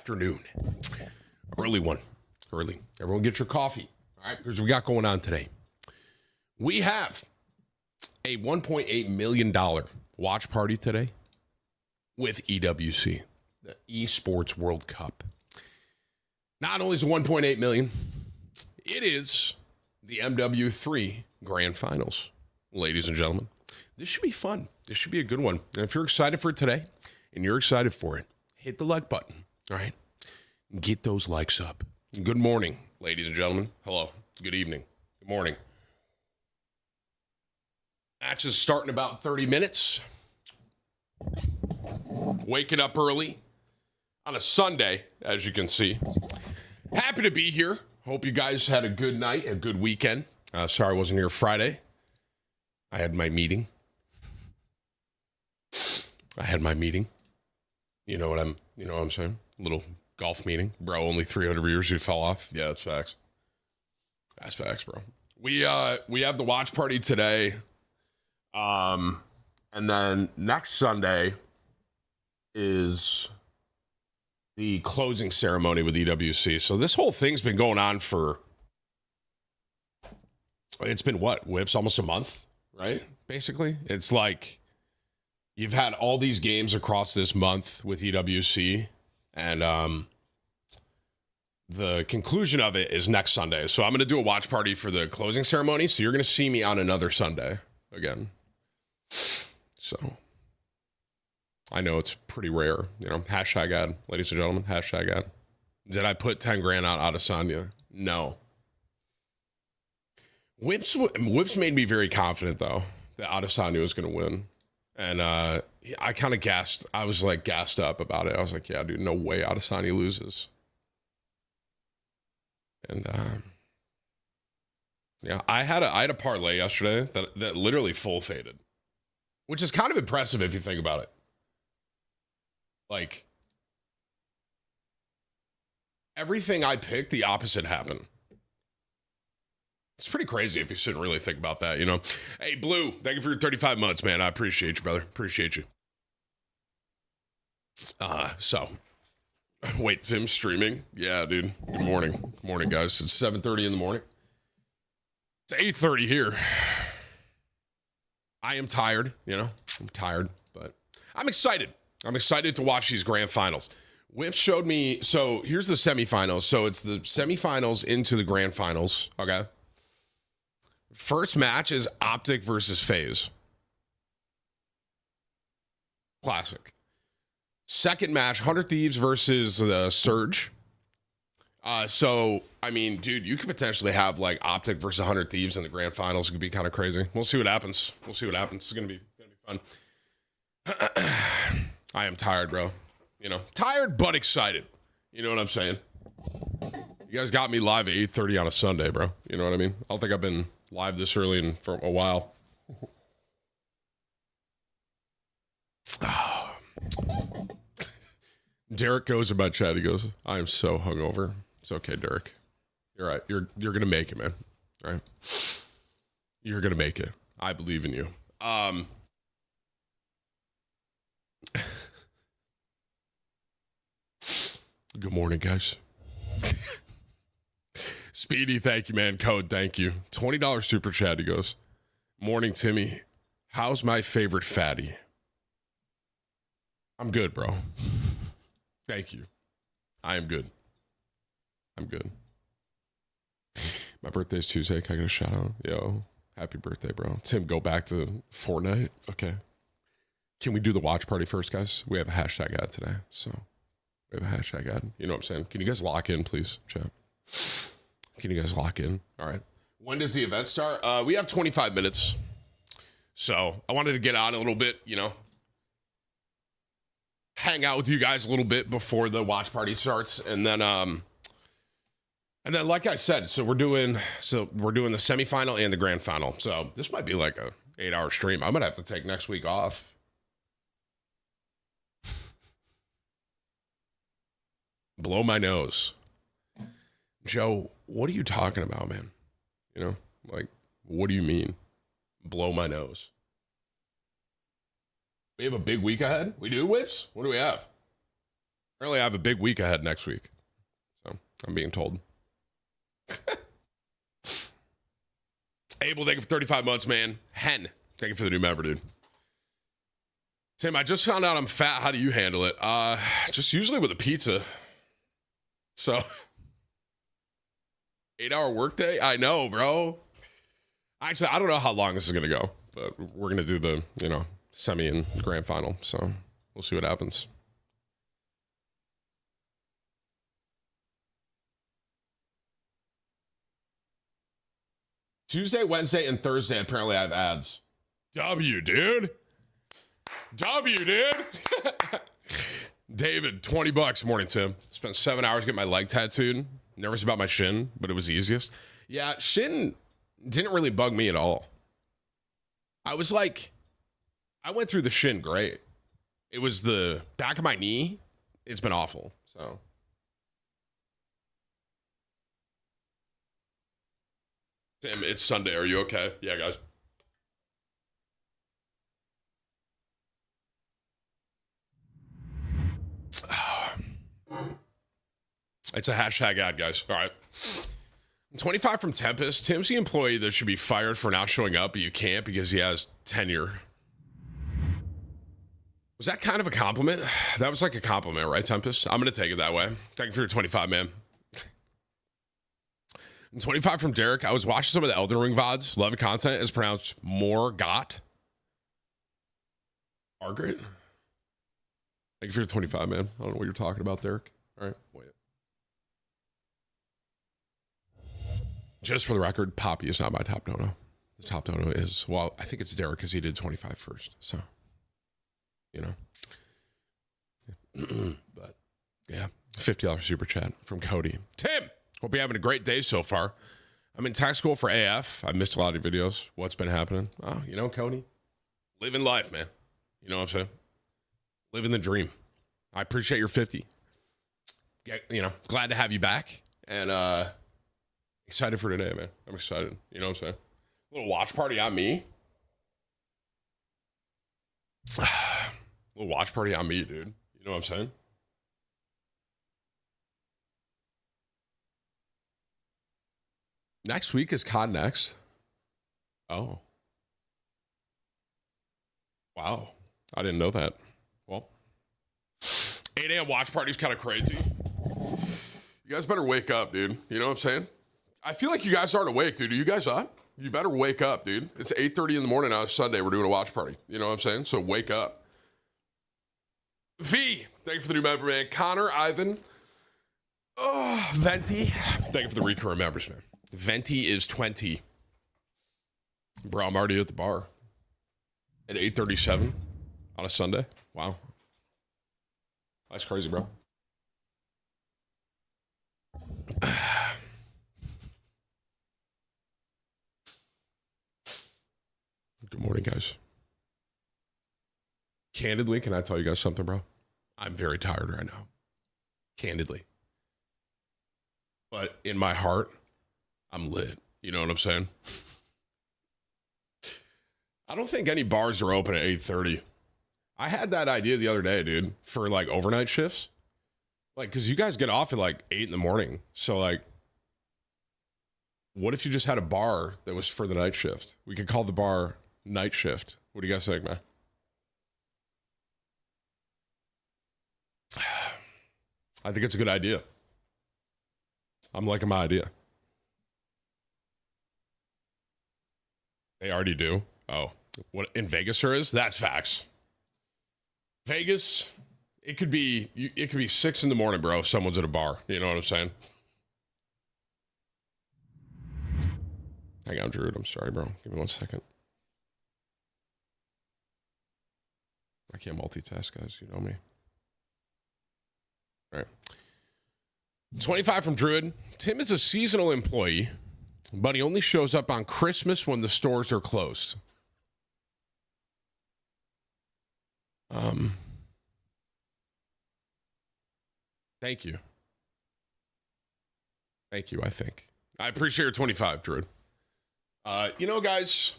afternoon. Early one. Early. Everyone get your coffee. All right, here's what we got going on today. We have a $1.8 million watch party today with EWC, the Esports World Cup. Not only is it 1.8 million, it is the MW3 Grand Finals. Ladies and gentlemen, this should be fun. This should be a good one. And if you're excited for it today, and you're excited for it, hit the like button, all right? Get those likes up. Good morning, ladies and gentlemen. Hello. Good evening. Good morning. Match is starting in about 30 minutes. Waking up early on a Sunday, as you can see. Happy to be here. Hope you guys had a good night, a good weekend. Sorry I wasn't here Friday. I had my meeting. You know what I'm saying? Little golf meeting. Bro, only 300 viewers, you fell off. Yeah, that's facts. That's facts, bro. We have the watch party today. And then next Sunday is the closing ceremony with EWC. So this whole thing's been going on it's been what, Whips, almost a month, right? Basically, it's like you've had all these games across this month with EWC, and the conclusion of it is next Sunday. So I'm going to do a watch party for the closing ceremony. So you're going to see me on another Sunday again. So I know it's pretty rare, hashtag ad, ladies and gentlemen, hashtag ad. Did I put 10 grand on Adesanya? No. Whips made me very confident though that Adesanya was going to win. And I kind of gassed up about it. I was like, yeah, dude, no way Adesanya loses. And yeah, I had a parlay yesterday that literally full faded, which is kind of impressive if you think about it. Like, everything I picked, the opposite happened. It's pretty crazy if you sit and really think about that, Hey, Blue, thank you for your 35 months, man. I appreciate you, brother. Appreciate you. Wait, Tim's streaming? Yeah, dude. Good morning. Good morning, guys. It's 7:30 in the morning. It's 8:30 here. I am tired, I'm tired, but I'm excited. I'm excited to watch these grand finals. Whip showed me, so here's the semifinals. So it's the semifinals into the grand finals, okay? First match is Optic versus FaZe. Classic. Second match, 100 Thieves versus the Surge. So, I mean, dude, you could potentially have like Optic versus 100 Thieves in the grand finals. It could be kind of crazy. We'll see what happens. It's gonna be fun. I am tired, bro. Tired but excited. You know what I'm saying? You guys got me live at 8:30 on a Sunday, bro. You know what I mean? I don't think I've been live this early for a while. Derek goes in my chat. He goes, I am so hungover. It's okay, Derek. You're right. You're gonna make it, man. All right? You're gonna make it. I believe in you. Good morning, guys. Speedy, thank you, man. Code, thank you. $20 super chat. He goes, morning, Timmy. How's my favorite fatty? I'm good, bro. Thank you. I am good. I'm good. My birthday's Tuesday. Can I get a shout out? Yo, happy birthday, bro. Tim, go back to Fortnite. Okay. Can we do the watch party first, guys? We have a hashtag ad today, so we have a hashtag ad. You know what I'm saying? Can you guys lock in, please, chat? Can you guys lock in? All right. When does the event start? We have 25 minutes. So I wanted to get on a little bit, hang out with you guys a little bit before the watch party starts. And then like I said, so we're doing the semifinal and the grand final. So this might be like a 8-hour stream. I'm going to have to take next week off. Blow my nose. Joe, what are you talking about, man? What do you mean? Blow my nose. We have a big week ahead? We do, Whips? What do we have? Apparently, I have a big week ahead next week. So I'm being told. Abel, thank you for 35 months, man. Hen, thank you for the new member, dude. Tim, I just found out I'm fat. How do you handle it? Just usually with a pizza. So 8-hour workday? I know, bro. Actually, I don't know how long this is going to go, but we're going to do the, semi and grand final. So we'll see what happens. Tuesday, Wednesday, and Thursday, apparently I have ads. W, dude. David, $20. Morning, Tim. Spent 7 hours getting my leg tattooed. Nervous about my shin, but it was the easiest. Yeah, shin didn't really bug me at all. I went through the shin great. It was the back of my knee. It's been awful, so. Tim, it's Sunday. Are you okay? Yeah, guys. It's a hashtag ad, guys. All right. 25 from Tempest. Tim's the employee that should be fired for not showing up, but you can't because he has tenure. Was that kind of a compliment? That was like a compliment, right, Tempest? I'm going to take it that way. Thank you for your 25, man. And 25 from Derek. I was watching some of the Elden Ring VODs. Love the content. It's pronounced Morgot. Margaret? Thank you for your 25, man. I don't know what you're talking about, Derek. All right, wait. Just for the record, Poppy is not my top dono. The top dono is, well, I think it's Derek because he did 25 first. So, but yeah, $50 super chat from Cody. Tim, hope you're having a great day so far. I'm in tech school for AF. I missed a lot of your videos. What's been happening? Oh, Cody, living life, man. You know what I'm saying? Living the dream. I appreciate your 50. Glad to have you back. And, excited for today, man. I'm excited. You know what I'm saying? A little watch party on me. A little watch party on me, dude. You know what I'm saying? Next week is Con Next. Oh. Wow. I didn't know that. Well, 8 a.m. watch party's kind of crazy. You guys better wake up, dude. You know what I'm saying? I feel like you guys aren't awake, dude. Are you guys up? You better wake up, dude. It's 8:30 in the morning on Sunday. We're doing a watch party. You know what I'm saying? So wake up. V, thank you for the new member, man. Connor, Ivan. Oh, Venti. Thank you for the recurring members, man. Venti is 20. Bro, I'm already at the bar. At 8:37 on a Sunday. Wow. That's crazy, bro. Good morning, guys. Candidly, can I tell you guys something, bro? I'm very tired right now. Candidly. But in my heart, I'm lit. You know what I'm saying? I don't think any bars are open at 8:30. I had that idea the other day, dude, for like overnight shifts. Like, because you guys get off at like 8 in the morning. So, like, what if you just had a bar that was for the night shift? We could call the bar Night Shift. What do you guys think, man? I think it's a good idea. I'm liking my idea. They already do. Oh, what in Vegas there is? That's facts. Vegas, it could be 6 in the morning, bro, if someone's at a bar. You know what I'm saying? Hang on, Drew. I'm sorry, bro. Give me 1 second. I can't multitask, guys. You know me. All right. 25 from Druid. Tim is a seasonal employee, but he only shows up on Christmas when the stores are closed. Thank you. Thank you, I think. I appreciate your 25, Druid. Guys,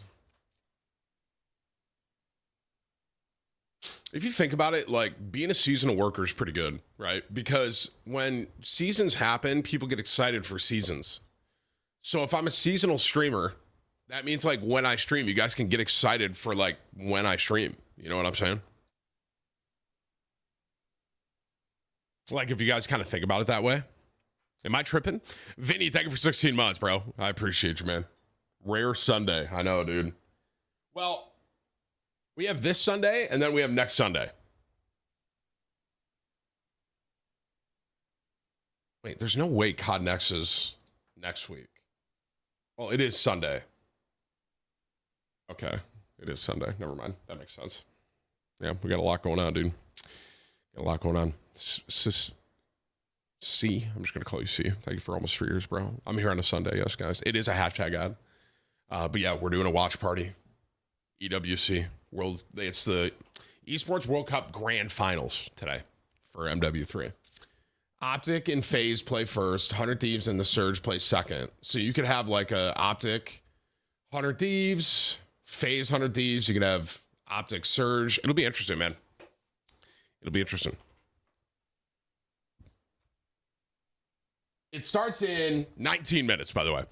if you think about it, like being a seasonal worker is pretty good, right? Because when seasons happen, people get excited for seasons. So if I'm a seasonal streamer, that means like when I stream, you guys can get excited for like when I stream. You know what I'm saying? Like if you guys kind of think about it that way. Am I tripping? Vinny, thank you for 16 months, bro. I appreciate you, man. Rare Sunday. I know, dude. Well, we have this Sunday, and then we have next Sunday. Wait, there's no way COD Next is next week. Well, it is Sunday. Okay, it is Sunday. Never mind. That makes sense. Yeah, we got a lot going on, dude. Got a lot going on. C. I'm just going to call you C. Thank you for almost 3 years, bro. I'm here on a Sunday. Yes, guys. It is a hashtag ad. But yeah, we're doing a watch party. EWC. It's the Esports World Cup Grand Finals today for MW3. Optic and FaZe play first. 100 Thieves and the Surge play second. So you could have like a Optic, 100 Thieves, FaZe, 100 Thieves. You could have Optic, Surge. It'll be interesting, man. It'll be interesting. It starts in 19 minutes, by the way.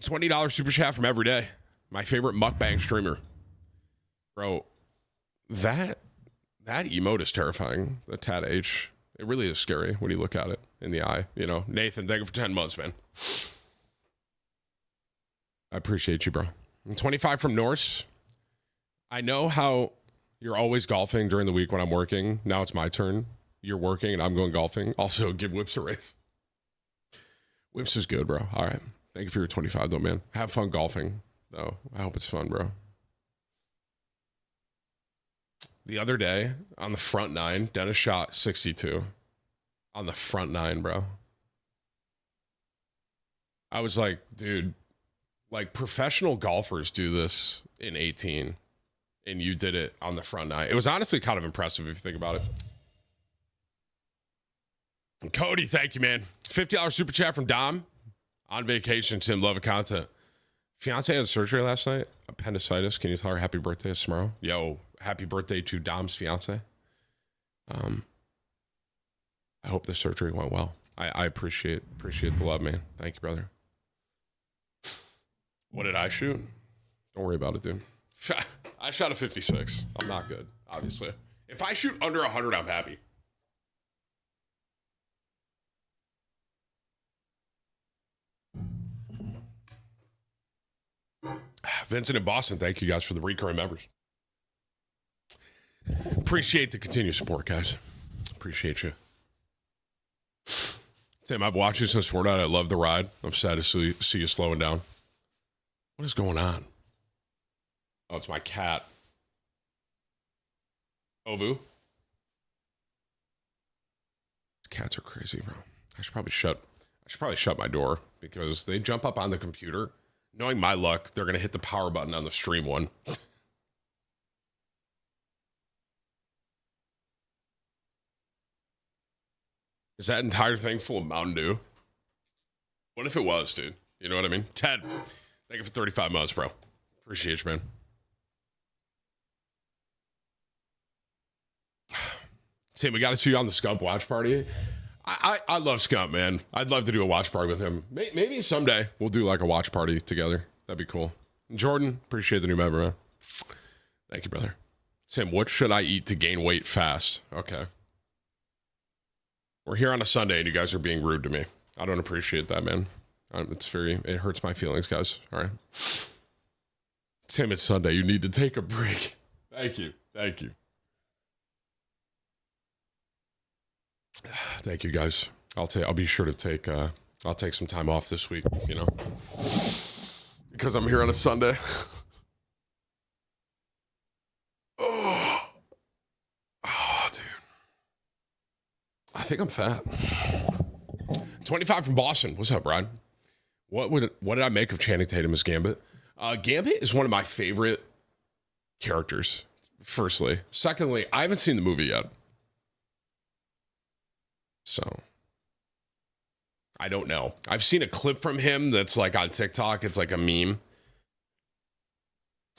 $20 super chat from Everyday. My favorite mukbang streamer. Bro, that emote is terrifying. The Tat H. It really is scary when you look at it in the eye. You know, Nathan, thank you for 10 months, man. I appreciate you, bro. And 25 from Norse. I know how you're always golfing during the week when I'm working. Now it's my turn. You're working and I'm going golfing. Also, give Whips a raise. Whips is good, bro. All right. Thank you for your 25, though, man. Have fun golfing, though. I hope it's fun, bro. The other day, on the front nine, Dennis shot 62. On the front nine, bro. I was like, dude, like professional golfers do this in 18, and you did it on the front nine. It was honestly kind of impressive if you think about it. And Cody, thank you, man. $50 super chat from Dom. On vacation, Tim, love of content. Fiance had surgery last night, appendicitis. Can you tell her happy birthday is tomorrow? Yo, happy birthday to Dom's fiance. I hope the surgery went well. I appreciate the love, man. Thank you, brother. What did I shoot? Don't worry about it, dude. I shot a 56. I'm not good, obviously. If I shoot under 100, I'm happy. Vincent in Boston, thank you guys for the recurring members. Appreciate the continued support, guys. Appreciate you. Tim, I've watched you since Fortnite. I love the ride. I'm sad to see you slowing down. What is going on? Oh, it's my cat. Ovu. Cats are crazy, bro. I should probably shut my door because they jump up on the computer. Knowing my luck, they're going to hit the power button on the stream one. Is that entire thing full of Mountain Dew? What if it was, dude? You know what I mean? Ted, thank you for 35 months, bro. Appreciate you, man. Tim, we got to see you on the Scump watch party. I love Scump, man. I'd love to do a watch party with him. Maybe someday we'll do like a watch party together. That'd be cool. Jordan, appreciate the new member, man. Thank you, brother. Tim, what should I eat to gain weight fast? Okay. We're here on a Sunday and you guys are being rude to me. I don't appreciate that, man. It hurts my feelings, guys. All right. Tim, it's Sunday. You need to take a break. Thank you. Thank you. Thank you, guys. I'll be sure to take I'll take some time off this week, you know, because I'm here on a Sunday. Oh, dude, I think I'm fat. 25 from Boston. What's up, Brian? What did I make of Channing Tatum as Gambit? Gambit is one of my favorite characters. Firstly, secondly, I haven't seen the movie yet. So, I don't know. I've seen a clip from him that's like on TikTok. It's like a meme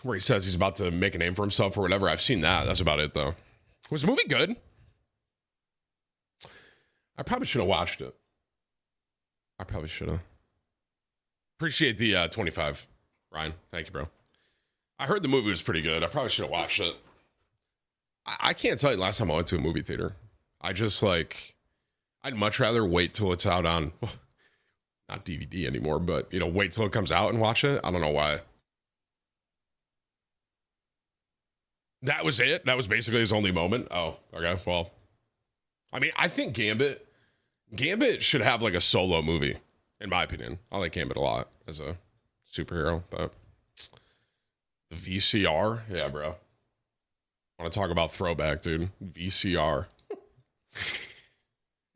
where he says he's about to make a name for himself or whatever. I've seen that. That's about it, though. Was the movie good? I probably should have watched it. I probably should have. Appreciate the 25, Ryan. Thank you, bro. I heard the movie was pretty good. I probably should have watched it. I can't tell you the last time I went to a movie theater. I just like, I'd much rather wait till it's out on, well, not DVD anymore, but, you know, wait till it comes out and watch it. I don't know why. That was it? That was basically his only moment? Oh, okay. Well, I mean, I think Gambit should have like a solo movie, in my opinion. I like Gambit a lot as a superhero, but the VCR? Yeah, bro. I want to talk about throwback, dude. VCR.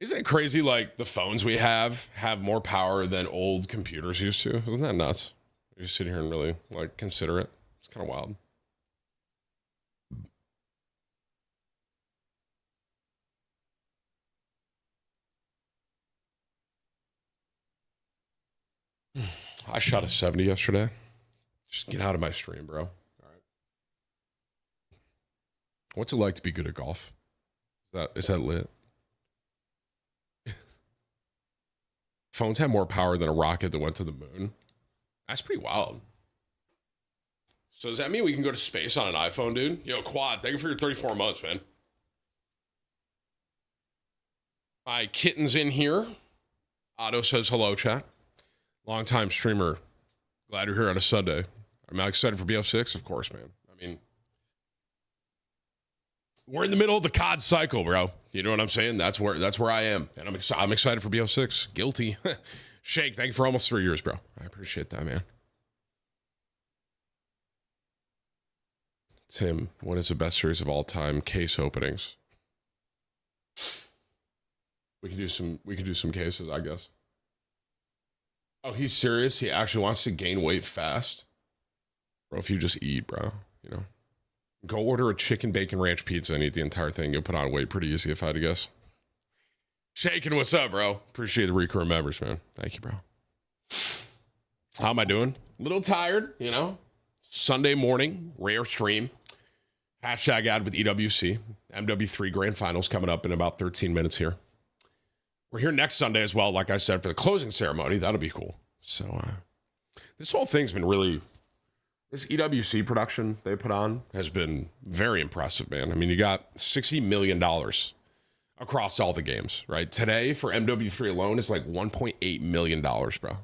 Isn't it crazy, like, the phones we have more power than old computers used to? Isn't that nuts? You just sit here and really, like, consider it. It's kind of wild. I shot a 70 yesterday. Just get out of my stream, bro. All right. What's it like to be good at golf? Is that lit? Phones have more power than a rocket that went to the moon. That's pretty wild. So does that mean we can go to space on an iPhone, dude? Yo, Quad, thank you for your 34 months, man. My kitten's in here. Otto says hello, chat. Long-time streamer. Glad you're here on a Sunday. I'm excited for BO6, of course, man. I mean, we're in the middle of the COD cycle, bro. You know what I'm saying? That's where I am, and I'm excited for BO6. Guilty. Shake, thank you for almost 3 years, bro. I appreciate that, man. Tim, what is the best series of all time? Case openings. We could do some cases, I guess. Oh, he's serious? He actually wants to gain weight fast? Bro, if you just eat, bro, you know. Go order a chicken bacon ranch pizza and eat the entire thing. You'll put on weight pretty easy if I had to guess. Shaking, what's up, bro? Appreciate the recurring members, man. Thank you, bro. How am I doing? A little tired, you know. Sunday morning, rare stream. Hashtag ad with EWC. MW3 Grand Finals coming up in about 13 minutes here. We're here next Sunday as well, like I said, for the closing ceremony. That'll be cool. So this whole thing's been really, this EWC production they put on has been very impressive, man. I mean, you got $60 million across all the games, right? Today for MW3 alone is like $1.8 million, bro.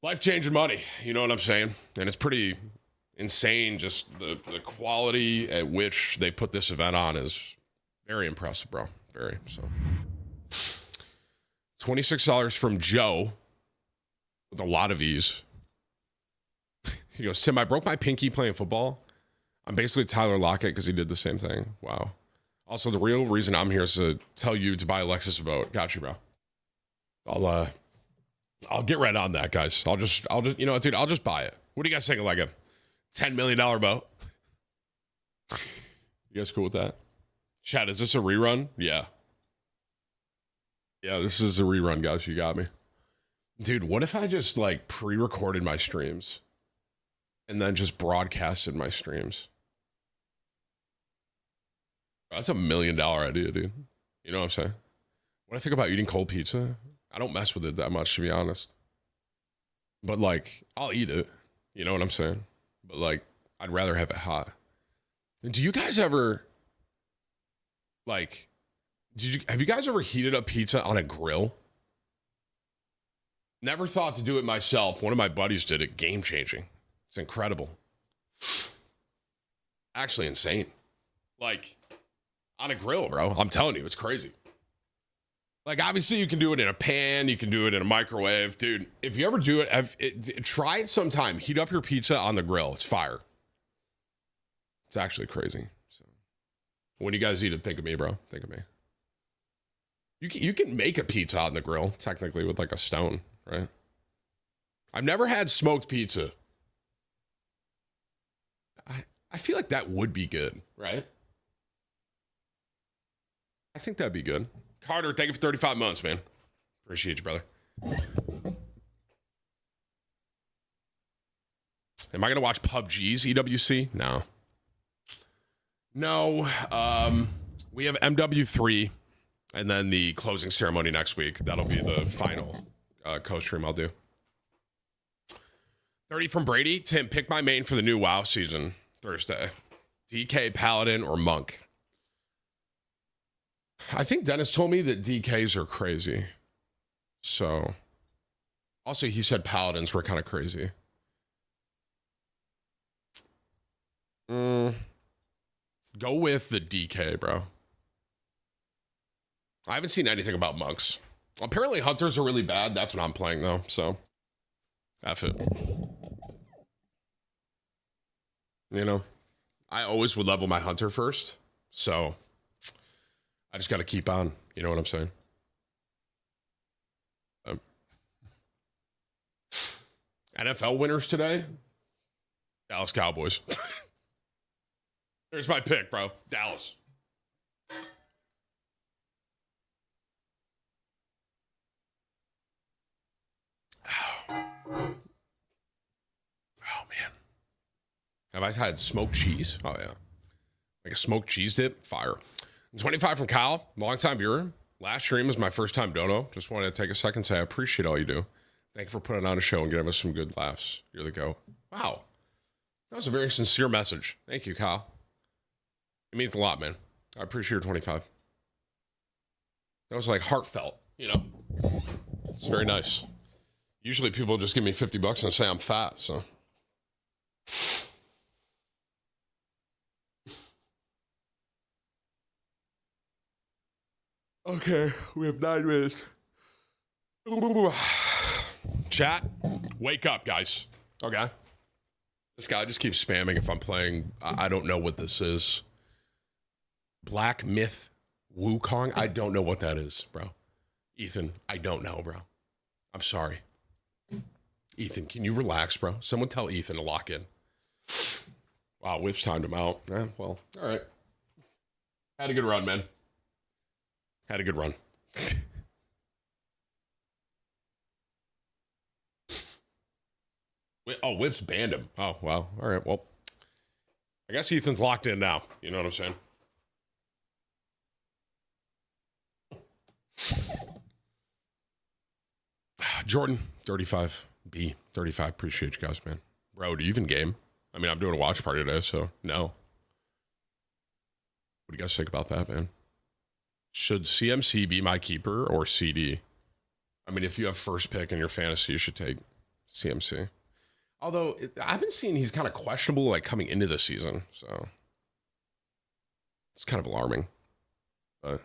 Life-changing money, you know what I'm saying? And it's pretty insane, just the quality at which they put this event on is very impressive, bro. Very, so. $26 from Joe with a lot of ease. He goes, Tim, I broke my pinky playing football. I'm basically Tyler Lockett because he did the same thing. Wow. Also, the real reason I'm here is to tell you to buy a Lexus boat. Got you, bro. I'll get right on that, guys. I'll just, you know, dude, I'll just buy it. What do you guys think of like a $10 million boat? You guys cool with that? Chad, is this a rerun? Yeah. Yeah, this is a rerun, guys. You got me. Dude, what if I just like pre-recorded my streams and then just broadcasted my streams? That's $1 million idea, dude. You know what I'm saying? When I think about eating cold pizza, I don't mess with it that much, to be honest. But like, I'll eat it. You know what I'm saying? But like, I'd rather have it hot. And do you guys ever like, have you guys ever heated up pizza on a grill? Never thought to do it myself. One of my buddies did it. Game changing. It's incredible. Actually insane. Like, on a grill, bro. I'm telling you, it's crazy. Like, obviously, you can do it in a pan. You can do it in a microwave. Dude, if you ever do it, try it sometime. Heat up your pizza on the grill. It's fire. It's actually crazy. So, when you guys eat it, think of me, bro. Think of me. You can make a pizza on the grill, technically, with like a stone, right? I've never had smoked pizza. I feel like that would be good, right? I think that'd be good. Carter, thank you for 35 months, man. Appreciate you, brother. Am I going to watch PUBG's EWC? No. No, we have MW3 and then the closing ceremony next week. That'll be the final co-stream I'll do. 30 from Brady. Tim, pick my main for the new WoW season Thursday. DK, Paladin, or Monk? I think Dennis told me that DKs are crazy. So, also he said Paladins were kind of crazy. Go with the DK, bro. I haven't seen anything about monks. Apparently hunters are really bad. That's what I'm playing though, so F it. You know, I always would level my hunter first, so I just got to keep on. You know what I'm saying? NFL winners today? Dallas Cowboys. There's my pick, bro. Dallas. Oh, man. Have I had smoked cheese? Oh, yeah. Like a smoked cheese dip? Fire. 25 from Kyle. Long-time viewer. Last stream was my first time dono. Just wanted to take a second and say I appreciate all you do. Thank you for putting on a show and giving us some good laughs. You're the go. Wow. That was a very sincere message. Thank you, Kyle. It means a lot, man. I appreciate your 25. That was like heartfelt, you know? It's very nice. Usually people just give me $50 and say I'm fat, so. Okay, we have 9 minutes. Chat, wake up, guys. Okay. This guy just keeps spamming if I'm playing. I don't know what this is. Black Myth Wukong? I don't know what that is, bro. Ethan, I don't know, bro. I'm sorry. Ethan, can you relax, bro? Someone tell Ethan to lock in. Wow, Whip's timed him out. Well, all right. Had a good run, man. Had a good run. Oh, Whip's banned him. Oh, wow. All right, well. I guess Ethan's locked in now. You know what I'm saying? Jordan, 35. B, 35. Appreciate you guys, man. Bro, do you even game? I mean, I'm doing a watch party today, so no. What do you guys think about that, man? Should CMC be my keeper or CD? I mean, if you have first pick in your fantasy, you should take CMC. Although, I've been seeing he's kind of questionable, like, coming into the season, so. It's kind of alarming. But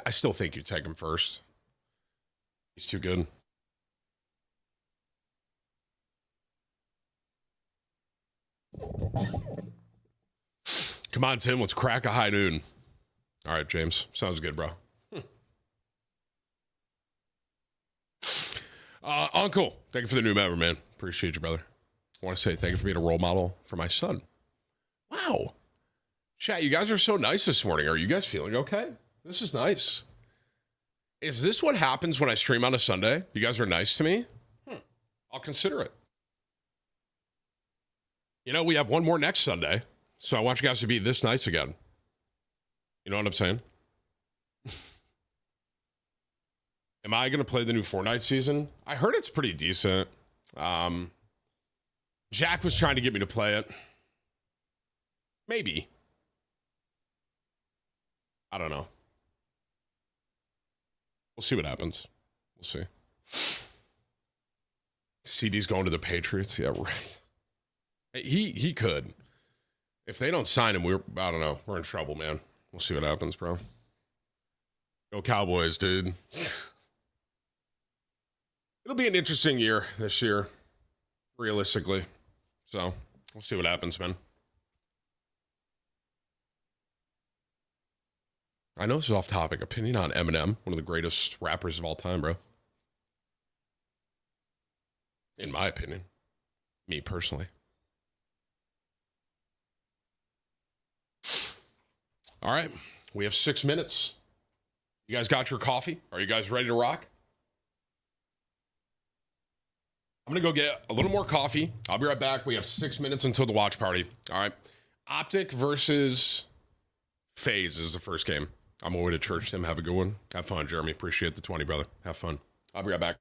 I still think you take him first. He's too good. Come on, Tim. Let's crack a high noon. All right, James. Sounds good, bro. Uncle, thank you for the new member, man. Appreciate you, brother. I want to say thank you for being a role model for my son. Wow. Chat, you guys are so nice this morning. Are you guys feeling okay? This is nice. Is this what happens when I stream on a Sunday? You guys are nice to me? I'll consider it. You know, we have one more next Sunday, so I want you guys to be this nice again. You know what I'm saying? Am I going to play the new Fortnite season? I heard it's pretty decent. Jack was trying to get me to play it. Maybe. I don't know. We'll see what happens. We'll see. CD's going to the Patriots. Yeah, right. He could. If they don't sign him, I don't know. We're in trouble, man. We'll see what happens, bro. Go Cowboys, dude. It'll be an interesting year this year, realistically. So, we'll see what happens, man. I know this is off topic. Opinion on Eminem, one of the greatest rappers of all time, bro. In my opinion. Me personally. All right. We have 6 minutes. You guys got your coffee? Are you guys ready to rock? I'm going to go get a little more coffee. I'll be right back. We have 6 minutes until the watch party. All right. Optic versus FaZe is the first game. I'm on my way to church. Tim, have a good one. Have fun, Jeremy. Appreciate the 20, brother. Have fun. I'll be right back.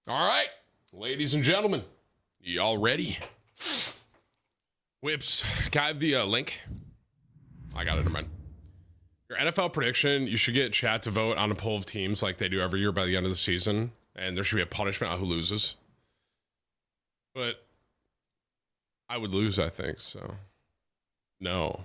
All right, ladies and gentlemen, y'all ready? Whips, can I have the link? I got it, never mind. Your NFL prediction, you should get chat to vote on a poll of teams like they do every year by the end of the season, and there should be a punishment on who loses. But I would lose, I think, so no.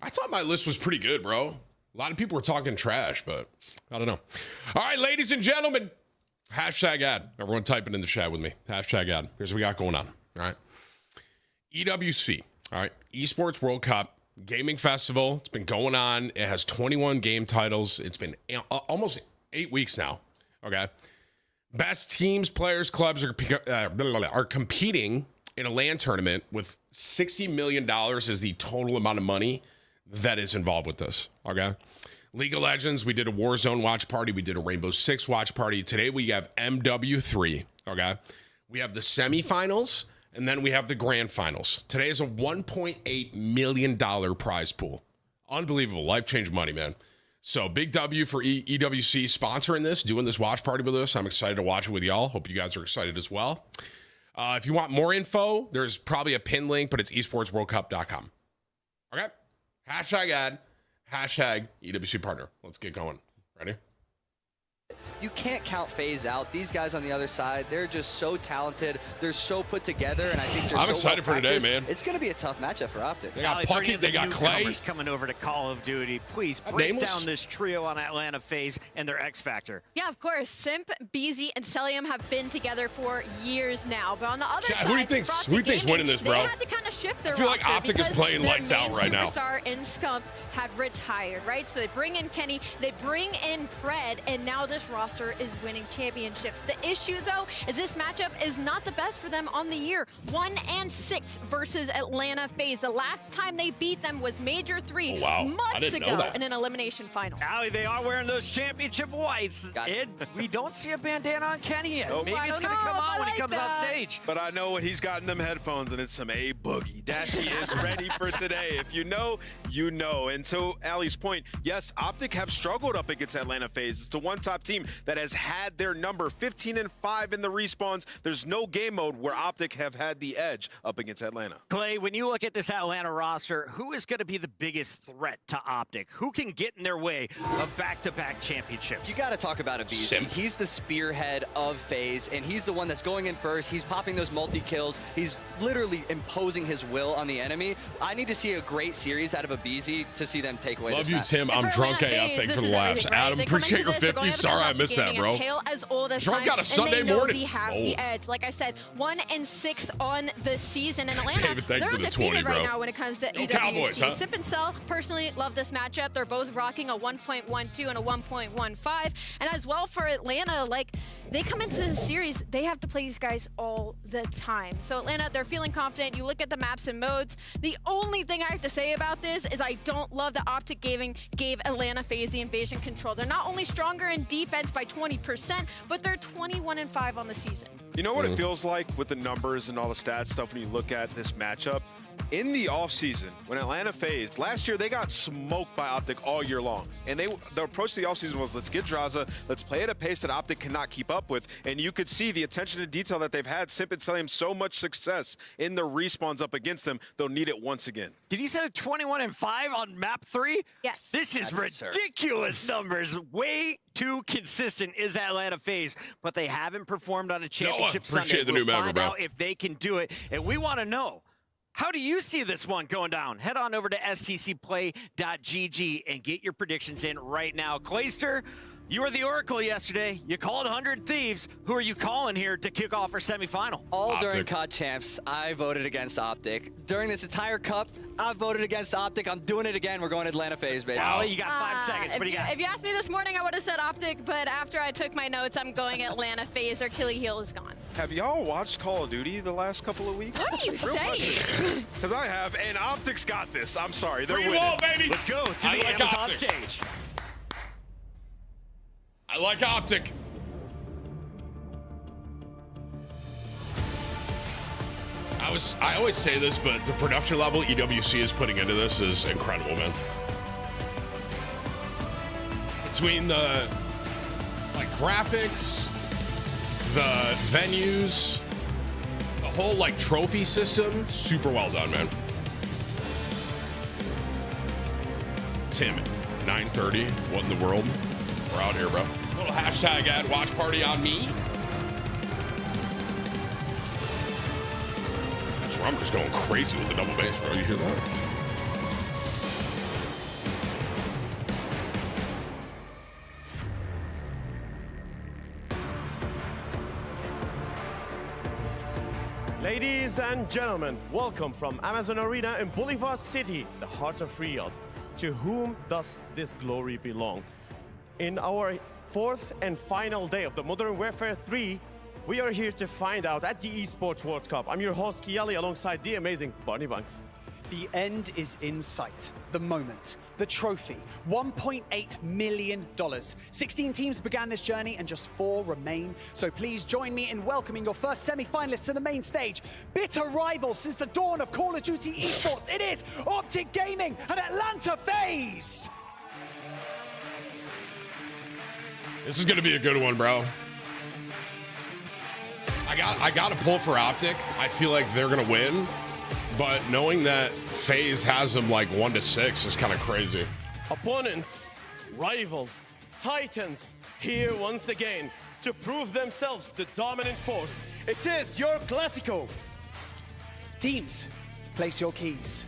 I thought my list was pretty good, bro. A lot of people were talking trash, but I don't know. All right, ladies and gentlemen, hashtag ad. Everyone type it in the chat with me. Hashtag ad. Here's what we got going on. All right. EWC. All right. Esports World Cup Gaming Festival. It's been going on. It has 21 game titles. It's been almost 8 weeks now. Okay. Best teams, players, clubs are competing in a LAN tournament with $60 million is the total amount of money that is involved with this. Okay. League of Legends, we did a Warzone watch party. We did a Rainbow Six watch party. Today we have MW3. Okay. We have the semifinals and then we have the grand finals. Today is a $1.8 million prize pool. Unbelievable. Life-changing money, man. So big W for EWC sponsoring this, doing this watch party with us. I'm excited to watch it with y'all. Hope you guys are excited as well. If you want more info, there's probably a pin link, but it's esportsworldcup.com. Okay? Hashtag ad, hashtag EWC partner. Let's get going. Ready? You can't count FaZe out. These guys on the other side, they're just so talented. They're so put together, and I think they're I'm excited for today, man. It's going to be a tough matchup for Optic. They got Puckett, they got Clay. Coming over to Call of Duty. Please break down this trio on Atlanta FaZe and their X Factor. Yeah, of course. Simp, BZ, and Celium have been together for years now. But on the other side, who do you think's winning this, bro? They had to kind of shift their roster. I feel like Optic is playing lights out right now. Superstar in Scump had retired, right? So they bring in Kenny, they bring in Pred, and now this roster is winning championships. The issue, though, is this matchup is not the best for them on the year. 1-6 versus Atlanta FaZe. The last time they beat them was Major 3 months ago in an elimination final. Allie, they are wearing those championship whites. And we don't see a bandana on Kenny yet. Maybe it's going to come on when he comes on stage. But I know what he's got in them headphones, and it's some A-Boogie. Dashy is ready for today. If you know, you know. And to Allie's point, yes, Optic have struggled up against Atlanta FaZe. It's the one top team that has had their number 15-5 in the respawns. There's no game mode where Optic have had the edge up against Atlanta. Clay, when you look at this Atlanta roster, who is going to be the biggest threat to Optic? Who can get in their way of back-to-back championships? You got to talk about Abizi. He's the spearhead of FaZe, and he's the one that's going in first. He's popping those multi-kills. He's literally imposing his will on the enemy. I need to see a great series out of Abizi to see them take away Love this you, match. Tim. I'm drunk AF. Thanks for the laughs. Adam, appreciate your 50. Sorry I missed that, bro. As old as Drunk got a Sunday morning. They have the edge. Like I said, 1-6 on the season in Atlanta. David, they're for the undefeated 20, bro. right now when it comes to EWC. Cowboys, huh? Sip and Cell, personally love this matchup. They're both rocking a 1.12 and a 1.15. And as well for Atlanta, like they come into the series, they have to play these guys all the time. So Atlanta, they're feeling confident. You look at the maps and modes. The only thing I have to say about this is I don't love that Optic gave Atlanta FaZe the invasion control. They're not only stronger in defense by 20%, but they're 21-5 on the season. You know what it feels like with the numbers and all the stats stuff when you look at this matchup? In the offseason, when Atlanta FaZe, last year they got smoked by Optic all year long. And the approach to the offseason was, let's get Draza, let's play at a pace that Optic cannot keep up with. And you could see the attention to detail that they've had. Simp and Celium so much success in the respawns up against them, they'll need it once again. Did you say 21-5 on map 3? Yes. This is ridiculous numbers. Way too consistent is Atlanta FaZe, but they haven't performed on a championship Sunday. We'll find out if they can do it, and we want to know, how do you see this one going down? Head on over to stcplay.gg and get your predictions in right now. Clayster, you were the Oracle yesterday. You called 100 Thieves. Who are you calling here to kick off our semifinal? During COD Champs, I voted against Optic. During this entire cup, I voted against Optic. I'm doing it again. We're going Atlanta FaZe, baby. Wow, you got 5 seconds. What do you got? If you asked me this morning, I would have said Optic, but after I took my notes, I'm going Atlanta FaZe. Their Achilles heel is gone. Have y'all watched Call of Duty the last couple of weeks? What are you saying? Because I have, and Optic's got this. I'm sorry, they're winning. Wall, baby. Let's go to the Amazon stage. I like Optic. I always say this, but the production level EWC is putting into this is incredible, man. between the like graphics, the venues, the whole like trophy system, super well done, man. Tim, 9:30. What in the world? We're out here, bro. Little hashtag ad watch party on me. That's where I'm just going crazy with the double bass, bro. You hear that? Ladies and gentlemen, welcome from Amazon Arena in Bolivar City, the heart of Riyadh. To whom does this glory belong? In our fourth and final day of the Modern Warfare 3, we are here to find out at the Esports World Cup. I'm your host, Kiali, alongside the amazing Barney Banks. The end is in sight. The moment. The trophy. $1.8 million. 16 teams began this journey and just 4 remain. So please join me in welcoming your first semi-finalists to the main stage. Bitter rivals since the dawn of Call of Duty Esports. It is Optic Gaming and Atlanta FaZe. This is going to be a good one, bro. I got to pull for Optic. I feel like they're going to win. But knowing that FaZe has them like 1-6 is kind of crazy. Opponents, rivals, titans, here once again to prove themselves the dominant force. It is your Classico. Teams, place your keys.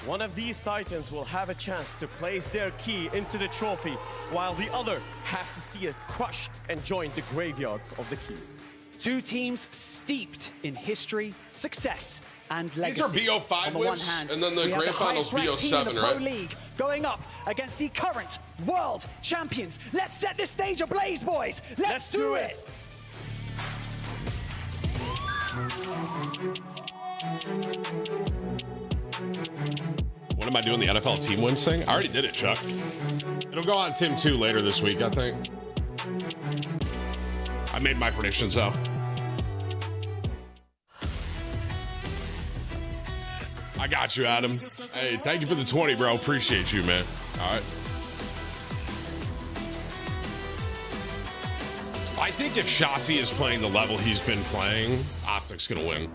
One of these titans will have a chance to place their key into the trophy, while the other have to see it crush and join the graveyards of the keys. 2 teams steeped in history, success, and legacy. These are BO5 on the one whips, hand, and then the we have grand finals highest-ranked team in BO7, the Pro right? League going up against the current world champions. Let's set this stage ablaze, boys. Let's do it. What am I doing? The NFL team wins thing? I already did it, Chuck. It'll go on Tim 2 later this week, I think. I made my predictions, though. I got you, Adam. Hey, thank you for the 20, bro. Appreciate you, man. All right. I think if Shotzi is playing the level he's been playing, Optic's going to win.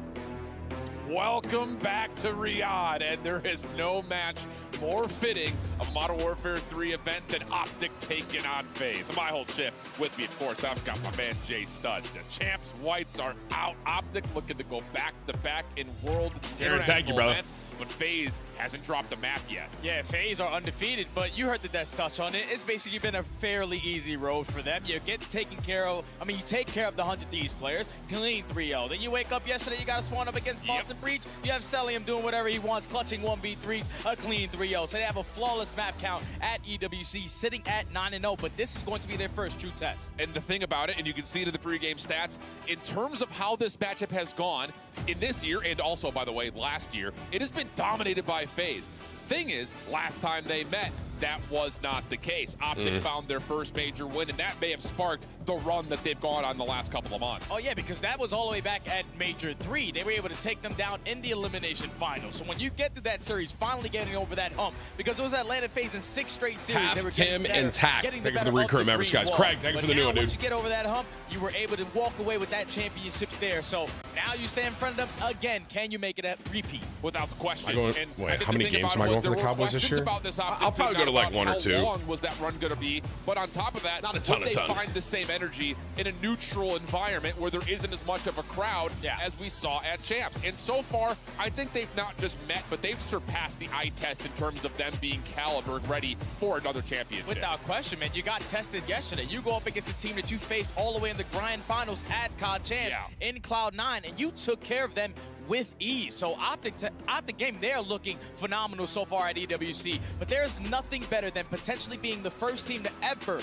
Welcome back to Riyadh, and there is no match more fitting of Modern Warfare 3 event than Optic taking on FaZe. My whole chip with me, of course, I've got my man Jay Stud. The champs whites are out. Optic looking to go back-to-back in world international events, but FaZe hasn't dropped the map yet. Yeah, FaZe are undefeated, but you heard the Death touch on it. It's basically been a fairly easy road for them. You get taken care of. I mean, you take care of the 100 Thieves players, clean 3-0. Then you wake up yesterday, you got to spawn up against Boston Breach. You have Celium doing whatever he wants, clutching 1v3s, a clean 3-0. So they have a flawless map count at EWC, sitting at 9-0, but this is going to be their first true test. And the thing about it, and you can see it in the pregame stats, in terms of how this matchup has gone in this year, and also, by the way, last year, it has been dominated by FaZe. Thing is, last time they met, that was not the case. Optic found their first major win, and that may have sparked the run that they've gone on the last couple of months. Oh yeah, because that was all the way back at Major 3. They were able to take them down in the elimination final. So when you get to that series, finally getting over that hump, because it was Atlanta FaZe in 6 straight series. Half they were Tim better, and Tack. Thank you for the recurrent members, guys. wall. Craig, thank you for the new one, dude. Once you get over that hump, you were able to walk away with that championship there. So now you stand in front of them again. Can you make it a repeat? Without the question. Wait, how many games am I going for the Cowboys this year? I'll probably go to like 1 or 2. How long was that run going to be? But on top of that, not a ton. They find the same energy in a neutral environment where there isn't as much of a crowd as we saw at Champs. And so far, I think they've not just met, but they've surpassed the eye test in terms of them being caliber and ready for another championship. Without question, man. You got tested yesterday. You go up against a team that you faced all the way in the grind finals at COD Champs in Cloud9, and you took care of them with ease. So Optic Game, they're looking phenomenal so far at EWC, but there's nothing better than potentially being the first team to ever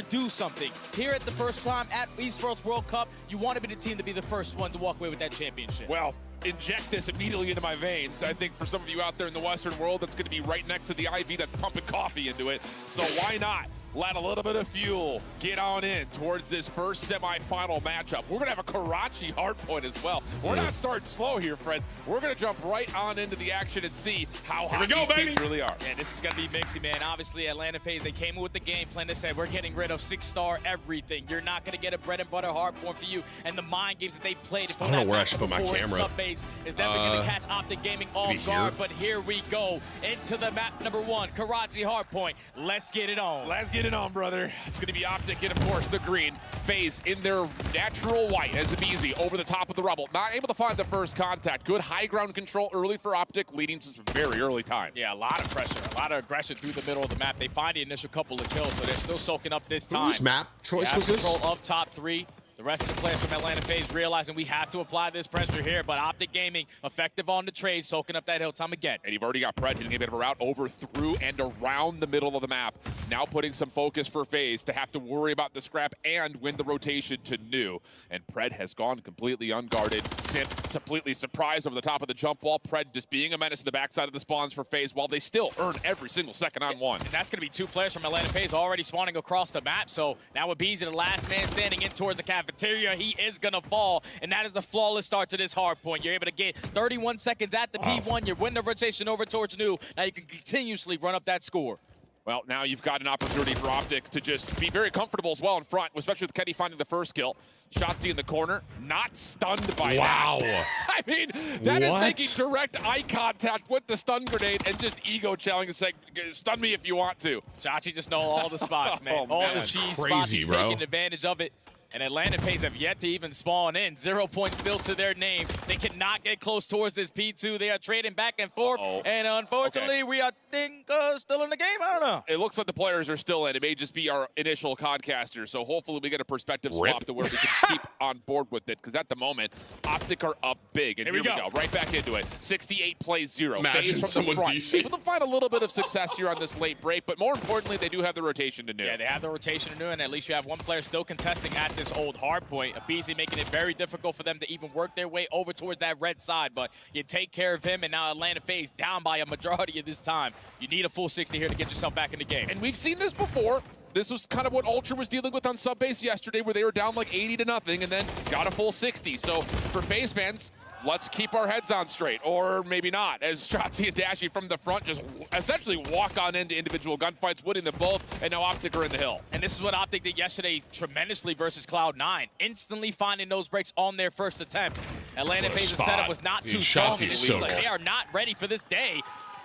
do something. Here at the first time at Esports World Cup, you want to be the team to be the first one to walk away with that championship. Well, inject this immediately into my veins. I think for some of you out there in the Western world, that's going to be right next to the IV that's pumping coffee into it. So why not? let a little bit of fuel get on in towards this first semifinal matchup. We're going to have a Karachi hardpoint as well. We're not starting slow here, friends. We're going to jump right on into the action and see how hot these teams really are. Yeah, this is going to be mixy, man. Obviously, Atlanta FaZe, they came in with the game plan. They said, we're getting rid of 6-star everything. You're not going to get a bread and butter hardpoint for you. And the mind games that they played for I don't know where I should put my camera. Subbase is definitely going to catch Optic Gaming off guard. But here we go into the map number 1, Karachi hardpoint. Let's get it on. Let's get it on, brother. It's going to be Optic and, of course, the green. FaZe in their natural white as easy over the top of the rubble. Not able to find the first contact. Good high ground control early for Optic, leading to some very early time. Yeah, a lot of pressure, a lot of aggression through the middle of the map. They find the initial couple of kills, so they're still soaking up this time. Whose map choice was this? Control of top 3. The rest of the players from Atlanta FaZe realizing we have to apply this pressure here, but Optic Gaming effective on the trade, soaking up that hill time again. And you've already got Pred hitting a bit of a route over, through, and around the middle of the map. Now putting some focus for FaZe to have to worry about the scrap and win the rotation to new. And Pred has gone completely unguarded. Simp completely surprised over the top of the jump wall. Pred just being a menace to the backside of the spawns for FaZe while they still earn every single second on one. And that's going to be 2 players from Atlanta FaZe already spawning across the map. So now with Beezy, the last man standing in towards the cafeteria, he is going to fall. And that is a flawless start to this hard point. You're able to get 31 seconds at the P1. You win the rotation over towards new. Now you can continuously run up that score. Well, now you've got an opportunity for Optic to just be very comfortable as well in front, especially with Kenny finding the first kill. Shotzzy in the corner, not stunned by that. I mean, that is making direct eye contact with the stun grenade and just ego challenging, saying, stun me if you want to. Shotzzy just know all the spots, man. All the cheese spots, he's taking advantage of it. And Atlanta FaZe have yet to even spawn in. 0 points still to their name. They cannot get close towards this P2. They are trading back and forth. And unfortunately, we are still in the game. I don't know. It looks like the players are still in. It may just be our initial podcasters. So hopefully we get a perspective swap to where we can keep on board with it. Because at the moment, Optic are up big. And here we go. Right back into it. 68 plays 0. FaZe from the front. Able to find a little bit of success here on this late break. But more importantly, they do have the rotation to do. Yeah, they have the rotation to do. And at least you have one player still contesting at this old hard point. Abizi making it very difficult for them to even work their way over towards that red side, but you take care of him, and now Atlanta FaZe down by a majority of this time. You need a full 60 here to get yourself back in the game. And we've seen this before. This was kind of what Ultra was dealing with on Subbase yesterday, where they were down like 80-0 and then got a full 60. So for FaZe fans, let's keep our heads on straight, or maybe not, as Shotzzy and Dashy from the front just essentially walk on into individual gunfights, winning them both, and now Optic are in the hill. And this is what Optic did yesterday tremendously versus Cloud9, instantly finding those breaks on their first attempt. Atlanta FaZe's setup was not too strong in the lead. Like, they are not ready for this day.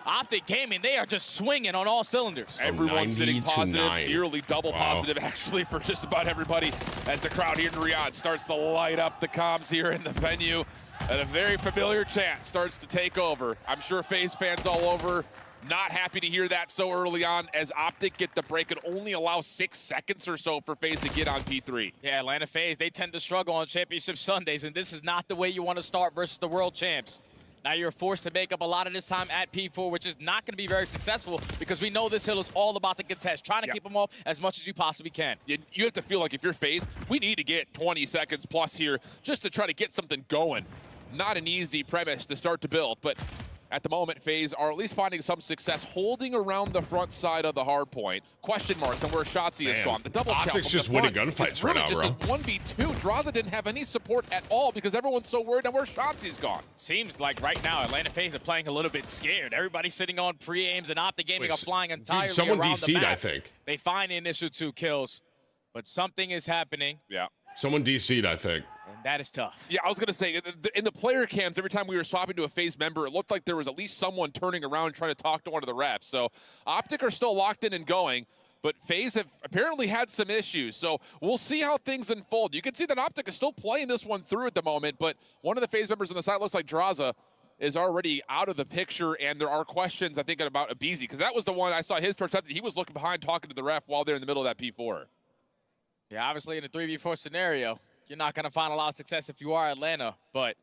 Optic Gaming, they are just swinging on all cylinders. Everyone's sitting positive, nearly double positive actually for just about everybody, as the crowd here in Riyadh starts to light up the comms here in the venue. And a very familiar chant starts to take over. I'm sure FaZe fans all over not happy to hear that so early on, as Optic get the break and only allow 6 seconds or so for FaZe to get on P3. Yeah, Atlanta FaZe, they tend to struggle on championship Sundays, and this is not the way you want to start versus the world champs. Now you're forced to make up a lot of this time at P4, which is not going to be very successful because we know this hill is all about the contest, trying to keep them off as much as you possibly can. You have to feel like if you're FaZe, we need to get 20 seconds plus here just to try to get something going. Not an easy premise to start to build, but at the moment, FaZe are at least finding some success holding around the front side of the hard point. Question marks on where Shotzzy has gone. The double chop Optic's just winning gunfights right now, bro. It's really just a 1v2. Draza didn't have any support at all because everyone's so worried on where Shotzi's gone. Seems like right now Atlanta FaZe are playing a little bit scared. Everybody's sitting on pre-aims, and Optic Gaming are flying entirely around the map. I think. They find the initial 2 kills, but something is happening. Yeah. Someone DC'd, I think. And that is tough. Yeah, I was going to say, in the player cams, every time we were swapping to a FaZe member, it looked like there was at least someone turning around and trying to talk to one of the refs. So Optic are still locked in and going, but FaZe have apparently had some issues. So we'll see how things unfold. You can see that Optic is still playing this one through at the moment, but one of the FaZe members on the side looks like Draza is already out of the picture, and there are questions, I think, about Abizi, because that was the one I saw his perspective. He was looking behind talking to the ref while they're in the middle of that P4. Yeah, obviously in a 3v4 scenario, you're not going to find a lot of success if you are Atlanta, but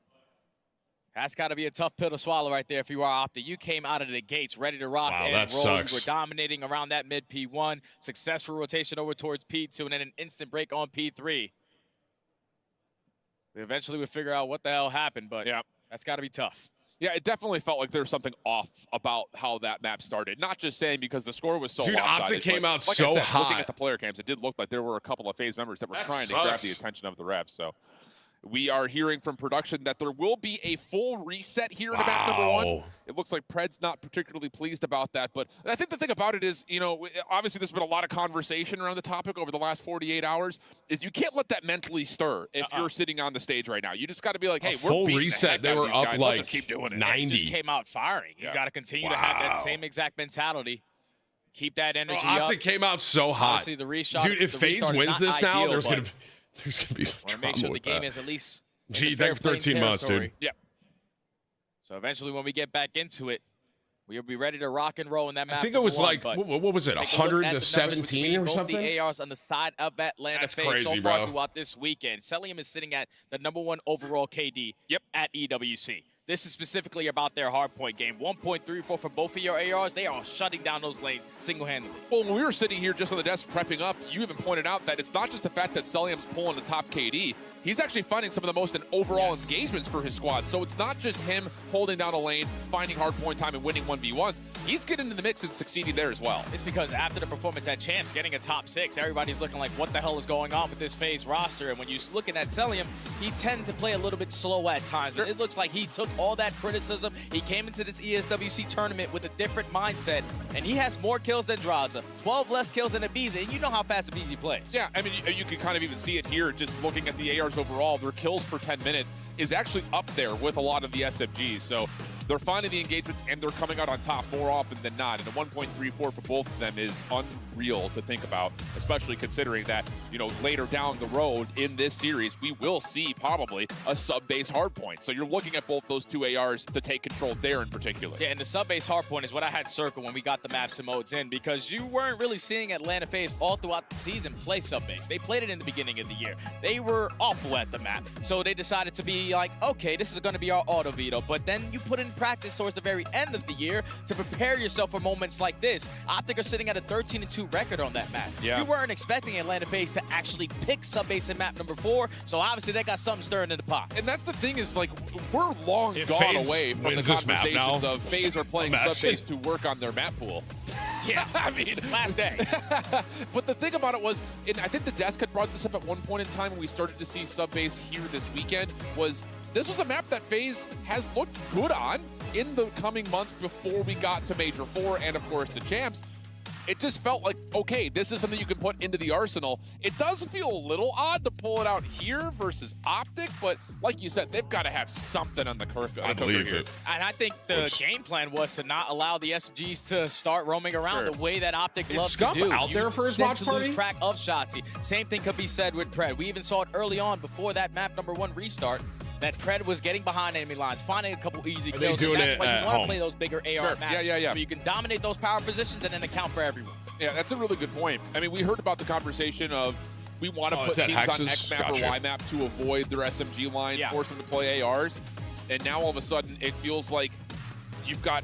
that's got to be a tough pill to swallow right there if you are Optic. You came out of the gates ready to rock and roll. Sucks. You were dominating around that mid P1, successful rotation over towards P2, and then an instant break on P3. Eventually we'll figure out what the hell happened, but yeah, that's got to be tough. Yeah, it definitely felt like there was something off about how that map started. Not just saying because the score was so Dude, lopsided. Optic came out like so I said, hot. Looking at the player cams, it did look like there were a couple of FaZe members that were trying to grab the attention of the refs. So we are hearing from production that there will be a full reset here in map number 1. It looks like Pred's not particularly pleased about that. But I think the thing about it is, you know, obviously there's been a lot of conversation around the topic over the last 48 hours, is you can't let that mentally stir if you're sitting on the stage right now. You just got to be like, hey, we're full beating reset. The They heck out were of these up guys. like Let's just keep doing it. 90. Just came out firing. You got to continue to have that same exact mentality. Keep that energy up. Optic came out so hot. Obviously, the restart, Dude, if FaZe wins this now, ideal, there's gonna be some want to drama make sure the with game that. is at least Gee, thanks for 13 months, dude. Yeah. So eventually, when we get back into it, we'll be ready to rock and roll in that map. I think it was like, but what was it, take a look 100 at to the numbers 17 between or both something? The ARs on the side of Atlanta That's FaZe crazy, so far bro. throughout this weekend. Cellium is sitting at the #1 overall KD at EWC. This is specifically about their hardpoint game. 1.34 for both of your ARs. They are shutting down those lanes single-handedly. Well, when we were sitting here just on the desk prepping up, you even pointed out that it's not just the fact that Cellium's pulling the top KD. He's actually finding some of the most in overall engagements for his squad. So it's not just him holding down a lane, finding hardpoint time, and winning 1v1s. He's getting in the mix and succeeding there as well. It's because after the performance at Champs, getting a top 6, everybody's looking like, what the hell is going on with this FaZe roster? And when you're looking at Cellium, he tends to play a little bit slow at times. But it looks like he took all that criticism. He came into this ESWC tournament with a different mindset, and he has more kills than Draza, 12 less kills than Abiza, and you know how fast Abiza plays. Yeah, I mean, you can kind of even see it here just looking at the ARs overall. Their kills per 10 minutes is actually up there with a lot of the SMGs. So they're finding the engagements and they're coming out on top more often than not. And a 1.34 for both of them is unreal to think about, especially considering that, you know, later down the road in this series, we will see probably a sub-base hardpoint. So you're looking at both those two ARs to take control there in particular. Yeah, and the sub-base hardpoint is what I had circled when we got the maps and modes in, because you weren't really seeing Atlanta FaZe all throughout the season play sub-base. They played it in the beginning of the year. They were awful at the map, so they decided to be like, okay, this is going to be our auto veto. But then you put in practice towards the very end of the year to prepare yourself for moments like this. Optic are sitting at a 13-2 record on that map. Yeah. You weren't expecting Atlanta FaZe to actually pick sub-base in map number 4, so obviously they got something stirring in the pot. And that's the thing is, like, we're long gone FaZe away from the wins this map conversations now, of FaZe are playing imagine. sub-base to work on their map pool. Yeah, I mean, last day. But the thing about it was, and I think the desk had brought this up at one point in time when we started to see sub-base here this weekend, was this was a map that FaZe has looked good on in the coming months before we got to Major 4 and, of course, to Champs. It just felt like, okay, this is something you can put into the arsenal. It does feel a little odd to pull it out here versus Optic, but like you said, they've got to have something on the cooker here. And I think the game plan was to not allow the SMGs to start roaming around the way that Optic loves to Scump do. out there for his tend watch to party? lose track of Shotzi. Same thing could be said with Pred. We even saw it early on before that map number 1 restart, that Pred was getting behind enemy lines, finding a couple easy Are kills. they doing That's it why at you want home? to play those bigger AR maps. Yeah. Where you can dominate those power positions and then account for everyone. Yeah, that's a really good point. I mean, we heard about the conversation of we want to put it's at teams on Hexes? X map Gotcha. or Y map to avoid their SMG line, force them to play ARs. And now all of a sudden, it feels like you've got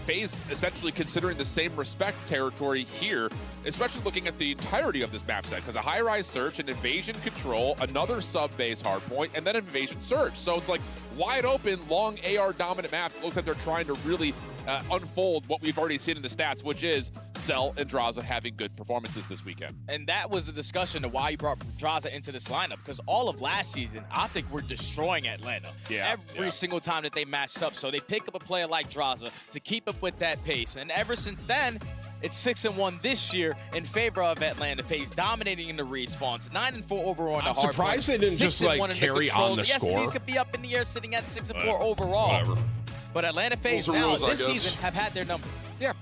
FaZe essentially considering the same respect territory here, especially looking at the entirety of this map set, because a high-rise search, an invasion control, another sub-base hardpoint, and then an invasion surge. So it's like wide open, long AR-dominant maps. Looks like they're trying to really unfold what we've already seen in the stats, which is Cell and Draza having good performances this weekend. And that was the discussion of why you brought Draza into this lineup, because all of last season, Optic were destroying Atlanta every single time that they matched up. So they pick up a player like Draza to keep up with that pace. And ever since then, it's 6-1 this year in favor of Atlanta FaZe, dominating in the respawns. 9-4 overall in the hard surprised they didn't just, like, carry on the score. These could be up in the air, sitting at 6-4 overall. Whatever. But Atlanta FaZe Rules are now, rules, I this guess. season, have had their number. Yeah.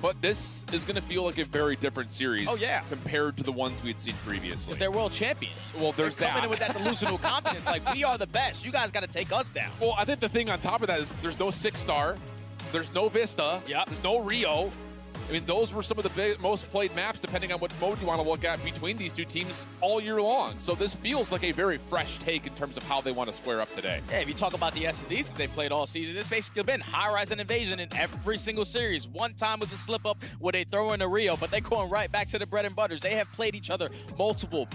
But this is going to feel like a very different series compared to the ones we'd seen previously. Because they're world champions. Well, there's they're coming that. in with that delusional confidence, like, we are the best. You guys got to take us down. Well, I think the thing on top of that is there's no 6-star, there's no Vista, there's no Rio. I mean, those were some of the most played maps, depending on what mode you want to look at, between these two teams all year long. So this feels like a very fresh take in terms of how they want to square up today. Yeah, if you talk about the SSDs that they played all season, it's basically been high-rise and invasion in every single series. One time was a slip-up where they throw in a Rio, but they're going right back to the bread and butters. They have played each other multiple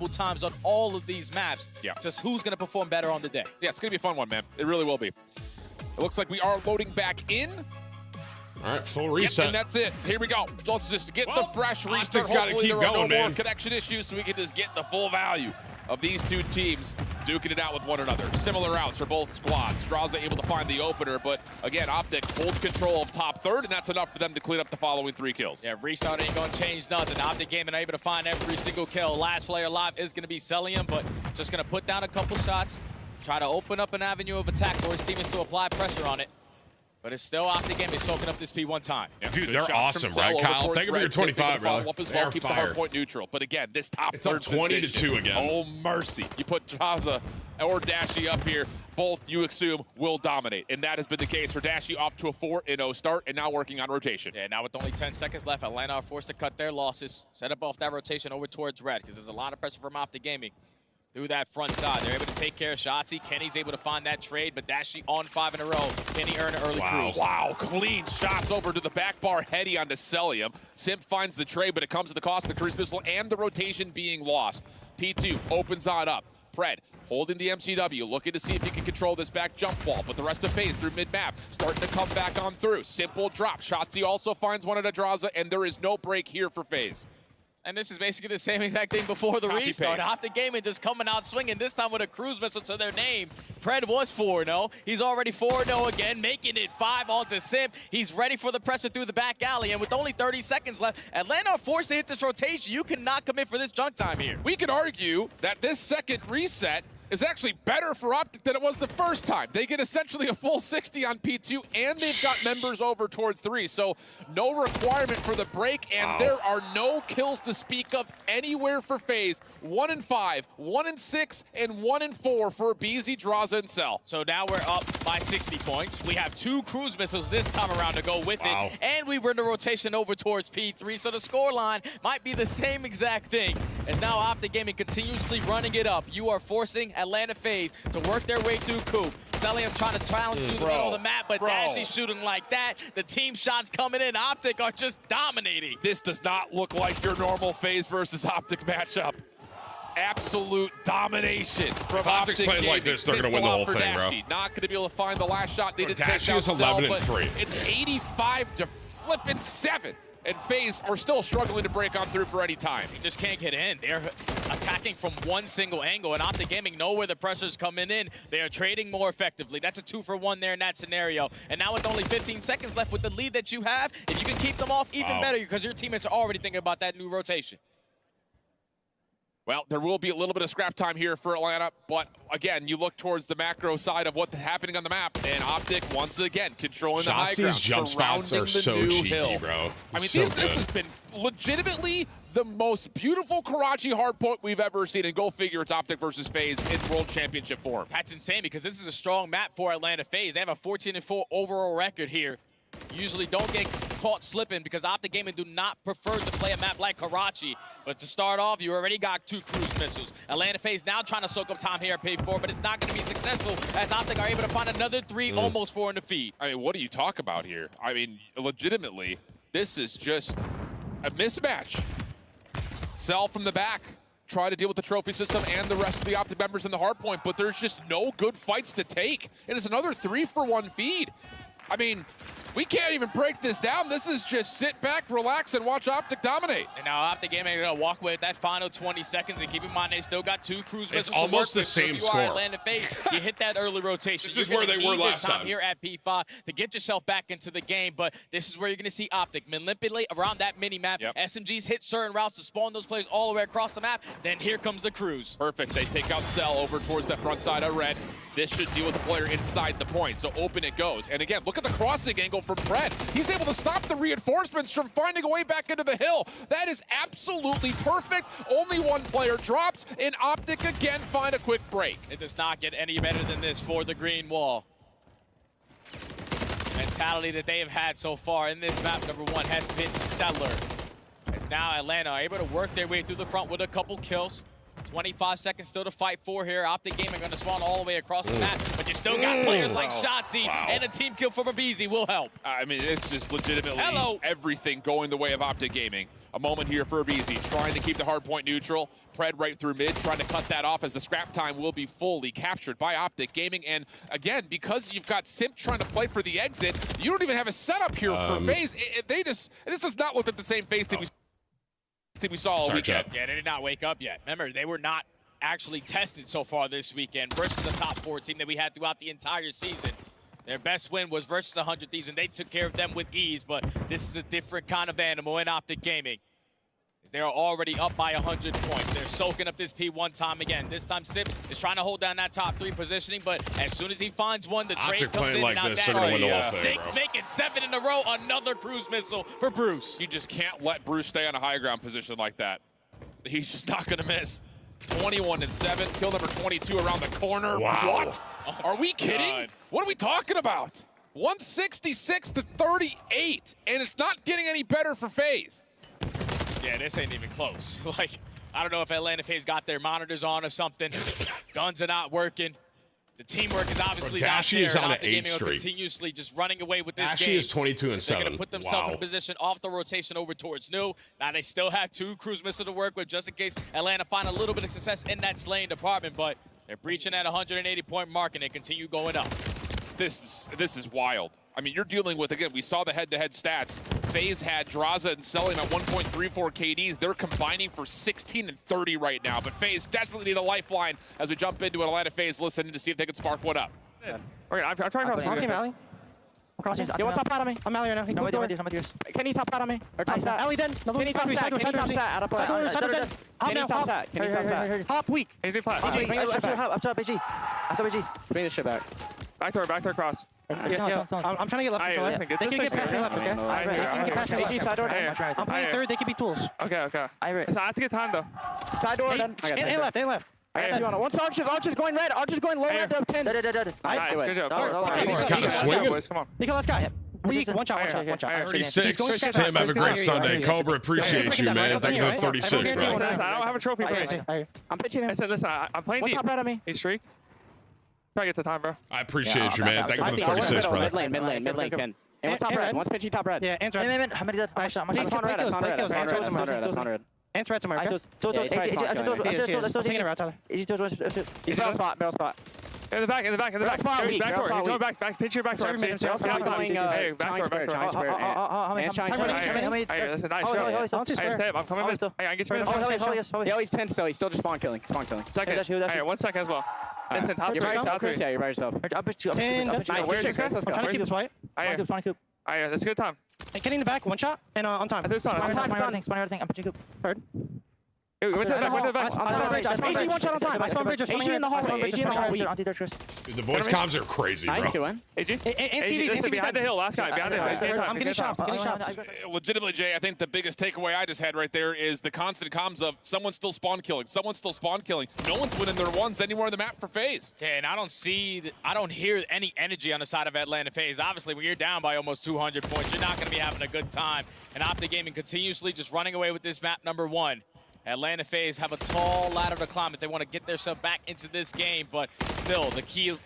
times on all of these maps. Yeah. Just who's going to perform better on the day. Yeah, it's going to be a fun one, man. It really will be. It looks like we are loading back in. All right, full Yep, reset. and that's it. Here we go. Let's just get the fresh restart. Optic's gotta Hopefully keep there are going, no more man. connection issues so we can just get the full value of these two teams duking it out with one another. Similar routes for both squads. Straza able to find the opener, but again, Optic holds control of top third, and that's enough for them to clean up the following 3 kills. Yeah, restart ain't gonna change nothing. Optic Gaming able to find every single kill. Last player alive is gonna be Celium, but just gonna put down a couple shots, try to open up an avenue of attack for his teammates to apply pressure on it. But it's still Optic Gaming soaking up this P one time. Yeah, Dude, good they're shots from awesome, Cell right, over Kyle? towards Thank you for your Red. Same thing 25, to follow bro. up as They well, are keeps the fire. hard point neutral. But again, this top It's up third 20 to position, 2 again. Oh, mercy. You put Straza or Dashy up here, both you assume will dominate. And that has been the case for Dashy off to a 4-0 start and now working on rotation. Yeah, now with only 10 seconds left, Atlanta are forced to cut their losses, set up off that rotation over towards Red, because there's a lot of pressure from Optic Gaming through that front side. They're able to take care of Shotzi. Kenny's able to find that trade, but Dashy on 5 in a row. Kenny earn an early cruise. Wow, clean shots over to the back bar, Heady onto Celium. Simp finds the trade, but it comes at the cost of the cruise missile and the rotation being lost. P2 opens on up. Pred holding the MCW, looking to see if he can control this back jump wall, but the rest of FaZe through mid-map, starting to come back on through. Simple drop. Shotzi also finds one at Adraza, and there is no break here for FaZe. And this is basically the same exact thing before the Copy restart. paste. Optic Gaming just coming out swinging, this time with a cruise missile to their name. Pred was 4-0. He's already 4-0 again, making it 5 onto Simp. He's ready for the pressure through the back alley, and with only 30 seconds left, Atlanta are forced to hit this rotation. You cannot commit for this junk time here. We could argue that this second reset is actually better for Optic than it was the first time. They get essentially a full 60 on P2, and they've got members over towards 3, so no requirement for the break, and there are no kills to speak of anywhere for FaZe. 1-5, 1-6, and 1-4 for BZ, Draza, and Cell. So now we're up by 60 points. We have 2 cruise missiles this time around to go with it, and we run the rotation over towards P3, so the scoreline might be the same exact thing. As now Optic Gaming continuously running it up. You are forcing Atlanta FaZe to work their way through Coop. Celium trying to challenge through the middle of the map, but Dashy's shooting like that. The team shots coming in. Optic are just dominating. This does not look like your normal FaZe versus Optic matchup. Absolute domination from Optic's Optic playing like Gaming. this, they're gonna Pistol win the out whole for thing, bro. Dashy. Not going to be able to find the last shot. They did take Dashy out is Cell, 11 and but 3. it's 85 to flipping 7. And FaZe are still struggling to break on through for any time. You just can't get in. They're attacking from one single angle, and Optic Gaming know where the pressure's coming in. They are trading more effectively. That's a 2-for-1 there in that scenario. And now with only 15 seconds left with the lead that you have, if you can keep them off, even better, because your teammates are already thinking about that new rotation. Well, there will be a little bit of scrap time here for Atlanta, but again, you look towards the macro side of what's happening on the map, and Optic once again controlling the high ground, Shotzi's jump spots surrounding are the so new cheeky, hill. bro. I mean, So this good. has been legitimately the most beautiful Karachi hardpoint we've ever seen, and go figure it's Optic versus FaZe in World Championship form. That's insane, because this is a strong map for Atlanta FaZe. They have a 14-4 overall record here. Usually don't get caught slipping because Optic Gaming do not prefer to play a map like Karachi. But to start off, you already got 2 cruise missiles. Atlanta FaZe now trying to soak up time here at P4, but it's not going to be successful as Optic are able to find another 3, almost 4 in the feed. I mean, what do you talk about here? I mean, legitimately, this is just a mismatch. Cell from the back, try to deal with the trophy system and the rest of the Optic members in the hardpoint, but there's just no good fights to take. And it's another 3-for-1 feed. I mean, we can't even break this down. This is just sit back, relax, and watch Optic dominate. And now Optic Gaming are going to walk away with that final 20 seconds. And keep in mind, they still got 2 cruise missiles to work almost the with. So same if you are score. Atlanta FaZe, you hit that early rotation. This is where they were last time time. here at P5 to get yourself back into the game. But this is where you're going to see Optic manipulate around that mini-map. Yep. SMGs hit certain routes to spawn those players all the way across the map. Then here comes the cruise. Perfect. They take out Cell over towards the front side of Red. This should deal with the player inside the point, so open it goes. And again, look at the crossing angle from Pred. He's able to stop the reinforcements from finding a way back into the hill. That is absolutely perfect. Only one player drops, and Optic again find a quick break. It does not get any better than this for the green wall. Mentality that they have had so far in this map, number 1, has been stellar. As now Atlanta are able to work their way through the front with a couple kills. 25 seconds still to fight for here. Optic Gaming going to spawn all the way across the map, but you still got players like Shotzi, and a team kill from Abizi will help. I mean, it's just legitimately everything going the way of Optic Gaming. A moment here for Abizi, trying to keep the hard point neutral. Pred right through mid, trying to cut that off as the scrap time will be fully captured by Optic Gaming. And again, because you've got Simp trying to play for the exit, you don't even have a setup here for FaZe. This does not look like the same FaZe team we saw all weekend. Yeah, they did not wake up yet. Remember, they were not actually tested so far this weekend versus the top 4 team that we had throughout the entire season. Their best win was versus 100 Thieves, and they took care of them with ease, but this is a different kind of animal in Optic Gaming. They're already up by 100 points. They're soaking up this P one time again. This time Sip is trying to hold down that top 3 positioning, but as soon as he finds one, the trade comes in. Like now this, that's 6, make it 7 in a row. Another cruise missile for Bruce. You just can't let Bruce stay on a high ground position like that. He's just not gonna miss. 21 and 7, kill number 22 around the corner. Wow. What? Are we kidding? God. What are we talking about? 166 to 38, and it's not getting any better for FaZe. Yeah, this ain't even close. Like, I don't know if Atlanta FaZe got their monitors on or something. Guns are not working. The teamwork is obviously not there. Is on an Optic Gaming are 8th Street. continuously just running away with this Ashy game. is 22 and 7. They're going to put themselves in a position off the rotation over towards New. Now they still have 2 cruise missiles to work with just in case Atlanta find a little bit of success in that slaying department, but they're breaching that 180-point mark and they continue going up. This is wild. I mean, you're dealing with, again, we saw the head-to-head stats. FaZe had Draza and Selim at 1.34 KDs. They're combining for 16 and 30 right now, but FaZe desperately need a lifeline as we jump into Atlanta FaZe listening to see if they can spark one up. Okay, I'm trying to cross. I'll see Mally. I'm crossing. Yo, what's top out on me? I'm Mally right now. No, with yours. Can he top out on me? Or top stat? Ellie dead. Can he top stat? Can he top stat? Side dead. Hop now, hop. Can he top stat? Hop weak. He's been flat. Bring the shit back. I'm top BG. Bring the shit back. Back to cross. I'm trying to get left control. They can get past me left, okay? They can get past me left. Side door. I'm playing third. They can be tools. Okay. I have to get time though. Side door. A left. I got 2 on it. Once Archer's going red. Archer's going low red to 10. Nice, good job. He's kind of swinging. Come on. Nico, let's go. Weak. One shot. 36. Tim, have a great Sunday. Cobra, appreciate you, man. Thank you for the 36, bro. I don't have a trophy. I'm pitching him. I said, listen, I'm playing deep. What's top right on me? He's streak. Try to get to time, bro. I appreciate you, man. Thank you for the 36, brother. Mid lane, Ken. And what's top red? One's pitching top red. Yeah, answer red. How many dead? That's on red. Answer red somewhere, okay? Barrel spot. In the back. He's going back. Pitch your back door. Hey, back door. Hey, listen, nice. Hey, I'm coming in. Hey, I get you. Yo, he's 10 still. He's still just spawn killing. Second. Hey, 1 second as well. Listen, top 3. Yeah, you're by yourself. 10. Nice, good shit, Chris. I'm trying to keep this white. Hey, that's a good time. Hey, getting in the back, 1 shot, and on time. I'm pitching coop. Third. Went to the back. AG 1 shot on time. I spawn bridge. AG in the hallway. Dude, the voice comms are crazy, bro. Nice, good one. AG, listen, behind the hill, last guy. Behind the hill. I'm getting shots. Legitimately, Jay, I think the biggest takeaway I just had right there is the constant comms of someone's still spawn killing. No one's winning their ones anywhere on the map for FaZe. Okay, and I don't hear any energy on the side of Atlanta FaZe. Obviously, when you're down by almost 200 points, you're not going to be having a good time. And Optic Gaming continuously just running away with this map number 1. Atlanta FaZe have a tall ladder to climb if they want to get themselves back into this game, but still, the kill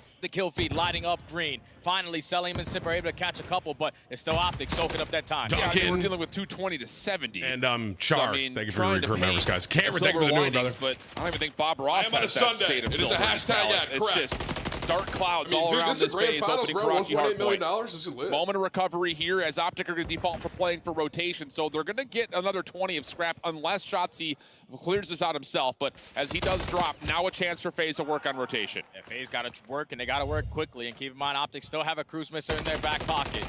feed lighting up green. Finally, Selim and Sip are able to catch a couple, but it's still Optic soaking up that time. Yeah, we're dealing with 220 to 70. And Char, thank you for the recruit members, guys. Cameron, thank you for the new brother. But I don't even think Bob Ross has that shade of silver. It is a hashtag, yeah, it's correct. just dark clouds all around this FaZe opening Karachi hardpoint. This is lit. Moment of recovery here as Optic are going to default for playing for rotation, so they're going to get another 20 of scrap unless Shotzi clears this out himself. But as he does drop, now a chance for FaZe to work on rotation. Yeah, FaZe got to work, and they got to work quickly. And keep in mind, Optic still have a cruise missile in their back pocket.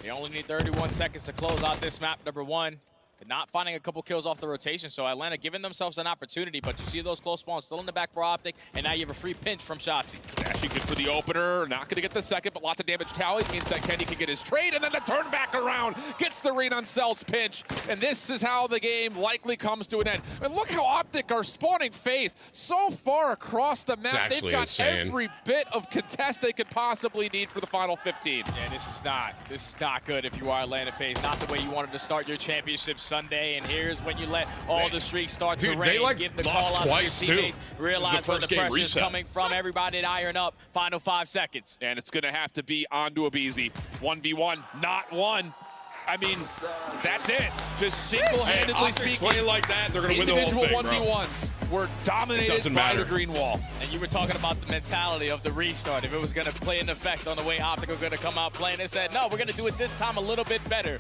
They only need 31 seconds to close out this map number 1. But not finding a couple kills off the rotation, so Atlanta giving themselves an opportunity, but you see those close spawns still in the back for Optic, and now you have a free pinch from Shotzi. Actually good for the opener, not gonna get the second, but lots of damage tallied, means that Kenny can get his trade, and then the turn back around, gets the read on Cell's pinch, and this is how the game likely comes to an end. And look how Optic are spawning FaZe so far across the map. They've got every bit of contest they could possibly need for the final 15. Yeah, this is not good if you are Atlanta FaZe, not the way you wanted to start your championship Sunday, and here's when you let all the streaks start to rain. They like give the lost call out twice to your teammates, too. realize where the pressure is reset. coming from. Everybody to iron up. Final 5 seconds. And it's going to have to be onto a Beezy. 1v1, not one. I mean, that's it. Just single-handedly speaking, like that, they're going to win the whole individual thing, 1v1s were dominated by the green wall. And you were talking about the mentality of the restart. If it was going to play an effect on the way Optic were going to come out playing, they said, no, we're going to do it this time a little bit better.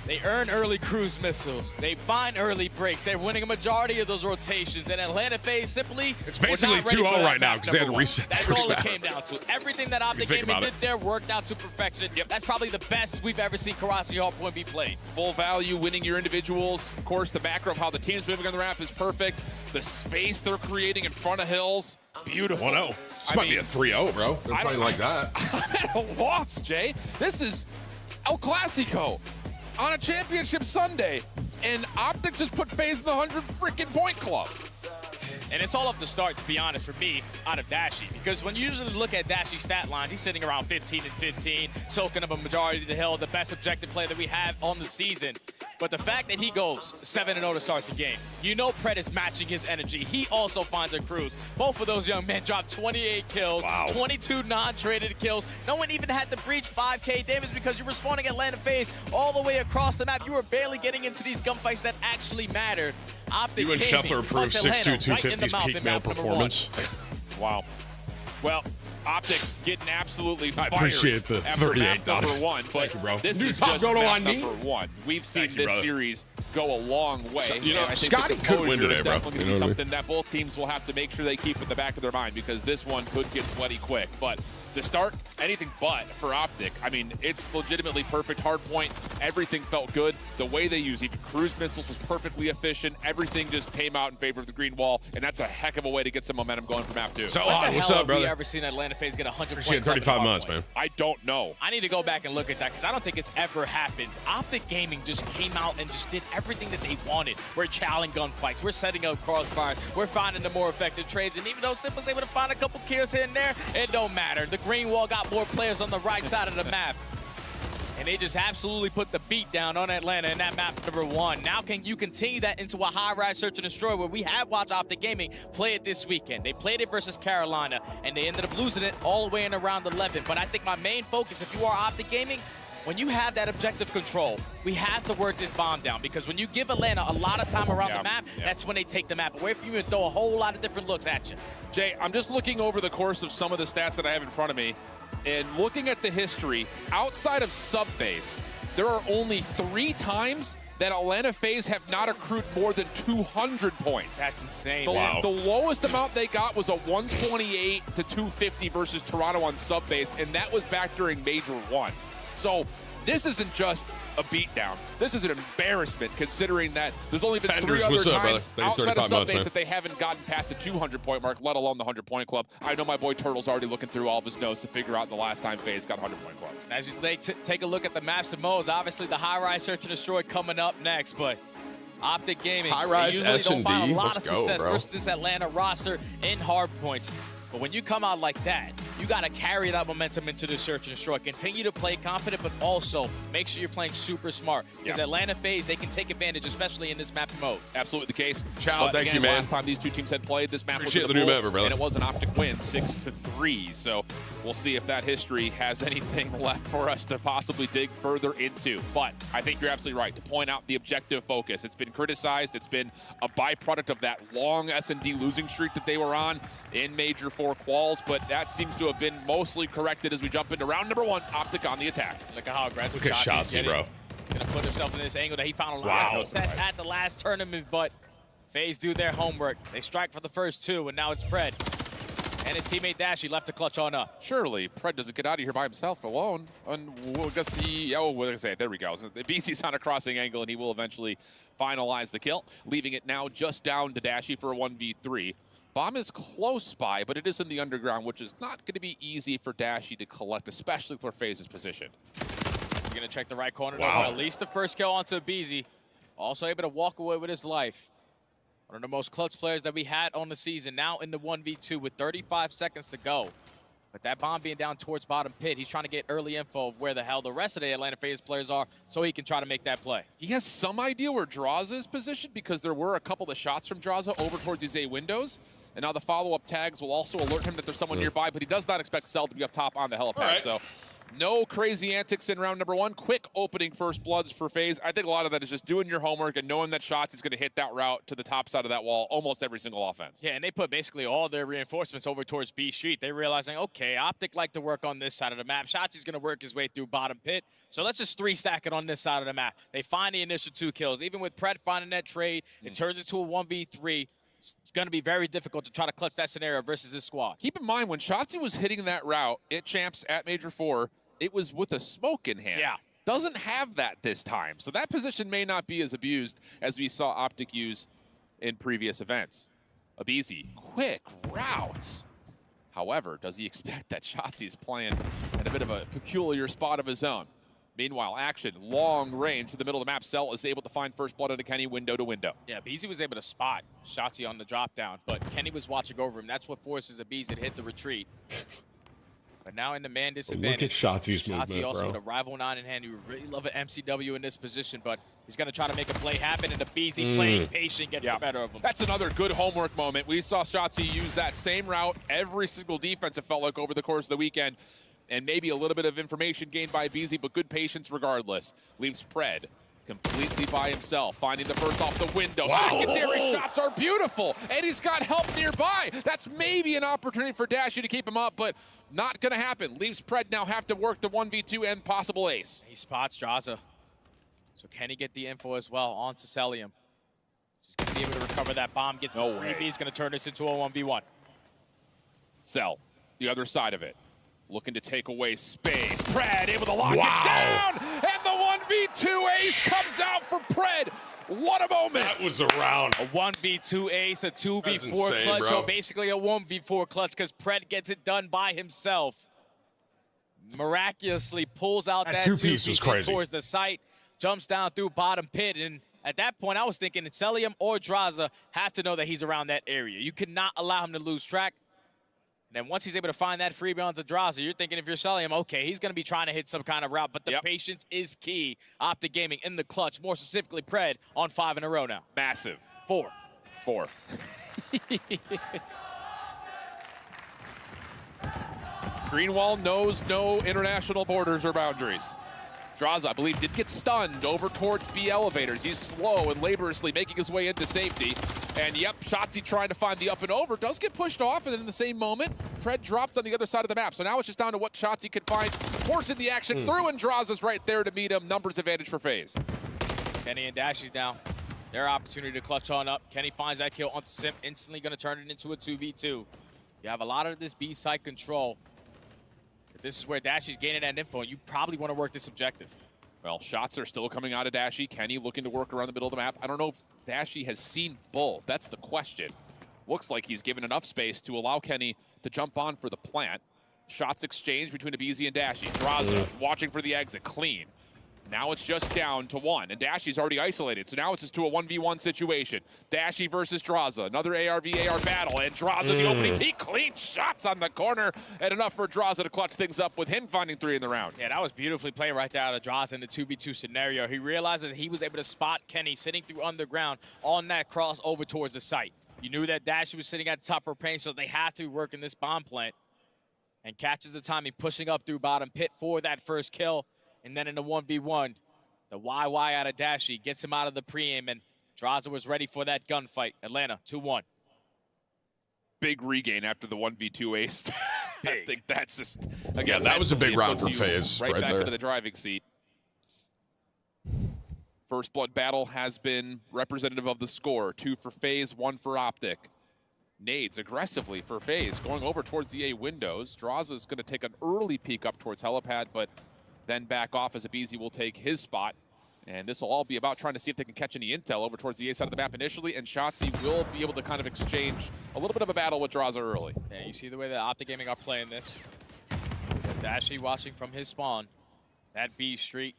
They earn early cruise missiles. They find early breaks. They're winning a majority of those rotations. And Atlanta FaZe simply, it's basically 2-0 right now because they had to reset. That's all it came down to. Everything that Optic Gaming did there worked out to perfection. Yep. That's probably the best we've ever seen Karachi hardpoint be played. Full value, winning your individuals. Of course, the macro of how the team's moving on the map is perfect. The space they're creating in front of hills, beautiful. 1-0. This might be a 3-0, bro. They're playing like that. I had a loss, Jay. This is El Clasico on a championship Sunday, and Optic just put FaZe in the 100 freaking point club. And it's all up to start, to be honest, for me, out of Dashy. Because when you usually look at Dashy's stat lines, he's sitting around 15 and 15, soaking up a majority of the hill, the best objective player that we have on the season. But the fact that he goes 7-0 to start the game, you know Pred is matching his energy. He also finds a cruise. Both of those young men dropped 28 kills, 22 non-traded kills. No one even had to breach 5K damage because you're respawning Atlanta FaZe all the way across the map. You were barely getting into these gunfights that actually mattered. Optic You and Scheffler approved 6'2", 250's peak male performance. Wow. Well, Optic getting absolutely fired. I appreciate the after $38. map number 1, but Thank you, bro. this Dude, is top just dono map on me. number 1. We've seen Thank you, this brother. series go a long way. So, you know, and I think Scotty the could win composure today, is bro. definitely going You to know be what I something that both teams will have to make sure they keep in the back of their mind, because this one could get sweaty quick. But to start, anything but for Optic. I mean, it's legitimately perfect. Hardpoint, everything felt good. The way they use even cruise missiles was perfectly efficient. Everything just came out in favor of the green wall, and that's a heck of a way to get some momentum going for map 2. So, What the what's hell up, have brother? we ever seen Atlanta FaZe get 100 Appreciate point 35 months, man. I don't know. I need to go back and look at that because I don't think it's ever happened. Optic Gaming just came out and just did everything that they wanted. We're challenging gunfights. We're setting up crossfires. We're finding the more effective trades. And even though Simp was able to find a couple kills here and there, it don't matter. The green wall got more players on the right side of the map. And they just absolutely put the beat down on Atlanta in that map number 1. Now can you continue that into a high-rise search and destroy where we have watched Optic Gaming play it this weekend. They played it versus Carolina, and they ended up losing it all the way in around 11. But I think my main focus, if you are Optic Gaming, when you have that objective control, we have to work this bomb down, because when you give Atlanta a lot of time around the map, that's when they take the map away from you and throw a whole lot of different looks at you. Jay, I'm just looking over the course of some of the stats that I have in front of me, and looking at the history, outside of sub-base, there are only 3 times that Atlanta FaZe have not accrued more than 200 points. That's insane. The lowest amount they got was a 128 to 250 versus Toronto on sub-base, and that was back during Major 1. So this isn't just a beatdown. This is an embarrassment, considering that there's only been 3 other times outside of sub-base that they haven't gotten past the 200-point mark, let alone the 100-point club. I know my boy Turtle's already looking through all of his notes to figure out the last time FaZe got 100-point club. As you take a look at the maps and modes, obviously the high-rise search and destroy coming up next, but Optic Gaming, high-rise usually don't find a lot Let's of go, success bro. versus this Atlanta roster in hard points. But when you come out like that, you got to carry that momentum into the search and destroy. Continue to play confident, but also make sure you're playing super smart. Because Atlanta FaZe, they can take advantage, especially in this map mode. Absolutely the case. Ciao, thank you, man. Last time these two teams had played, this map Appreciate was the in new pool, member, brother. and it was an Optic win, 6-3. So we'll see if that history has anything left for us to possibly dig further into. But I think you're absolutely right to point out the objective focus. It's been criticized. It's been a byproduct of that long S&D losing streak that they were on in Major 4 quals, but that seems to have been mostly corrected as we jump into round number 1. Optic on the attack. Look at how aggressive Look at shots he's Shotzzy, bro. Gonna put himself in this angle that he found a lot of success at the last tournament, but FaZe do their homework. They strike for the first 2, and now it's Pred. And his teammate Dashy left to clutch on up. Surely Pred doesn't get out of here by himself alone. And we'll just see. Oh, what did I say? There we go. So the BC's on a crossing angle, and he will eventually finalize the kill, leaving it now just down to Dashy for a 1v3. Bomb is close by, but it is in the underground, which is not going to be easy for Dashy to collect, especially for FaZe's position. He's going to check the right corner. Wow. At least the first kill onto BZ. Also able to walk away with his life. One of the most clutch players that we had on the season, now in the 1v2 with 35 seconds to go. But that bomb being down towards bottom pit, he's trying to get early info of where the hell the rest of the Atlanta FaZe players are so he can try to make that play. He has some idea where Draza is positioned because there were a couple of shots from Draza over towards these A windows. And now the follow-up tags will also alert him that there's someone nearby, but he does not expect Cell to be up top on the helipad. Right. So no crazy antics in round number 1. Quick opening first bloods for FaZe. I think a lot of that is just doing your homework and knowing that shots is going to hit that route to the top side of that wall almost every single offense. Yeah, and they put basically all their reinforcements over towards B Street. They're realizing, okay, Optic like to work on this side of the map. Shotzi's going to work his way through bottom pit. So let's just 3-stack it on this side of the map. They find the initial 2 kills. Even with Pred finding that trade, it turns into a 1v3. It's going to be very difficult to try to clutch that scenario versus this squad. Keep in mind, when Shotzi was hitting that route at Champs at Major 4, it was with a smoke in hand. Yeah. Doesn't have that this time. So that position may not be as abused as we saw Optic use in previous events. Abizi, quick routes. However, does he expect that Shotzi's playing at a bit of a peculiar spot of his own? Meanwhile, action, long range to the middle of the map. Cell is able to find first blood into Kenny window to window. Yeah, Beezy was able to spot Shotzi on the drop down, but Kenny was watching over him. That's what forces Abizi to hit the retreat. But now in the man disadvantage. Look at Shotzi's movement, Shotzi also bro. with a rival 9 in hand. He would really love an MCW in this position, but he's going to try to make a play happen, and Abizi playing patient gets the better of him. That's another good homework moment. We saw Shotzi use that same route every single defense, it felt like, over the course of the weekend. And maybe a little bit of information gained by Beezy, but good patience regardless. Leaves Pred completely by himself, finding the first off the window. Wow. Secondary shots are beautiful, and he's got help nearby. That's maybe an opportunity for Dashy to keep him up, but not going to happen. Leaves Pred now have to work the 1v2 and possible ace. He spots Draza. So can he get the info as well on Cecilium? He's going to be able to recover that bomb, gets the freebie. He's going to turn this into a 1v1. Cell, the other side of it. Looking to take away space. Pred able to lock it down! And the 1v2 ace comes out for Pred. What a moment! That was a round. A 1v2 ace, a 2v4 insane, clutch, bro. so basically a 1v4 clutch because Pred gets it done by himself. Miraculously pulls out that two-piece was crazy. towards the site, jumps down through bottom pit, and at that point I was thinking Celium or Draza have to know that he's around that area. You cannot allow him to lose track. And once he's able to find that freebie onto Draza, you're thinking if you're selling him, okay, he's going to be trying to hit some kind of route, but the patience is key. Optic Gaming in the clutch, more specifically Pred on 5 in a row now. Massive. 4. Greenwall knows no international borders or boundaries. Draza, I believe, did get stunned over towards B elevators. He's slow and laboriously making his way into safety. And yep, Shotzi trying to find the up and over, does get pushed off, and then in the same moment, Pred drops on the other side of the map. So now it's just down to what Shotzi can find, forcing the action through, and Draza's right there to meet him. Numbers advantage for FaZe. Kenny and Dashy's down. Their opportunity to clutch on up. Kenny finds that kill onto Sim, instantly going to turn it into a 2v2. You have a lot of this B side control. But this is where Dashy's gaining that info, and you probably want to work this objective. Well, shots are still coming out of Dashy. Kenny looking to work around the middle of the map. I don't know if Dashy has seen Bull. That's the question. Looks like he's given enough space to allow Kenny to jump on for the plant. Shots exchanged between Abizi and Dashy. Draza watching for the exit, clean. Now it's just down to 1, and Dashy's already isolated, so now it's just to a 1v1 situation. Dashy versus Draza, another AR-v-AR battle, and Draza the opening peak, clean shots on the corner, and enough for Draza to clutch things up with him finding 3 in the round. Yeah, that was beautifully played right there out of Draza in the 2v2 scenario. He realized that he was able to spot Kenny sitting through underground on that cross over towards the site. You knew that Dashy was sitting at the top of her paint, so they had to work in this bomb plant. And catches the timing, pushing up through bottom pit for that first kill. And then in the 1v1, the YY out of Dashy gets him out of the pre-aim, and Draza was ready for that gunfight. Atlanta, 2-1. Big regain after the 1v2 ace. I think that's just, again, that was a big round for you FaZe right back there. into the driving seat. First blood battle has been representative of the score. 2 for FaZe, 1 for Optic. Nades aggressively for FaZe, going over towards the A windows. Draza is going to take an early peek up towards helipad, but then back off as Abizi will take his spot. And this will all be about trying to see if they can catch any intel over towards the A side of the map initially, and Shotzi will be able to kind of exchange a little bit of a battle with Draza early. Yeah, you see the way that Optic Gaming are playing this. Dashy watching from his spawn. That B Street.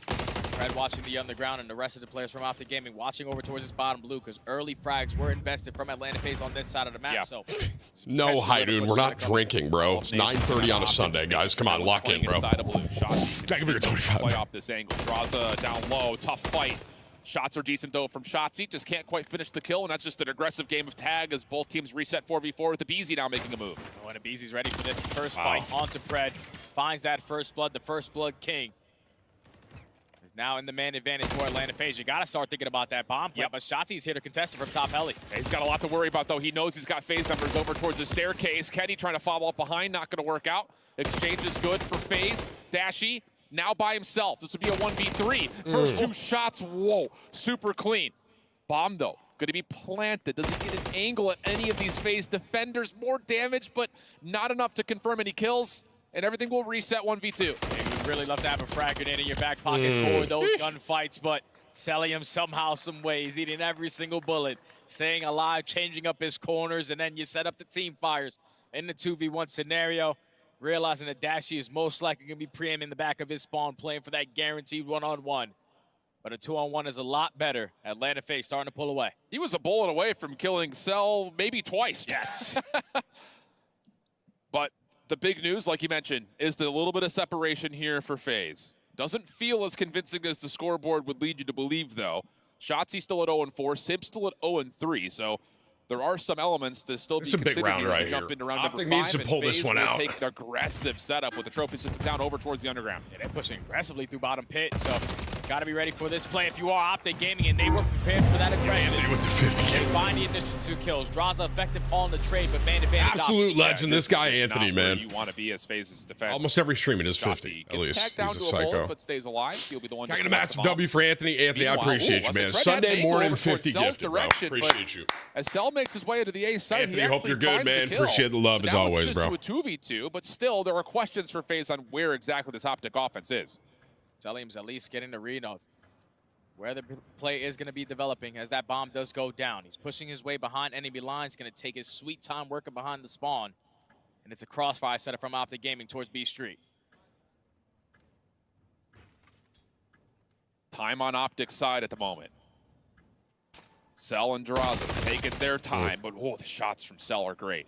Fred watching the underground, and the rest of the players from Optic Gaming watching over towards his bottom blue, because early frags were invested from Atlanta FaZe on this side of the map. Yeah. So No, Haidun, we're not drinking, bro. It's 9:30 on a Sunday, guys. Come on, lock in, bro. Inside of blue. Shots. Back of your 25. Play off this angle. Draza down low. Tough fight. Shots are decent, though, from Shotzzy. Just can't quite finish the kill, and that's just an aggressive game of tag as both teams reset 4v4 with the Beezy now making a move. Oh, and Beezy's ready for this first fight onto Pred. Finds that first blood, the first blood king. Is now in the man advantage for Atlanta FaZe. You got to start thinking about that bomb play, but Shotzzy's here to contest it from top heli. He's got a lot to worry about, though. He knows he's got FaZe members over towards the staircase. Kenny trying to follow up behind, not going to work out. Exchange is good for FaZe. Dashy now by himself. This would be a 1v3. First two shots, whoa, super clean. Bomb, though, going to be planted. Doesn't get an angle at any of these FaZe defenders. More damage, but not enough to confirm any kills. And everything will reset 1v2. Hey, we'd really love to have a frag grenade in your back pocket for those gunfights, but Celium somehow, some ways, eating every single bullet, staying alive, changing up his corners, and then you set up the team fires in the 2v1 scenario. Realizing that Dashy is most likely going to be pre-aiming in the back of his spawn, playing for that guaranteed one-on-one. But a 2-on-1 is a lot better. Atlanta FaZe starting to pull away. He was a bullet away from killing Cell maybe twice. Yes. But the big news, like you mentioned, is the little bit of separation here for FaZe. Doesn't feel as convincing as the scoreboard would lead you to believe, though. Shotzzy still at 0-4, Sib still at 0-3, so there are some elements to still be considered round here right to jump here. into round Optic number 5. needs to pull this one out. Take an aggressive setup with the trophy system down over towards the underground. Yeah, they're pushing aggressively through bottom pit, so got to be ready for this play if you are Optic Gaming, and they were prepared for that aggression. Anthony with the 50 They kill. find the initial 2 kills. Draza effective on the trade, but man advantage. Absolute legend, this guy is Anthony, not where man. you want to be as FaZe's defense. Almost every stream it is Shotzzy 50, at gets least. tagged down He's to a a psycho. bullet, but stays alive. He'll be the one Can I to get a collect massive the bomb. W for Anthony? Anthony, I Meanwhile, appreciate you, ooh, man. Fred had Sunday an angle morning over 50 towards gifted, bro. Cell's direction, Appreciate you. As Cell makes his way into the A site, Anthony, he hope you're actually good, finds the man. kill. Appreciate the love, as Now always, it's bro. just to a 2v2, but still, there are questions for FaZe on where exactly this Optic offense is. Celium's at least getting the read of where the play is going to be developing as that bomb does go down. He's pushing his way behind enemy lines, going to take his sweet time working behind the spawn. And it's a crossfire setup from Optic Gaming towards B Street. Time on Optic's side at the moment. Cell and Draza taking their time, but the shots from Cell are great.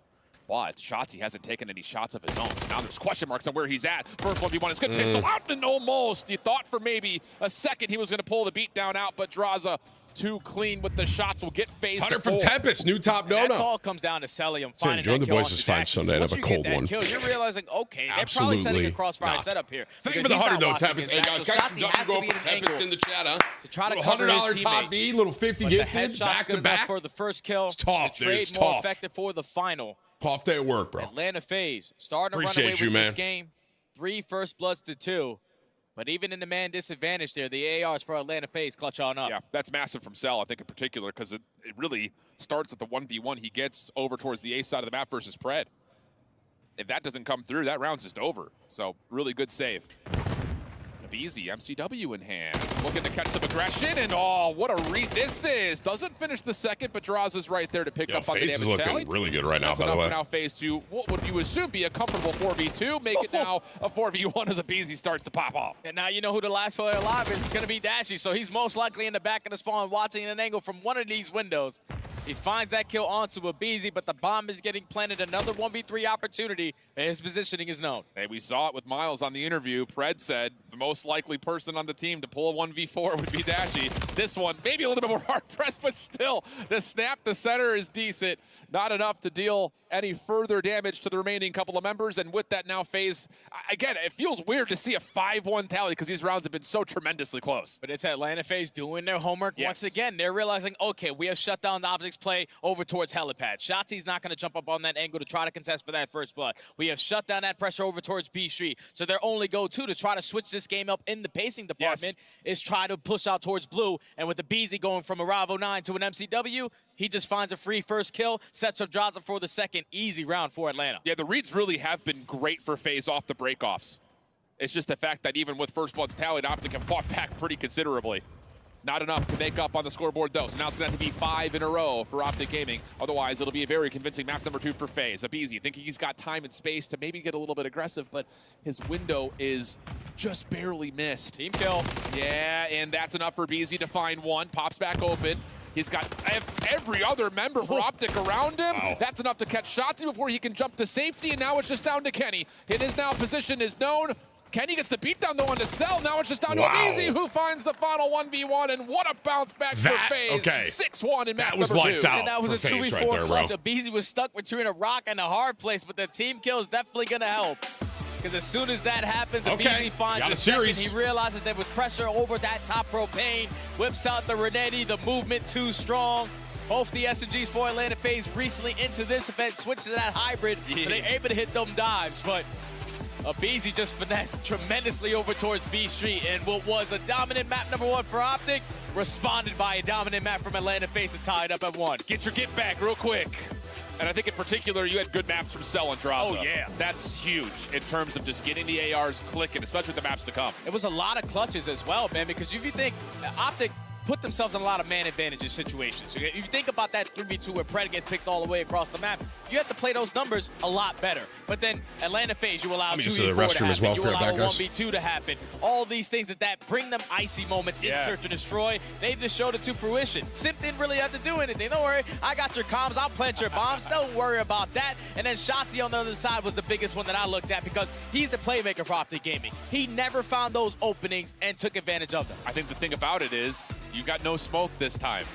But Shotzzy hasn't taken any shots of his own. So now there's question marks on where he's at. First 1v1 is good. Pistol out and almost. You thought for maybe a second he was going to pull the beat down out, but Draza too clean with the shots. Will get phased. 100 from Tempest, new top That's dono. all comes down to Celium finding join that the kill boys onto is fine Dashy. Sunday. I'd Once have a you get cold that one. kill, you're realizing, okay, they're probably setting a crossfire not. setup here. Thank you because for the he's 100 not though, watching Tempest. his Hey back, guys, so got Shotzzy has go to be for in an Tempest angle in the chat, huh? to try to little cover his $100 top teammate. B, little 50 But the gifted, headshot's back good to enough back. for the first kill. It's tough, the dude. trade It's more tough. effective for the final. Tough day at work, bro. Atlanta FaZe starting to run Appreciate away you, with man. this game. 3 first bloods to 2. But even in the man disadvantage there, the ARs for Atlanta FaZe clutch on up. Yeah, that's massive from Cell, I think, in particular, because it really starts with the 1v1 he gets over towards the A side of the map versus Pred. If that doesn't come through, that round's just over. So, really good save. Easy, MCW in hand. Looking to catch some aggression, and what a read this is. Doesn't finish the second, but Draza's right there to pick up on the FaZe damage is looking tally. really good right now, That's by the enough way. for now FaZe to what would you assume be a comfortable 4v2. Make it now a 4v1 as a Beezy starts to pop off. And now you know who the last player alive is. It's going to be Dashy, so he's most likely in the back of the spawn watching an angle from one of these windows. He finds that kill onto a Beezy, but the bomb is getting planted. Another 1v3 opportunity, and his positioning is known. Hey, we saw it with Miles on the interview. Pred said the most likely person on the team to pull a 1v4 would be Dashy. This one, maybe a little bit more hard-pressed, but still, the snap the center is decent. Not enough to deal any further damage to the remaining couple of members, and with that now FaZe, again, it feels weird to see a 5-1 tally because these rounds have been so tremendously close. But it's Atlanta FaZe doing their homework once again. They're realizing, okay, we have shut down the Optics play over towards Helipad. Shotzzy's not going to jump up on that angle to try to contest for that first blood. We have shut down that pressure over towards B Street. So their only go-to to try to switch this game up in the pacing department is try to push out towards blue. And with the Beezy going from a Ravo 9 to an MCW, he just finds a free first kill, sets up Draza for the second. Easy round for Atlanta. Yeah, the reads really have been great for FaZe off the breakoffs. It's just the fact that even with first bloods tallied, Optic have fought back pretty considerably. Not enough to make up on the scoreboard, though. So now it's going to have to be 5 in a row for Optic Gaming. Otherwise, it'll be a very convincing map number 2 for FaZe. Abizi thinking he's got time and space to maybe get a little bit aggressive, but his window is just barely missed. Team kill. Yeah, and that's enough for Abizi to find one. Pops back open. He's got every other member for Optic around him. Wow. That's enough to catch Shotzzy before he can jump to safety, and now it's just down to Kenny. His now position is known. Kenny gets the beatdown though on the cell. Now it's just down to Abizi, who finds the final 1v1, and what a bounce back for FaZe. Okay. 6-1 in map That was number lights 2. out. And that was a for FaZe 2v4 right there, clutch. bro. Abizi was stuck between a rock and a hard place, but the team kill is definitely going to help. Because as soon as that happens, Abizi finds the second. He realizes there was pressure over that top propane, whips out the Renetti, the movement too strong. Both the SMGs for Atlanta FaZe recently into this event switched to that hybrid, but they're able to hit them dives. But Abizi just finessed tremendously over towards B Street, and what was a dominant map number 1 for Optic responded by a dominant map from Atlanta FaZe to tie it up at 1. Get your get back real quick. And I think in particular, you had good maps from Cell and Draza. Oh, yeah. That's huge in terms of just getting the ARs clicking, especially with the maps to come. It was a lot of clutches as well, man, because if you think Optic put themselves in a lot of man advantages situations. If you think about that 3v2 where Pred gets picks all the way across the map, you have to play those numbers a lot better. But then Atlanta FaZe, you allow 2v4 to happen, you allow a 1v2 to happen. All these things that bring them icy moments in search and destroy, they've just showed it to fruition. Simp didn't really have to do anything. Don't worry, I got your comms, I'll plant your bombs. Don't worry about that. And then Shotzzy on the other side was the biggest one that I looked at because he's the playmaker for Optic Gaming. He never found those openings and took advantage of them. I think the thing about it is you got no smoke this time.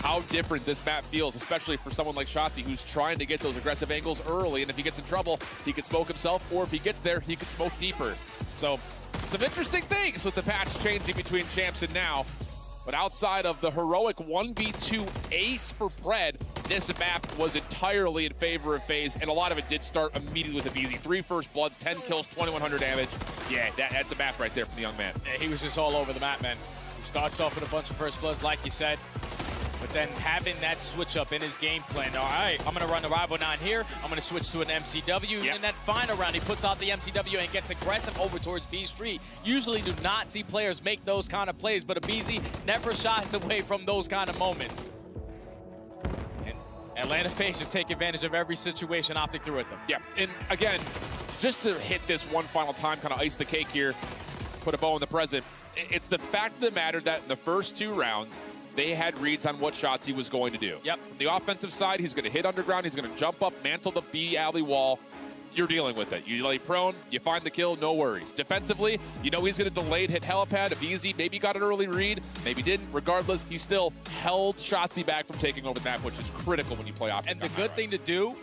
How different this map feels, especially for someone like Shotzzy who's trying to get those aggressive angles early, and if he gets in trouble, he could smoke himself, or if he gets there, he could smoke deeper. So some interesting things with the patch changing between champs and now. But outside of the heroic 1v2 ace for Pred, this map was entirely in favor of FaZe, and a lot of it did start immediately with Abizi. 3 first bloods, 10 kills, 2,100 damage. Yeah, that's a map right there from the young man. Yeah, he was just all over the map, man. He starts off with a bunch of first bloods, like you said, but then having that switch up in his game plan. All right, I'm going to run the Rival 9 here. I'm going to switch to an MCW. And in that final round, he puts out the MCW and gets aggressive over towards B Street. Usually do not see players make those kind of plays, but Abizi never shies away from those kind of moments. And Atlanta FaZe just take advantage of every situation Optic threw at them. Yeah, and again, just to hit this one final time, kind of ice the cake here, put a bow in the present. It's the fact of the matter that in the first 2 rounds, they had reads on what Shotzzy was going to do. Yep. From the offensive side, he's going to hit underground. He's going to jump up, mantle the B alley wall. You're dealing with it. You lay prone, you find the kill, no worries. Defensively, you know he's going to delay hit helipad. Abizi maybe got an early read, maybe didn't. Regardless, he still held Shotzzy back from taking over the map, which is critical when you play Optic. And the good thing to do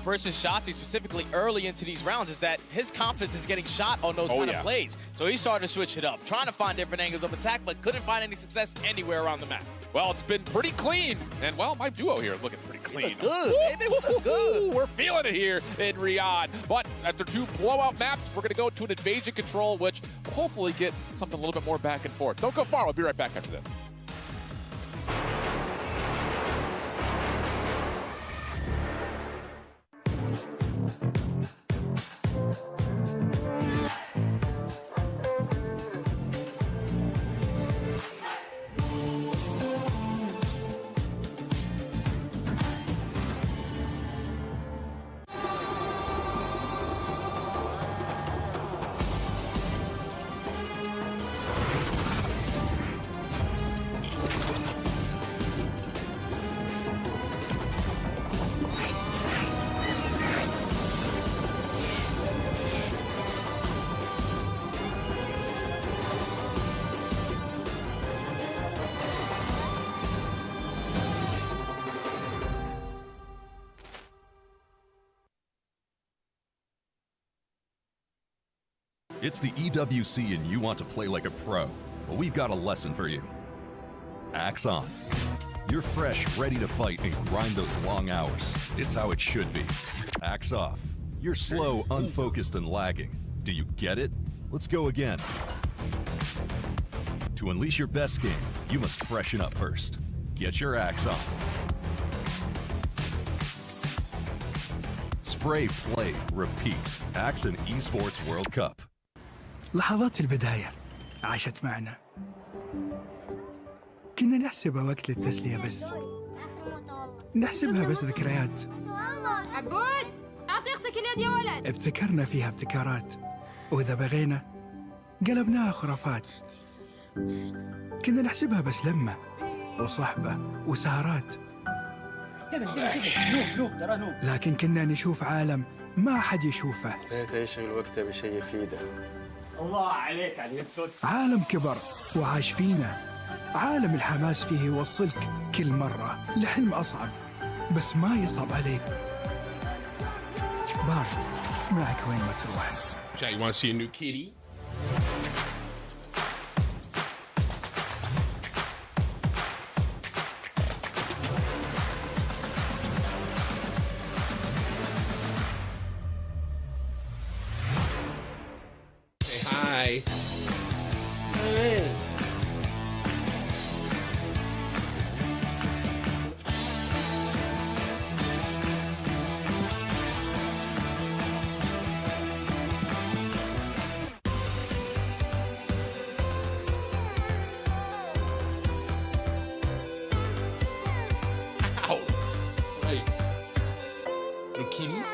versus Shotzzy specifically early into these rounds is that his confidence is getting shot on those kind of plays. So he started to switch it up, trying to find different angles of attack, but couldn't find any success anywhere around the map. Well, it's been pretty clean. And, well, my duo here looking pretty clean. Good, baby, good. We're feeling it here in Riyadh. But after 2 blowout maps, we're going to go to an invasion control, which will hopefully get something a little bit more back and forth. Don't go far. We'll be right back after this. It's the EWC and you want to play like a pro. Well, we've got a lesson for you. Axe on. You're fresh, ready to fight and grind those long hours. It's how it should be. Axe off. You're slow, unfocused, and lagging. Do you get it? Let's go again. To unleash your best game, you must freshen up first. Get your axe on. Spray, play, repeat. Axe and Esports World Cup. لحظات البداية عاشت معنا. كنا نحسبها وقت للتسلية بس. نحسبها بس ذكريات. عبود أعطي أختك اليد يا ولد. ابتكرنا فيها ابتكارات، وإذا بغينا قلبناها خرافات. كنا نحسبها بس لمة وصحبة وسهرات، لكن كنا نشوف عالم ما حد يشوفه. ليت يشغل وقته بشيء يفيده. الله عليك على الصوت. عالم كبر وعاش فينا، عالم الحماس فيه يوصلك كل مرة لحلم أصعب، بس ما يصعب عليك. كبار معك وين ما تروح. Chat, you want to see a new kitty? Say hi. Hey. Ow. Right. New kitties.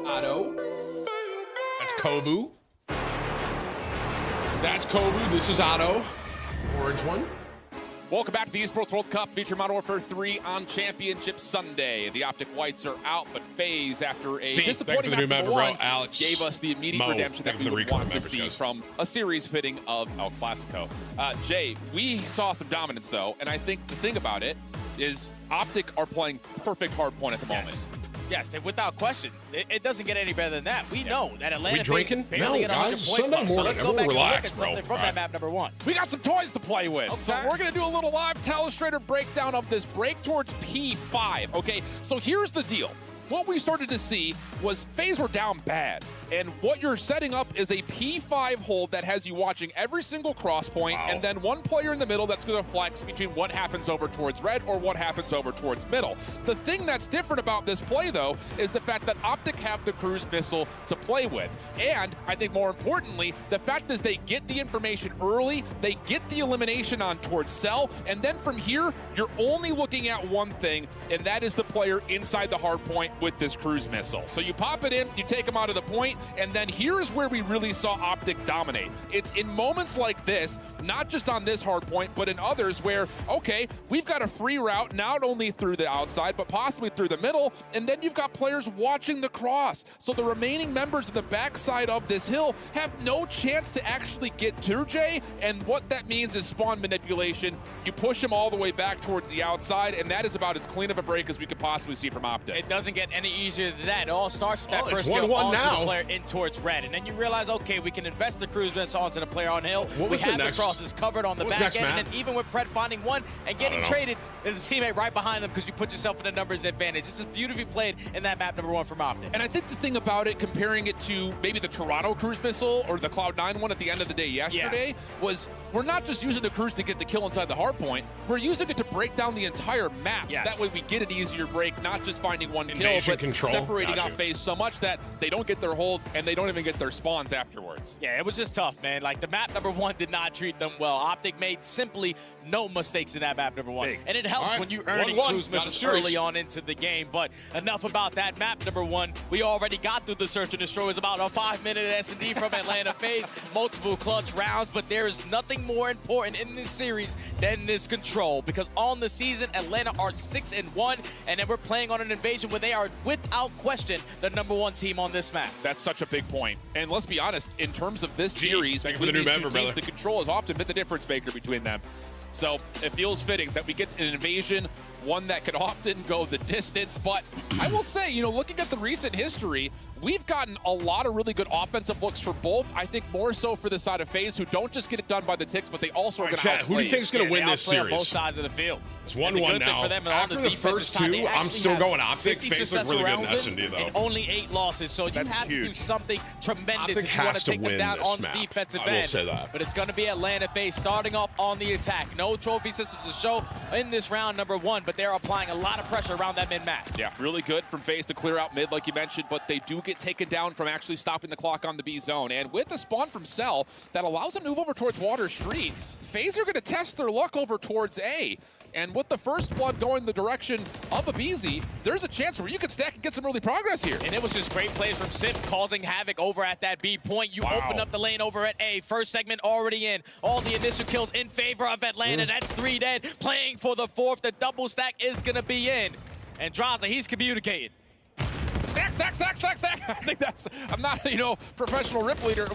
Otto. That's Kovu. That's Kovu. This is Otto. Orange one. Welcome back to the Esports World Cup featuring Modern Warfare 3 on Championship Sunday. The Optic Whites are out, but FaZe, after a disappointing new member, one, bro, Alex gave us the immediate Mo, redemption that we would want to see from a series fitting of El Clasico. Jay, we saw some dominance, though, and I think the thing about it is Optic are playing perfect hardpoint at the moment. Yes, without question. It doesn't get any better than that. We know that Atlanta drinking? barely get 100 guys, points. Sunday So morning. let's go back and Relax, look at something from that map number 1. We got some toys to play with. So we're going to do a little live Telestrator breakdown of this break towards P5. Okay, so here's the deal. What we started to see was FaZe were down bad. And what you're setting up is a P5 hold that has you watching every single cross point, and then one player in the middle that's going to flex between what happens over towards red or what happens over towards middle. The thing that's different about this play, though, is the fact that Optic have the cruise missile to play with. And I think more importantly, the fact is they get the information early, they get the elimination on towards cell, and then from here, you're only looking at one thing, and that is the player inside the hard point with this cruise missile. So you pop it in, you take him out of the point, and then here is where we really saw Optic dominate. It's in moments like this, not just on this hard point, but in others where, okay, we've got a free route not only through the outside, but possibly through the middle, and then you've got players watching the cross. So the remaining members of the backside of this hill have no chance to actually get to Jay, and what that means is spawn manipulation. You push him all the way back towards the outside, and that is about as clean of a break as we could possibly see from Optic. It doesn't get any easier than that. It all starts with that first kill onto the player in towards red. And then you realize, okay, we can invest the cruise missile onto the player on hill. We have the crosses covered on the back end. And then even with Pred finding one and getting traded, there's a teammate right behind them because you put yourself in a numbers advantage. It's just beautifully played in that map number 1 from Optic. And I think the thing about it, comparing it to maybe the Toronto cruise missile or the Cloud9 one at the end of the day yesterday, was we're not just using the cruise to get the kill inside the hard point. We're using it to break down the entire map. Yes. That way we get an easier break, not just finding one kill, but separating out FaZe so much that they don't get their hold and they don't even get their spawns afterwards. Yeah, it was just tough, man. Like, the map number 1 did not treat them well. Optic made simply no mistakes in that map number 1. And it helps when you earn cruise missiles early on into the game. But enough about that map number 1. We already got through the search and destroy. It was about a 5-minute S&D from Atlanta FaZe. Multiple clutch rounds, but there is nothing more important in this series than this control. Because on the season, Atlanta are 6-1, and then we're playing on an invasion where they are, without question, the number 1 team on this map. That's such a big point. And let's be honest, in terms of this series, between these two teams, the control has often been the difference maker between them. So it feels fitting that we get an invasion, one that could often go the distance. But I will say, you know, looking at the recent history, we've gotten a lot of really good offensive looks for both. I think more so for the side of FaZe, who don't just get it done by the ticks, but they also are going to outplay. Who do you think is going to win this series? On both sides of the field. It's 1-1 now. For them, after the first 2, I'm still going Optic. FaZe look really good in S&D, though. And only 8 losses, so you have to do something tremendous if you want to take them down on the defensive end. I will say that. But it's going to be Atlanta FaZe starting off on the attack. No trophy systems to show in this round number 1, but they're applying a lot of pressure around that mid-map. Yeah, really good from FaZe to clear out mid, like you mentioned, but they do get taken down from actually stopping the clock on the B zone. And with the spawn from Cell that allows them to move over towards Water Street, FaZe are going to test their luck over towards A. And with the first blood going the direction of aBeZy, there's a chance where you could stack and get some early progress here. And it was just great plays from Simp, causing havoc over at that B point. You open up the lane over at A. First segment already in. All the initial kills in favor of Atlanta. That's 3 dead. Playing for the 4th. The double stack is going to be in. And Draza, he's communicating. Stack, stack, stack, stack, stack. I think that's, I'm not, professional lip reader,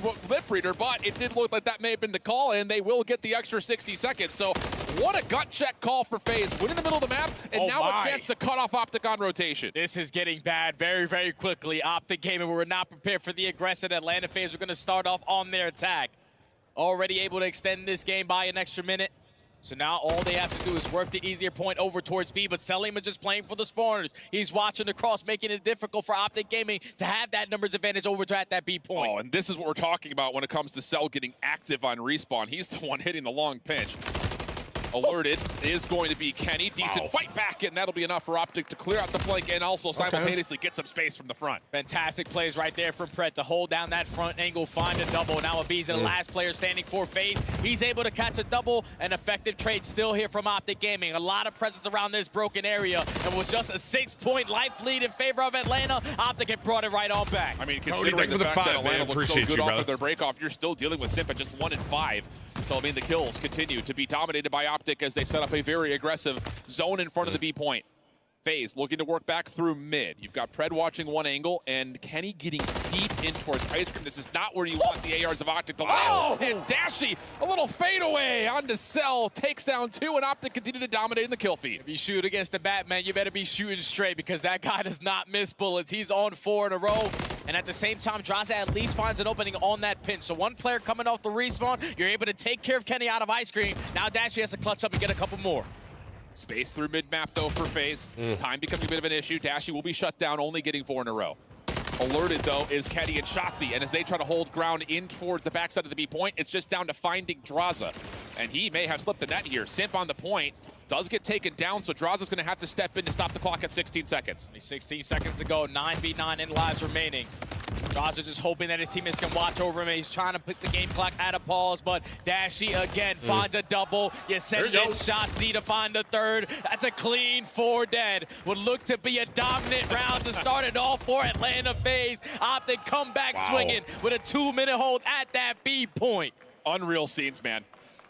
but it did look like that may have been the call, and they will get the extra 60 seconds. So what a gut check call for FaZe. Win in the middle of the map, and now a chance to cut off Optic on rotation. This is getting bad very, very quickly. Optic Gaming were not prepared for the aggressive Atlanta FaZe. We're going to start off on their attack. Already able to extend this game by an extra minute. So now all they have to do is work the easier point over towards B, but Selim is just playing for the spawners. He's watching the cross, making it difficult for Optic Gaming to have that numbers advantage over to at that B point. Oh, and this is what we're talking about when it comes to Cell getting active on respawn. He's the one hitting the long pinch. Alerted is going to be Kenny. Decent fight back, and that'll be enough for Optic to clear out the flank and also simultaneously get some space from the front. Fantastic plays right there from Pret to hold down that front angle, find a double. Now aBeZy, the last player standing for FaZe. He's able to catch a double. An effective trade still here from Optic Gaming. A lot of presence around this broken area, and was just a 6-point life lead in favor of Atlanta. Optic had brought it right on back. I mean, considering the fact that Atlanta looks so good off of their breakoff, you're still dealing with Simp at just 1 and 5. So, I mean, the kills continue to be dominated by Optic as they set up a very aggressive zone in front of the B point. FaZe looking to work back through mid. You've got Pred watching one angle and Kenny getting deep in towards Ice Cream. This is not where you want the ARs of Optic to land. Oh! And Dashy, a little fadeaway onto Cell, takes down 2, and Optic continue to dominate in the kill feed. If you shoot against the Batman, you better be shooting straight because that guy does not miss bullets. He's on 4 in a row. And at the same time, Draza at least finds an opening on that pinch. So one player coming off the respawn, you're able to take care of Kenny out of Ice Cream. Now Dashy has to clutch up and get a couple more. Space through mid-map, though, for FaZe. Time becoming a bit of an issue. Dashy will be shut down, only getting 4 in a row. Alerted, though, is Kenny and Shotzzy, and as they try to hold ground in towards the backside of the B point, it's just down to finding Draza. And he may have slipped the net here. Simp on the point. Does get taken down, so Draza's going to have to step in to stop the clock at 16 seconds. 16 seconds to go, 9v9 in lives remaining. Draza just hoping that his teammates can watch over him. He's trying to put the game clock at a pause, but Dashy again finds a double. You send in Shotzzy to find the 3rd. That's a clean 4 dead. Would look to be a dominant round to start it off for Atlanta FaZe. Optic come back swinging with a 2-minute hold at that B point. Unreal scenes, man.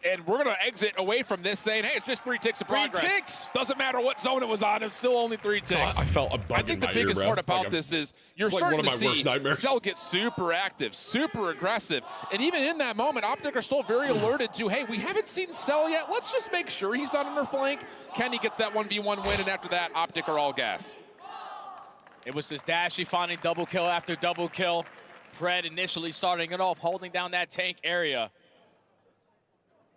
And we're going to exit away from this saying, hey, it's just 3 ticks of progress. 3 ticks. Doesn't matter what zone it was on, it's still only 3 ticks. I felt a bug I think the biggest part about this is you're starting to see Cell get super active, super aggressive. And even in that moment, Optic are still very alerted to, hey, we haven't seen Cell yet. Let's just make sure he's not on our flank. Kenny gets that 1v1 win, and after that, Optic are all gas. It was just Dashy finding double kill after double kill. Pred initially starting it off, holding down that tank area.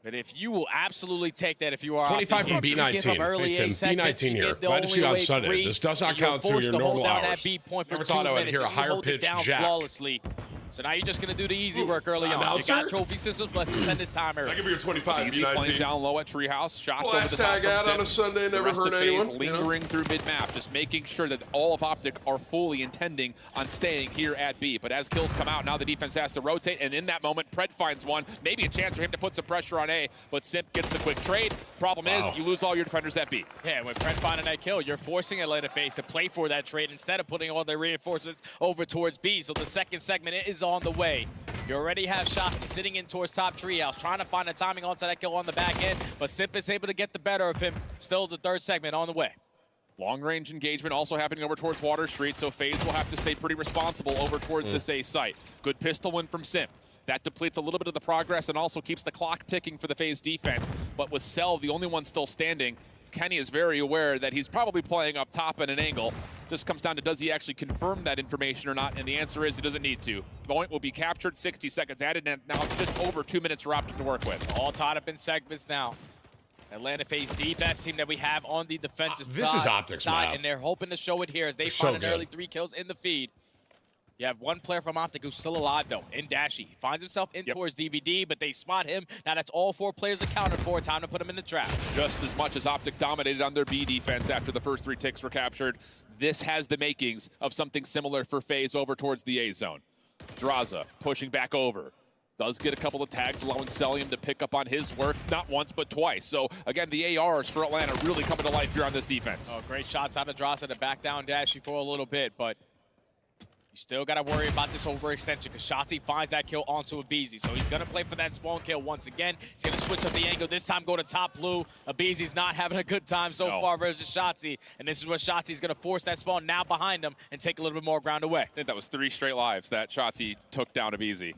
But if you will absolutely take that, if you are 25 from B19. It's B19 here. Glad to see you on Sunday. This does not count to your normal hours. That B point for Never 2 thought I would minutes. hear a higher pitch jack. Flawlessly. So now you're just going to do the easy work early on. You got trophy systems. Let's extend this time early. I'll give you your 25. Easy playing down low at Treehouse. Shots over the top ad on a Sunday. Never heard anyone. Lingering through mid-map, just making sure that all of Optic are fully intending on staying here at B. But as kills come out, now the defense has to rotate. And in that moment, Pred finds one. Maybe a chance for him to put some pressure on A. But Simp gets the quick trade. Problem is, you lose all your defenders at B. Yeah, when Pred finding that kill, you're forcing Atlanta FaZe to play for that trade instead of putting all their reinforcements over towards B. So the second segment is on the way. You already have Shotzzy sitting in towards top Treehouse, trying to find the timing onto that kill on the back end, but Simp is able to get the better of him. Still the 3rd segment on the way. Long-range engagement also happening over towards Water Street, so FaZe will have to stay pretty responsible over towards this A site. Good pistol win from Simp. That depletes a little bit of the progress and also keeps the clock ticking for the FaZe defense. But with Cell, the only one still standing, Kenny is very aware that he's probably playing up top at an angle. Just comes down to, does he actually confirm that information or not? And the answer is he doesn't need to. Point will be captured, 60 seconds added, and now just over 2 minutes for Optic to work with. All tied up in segments now. Atlanta FaZe, the best team that we have on the defensive this is Optic's side, map. and they're hoping to show it here as they find an early 3 kills in the feed. You have one player from Optic who's still alive, though, in Dashy. He finds himself in towards DVD, but they spot him. Now that's all 4 players accounted for. Time to put him in the trap. Just as much as Optic dominated on their B defense after the first 3 ticks were captured, this has the makings of something similar for FaZe over towards the A zone. Draza pushing back over. Does get a couple of tags, allowing Celium to pick up on his work, not once, but twice. So, again, the ARs for Atlanta really coming to life here on this defense. Oh, great shots out of Draza to back down Dashy for a little bit, but you still got to worry about this overextension because Shotzi finds that kill onto Abizi. So he's going to play for that spawn kill once again. He's going to switch up the angle, this time go to top blue. Abizi's not having a good time so far versus Shotzi, and this is where Shotzi's going to force that spawn now behind him and take a little bit more ground away. I think that was 3 straight lives that Shotzi took down Abizi.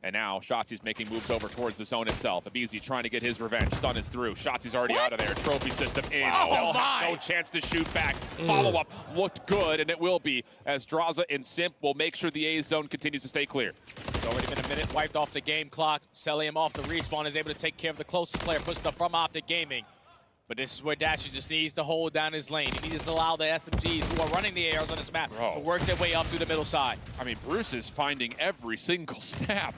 And now Shotzi's making moves over towards the zone itself. Abizi trying to get his revenge. Stun is through. Shotzi's already out of there. Trophy system in. Cell has no chance to shoot back. Follow-up looked good, and it will be, as Draza and Simp will make sure the A zone continues to stay clear. It's already been a minute wiped off the game clock. Celium off the respawn is able to take care of the closest player, pushed up from Optic Gaming. But this is where Dashy just needs to hold down his lane. He needs to allow the SMGs who are running the ARs on this map to work their way up through the middle side. I mean, Bruce is finding every single snap.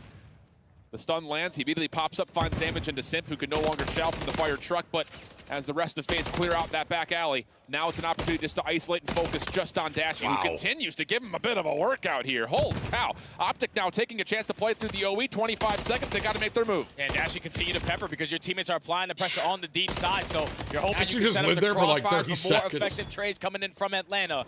The stun lands, he immediately pops up, finds damage into Simp, who can no longer shout from the fire truck, but as the rest of FaZe clear out that back alley, now it's an opportunity just to isolate and focus just on Dashy, who continues to give him a bit of a workout here. Holy cow. Optic now taking a chance to play it through the OE, 25 seconds, they got to make their move. And Dashy continue to pepper because your teammates are applying the pressure on the deep side, so you're hoping you can just set up the there for like crossfires 30 with more seconds. effective trades coming in from Atlanta.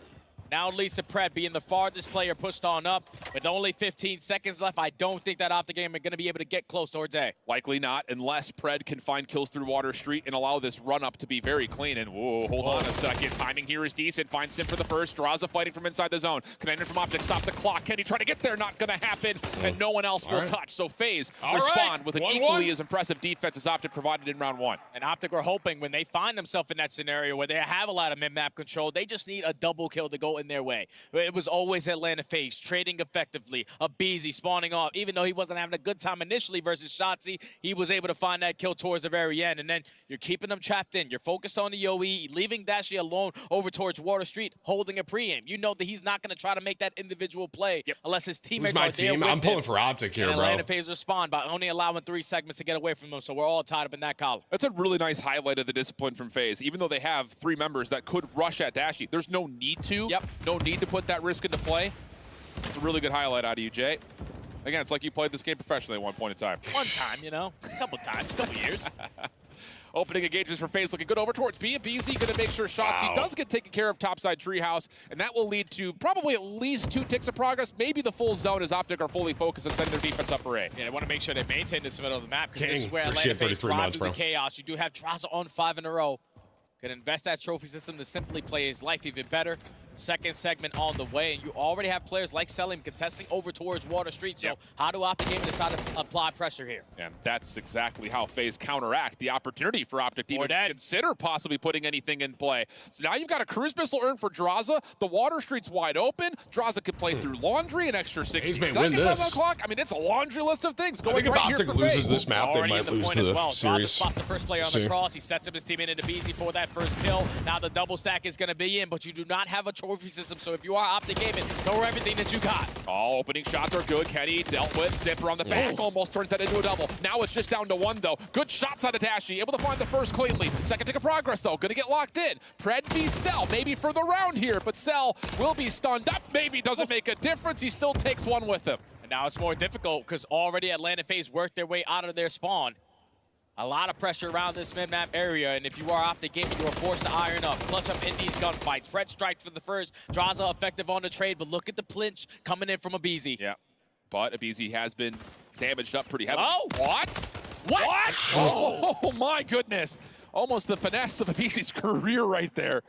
Now it leads to Pred being the farthest player pushed on up. With only 15 seconds left, I don't think that Optic Game are going to be able to get close towards A. Likely not, unless Pred can find kills through Water Street and allow this run-up to be very clean. And whoa, hold on a second. Timing here is decent. Finds Simp for the first. Draza fighting from inside the zone. Connected from Optic. Stop the clock. Can he try to get there? Not going to happen. And no one else will touch. So FaZe respond with an equally as impressive defense as Optic provided in round 1. And Optic were hoping when they find themselves in that scenario where they have a lot of mid-map control, they just need a double kill to go in their way. It was always Atlanta FaZe trading effectively. Abizi spawning off. Even though he wasn't having a good time initially versus Shotzi, he was able to find that kill towards the very end. And then you're keeping them trapped in. You're focused on the OE, leaving Dashy alone over towards Water Street, holding a pre-aim. You know that he's not going to try to make that individual play unless his teammates are there with him. I'm pulling for Optic here, and bro. Atlanta FaZe respond by only allowing 3 segments to get away from them. So we're all tied up in that column. That's a really nice highlight of the discipline from FaZe. Even though they have 3 members that could rush at Dashy, there's no need to. No need to put that risk into play. It's a really good highlight out of you, Jay. Again, it's like you played this game professionally at one point in time. One time, you know, a couple times, a couple years. Opening engagements for FaZe looking good over towards B. BZ going to make sure Shotzi does get taken care of topside treehouse, and that will lead to probably at least 2 ticks of progress, maybe the full zone as Optic are fully focused and send their defense up for A. Yeah, they want to make sure they maintain this middle of the map because this is where Atlanta FaZe drive through the chaos. You do have Draza on 5 in a row. Can invest that trophy system to simply play his life even better. Second segment on the way, and you already have players like Celium contesting over towards Water Street. So how do Optic Game decide to apply pressure here? And that's exactly how FaZe counteract the opportunity for Optic to even consider possibly putting anything in play. So now you've got a cruise missile earned for Draza. The Water Street's wide open. Draza could play through Laundry, an extra 60 seconds on the clock. I mean, it's a laundry list of things going right here for FaZe. If Optic loses this map, they might lose the series. Draza spots the first player on the cross. He sets up his team into BZ for that first kill. Now the double stack is going to be in, but you do not have a trophy system. So if you are Optic Gaming, throw everything that you got. All opening shots are good. Kenny dealt with. Zipper on the back almost turns that into a double. Now it's just down to 1, though. Good shots out of Dashy. Able to find the first cleanly. Second tick of progress, though. Going to get locked in. Pred v Cell. Maybe for the round here, but Cell will be stunned up. Maybe doesn't make a difference. He still takes 1 with him. And now it's more difficult because already Atlanta FaZe worked their way out of their spawn. A lot of pressure around this mid-map area, and if you are Optic Gaming, you are forced to iron up, clutch up in these gunfights. Fred strikes for the first, Draza effective on the trade, but look at the clinch coming in from Abizi. Yeah, but Abizi has been damaged up pretty heavily. Oh! What? Oh, my goodness. Almost the finesse of Abizi's career right there.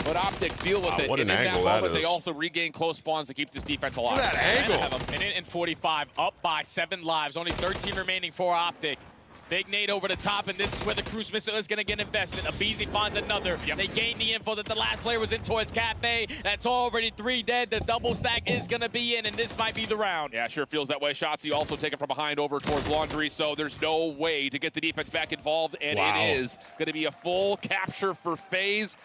But Optic deal with it. What an angle that moment, is. They also regain close spawns to keep this defense alive. Look at that angle. Have a minute and 45, up by 7 lives. Only 13 remaining for Optic. Big nade over the top, and this is where the cruise missile is going to get invested. Abizi finds another. They gain the info that the last player was in towards Cafe. That's already 3 dead. The double stack is going to be in, and this might be the round. Yeah, sure feels that way. Shotzi also taken from behind over towards Laundry, so there's no way to get the defense back involved, and it is going to be a full capture for FaZe.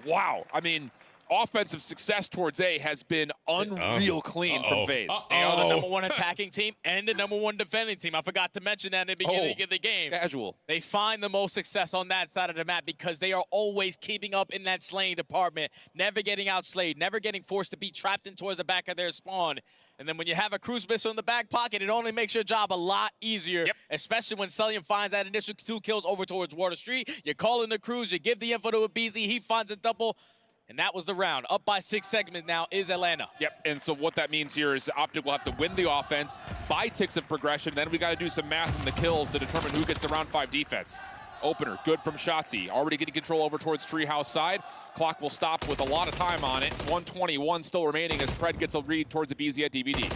Wow. I mean, offensive success towards A has been unreal clean from FaZe. They are the #1 attacking team and the #1 defending team. I forgot to mention that in the beginning of the game. Casual. They find the most success on that side of the map because they are always keeping up in that slaying department, never getting outslayed, never getting forced to be trapped in towards the back of their spawn. And then when you have a cruise missile in the back pocket, it only makes your job a lot easier, especially when Cellium finds that initial 2 kills over towards Water Street. You call in the cruise, you give the info to a BZ, he finds a double. And that was the round. Up by 6 segments now is Atlanta. Yep, and so what that means here is Optic will have to win the offense, buy ticks of progression, then we got to do some math in the kills to determine who gets the round 5 defense. Opener, good from Shotzi. Already getting control over towards Treehouse side. Clock will stop with a lot of time on it. 121 still remaining as Pred gets a read towards the BZ at DBD.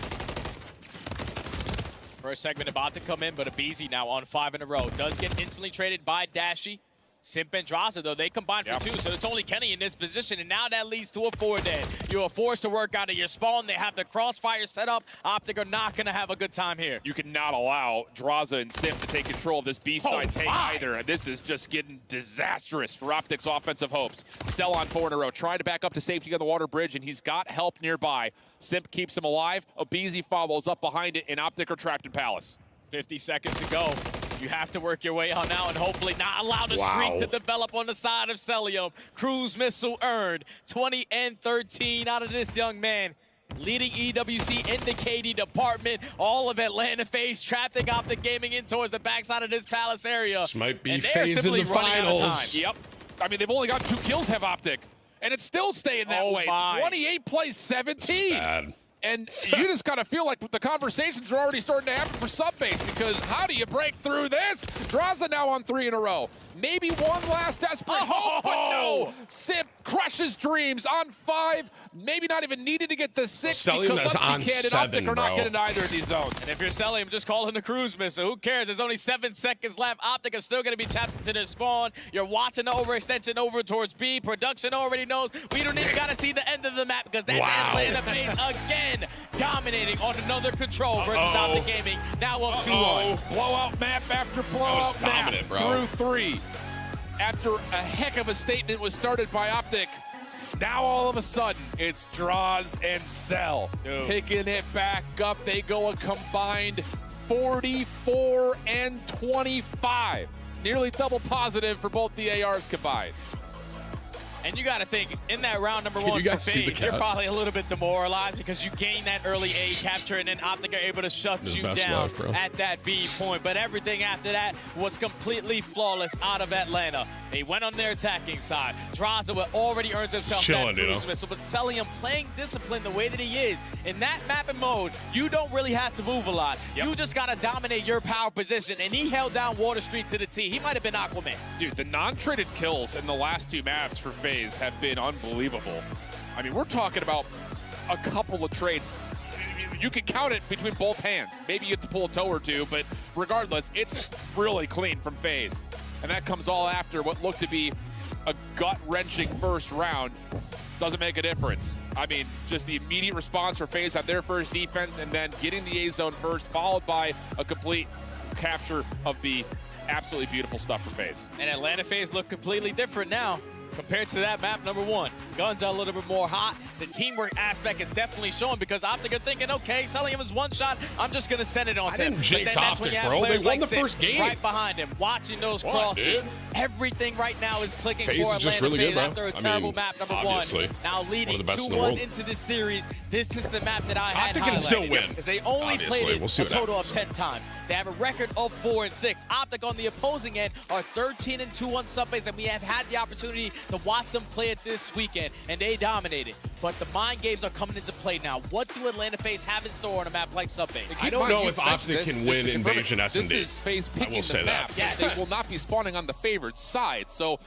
First segment about to come in, but a BZ now on 5 in a row. Does get instantly traded by Dashy. Simp and Draza, though, they combine for 2, so it's only Kenny in this position, and now that leads to a 4 dead. You are forced to work out of your spawn. They have the crossfire set up. Optic are not going to have a good time here. You cannot allow Draza and Simp to take control of this B-side tank either, and this is just getting disastrous for Optic's offensive hopes. Cell on 4 in a row, trying to back up to safety on the water bridge, and he's got help nearby. Simp keeps him alive. Abizi follows up behind it, and Optic are trapped in Palace. 50 seconds to go. You have to work your way out now and hopefully not allow the streaks to develop on the side of Cellium. Cruise missile earned. 20 and 13 out of this young man. Leading EWC in the KD department. All of Atlanta FaZe trapping Optic Gaming in towards the backside of this Palace area. This might be FaZe in the finals. Yep. I mean, they've only got 2 kills, have Optic. And it's still staying that way. 28 plays 17. Bad. And you just kind of feel like the conversations are already starting to happen for Subbase because how do you break through this? Draza now on 3 in a row. Maybe one last desperate hope, but no. Simp crushes dreams on 5. Maybe not even needed to get the 6 because let's be candid, Optic are not getting either of these zones. And if you're selling him, just call in the cruise missile. Who cares? There's only 7 seconds left. Optic is still going to be tapped into their spawn. You're watching the overextension over towards B. Production already knows we don't even got to see the end of the map because that's Atlanta FaZe again, dominating on another control versus Optic Gaming. Now up 2-1. Blowout map after blowout map through 3. After a heck of a statement was started by Optic, now all of a sudden it's Draws and Cell picking it back up. They go a combined 44 and 25, nearly double positive for both the ARs combined. And you got to think, in that round number 1 for FaZe, you're probably a little bit demoralized because you gain that early A capture and then Optic are able to shut you down at that B point. But everything after that was completely flawless out of Atlanta. They went on their attacking side. Draza already earns himself that cruise missile, but Cellium playing discipline the way that he is. In that map and mode, you don't really have to move a lot. You just got to dominate your power position, and he held down Water Street to the T. He might have been Aquaman. Dude, the non-traded kills in the last 2 maps for FaZe have been unbelievable. I mean, we're talking about a couple of trades. You can count it between both hands. Maybe you have to pull a toe or 2, but regardless, it's really clean from FaZe. And that comes all after what looked to be a gut-wrenching first round. Doesn't make a difference. I mean, just the immediate response for FaZe on their first defense and then getting the A zone first, followed by a complete capture of B. Absolutely beautiful stuff for FaZe. And Atlanta FaZe look completely different now compared to that map number 1. Guns are a little bit more hot. The teamwork aspect is definitely showing because Optic are thinking, okay, Cellium is 1 shot. I'm just going to send it on to him. But then that's when you have players like Sim right behind him, watching those crosses. Everything right now is clicking for Atlanta FaZe after a terrible map number 1. Now leading 2-1 into this series. This is the map that I had Optic can still win. Because they only played it a total of 10 times. They have a record of 4 and 6. Optic on the opposing end are 13 and 2 on Subbase, and we have had the opportunity to watch them play it this weekend, and they dominated. But the mind games are coming into play now. What do Atlanta FaZe have in store on a map like Subbase? I don't know if Optic can win Invasion S&D. This is FaZe picking the map. They will not be spawning on the favored side, so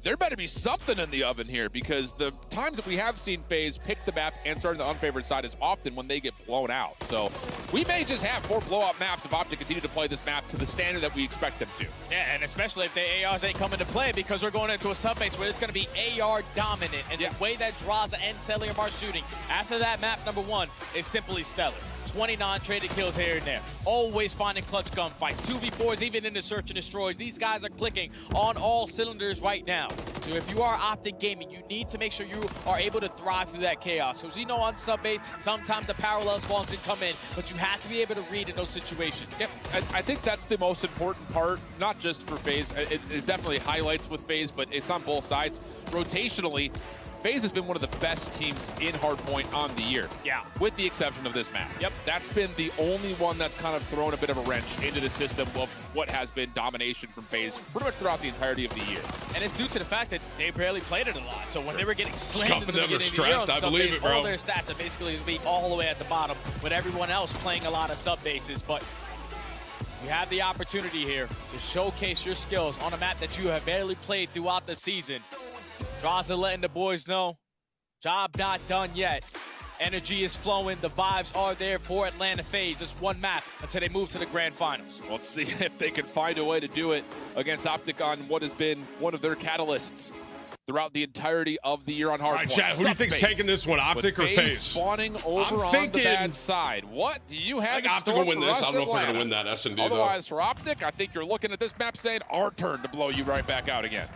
there better be something in the oven here because the times that we have seen FaZe pick the map and start on the unfavored side is often when they get blown out. So we may just have 4 blowout maps if Optic continue to play this map to the standard that we expect them to. Yeah, and especially if the ARs ain't coming to play because we're going into a Subbase where it's going to be AR dominant. And the way that Draza and Cellium are shooting after that map number 1 is simply stellar. 29 traded kills here and there. Always finding clutch gunfights. 2v4s even in the search and destroys. These guys are clicking on all cylinders right now. So if you are Optic Gaming, you need to make sure you are able to thrive through that chaos. Because you know on sub base, sometimes the parallel spawns can come in, but you have to be able to read in those situations. Yep, I think that's the most important part, not just for FaZe. It definitely highlights with FaZe, but it's on both sides. Rotationally, FaZe has been one of the best teams in hardpoint on the year. Yeah. With the exception of this map. Yep. That's been the only one that's kind of thrown a bit of a wrench into the system of what has been domination from FaZe pretty much throughout the entirety of the year. And it's due to the fact that they barely played it a lot. So when they were getting slammed in the beginning of the stressed, year, I believe it, bro. all their stats are basically be all the way at the bottom with everyone else playing a lot of sub bases. But you have the opportunity here to showcase your skills on a map that you have barely played throughout the season. Draza letting the boys know, job not done yet. Energy is flowing, the vibes are there for Atlanta FaZe. Just one map until they move to the grand finals. Well, let's see if they can find a way to do it against Optic on what has been one of their catalysts throughout the entirety of the year on hardpoint. All right, Chad, who do you think's taking this one, Optic or FaZe? Spawning over on the bad side. What do you have in Optic store will win for this. us, I don't know if they're Atlanta? going to win that S&D, though. Otherwise, for Optic, I think you're looking at this map saying, our turn to blow you right back out again.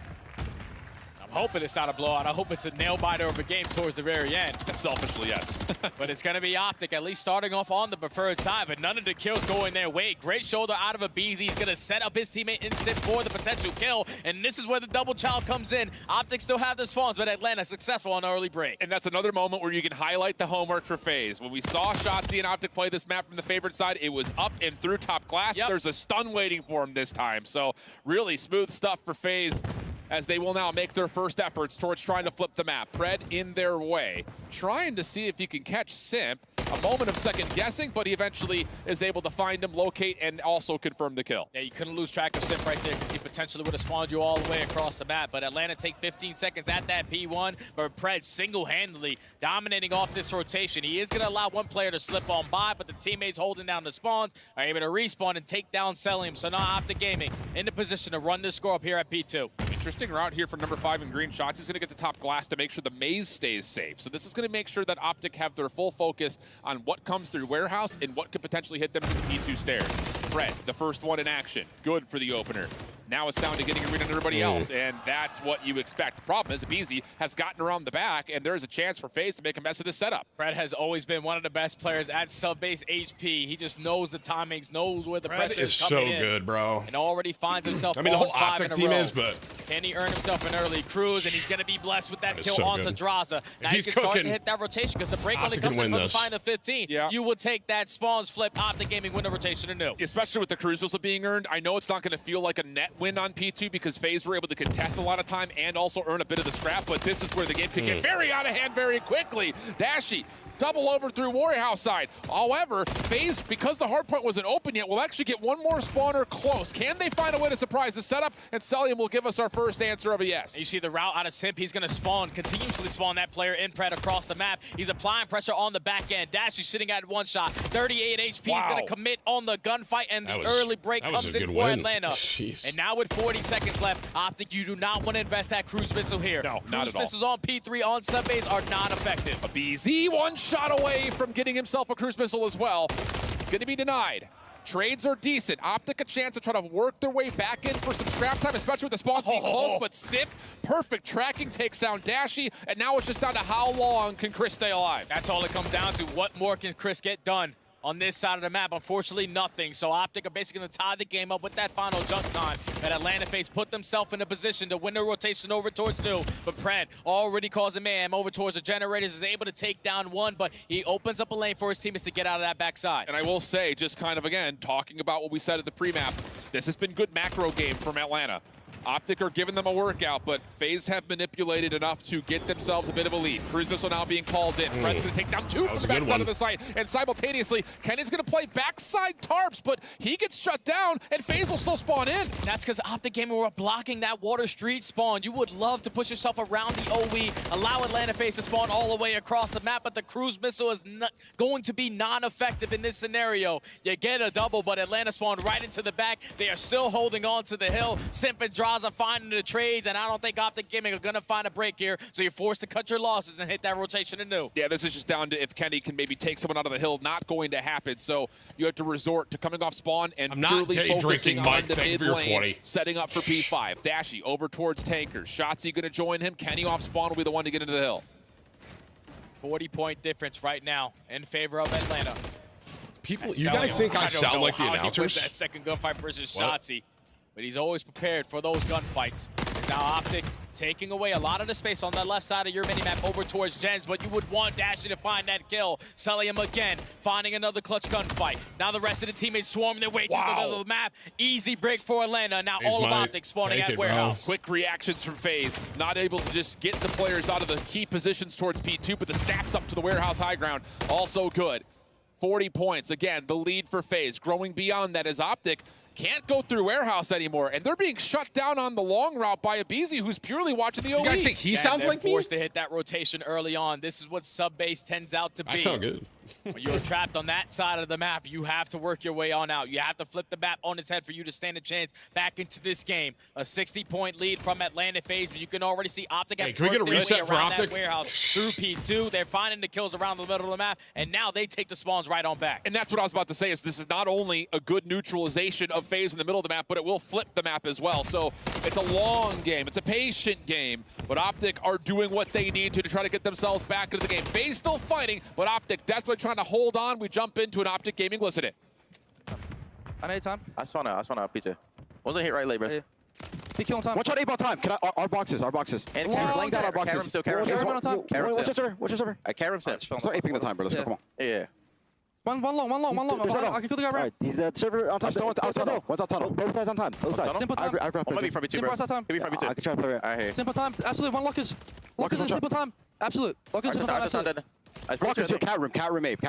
I'm hoping it's not a blowout. I hope it's a nail-biter of a game towards the very end. Selfishly, yes. But it's going to be Optic, at least starting off on the preferred side, but none of the kills going their way. Great shoulder out of a BZ. He's going to set up his teammate Insip for the potential kill, and this is where the double child comes in. Optic still have the spawns, but Atlanta successful on the early break. And that's another moment where you can highlight the homework for FaZe. When we saw Shotzi and Optic play this map from the favorite side, it was up and through top glass. Yep. There's a stun waiting for him this time. So really smooth stuff for FaZe, as they will now make their first efforts towards trying to flip the map. Pred in their way, trying to see if he can catch Simp. A moment of second guessing, but he eventually is able to find him, locate, and also confirm the kill. Yeah, you couldn't lose track of Simp right there because he potentially would have spawned you all the way across the map. But Atlanta take 15 seconds at that P1, but Pred single-handedly dominating off this rotation. He is going to allow one player to slip on by, but the teammates holding down the spawns are able to respawn and take down Selim. So now Optic Gaming in the position to run this score up here at P2. Interesting route here for number 5 in green. Shots is going to get to top glass to make sure the maze stays safe. So this is going to make sure that Optic have their full focus on what comes through warehouse and what could potentially hit them through the P2 stairs. Pred, the first one in action. Good for the opener. Now it's down to getting a read on everybody else, and that's what you expect. The problem is BZ has gotten around the back, and there's a chance for FaZe to make a mess of this setup. Pred has always been one of the best players at sub-base HP. He just knows the timings, knows where the pressure is coming in. So good, bro. And already finds himself I mean, the whole 5 Optic in a team row. is, but... Can he earn himself an early cruise, and he's going to be blessed with that kill so onto good. Draza. Now he he's can start to cooking, hit that rotation because the break only Optic comes can in win from the this. final 15. Yeah. You will take that spawns flip, Optic Gaming win the rotation anew. Especially with the cruise whistle being earned, I know it's not going to feel like a net win on P2 because FaZe were able to contest a lot of time and also earn a bit of the scrap, but this is where the game can get very out of hand very quickly. Dashy, double over through Warrior House side. However, FaZe, because the hardpoint wasn't open yet, will actually get one more spawner close. Can they find a way to surprise the setup? And Selim will give us our first answer of a yes. You see the route out of Simp. He's going to spawn, continuously spawn that player in Pred across the map. He's applying pressure on the back end. Dashy sitting at one shot. 38 HP. Wow. He's going to commit on the gunfight, and the early break comes in for win. Atlanta. Jeez. And now with 40 seconds left, Optic, you do not want to invest that cruise missile here. No, not at all. Cruise missiles on P3 on subbase are not effective. A BZ one shot away from getting himself a cruise missile as well. Going to be denied. Trades are decent. Optic a chance to try to work their way back in for some scrap time, especially with the spawns being close, but Sip, perfect tracking, takes down Dashy, and now it's just down to how long can Chris stay alive. That's all it comes down to. What more can Chris get done on this side of the map? Unfortunately, nothing. So Optic are basically going to tie the game up with that final jump time. But Atlanta FaZe put themselves in a position to win the rotation over towards New. But Pred already causing mayhem over towards the generators, is able to take down one, but he opens up a lane for his teammates to get out of that backside. And I will say, just kind of again, talking about what we said at the pre-map, this has been good macro game from Atlanta. Optic are giving them a workout, but FaZe have manipulated enough to get themselves a bit of a lead. Cruise missile now being called in. Pred's going to take down 2 from the backside of the site. And simultaneously, Kenny's going to play backside tarps, but he gets shut down, and FaZe will still spawn in. That's because Optic Gaming were blocking that Water Street spawn. You would love to push yourself around the OE, allow Atlanta FaZe to spawn all the way across the map, but the cruise missile is not going to be non-effective in this scenario. You get a double, but Atlanta spawned right into the back. They are still holding on to the hill. Simp and Draza capitalize on finding the trades, and I don't think Optic Gaming are going to find a break here, so you're forced to cut your losses and hit that rotation anew. Yeah, this is just down to if Kenny can maybe take someone out of the hill. Not going to happen, so you have to resort to coming off spawn and purely focusing on the mid lane, setting up for P5. Dashy over towards tankers. Shotzzy going to join him. Kenny off spawn will be the one to get into the hill. 40-point difference right now in favor of Atlanta. People, you guys think I sound like the announcers? He that second gunfight versus Shotzzy, but he's always prepared for those gunfights. Now Optic taking away a lot of the space on the left side of your minimap over towards Jens, but you would want Dashy to find that kill. Selling him again, finding another clutch gunfight. Now the rest of the teammates swarm their way through the middle of the map. Easy break for Atlanta. Now all of Optic spawning at warehouse. Quick reactions from FaZe. Not able to just get the players out of the key positions towards P2, but the snaps up to the warehouse high ground also good. 40 points. Again, the lead for FaZe. Growing beyond that as Optic can't go through warehouse anymore, and they're being shut down on the long route by Abizi, who's purely watching the OE. You guys think he sounds like me? Forced to hit that rotation early on. This is what sub-base tends out to be. I sound good. When you're trapped on that side of the map, you have to work your way on out. You have to flip the map on its head for you to stand a chance back into this game. A 60-point lead from Atlanta FaZe, but you can already see Optic have can we get a reset for Optic? That warehouse through P2. They're finding the kills around the middle of the map, and now they take the spawns right on back. And that's what I was about to say, is this is not only a good neutralization of FaZe in the middle of the map, but it will flip the map as well. So it's a long game. It's a patient game, but Optic are doing what they need to try to get themselves back into the game. FaZe still fighting, but Optic desperately trying to hold on. We jump into an Optic Gaming. Listen it. I need time. I spawn out, P2. Wasn't hit right late, bro. Be killing time. Watch out, 8-ball time. Can I, our boxes. And he's laying down our boxes. Watch your server. I carry him still. Start aping the time, bro. Let's go. Come on. Yeah. One long. I can kill the guy right. He's the server on top. What's that tunnel? Both sides on time. Both sides. Simple time. I might be from P2, bro. Simple time. He be from P2. I can try to play right. I hear. Simple time. Absolute. One lockers. Lockers in simple time. Absolute. Lockers in simple time. Lockers here. Cat room ape.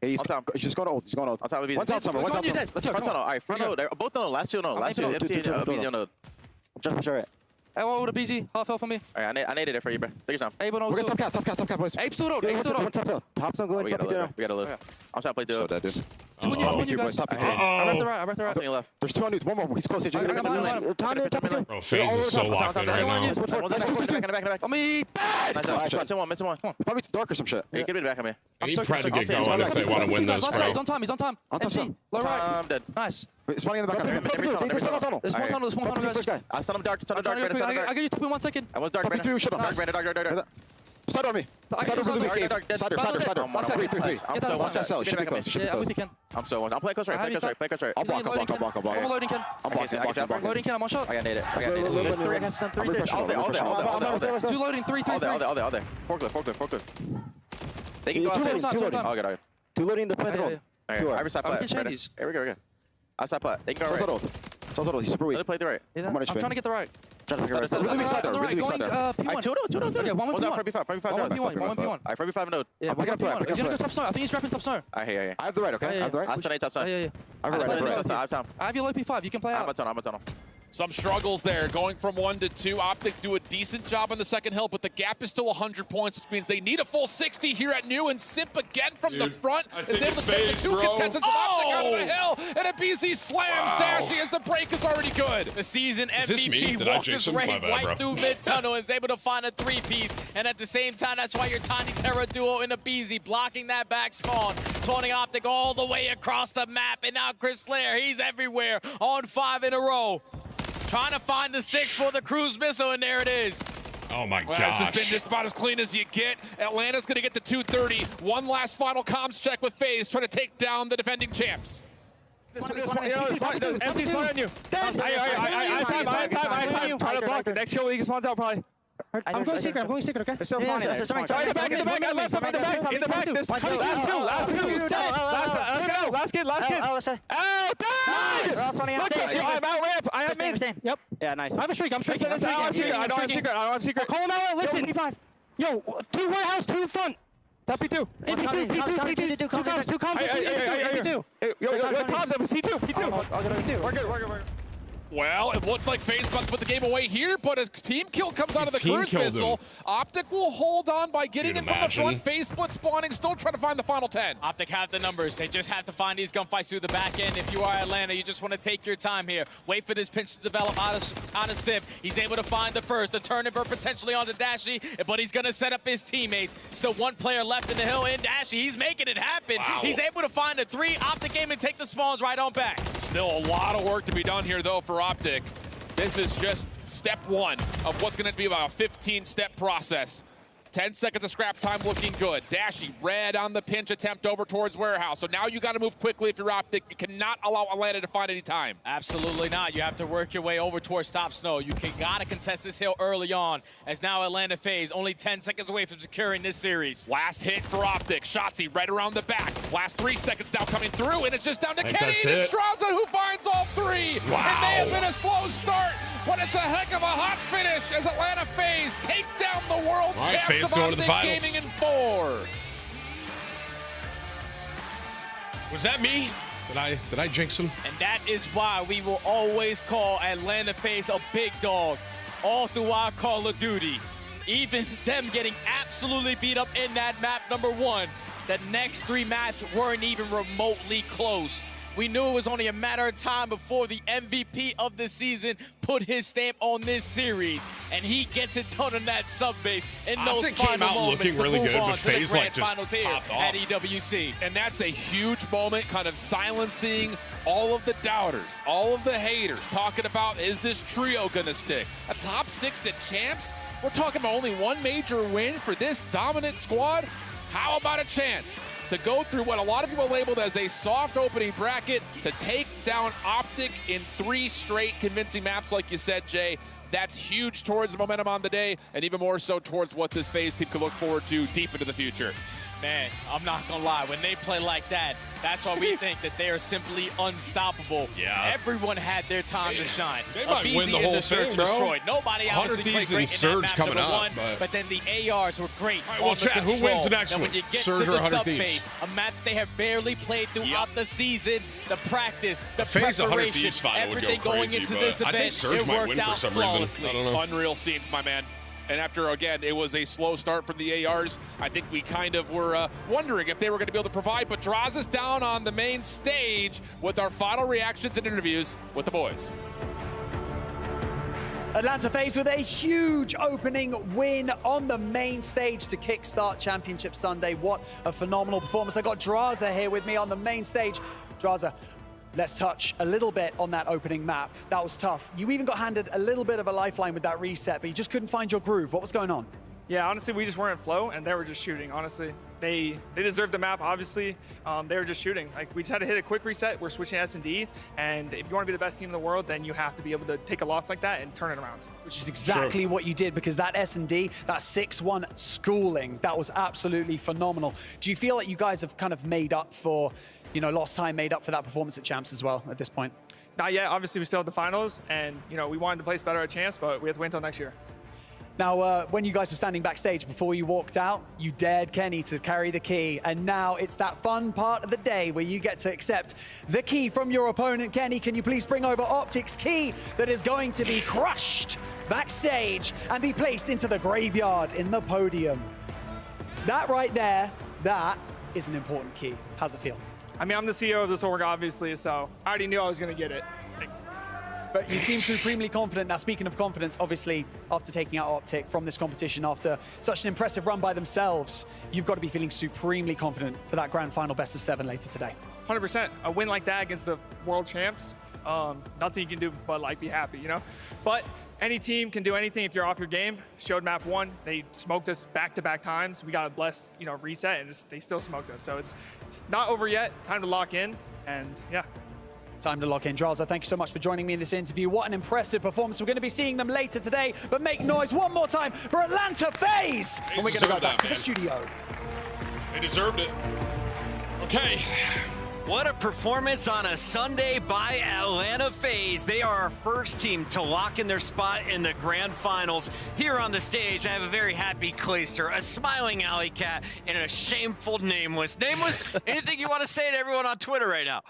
He's just going old. On top of One's out summer. Let's go. Front tunnel. All right, front node. Both node. Last two node. MC and node. Just sure it. Hey, what would a BZ? Half health for me. All right, I needed it for you, bro. Take your time. Abe on We're going to top cat, boys. Abe still out. Top hill. Top's not going. We gotta live. I'm trying to play duo. So dead, dude. Top P2. I read the right. I'm seeing left. There's two on nudes. One more. He's close. Top P2. Bro, FaZe is so locked in right now. Back in the back. On me. Missing one. Probably dark or some shit. Yeah, get me back on me. I need Pred to get going if they want to win this, bro. He's on time. On top. Low right. I'm dead. Nice. Spawning in the back. There's one tunnel, guys. I stun him dark. I'll get you top in 1 second. I was dark. P2, shut up. Dark. Side on me. Side over the cave. Cider. Three. I'm so Watch that cell. Should be close. Yeah, I'm with you, Ken. I'm playing close right. Play close right. I'll block. I'm loading, Ken. I'm blocking. Loading, Ken. I'm on shot. I got naded. Three. I got stun. Three. All day. 2 loading, 3. All day. Forklift. They can go out. Two loading. Oh, good. 2 loading the plant. I reset plat. Here we go. Outside plat. They can go right. So's he's super weak. Let me play the right. I'm trying to get the right. Really weak side though. Really weak side though. I 2 Okay, 1 with From P5. I from P5 node. Yeah, I got top. he's gonna go top snow. I think he's dropping top snow. I hear you. I have the right, okay? I have the right. I'll stun 8 top side. Yeah. I have the right. I have time. I have your low P5. You can play out. I'm a tunnel. Some struggles there, going from 1 to 2. Optic do a decent job on the second hill, but the gap is still 100 points, which means they need a full 60 here at New, and Simp again from the front is able to take the 2 contestants from Optic out of the hill, and a BZ slams Dashy as the break is already good. The season MVP walks his way right through mid-tunnel and is able to find a 3-piece, and at the same time, that's why your Tiny Terra duo in a BZ blocking that back spawn, spawning Optic all the way across the map, and now Chris Slayer, he's everywhere on 5 in a row. Trying to find the 6 for the cruise missile, and there it is. Oh my gosh. This has been just about as clean as you get. Atlanta's going to get to 230. One last final comms check with FaZe, trying to take down the defending champs. MC's flying on you. I have time. Try to block the next kill league spawns out probably. I'm going secret, okay? They're still spawning. In the back. I left him in the back. This 22. Last 2. Last kid. Oh, nice! I'm out ramp. I have mid. Yep. Yeah, nice. I have a streak. I'm streaking. I don't have secret. Call him out. Listen. Yo, 2 warehouse, 2 in front. Top P2. P2. 2 comms. Yo, comms up. P2. I'll get on 2. We're good. Well, it looked like FaZe about to put the game away here, but a team kill comes out of the cruise missile. Optic will hold on by getting it from the front. FaZe split spawning, still trying to find the final 10. Optic have the numbers. They just have to find these gunfights through the back end. If you are Atlanta, you just want to take your time here. Wait for this pinch to develop on a Sif. He's able to find the first. The turnover potentially onto Dashy, but he's going to set up his teammates. Still one player left in the hill, and Dashy, he's making it happen. Wow. He's able to find a 3, Optic game, and take the spawns right on back. Still a lot of work to be done here, though, for Optic. This is just step 1 of what's going to be about a 15-step process. 10 seconds of scrap time looking good. Dashy red on the pinch attempt over towards Warehouse. So now you got to move quickly if you're Optic. You cannot allow Atlanta to find any time. Absolutely not. You have to work your way over towards Top Snow. You got to contest this hill early on, as now Atlanta FaZe only 10 seconds away from securing this series. Last hit for Optic. Shotzzy right around the back. Last 3 seconds now coming through, and it's just down to Kenny and Straza who finds all 3. Wow. It may have been a slow start, but it's a heck of a hot finish as Atlanta FaZe take down the world champs of Optic Gaming in 4. Was that me? Did I jinx him? And that is why we will always call Atlanta FaZe a big dog all through our Call of Duty. Even them getting absolutely beat up in that map number 1, the next 3 maps weren't even remotely close. We knew it was only a matter of time before the MVP of the season put his stamp on this series, and he gets it done on that sub-base in those final moments looking really good, but to the FaZe grand just finals here at EWC. And that's a huge moment, kind of silencing all of the doubters, all of the haters, talking about, is this trio gonna stick? A top 6 at champs? We're talking about only 1 major win for this dominant squad? How about a chance to go through what a lot of people labeled as a soft opening bracket to take down Optic in 3 straight convincing maps, like you said, Jay? That's huge towards the momentum on the day, and even more so towards what this FaZe team could look forward to deep into the future. Man, I'm not gonna lie, when they play like that, that's why we think that they are simply unstoppable. Yeah. Everyone had their time to shine. They might win the whole thing, bro. Destroyed. Nobody obviously played great in that map coming number up, 1, but then the ARs were great well, on the control. Who wins the next now, one? when you get Surge to or the 100 sub-base, Thieves? a map that they have barely played throughout the season, the practice, the FaZe 100 preparation, Thieves final would go everything going crazy, into but this I think event, Surge it might worked win for out some reason. flawlessly. I don't know. Unreal scenes, my man. And after, again, it was a slow start from the ARs, I think we kind of were wondering if they were going to be able to provide, but draws us down on the main stage with our final reactions and interviews with the boys. Atlanta FaZe with a huge opening win on the main stage to kickstart Championship Sunday. What a phenomenal performance. I got Draza here with me on the main stage. Draza, let's touch a little bit on that opening map. That was tough. You even got handed a little bit of a lifeline with that reset, but you just couldn't find your groove. What was going on? Yeah, honestly, we just weren't in flow, and they were just shooting, honestly. They deserved the map, obviously. They were just shooting. Like, we just had to hit a quick reset. We're switching S&D, and if you want to be the best team in the world, then you have to be able to take a loss like that and turn it around. Which is exactly what you did, because that S&D, that 6-1 schooling, that was absolutely phenomenal. Do you feel like you guys have kind of made up for, you know, lost time, made up for that performance at Champs as well at this point? Not yet. Obviously, we still have the finals, and, you know, we wanted to place better at Champs, but we have to wait until next year. Now, when you guys were standing backstage before you walked out, you dared Kenny to carry the key, and now it's that fun part of the day where you get to accept the key from your opponent. Kenny, can you please bring over Optic's key that is going to be crushed backstage and be placed into the graveyard in the podium? That right there, that is an important key. How's it feel? I mean, I'm the CEO of this org, obviously, so I already knew I was going to get it. But you seem supremely confident. Now, speaking of confidence, obviously, after taking out Optic from this competition, after such an impressive run by themselves, you've got to be feeling supremely confident for that grand final best of 7 later today. 100%. A win like that against the world champs, nothing you can do but, like, be happy, you know? But any team can do anything if you're off your game. Showed map 1, they smoked us back-to-back times. We got a blessed, you know, reset, and they still smoked us. So it's not over yet. Time to lock in, and yeah. Time to lock in. Draza, thank you so much for joining me in this interview. What an impressive performance. We're going to be seeing them later today, but make noise one more time for Atlanta FaZe. And we're going to go back to the studio. They deserved it. Okay. What a performance on a Sunday by Atlanta FaZe. They are our first team to lock in their spot in the grand finals. Here on the stage, I have a very happy Clayster, a smiling alley cat, and a shameful Nameless. Nameless, anything you want to say to everyone on Twitter right now?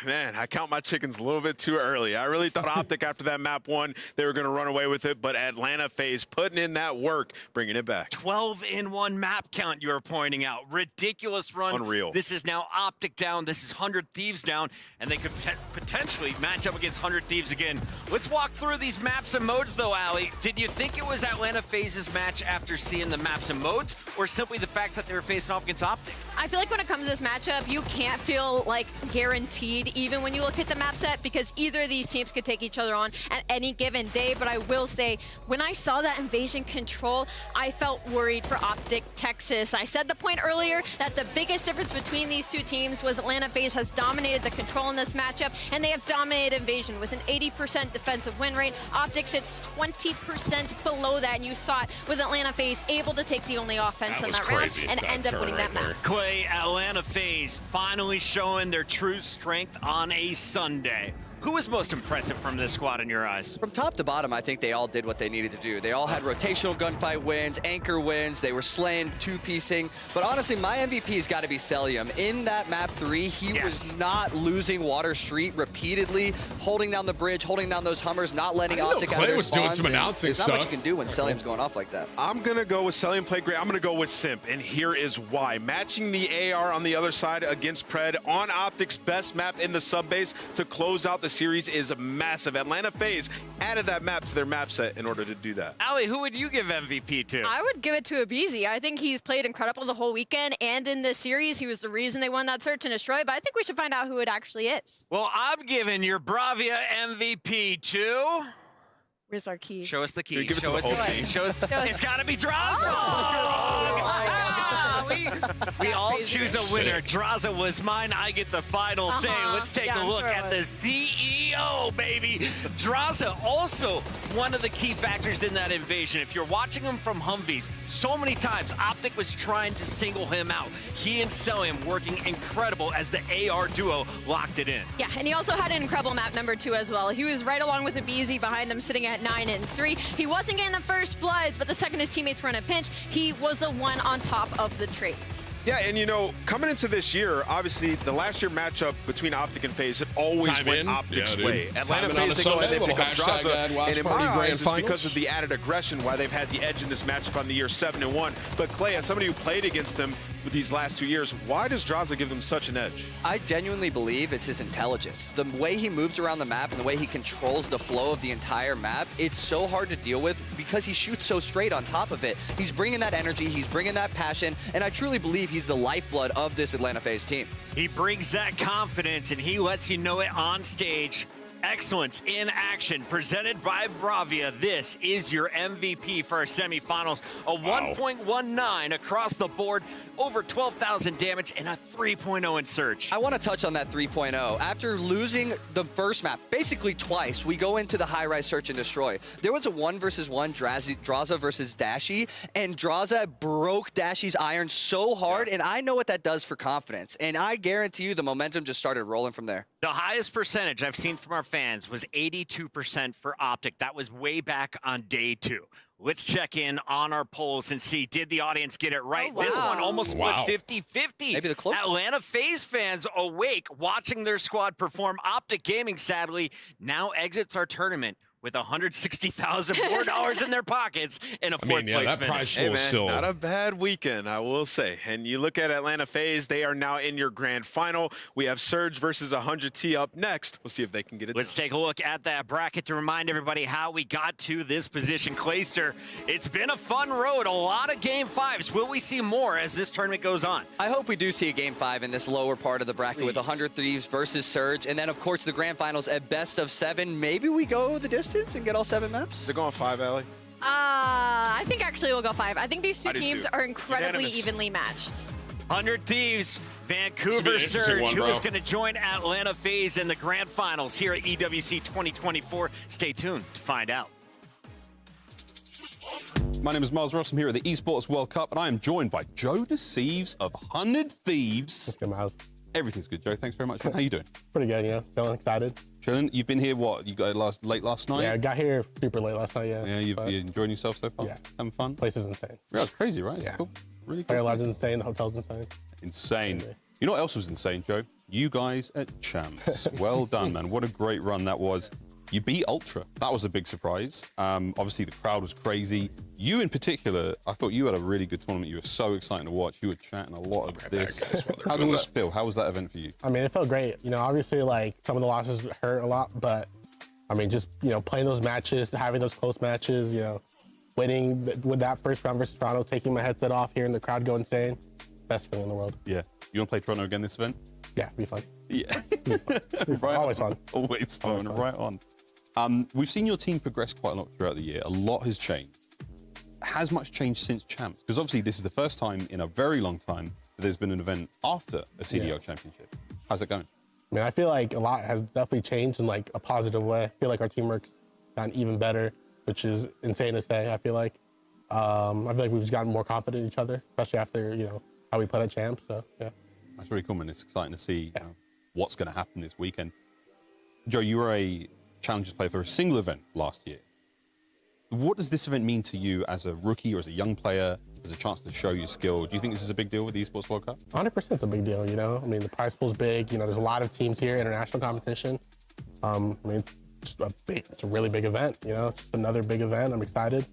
Man, I count my chickens a little bit too early. I really thought Optic after that map 1, they were going to run away with it, but Atlanta FaZe putting in that work, bringing it back. 12-in-1 map count you are pointing out. Ridiculous run. Unreal. This is now Optic down. This is 100 Thieves down, and they could potentially match up against 100 Thieves again. Let's walk through these maps and modes, though, Ali. Did you think it was Atlanta FaZe's match after seeing the maps and modes, or simply the fact that they were facing off against Optic? I feel like when it comes to this matchup, you can't feel like guaranteed even when you look at the map set, because either of these teams could take each other on at any given day. But I will say, when I saw that invasion control, I felt worried for Optic Texas. I said the point earlier that the biggest difference between these two teams was Atlanta FaZe has dominated the control in this matchup, and they have dominated invasion with an 80% defensive win rate. Optic sits 20% below that, and you saw it with Atlanta FaZe able to take the only offense in that round and end up winning that map. Clay, Atlanta FaZe finally showing their true strength on a Sunday. Who was most impressive from this squad in your eyes? From top to bottom, I think they all did what they needed to do. They all had rotational gunfight wins, anchor wins, they were slaying, two-piecing. But honestly, my MVP's got to be Celium. In that map 3, he was not losing Water Street repeatedly, holding down the bridge, holding down those Hummers, not letting Optic out of their was doing some announcing There's stuff. not much you can do when Celium's going off like that. I'm going to go with Celium play great. I'm going to go with Simp, and here is why. Matching the AR on the other side against Pred on Optic's best map in the sub-base to close out the series is massive. Atlanta FaZe added that map to their map set in order to do that. Ali, who would you give MVP to? I would give it to Abizi. I think he's played incredible the whole weekend, and in this series, he was the reason they won that search and destroy, but I think we should find out who it actually is. Well, I'm giving your Bravia MVP to... Where's our key? Show us the key. Give it Show to us the the key. Show us. It's got to be Draza. We all choose a winner. Draza was mine. I get the final say. Let's take a look at the CEO, baby. Draza also one of the key factors in that invasion. If you're watching him from Humvees, so many times Optic was trying to single him out. He and Celium working incredible as the AR duo locked it in. Yeah, and he also had an incredible map number 2 as well. He was right along with Abizi behind him, sitting at 9 and 3. He wasn't getting the first bloods, but the second his teammates were in a pinch, he was the one on top of the trades. Yeah, and you know, coming into this year, obviously the last year matchup between Optic and FaZe had always went Optic's way. Atlanta FaZe, they go ahead, they pick up Draza, and in my eyes, it's because of the added aggression why they've had the edge in this matchup on the year 7-1. But Clay, as somebody who played against them with these last 2 years, why does Draza give them such an edge? I genuinely believe it's his intelligence. The way he moves around the map and the way he controls the flow of the entire map, it's so hard to deal with because he shoots so straight on top of it. He's bringing that energy, he's bringing that passion, and I truly believe he's the lifeblood of this Atlanta FaZe team. He brings that confidence, and he lets you know it on stage. Excellence in action, presented by Bravia. This is your MVP for our semifinals. A 1.19 across the board, over 12,000 damage, and a 3.0 in search. I want to touch on that 3.0. After losing the first map, basically twice, we go into the high-rise search and destroy. There was a 1-versus-1 Draza versus Dashy, and Draza broke Dashy's iron so hard, and I know what that does for confidence. And I guarantee you the momentum just started rolling from there. The highest percentage I've seen from our fans was 82% for Optic. That was way back on day 2. Let's check in on our polls and see, did the audience get it right? This one almost split 50-50. Maybe the close. Atlanta FaZe fans awake, watching their squad perform. Optic Gaming, sadly, now exits our tournament with $160,000 more in their pockets in a fourth place that finish. prize pool is still not a bad weekend, I will say. And you look at Atlanta FaZe, they are now in your grand final. We have Surge versus 100T up next. We'll see if they can get it. Let's take a look at that bracket to remind everybody how we got to this position. Clayster, it's been a fun road, a lot of game 5s. Will we see more as this tournament goes on? I hope we do see a game 5 in this lower part of the bracket with 100 Thieves versus Surge. And then, of course, the grand finals at best of 7. Maybe we go the distance and get all 7 maps? They're going 5, Allie. I think actually we'll go 5. I think these two teams are incredibly evenly matched. 100 Thieves, Vancouver Surge, who is going to join Atlanta FaZe in the grand finals here at EWC 2024. Stay tuned to find out. My name is Miles Ross. I'm here at the Esports World Cup, and I am joined by Joe Deceives of 100 Thieves. Everything's good, Joe. Thanks very much. How you doing? Pretty good, feeling excited. Chilling. You've been here, what? You got late last night? Yeah, I got here super late last night, yeah. Yeah, you enjoying yourself so far? Yeah. Having fun? Place is insane. Yeah, it's crazy, right? It's Yeah. cool. Really cool. Player lodge is insane, the hotel's insane. Insane. Crazy. You know what else was insane, Joe? You guys at Champs. Well done, man. What a great run that was. You beat Ultra. That was a big surprise. Obviously, the crowd was crazy. You in particular, I thought you had a really good tournament. You were so exciting to watch. You were chatting a lot of this. How did this feel? How was that event for you? I mean, it felt great. Obviously, like, some of the losses hurt a lot, but, I mean, just, playing those matches, having those close matches, winning with that first round versus Toronto, taking my headset off, hearing the crowd go insane, best feeling in the world. Yeah. You want to play Toronto again this event? Yeah, it'd be fun. Yeah. Right Always fun. Always fun. Right on. We've seen your team progress quite a lot throughout the year. A lot has changed. Has much changed since Champs? Because obviously this is the first time in a very long time that there's been an event after a CDL championship. How's it going? I mean, I feel like a lot has definitely changed in like a positive way. I feel like our teamwork's gotten even better, which is insane to say. I feel like we've just gotten more confident in each other, especially after how we played at Champs. So yeah, that's really cool, man. It's exciting to see what's going to happen this weekend. Joe, you were a Challengers player for a single event last year. What does this event mean to you as a rookie or as a young player, as a chance to show your skill? Do you think this is a big deal with the Esports World Cup? 100% it's a big deal, I mean, the prize pool's big. There's a lot of teams here, international competition. I mean, it's a really big event, It's just another big event. I'm excited.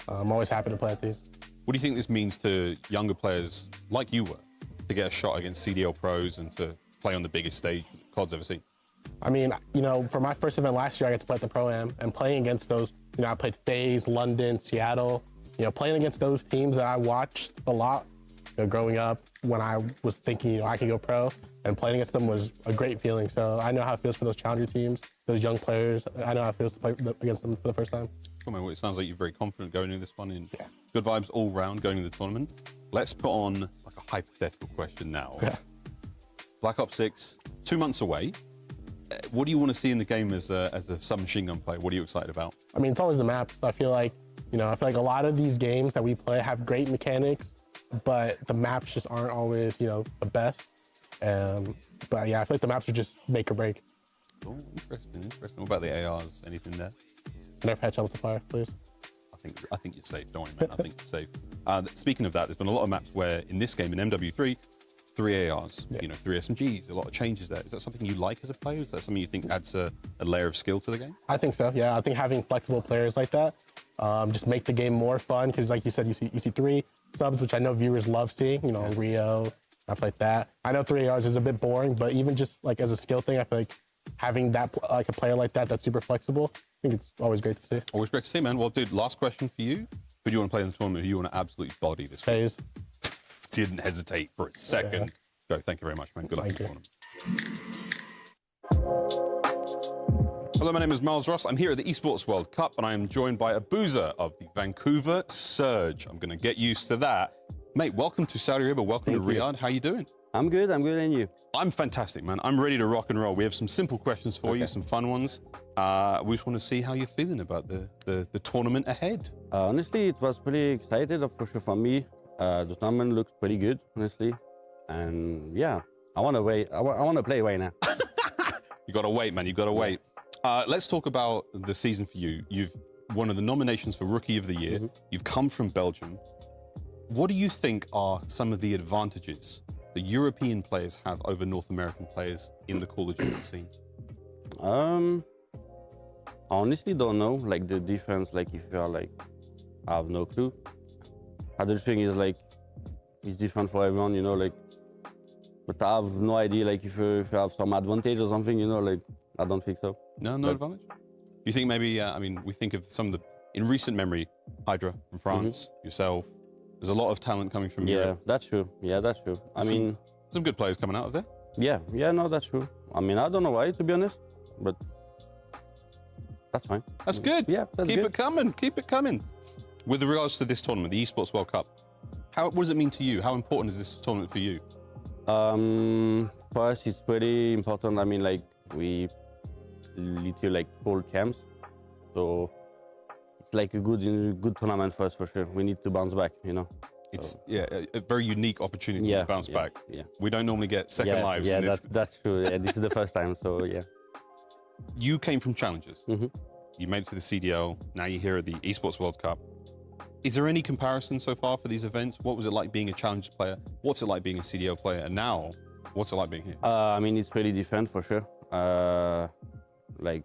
I'm always happy to play at these. What do you think this means to younger players like you were to get a shot against CDL pros and to play on the biggest stage COD's ever seen? I mean, for my first event last year, I got to play at the Pro-Am, and playing against those, I played FaZe, London, Seattle, playing against those teams that I watched a lot, growing up when I was thinking, I could go pro, and playing against them was a great feeling. So I know how it feels for those challenger teams, those young players. I know how it feels to play against them for the first time. Cool, man. Well, it sounds like you're very confident going into this one, and good vibes all round going into the tournament. Let's put on like a hypothetical question now. Yeah. Black Ops 6, 2 months away. What do you want to see in the game as a submachine gun player? What are you excited about? I mean, it's always the map. I feel like, a lot of these games that we play have great mechanics, but the maps just aren't always, the best. But yeah, I feel like the maps are just make or break. Oh, interesting. What about the ARs? Anything there? Nerf headshot multiplier, please. I think you're safe. Don't worry, man. I think you're safe. Speaking of that, there's been a lot of maps where in this game, in MW3, 3 ARs, 3 SMGs, a lot of changes there. Is that something you like as a player? Is that something you think adds a layer of skill to the game? I think so, yeah. I think having flexible players like that just make the game more fun, because like you said, you see 3 subs, which I know viewers love seeing, Rio, stuff like that. I know 3 ARs is a bit boring, but even just like as a skill thing, I feel like having that, like a player like that that's super flexible, I think it's always great to see. Always great to see, man. Well, dude, last question for you. Who do you want to play in the tournament? Who do you want to absolutely body this week? FaZe. Didn't hesitate for a second. Joe, thank you very much, man. Good luck in the tournament. Hello, my name is Miles Ross. I'm here at the Esports World Cup, and I am joined by a boozer of the Vancouver Surge. I'm going to get used to that. Mate, welcome to Saudi Arabia. Welcome to Riyadh. How you doing? I'm good, and you? I'm fantastic, man. I'm ready to rock and roll. We have some simple questions for you, some fun ones. We just want to see how you're feeling about the tournament ahead. Honestly, it was pretty excited, for sure, for me. The tournament looks pretty good, honestly. And yeah, I want to wait. I want to play right now. You got to wait, man. You got to wait. Let's talk about the season for you. You've one of the nominations for Rookie of the Year. You've come from Belgium. What do you think are some of the advantages the European players have over North American players in the Call of Duty scene? I honestly don't know, like the difference, like if you are like, I have no clue. Other thing is like, it's different for everyone, like, but I have no idea, like if you have some advantage or something, like, I don't think so. No advantage? You think maybe, I mean, we think of some of the, in recent memory, Hydra from France, yourself, there's a lot of talent coming from Europe. Yeah, that's true. Yeah, that's true. I mean, some good players coming out of there. Yeah, no, that's true. I mean, I don't know why, to be honest, but that's fine. That's good. Yeah, that's Keep good. it coming. Keep it coming. With regards to this tournament, the Esports World Cup, what does it mean to you? How important is this tournament for you? For us, it's pretty important. I mean, like, we literally like world champs, so it's like a good tournament for us for sure. We need to bounce back, It's a very unique opportunity to bounce back. Yeah. We don't normally get second lives. Yeah, in this. that's true. Yeah, this is the first time, so yeah. You came from Challengers. You made it to the CDL. Now you're here at the Esports World Cup. Is there any comparison so far for these events? What was it like being a Challengers player? What's it like being a CDL player? And now, what's it like being here? I mean, it's really different for sure. Like,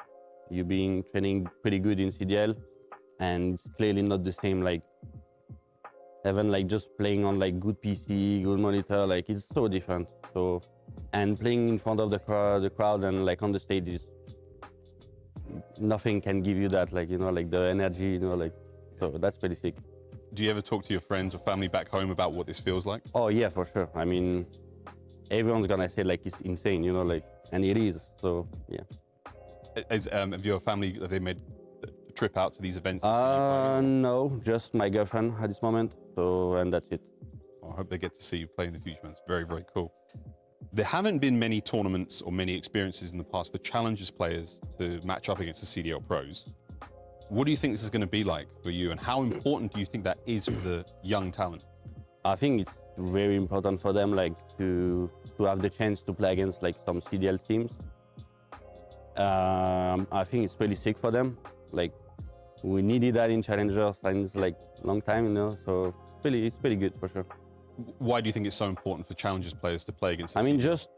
you being training pretty good in CDL, and it's clearly not the same, like, even like just playing on like good PC, good monitor, like it's so different. So, and playing in front of the crowd and like on the stage is, nothing can give you that, like, you know, like the energy, you know, like, so that's pretty sick. Do you ever talk to your friends or family back home about what this feels like? Oh yeah, for sure. I mean, everyone's gonna say like it's insane, you know, like, and it is, so yeah. Have your family, have they made the trip out to these events to see you play? No, just my girlfriend at this moment, so, and that's it. Well, I hope they get to see you play in the future, man. It's very, very cool. There haven't been many tournaments or many experiences in the past for Challengers players to match up against the CDL pros. What do you think this is going to be like for you, and how important do you think that is for the young talent? I think it's very important for them, like, to have the chance to play against like some CDL teams. I think it's really sick for them. Like, we needed that in Challengers since like long time, you know. So it's pretty good for sure. Why do you think it's so important for Challengers players to play against? I mean, just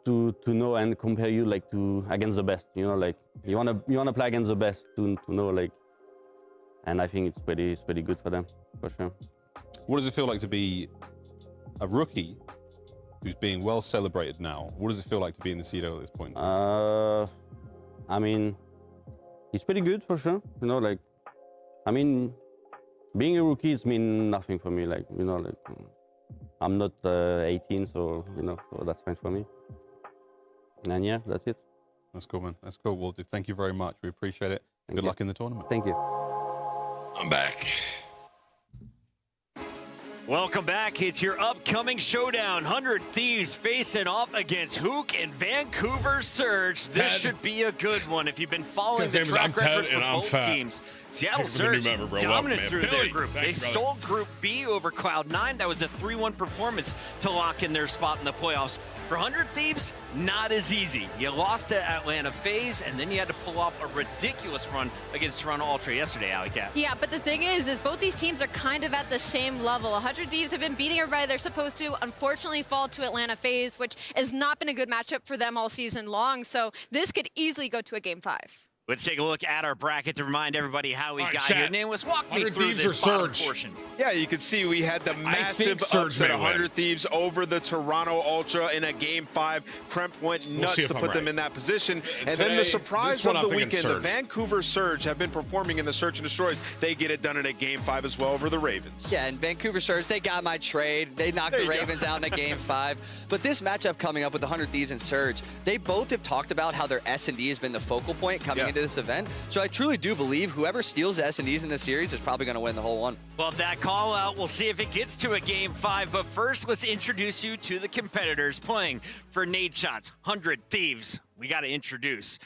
to know and compare you like against the best, you know, like you wanna play against the best to know, like, and I think it's pretty good for them for sure. What does it feel like to be a rookie who's being well celebrated now? What does it feel like to be in the CDL at this point? I mean, it's pretty good for sure. You know, like, I mean, being a rookie it's mean nothing for me. Like, you know, like, I'm not 18, so, you know, so that's fine for me. And yeah, that's it. That's cool, man. That's cool, Walter. Thank you very much. We appreciate it. Good luck in the tournament. Thank you. I'm back. Welcome back. It's your upcoming showdown. 100 Thieves facing off against Hook and Vancouver Surge. This should be a good one. If you've been following the track record for both teams, Seattle Surge dominant through their group. They stole Group B over Cloud9. That was a 3-1 performance to lock in their spot in the playoffs. For 100 Thieves, not as easy. You lost to Atlanta FaZe, and then you had to pull off a ridiculous run against Toronto Ultra yesterday, Alley Cat. Yeah, but the thing is both these teams are kind of at the same level. 100 Thieves have been beating everybody they're supposed to, unfortunately fall to Atlanta FaZe, which has not been a good matchup for them all season long. So this could easily go to a Game 5. Let's take a look at our bracket to remind everybody how we got here. Nameless, walk me through Thieves this bottom portion. Yeah, you can see we had the massive upset of 100 Thieves over the Toronto Ultra in a Game 5. Kremp went nuts to put them in that position. And then the surprise of the weekend, the Vancouver Surge have been performing in the Search and Destroys. They get it done in a Game 5 as well over the Ravens. Yeah, and Vancouver Surge, they got my trade. They knocked the Ravens out in a Game 5. But this matchup coming up with the 100 Thieves and Surge, they both have talked about how their S&D has been the focal point coming into this event. So I truly do believe whoever steals the S&Ds in this series is probably going to win the whole one. Well, that call out, we'll see if it gets to a Game 5. But first, let's introduce you to the competitors playing for Nade Shots, 100 Thieves. We got to introduce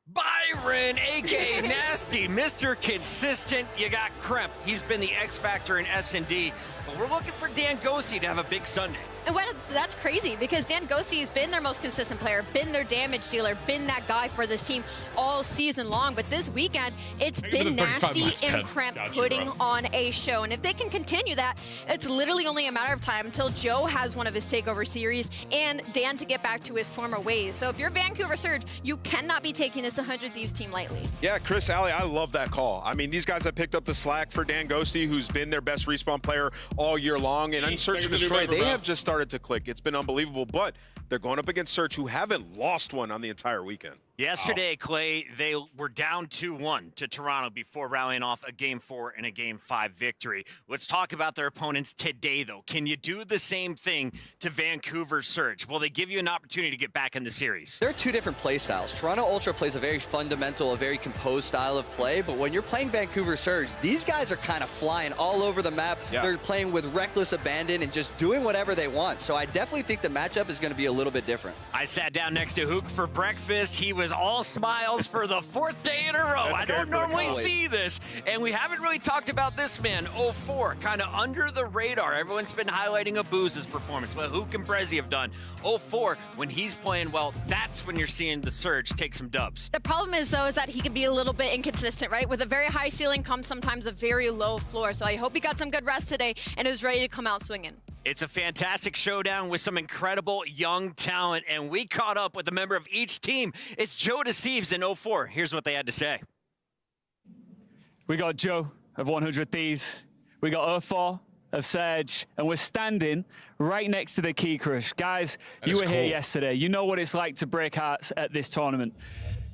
Byron, a.k.a. Nasty, Mr. Consistent. You got Kremp. He's been the X Factor in S&D. But we're looking for Dan Ghosty to have a big Sunday. And that's crazy because Dan Ghosty has been their most consistent player, been their damage dealer, been that guy for this team all season long. But this weekend, it's been Nasty and Kremp putting on a show. And if they can continue that, it's literally only a matter of time until Joe has one of his takeover series and Dan to get back to his former ways. So if you're Vancouver Surge, you cannot be taking this 100 Thieves team lightly. Yeah, Chris, Alley, I love that call. I mean, these guys have picked up the slack for Dan Ghosty, who's been their best respawn player all year long. And in Search and Destroy, they have just started to click. It's been unbelievable, but they're going up against Search, who haven't lost one on the entire weekend. Yesterday, Clay, they were down 2-1 to Toronto before rallying off a Game 4 and a Game 5 victory. Let's talk about their opponents today, though. Can you do the same thing to Vancouver Surge? Will they give you an opportunity to get back in the series? There are two different play styles. Toronto Ultra plays a very fundamental, a very composed style of play, but when you're playing Vancouver Surge, these guys are kind of flying all over the map. Yeah. They're playing with reckless abandon and just doing whatever they want. So I definitely think the matchup is going to be a little bit different. I sat down next to Hook for breakfast. He was was all smiles for the 4th day in a row. I don't normally see this, and we haven't really talked about this man, 0-4, kind of under the radar. Everyone's been highlighting Abuza's performance. Well, who can Brezzy have done? 0-4, when he's playing well, that's when you're seeing the Surge take some dubs. The problem is, though, is that he can be a little bit inconsistent, right? With a very high ceiling comes sometimes a very low floor. So I hope he got some good rest today and is ready to come out swinging. It's a fantastic showdown with some incredible young talent, and we caught up with a member of each team. It's Joe to Thieves in 0-4. Here's what they had to say. We got Joe of 100 Thieves. We got 0-4 of Surge, and we're standing right next to the Key Crush. Guys, you were here yesterday. You know what it's like to break hearts at this tournament.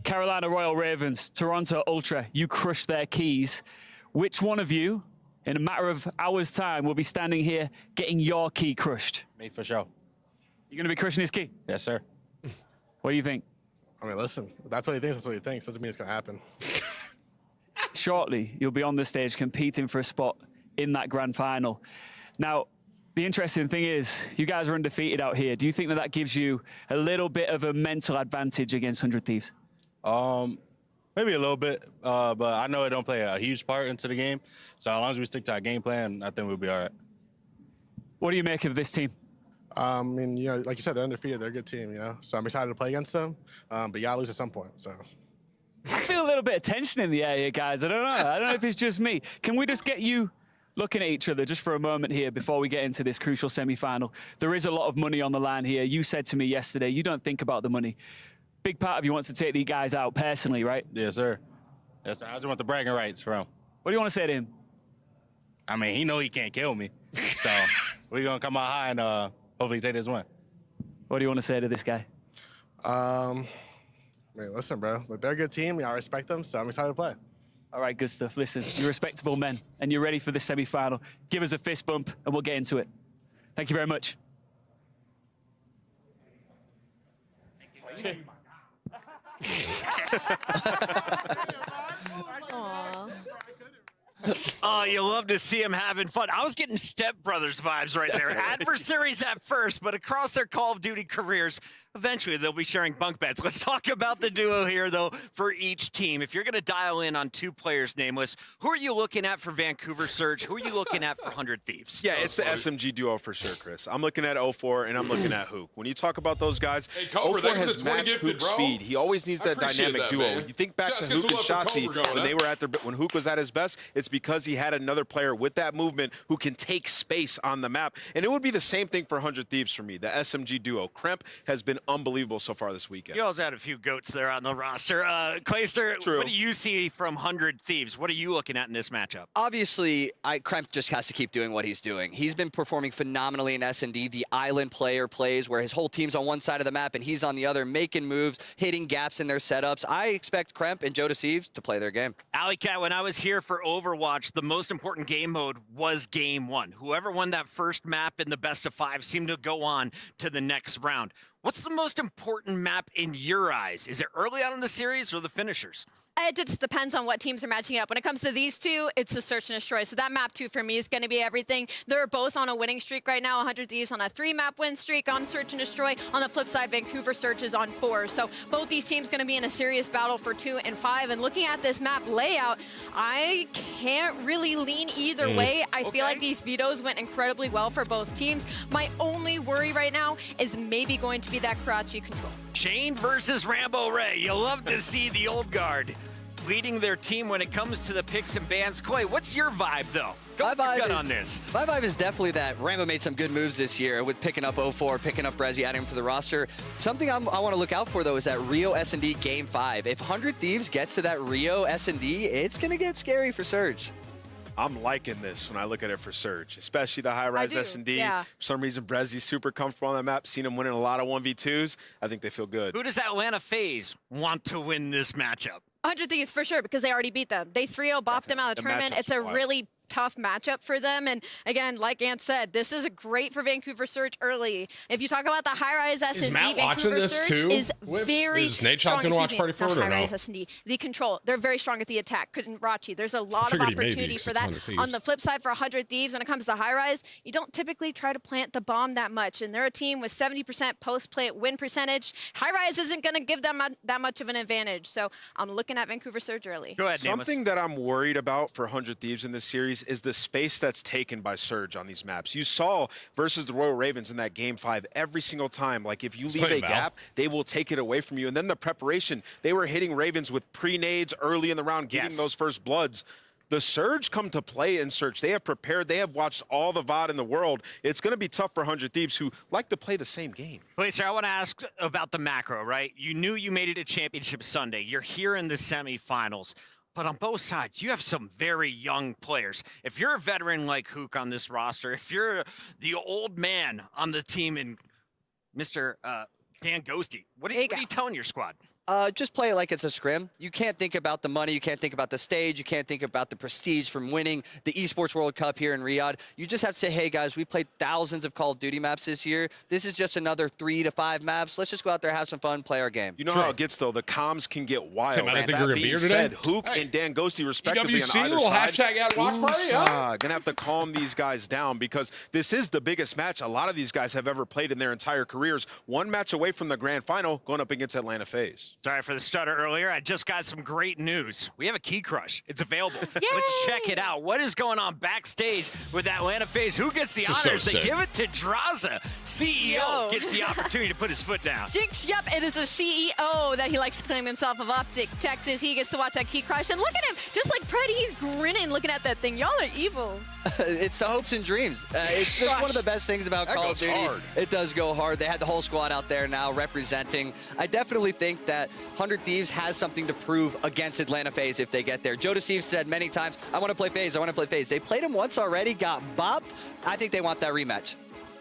Carolina Royal Ravens, Toronto Ultra, you crushed their keys. Which one of you, in a matter of hours' time, will be standing here getting your key crushed? Me, for sure. You're going to be crushing his key? Yes, sir. What do you think? I mean, listen, that's what he thinks. That's what he thinks. Doesn't mean it's going to happen. Shortly, you'll be on the stage competing for a spot in that grand final. Now, the interesting thing is, you guys are undefeated out here. Do you think that that gives you a little bit of a mental advantage against 100 Thieves? Maybe a little bit, but I know it don't play a huge part into the game. So as long as we stick to our game plan, I think we'll be all right. What do you make of this team? I mean, you know, like you said, they're undefeated. They're a good team, you know. So I'm excited to play against them, but you gotta lose at some point. So I feel a little bit of tension in the air here, guys. I don't know. I don't know if it's just me. Can we just get you looking at each other just for a moment here before we get into this crucial semi-final? There is a lot of money on the line here. You said to me yesterday, you don't think about the money. Big part of you wants to take these guys out personally, right? Yes, sir. Yes, sir. I just want the bragging rights from him. What do you want to say to him? I mean, he know he can't kill me. So we're going to come out high and hopefully take this win. What do you want to say to this guy? I mean, listen, bro. Like, they're a good team. I respect them, so I'm excited to play. All right, good stuff. Listen, you're respectable men, and you're ready for the semi-final. Give us a fist bump, and we'll get into it. Thank you very much. Thank you. Oh, you love to see him having fun. I was getting Step Brothers vibes right there. Adversaries at first, but across their Call of Duty careers, eventually they'll be sharing bunk beds. Let's talk about the duo here, though, for each team. If you're going to dial in on 2 players nameless, who are you looking at for Vancouver Surge? Who are you looking at for 100 Thieves? Yeah, it's the SMG duo for sure, Chris. I'm looking at 0-4, and I'm looking at Hook. When you talk about those guys, Cobra, 0-4 has matched Hook's speed. He always needs that dynamic duo. Man. You think back to Hook and Shotzi when they were when Hook was at his best, it's because he had another player with that movement who can take space on the map. And it would be the same thing for 100 Thieves for me. The SMG duo. Kremp has been unbelievable so far this weekend. You also had a few goats there on the roster. Clayster, what do you see from 100 Thieves? What are you looking at in this matchup? Obviously, Kremp just has to keep doing what he's doing. He's been performing phenomenally in S&D. The island player plays where his whole team's on one side of the map and he's on the other, making moves, hitting gaps in their setups. I expect Kremp and Joe Thieves to play their game. Alley Cat, when I was here for Overwatch, the most important game mode was game 1. Whoever won that first map in the best of 5 seemed to go on to the next round. What's the most important map in your eyes? Is it early on in the series or the finishers? It just depends on what teams are matching up. When it comes to these two, it's the Search and Destroy. So that map 2 for me is going to be everything. They're both on a winning streak right now. 100 Thieves on a 3-map win streak on Search and Destroy. On the flip side, Vancouver Search is on 4. So both these teams going to be in a serious battle for 2 and 5. And looking at this map layout, I can't really lean either way. I feel like these vetoes went incredibly well for both teams. My only worry right now is maybe going to be that Karachi control. Shane versus Rambo Ray. You love to see the old guard leading their team when it comes to the picks and bans. Clay, what's your vibe, though? Go on this. My vibe is definitely that Rambo made some good moves this year with picking up 0-4, picking up Brezzy, adding him to the roster. Something I want to look out for, though, is that Rio S&D Game 5. If 100 Thieves gets to that Rio S&D, it's going to get scary for Surge. I'm liking this when I look at it for Surge, especially the high-rise S&D. Yeah. For some reason, Brezzy's super comfortable on that map. Seen him winning a lot of 1v2s. I think they feel good. Who does Atlanta FaZe want to win this matchup? 100 Thieves for sure, because they already beat them. They 3-0 bopped them out of the tournament. It's a really tough matchup for them. And again, like Ant said, this is great for Vancouver Surge early. If you talk about the high-rise S&D, Vancouver Surge is very Nate strong. Shot watch party for it or no? S&D. The control, they're very strong at the attack. Rachi, there's a lot of opportunity for that. On the flip side, for 100 Thieves, when it comes to high-rise, you don't typically try to plant the bomb that much. And they're a team with 70% post-plant win percentage. High-rise isn't going to give them that much of an advantage. So I'm looking at Vancouver Surge early. Go ahead, Something that I'm worried about for 100 Thieves in this series is the space that's taken by Surge on these maps. You saw versus the Royal Ravens in that Game 5 every single time. Like, if you leave a gap, they will take it away from you. And then the preparation, they were hitting Ravens with pre-nades early in the round, getting those first bloods. The Surge come to play in Surge. They have prepared. They have watched all the VOD in the world. It's going to be tough for 100 Thieves who like to play the same game. Wait, sir, I want to ask about the macro, right? You knew you made it to Championship Sunday. You're here in the semifinals. But on both sides, you have some very young players. If you're a veteran like Hook on this roster, if you're the old man on the team and Mr. Dan Ghosty, what are you telling your squad? Just play it like it's a scrim. You can't think about the money. You can't think about the stage. You can't think about the prestige from winning the Esports World Cup here in Riyadh. You just have to say, hey, guys, we played thousands of Call of Duty maps this year. This is just another 3 to 5 maps. Let's just go out there, have some fun, play our game. You know how it gets, though. The comms can get wild. Tim, I don't think we're going to be here today. Hook and Dan Ghosty, respectively, EWC, on either little side. hashtag out watch party, Going to have to calm these guys down because this is the biggest match a lot of these guys have ever played in their entire careers. One match away from the grand final, going up against Atlanta FaZe. Sorry for the stutter earlier. I just got some great news. We have a key crush. It's available. Let's check it out. What is going on backstage with Atlanta FaZe? Who gets the honors? They give it to Draza. CEO gets the opportunity to put his foot down. Jinx, yep, it is a CEO that he likes to claim himself of Optic Texas. He gets to watch that key crush. And look at him, just like Pretty, he's grinning looking at that thing. Y'all are evil. It's the hopes and dreams. It's just one of the best things about Call of Duty. It does go hard. They had the whole squad out there now representing. I definitely think that 100 Thieves has something to prove against Atlanta FaZe if they get there. Joe Deceive said many times, I want to play FaZe, I want to play FaZe. They played him once already, got bopped. I think they want that rematch.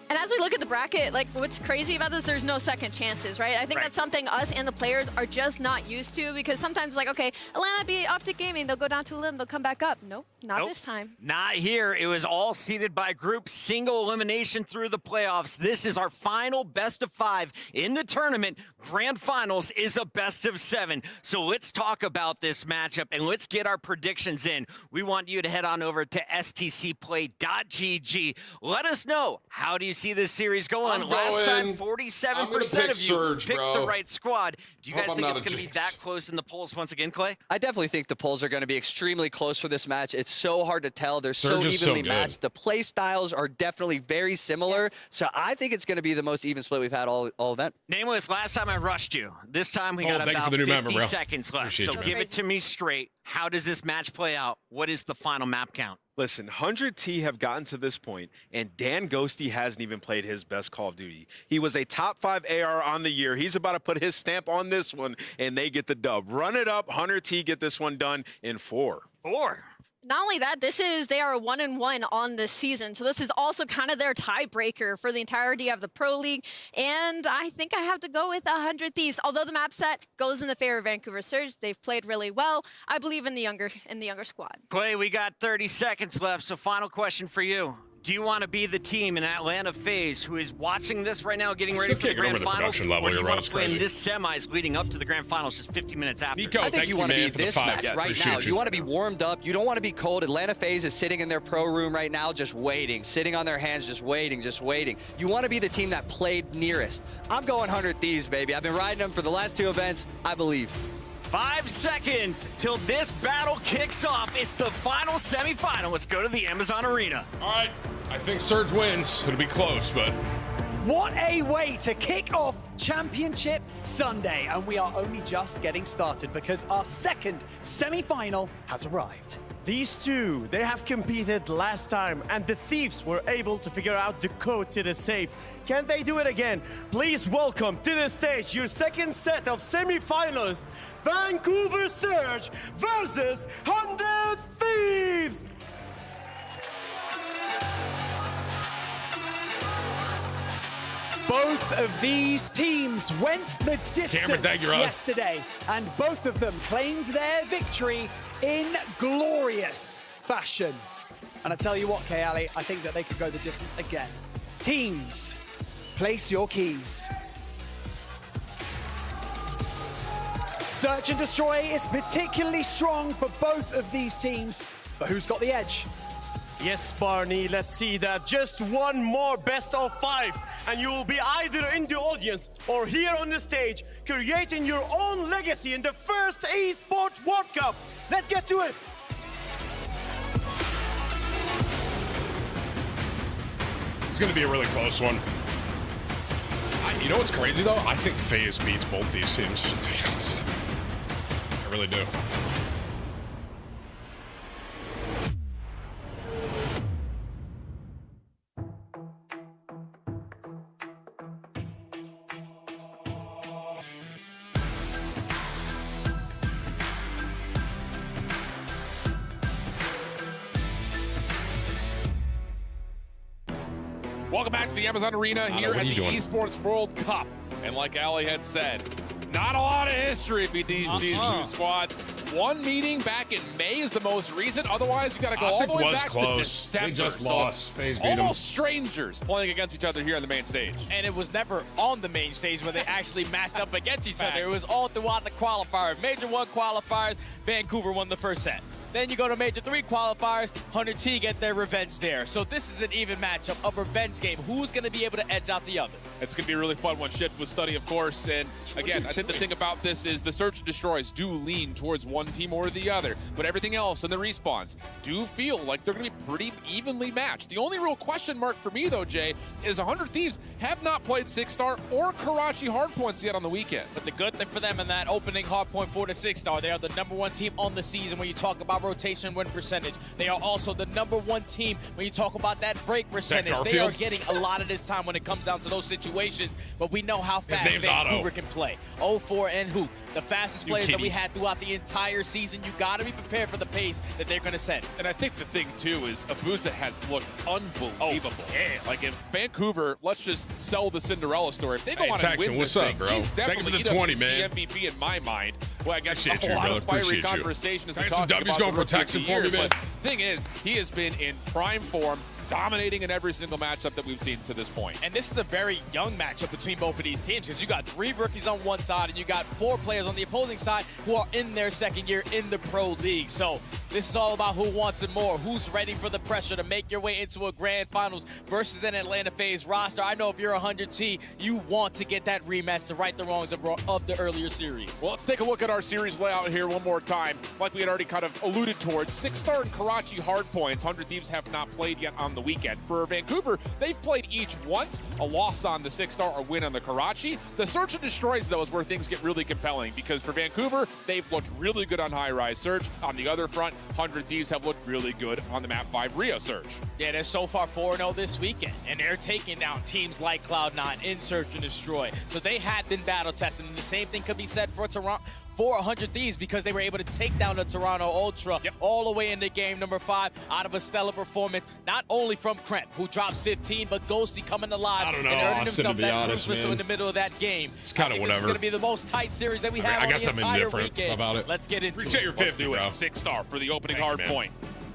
And as we look at the bracket, like what's crazy about this, there's no second chances, right? I think that's something us and the players are just not used to because sometimes like, okay, Atlanta beat Optic Gaming, they'll go down to a limb, they'll come back up. Nope, not this time. Not here. It was all seeded by group, single elimination through the playoffs. This is our final best of 5 in the tournament. Grand Finals is a best of 7. So let's talk about this matchup and let's get our predictions in. We want you to head on over to stcplay.gg. Let us know, how do you see this series going? Last time, 47% of you picked the right squad. Do you guys think it's going to be that close in the polls once again, Clay? I definitely think the polls are going to be extremely close for this match. It's so hard to tell. They're so evenly matched. The play styles are definitely very similar. So I think it's going to be the most even split we've had all event. Nameless, last time I rushed you. This time we got about 50 seconds left. So give it to me straight. How does this match play out? What is the final map count? Listen, 100T have gotten to this point, and Dan Ghosty hasn't even played his best Call of Duty. He was a top 5 AR on the year. He's about to put his stamp on this one, and they get the dub. Run it up. 100T get this one done in 4. Not only that, they are 1-1 on this season. So this is also kind of their tiebreaker for the entirety of the Pro League. And I think I have to go with 100 Thieves. Although the map set goes in the favor of Vancouver Surge, they've played really well. I believe in the younger squad. Clay, we got 30 seconds left. So final question for you. Do you want to be the team in Atlanta FaZe who is watching this right now, getting ready for the grand finals? Or do you want to play in this semis leading up to the grand finals just 50 minutes after? I think you want to be this match right now. You want to be warmed up. You don't want to be cold. Atlanta FaZe is sitting in their pro room right now just waiting, sitting on their hands just waiting, just waiting. You want to be the team that played nearest. I'm going 100 Thieves, baby. I've been riding them for the last 2 events. I believe. 5 seconds till this battle kicks off. It's the final semifinal. Let's go to the Amazon Arena. All right. I think Surge wins. It'll be close, but... What a way to kick off Championship Sunday. And we are only just getting started because our second semi-final has arrived. These two, they have competed last time, and the Thieves were able to figure out the code to the safe. Can they do it again? Please welcome to the stage your second set of semi-finalists, Vancouver Surge versus 100 Thieves! Both of these teams went the distance yesterday, and both of them claimed their victory in glorious fashion. And I tell you what, K-Ali, I think that they could go the distance again. Teams, place your keys. Search and Destroy is particularly strong for both of these teams, but who's got the edge? Yes, Barney, let's see that. Just one more best of 5, and you will be either in the audience or here on the stage, creating your own legacy in the first Esports World Cup. Let's get to it. It's going to be a really close one. You know what's crazy, though? I think FaZe beats both these teams, to be honest. I really do. Welcome back to the Amazon Arena here at the Esports World Cup. And like Ali had said, not a lot of history between these two squads. One meeting back in May is the most recent. Otherwise, you got to go all the way back to December. They just lost. FaZe beat them. Almost strangers playing against each other here on the main stage. And it was never on the main stage where they actually matched up against each other. It was all throughout the qualifier. Major 1 qualifiers, Vancouver won the first set. Then you go to Major 3 qualifiers, 100T get their revenge there. So this is an even matchup, a revenge game. Who's going to be able to edge out the other? It's going to be a really fun one. Shift with Study, of course. And again, I think the thing about this is the Search and Destroys do lean towards one team or the other. But everything else in the respawns do feel like they're going to be pretty evenly matched. The only real question mark for me, though, Jay, is 100 Thieves have not played 6-star or Karachi hardpoints yet on the weekend. But the good thing for them in that opening hardpoint 4 to 6-star, they are the #1 team on the season when you talk about rotation win percentage. They are also the #1 team when you talk about that break percentage. They are getting a lot of this time when it comes down to those situations, but we know how fast Vancouver can play. 0-4 and Hoop, the fastest players that we had throughout the entire season. You got to be prepared for the pace that they're going to send. And I think the thing, too, is Abuza has looked unbelievable. Like, if Vancouver, let's just sell the Cinderella story. If they go on and win this thing, he's definitely the MVP in my mind. Well, I got a lot of fiery conversation as we talk about going for Texan for me, man. But thing is, he has been in prime form, dominating in every single matchup that we've seen to this point. And this is a very young matchup between both of these teams because you got 3 rookies on one side and you got 4 players on the opposing side who are in their second year in the pro league. So this is all about who wants it more, who's ready for the pressure to make your way into a grand finals versus an Atlanta FaZe roster. I know if you're 100T, you want to get that rematch to right the wrongs of the earlier series. Well, let's take a look at our series layout here one more time. Like we had already kind of alluded towards, 6-star and Karachi hardpoints. 100 Thieves have not played yet on the weekend. For Vancouver, they've played each once, a loss on the 6-star, a win on the Karachi. The Search and Destroys, though, is where things get really compelling because for Vancouver, they've looked really good on high-rise Search. On the other front, 100 Thieves have looked really good on the Map 5 Rio Search. Yeah, they're so far 4-0 this weekend, and they're taking down teams like Cloud9 in Search and Destroy. So they have been battle-tested, and the same thing could be said for Toronto. For 100 Thieves because they were able to take down the Toronto Ultra all the way into game number 5 out of a stellar performance, not only from Kremp, who drops 15, but Ghosty coming alive and earning himself that cruise missile in the middle of that game. It's kind of whatever. This is going to be the most tight series that we have on the entire weekend. About it. Let's get into Appreciate it. your 50, bro. 6-star for the opening hard point.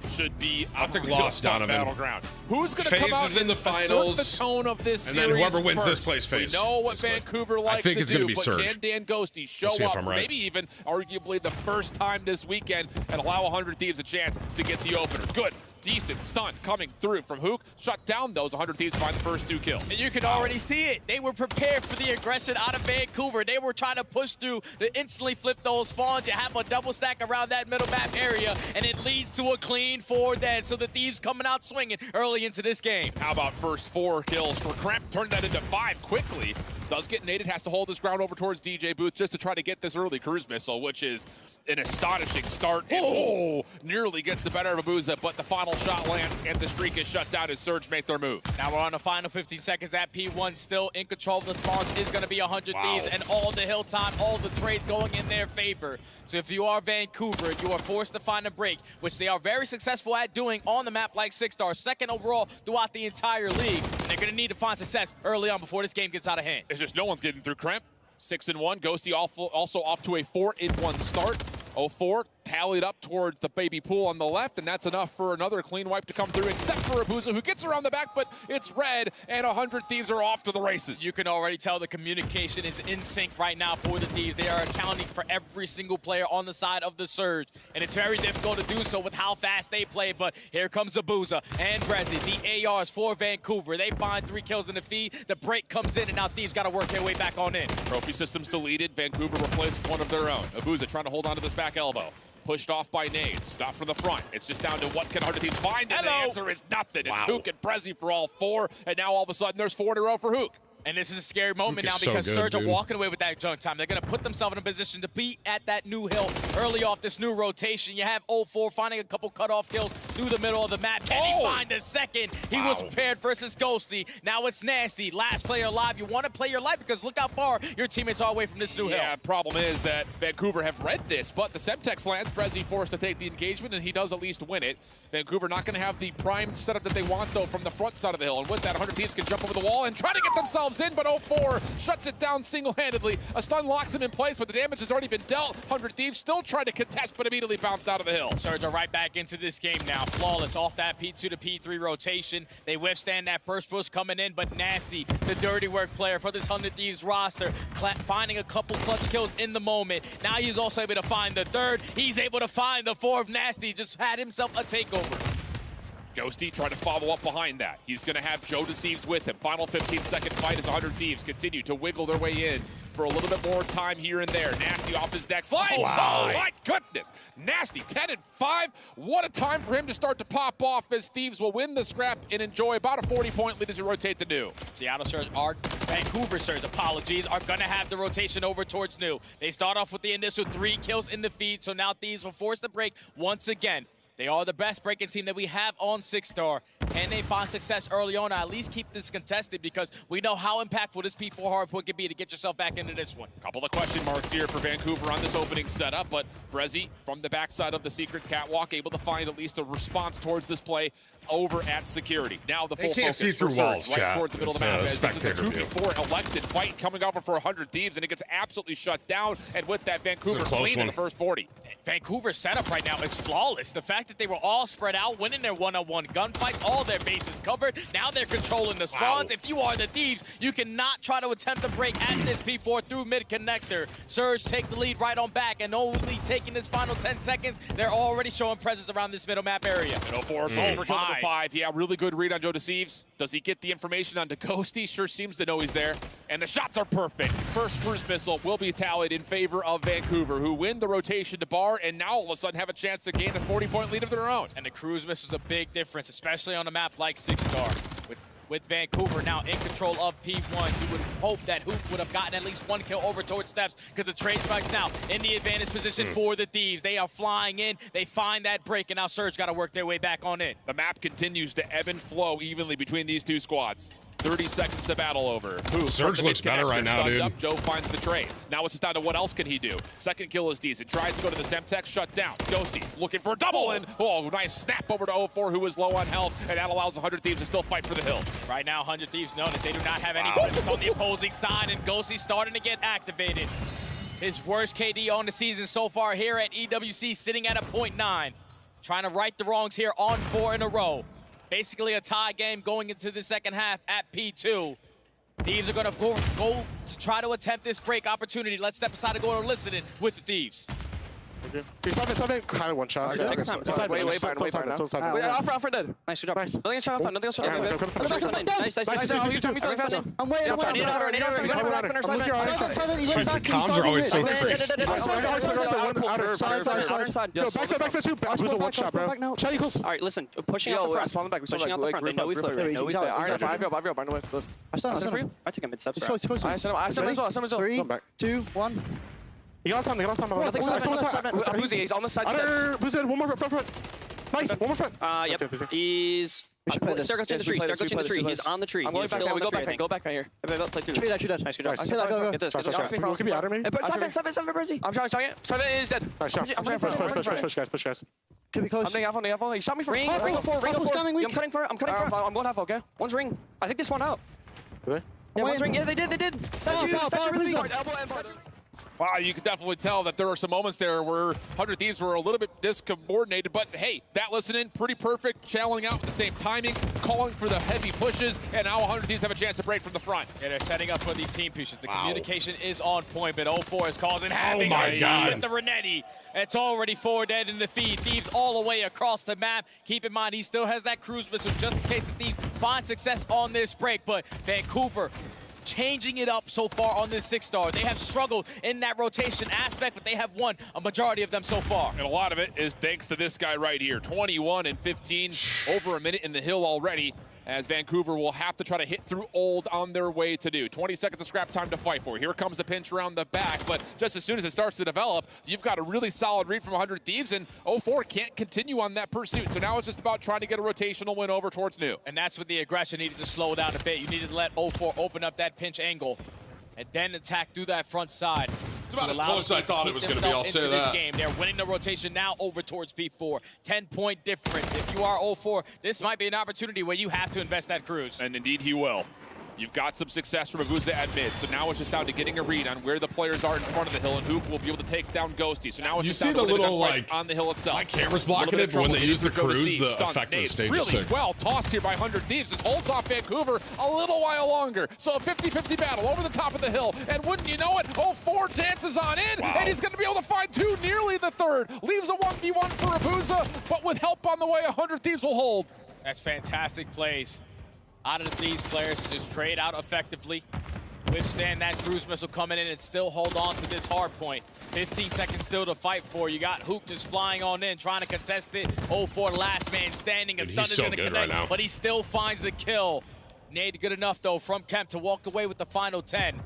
Should be a lost battleground. Who's going to come out in the finals, the tone of this series? And then whoever wins first. this plays FaZe. We know what Vancouver likes to do, but Surge. can Dan Ghosty show up for maybe even arguably the first time this weekend and allow 100 Thieves a chance to get the opener? Good. Decent stun coming through from Hook. Shut down those 100 Thieves, find the first 2 kills. And you can already see it. They were prepared for the aggression out of Vancouver. They were trying to push through to instantly flip those spawns. You have a double stack around that middle map area, and it leads to a clean 4 dead. So the Thieves coming out swinging early into this game. How about first 4 kills for Kremp? Turned that into 5 quickly. Does get naded, has to hold his ground over towards DJ Booth just to try to get this early cruise missile, which is an astonishing start. And, nearly gets the better of Abuza, but the final shot lands and the streak is shut down as Surge make their move. Now we're on the final 15 seconds at P1, still in control of the spawns is going to be 100 Thieves, and all the hill time, all the trades going in their favor. So if you are Vancouver, you are forced to find a break, which they are very successful at doing on the map like 6-star, second overall throughout the entire league. And they're going to need to find success early on before this game gets out of hand. It's just no one's getting through Kremp. 6-1. Ghosty also off to a 4-1 start. 0-4. tallied up toward the baby pool on the left, and that's enough for another clean wipe to come through, except for Abuza, who gets around the back, but it's red, and 100 Thieves are off to the races. You can already tell the communication is in sync right now for the Thieves. They are accounting for every single player on the side of the Surge, and it's very difficult to do so with how fast they play, but here comes Abuza and Brezzy, the ARs for Vancouver. They find 3 kills in the feed, the break comes in, and now Thieves got to work their way back on in. Trophy systems deleted, Vancouver replaced one of their own. Abuza trying to hold on to this back elbow. Pushed off by nades, not from the front. It's just down to what can 100 Thieves find, and the answer is nothing. It's Hook and Brezzy for all 4, and now all of a sudden there's 4 in a row for Hook. And this is a scary moment now so because good, Surge dude. are walking away with that junk time. They're going to put themselves in a position to be at that new hill early off this new rotation. You have 0-4 finding a couple cutoff kills through the middle of the map. Can he find the second? He was prepared versus Ghosty. Now it's Nasty. Last player alive. You want to play your life because look how far your teammates are away from this new hill. Yeah, problem is that Vancouver have read this, but the Semtex lands. Brezzy forced to take the engagement, and he does at least win it. Vancouver not going to have the prime setup that they want, though, from the front side of the hill. And with that, 100 Thieves can jump over the wall and try to get themselves in, but 0-4 shuts it down single-handedly. A stun locks him in place, but the damage has already been dealt. 100 Thieves still trying to contest, but immediately bounced out of the hill. Surge are right back into this game now. Flawless off that P2 to P3 rotation. They withstand that first push coming in, but Nasty, the dirty work player for this 100 Thieves roster, finding a couple clutch kills in the moment. Now he's also able to find the third. He's able to find the 4th. Nasty just had himself a takeover. Ghosty trying to follow up behind that. He's going to have Joe Deceives with him. Final 15-second fight as 100 Thieves continue to wiggle their way in for a little bit more time here and there. Nasty off his next line. Oh, my goodness. Nasty 10-5. What a time for him to start to pop off as Thieves will win the scrap and enjoy about a 40-point lead as we rotate to New. Seattle Surge, Vancouver Surge, apologies, are going to have the rotation over towards New. They start off with the initial 3 kills in the feed, so now Thieves will force the break once again. They are the best breaking team that we have on 6-star. Can they find success early on, or at least keep this contested, because we know how impactful this P4 hardpoint can be to get yourself back into this one. Couple of question marks here for Vancouver on this opening setup, but Brezzy from the backside of the secret catwalk able to find at least a response towards this play over at security. Now the full focus see through for Surge, walls, right chat. towards the middle It's of the map. a As this is a spectator 2v4 elected fight coming over for 100 Thieves, and it gets absolutely shut down, and with that, Vancouver clean in the first 40. Vancouver's setup right now is flawless. The fact that they were all spread out, winning their one-on-one gunfights, all their bases covered. Now they're controlling the spawns. If you are the Thieves, you cannot try to attempt to break at this P4 through mid-connector. Surge take the lead right on back, and only taking this final 10 seconds, they're already showing presence around this middle map area. And 0-4 for kill number 5. Yeah, really good read on Joe Deceives. Does he get the information onto Ghosty? Sure seems to know he's there. And the shots are perfect. First cruise missile will be tallied in favor of Vancouver, who win the rotation to bar, and now all of a sudden have a chance to gain a 40-point lead of their own. And the cruise missile is a big difference, especially on a map like 6-star. With Vancouver now in control of P1, you would hope that Hoop would have gotten at least 1 kill over towards Steps, because the trade strikes now in the advantage position for the Thieves. They are flying in, they find that break, and now Surge got to work their way back on in. The map continues to ebb and flow evenly between these two squads. 30 seconds to battle over. Hoop, Surge looks better right now, dude. Up, Joe finds the trade. Now it's just down to what else can he do. Second kill is decent. Tries to go to the Semtex, shut down. Ghosty looking for a double, and nice snap over to 0-4, who is low on health, and that allows 100 Thieves to still fight for the hill. Right now, 100 Thieves know that they do not have any presence on the opposing side, and Ghosty starting to get activated. His worst KD on the season so far here at EWC, sitting at a 0.9. Trying to right the wrongs here on 4 in a row. Basically a tie game going into the second half at P2. Thieves are going to go to try to attempt this break opportunity. Let's step aside and go and listen it with the Thieves. Something kind of one shot. Wait, dead. Nice, good job. Nice. Nothing shot time, nothing else shot. Nice. I'm waiting. Comms are always so crisp. Outside. Yo, back to two. Back to one shot, bro. Alright, listen. Pushing out the front. Pushing out the front. They know we float. They know we float. I sent for you. I take a mid-step. I sent as well. 3, 2, 1. You got time. Abuzi, he's on the side. One more front. Nice. One more front. Yep. He's... Staircase in the tree. He's on the tree. I'm going back there. We go back here. Tree dead. Nice, good job. I say that. Go. Get this. Could be out of me. Seven, Brizzy. I'm trying it. 7 is dead. Nice shot. I'm trying push, guys. Could be close. I'm laying. He shot me from Ring 4. I'm cutting for it. I'm going half, okay? One's ring. I think this one out. Really? Yeah, one's ring. Yeah, they did. Statue really weak. Elbow and Wow, you could definitely tell that there were some moments there where 100 Thieves were a little bit discoordinated, but hey, that listening, pretty perfect, channeling out with the same timings, calling for the heavy pushes, and now 100 Thieves have a chance to break from the front. Yeah, they're setting up for these team pushes. The communication is on point, but 04 is causing havoc. Oh my God. With the Renetti. It's already 4 dead in the feed. Thieves all the way across the map. Keep in mind, he still has that cruise missile just in case the Thieves find success on this break, but Vancouver changing it up so far on this 6-star. They have struggled in that rotation aspect, but they have won a majority of them so far. And a lot of it is thanks to this guy right here. 21 and 15, over a minute in the hill already, as Vancouver will have to try to hit through old on their way to do. 20 seconds of scrap time to fight for. Here comes the pinch around the back, but just as soon as it starts to develop, you've got a really solid read from 100 Thieves, and 04 can't continue on that pursuit. So now it's just about trying to get a rotational win over towards New. And that's what the aggression needed to slow down a bit. You needed to let 04 open up that pinch angle and then attack through that front side. It's about as close as I thought it was going to be, I'll say this that. game. They're winning the rotation now over towards P4. 10-point difference. If you are 04, this might be an opportunity where you have to invest that cruise. And indeed he will. You've got some success from Abuza at mid, so now it's just down to getting a read on where the players are in front of the hill, and Hoop will be able to take down Ghosty. So now it's just down to the gunfights on the hill itself. My camera's blocking it, but when they use the cruise, the effect of the stage really is sick. well tossed here by 100 Thieves. This holds off Vancouver a little while longer. So a 50-50 battle over the top of the hill, and wouldn't you know it, 04 dances on in, and he's going to be able to find 2, nearly the 3rd. Leaves a 1v1 for Abuza, but with help on the way, 100 Thieves will hold. That's fantastic plays out of these players to just trade out effectively, withstand that cruise missile coming in and still hold on to this hard point. 15 seconds still to fight for. You got Hook just flying on in, trying to contest it. 04 last man standing. A stun is going to connect, but he still finds the kill. Nade good enough, though, from Kemp to walk away with the final 10.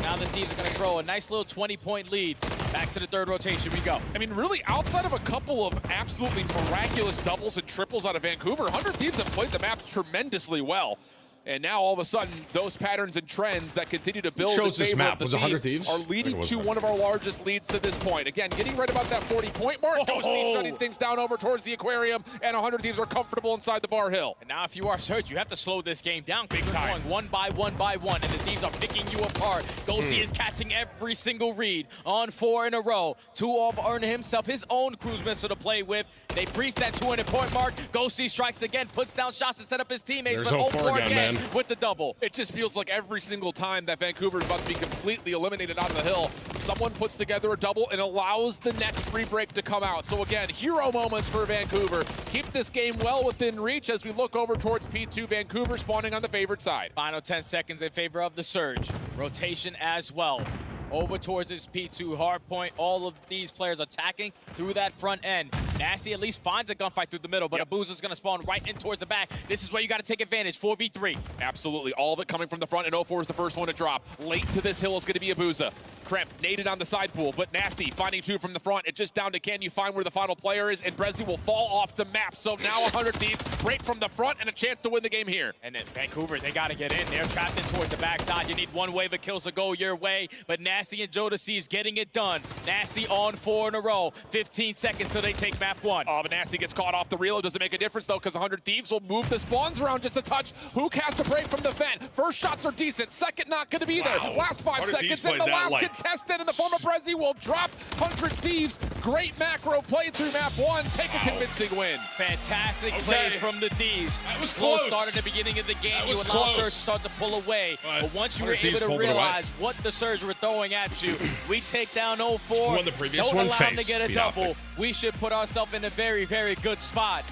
Now the Thieves are going to grow a nice little 20-point lead. Back to the 3rd rotation we go. I mean, really, outside of a couple of absolutely miraculous doubles and triples out of Vancouver, 100 Thieves have played the map tremendously well. And now, all of a sudden, those patterns and trends that continue to build in favor of the Thieves are leading to one of our largest leads to this point. Again, getting right about that 40-point mark. Ghosty shutting things down over towards the aquarium, and 100 Thieves are comfortable inside the bar hill. And now, if you are Surge, you have to slow this game down. Big time. Going one by one, and the Thieves are picking you apart. Ghosty is catching every single read on 4 in a row. 2 off earning himself his own cruise missile to play with. They breached that 200-point mark. Ghosty strikes again, puts down shots to set up his teammates, There's but 04 again man. With the double. It just feels like every single time that Vancouver is about to be completely eliminated out of the hill, someone puts together a double and allows the next free break to come out. So again, hero moments for Vancouver. Keep this game well within reach as we look over towards P2. Vancouver spawning on the favored side. Final 10 seconds in favor of the Surge. Rotation as well. Over towards his P2 hard point. All of these players attacking through that front end. Nasty at least finds a gunfight through the middle, but Abuza's going to spawn right in towards the back. This is where you got to take advantage. 4v3. Absolutely. All of it coming from the front, and 04 is the first one to drop. Late to this hill is going to be Abuza. Kremp naded on the side pool, but Nasty finding 2 from the front. It's just down to can you find where the final player is, and Brezzy will fall off the map. So now 100 Thieves break from the front and a chance to win the game here. And then Vancouver, they got to get in. They're trapped in towards the backside. You need one wave of kills to go your way, but Nasty and Jodeci getting it done. Nasty on 4 in a row. 15 seconds till they take map 1. Oh, but Nasty gets caught off the reload. Doesn't make a difference, though, because 100 Thieves will move the spawns around just a touch. Hook has to break from the vent. First shots are decent. Second not going to be there. Last 5 seconds, and the last contestant in the form of Brezzy will drop 100 Thieves. Great macro play through map 1. Take a convincing win. Fantastic plays from the Thieves. That was Slow close. start at the beginning of the game. That You was allow close. Surge to start to pull away. But once you were able to realize what the Surge were throwing at you, we take down 04. Won the previous Don't one, allow them to face. get a Beat double. Optic. We should put ourselves in a very, very good spot,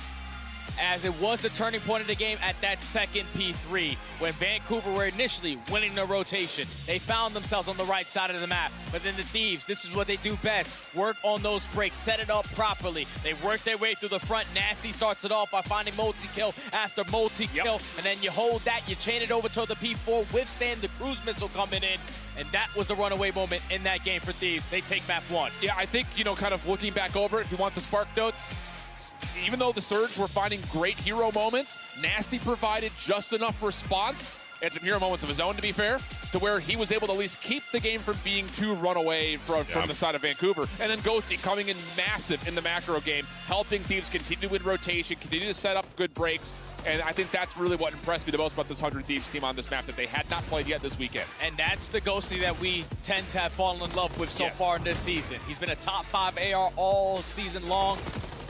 as it was the turning point of the game at that second P3 when Vancouver were initially winning the rotation. They found themselves on the right side of the map, but then the Thieves, this is what they do best. Work on those breaks, set it up properly. They work their way through the front. Nasty starts it off by finding multi-kill after multi-kill, and then you hold that, you chain it over to the P4, withstand the cruise missile coming in, and that was the runaway moment in that game for Thieves. They take map 1. Yeah, I think, you know, kind of looking back over it, if you want the spark notes, even though the Surge were finding great hero moments, Nasty provided just enough response and some hero moments of his own, to be fair, to where he was able to at least keep the game from being too runaway from the side of Vancouver. And then Ghosty coming in massive in the macro game, helping Thieves continue in rotation, continue to set up good breaks. And I think that's really what impressed me the most about this 100 Thieves team on this map that they had not played yet this weekend. And that's the Ghosty that we tend to have fallen in love with so far in this season. He's been a top 5 AR all season long,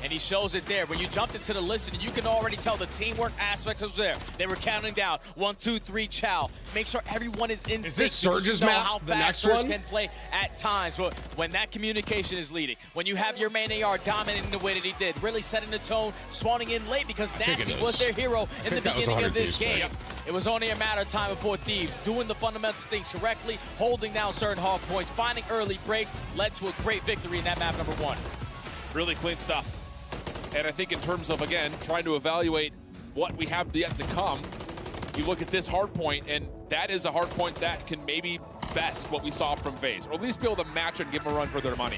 and he shows it there. When you jumped into the listen, you can already tell the teamwork aspect was there. They were counting down 1, 2, 3, chow. Make sure everyone is in sync. Is this Surge's know map, how the fast next Surge one? can play at times. But when that communication is leading, when you have your main AR dominating the way that he did, really setting the tone, spawning in late because Nasty was their hero in the beginning of this game. It was only a matter of time before Thieves doing the fundamental things correctly, holding down certain hard points, finding early breaks, led to a great victory in that map number 1. Really clean stuff. And I think in terms of, again, trying to evaluate what we have yet to come, you look at this hard point, and that is a hard point that can maybe best what we saw from FaZe, or at least be able to match and give them a run for their money.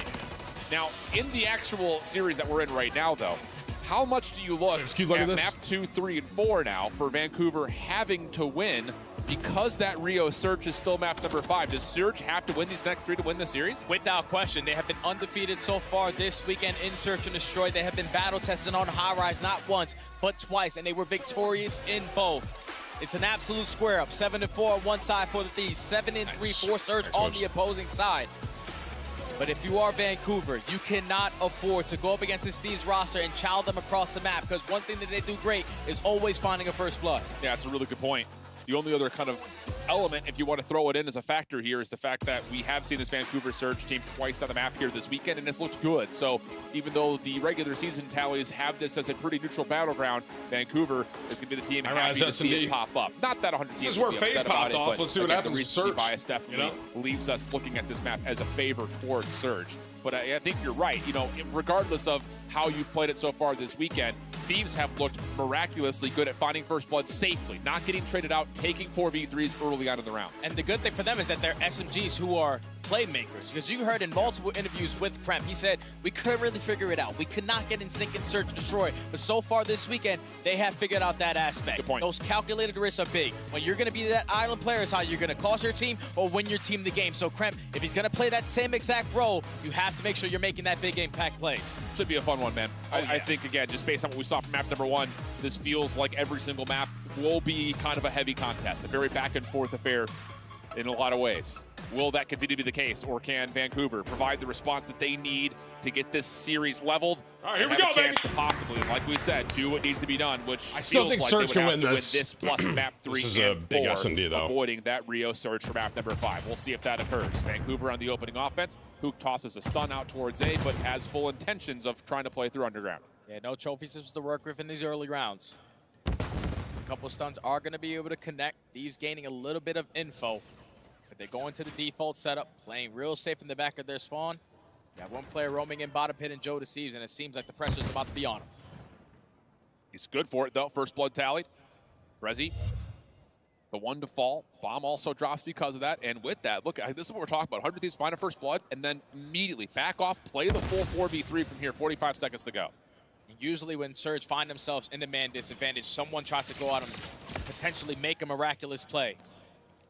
Now, in the actual series that we're in right now, though, how much do you look at map 2, 3, and 4 now for Vancouver having to win because that Rio Surge is still map number 5? Does Surge have to win these next 3 to win the series? Without question. They have been undefeated so far this weekend in Search and Destroy. They have been battle tested on High Rise not once, but twice, and they were victorious in both. It's an absolute square up. 7-4 on one side for the Thieves, 7-3 for Surge on the opposing side. But if you are Vancouver, you cannot afford to go up against this Thieves roster and chow them across the map, because one thing that they do great is always finding a first blood. Yeah, it's a really good point. The only other kind of element, if you want to throw it in as a factor here, is the fact that we have seen this Vancouver Surge team twice on the map here this weekend, and it's looked good. So even though the regular season tallies have this as a pretty neutral battleground, Vancouver is going to be the team happy to see it pop up. Not that 100 teams This is where be FaZe upset about popped it, off. but Let's see what again, happens the with recency Surge. bias definitely leaves us looking at this map as a favor towards Surge. But I think you're right. You know, regardless of how you've played it so far this weekend, Thieves have looked miraculously good at finding first blood safely, not getting traded out, taking 4v3s early on in the round. And the good thing for them is that they're SMGs who are playmakers, because you heard in multiple interviews with Kremp, he said, we couldn't really figure it out. We could not get in sync and Search and Destroy. But so far this weekend, they have figured out that aspect. Good point. Those calculated risks are big. When you're going to be that island player is how you're going to cost your team or win your team the game. So Kremp, if he's going to play that same exact role, you have to make sure you're making that big impact plays. Should be a fun one, man. I think, again, just based on what we saw from map number 1, this feels like every single map will be kind of a heavy contest, a very back and forth affair in a lot of ways. Will that continue to be the case, or can Vancouver provide the response that they need to get this series leveled? All right, here we have go, a chance baby. to possibly, like we said, do what needs to be done, which I still feels think like Surge they would can have win to this. plus map 3 This is and a big 4, S&D, though. avoiding that Rio Surge for map number 5. We'll see if that occurs. Vancouver on the opening offense. Hook tosses a stun out towards A, but has full intentions of trying to play through underground. Yeah, no trophy systems to work with in these early rounds. A couple of stuns are going to be able to connect. Thieves gaining a little bit of info. But they go into the default setup, playing real safe in the back of their spawn. You have one player roaming in bottom pit and Joe deceives, and it seems like the pressure's about to be on him. He's good for it, though. First blood tallied. Brezzy, the one to fall. Bomb also drops because of that. And with that, look, this is what we're talking about. 100 Thieves find a first blood, and then immediately back off, play the full 4v3 from here. 45 seconds to go. Usually when Surge find themselves in the man disadvantage, someone tries to go out and potentially make a miraculous play.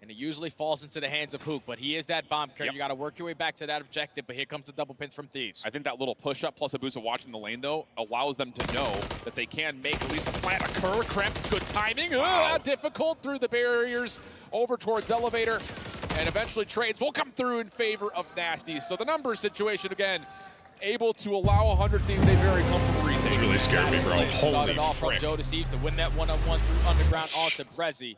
And it usually falls into the hands of Hook, but he is that bomb carrier. You got to work your way back to that objective, but here comes the double pinch from Thieves. I think that little push-up plus a boost of watching the lane, though, allows them to know that they can make at least a plant occur. Kremp, good timing. Wow. Difficult through the barriers, over towards Elevator, and eventually trades will come through in favor of Nasty. So the numbers situation, again, able to allow 100 Thieves a very comfortable retake. It really scared me, bro. Holy Started off from frick. Joe Deceives to win that one-on-one through underground onto Brezzy.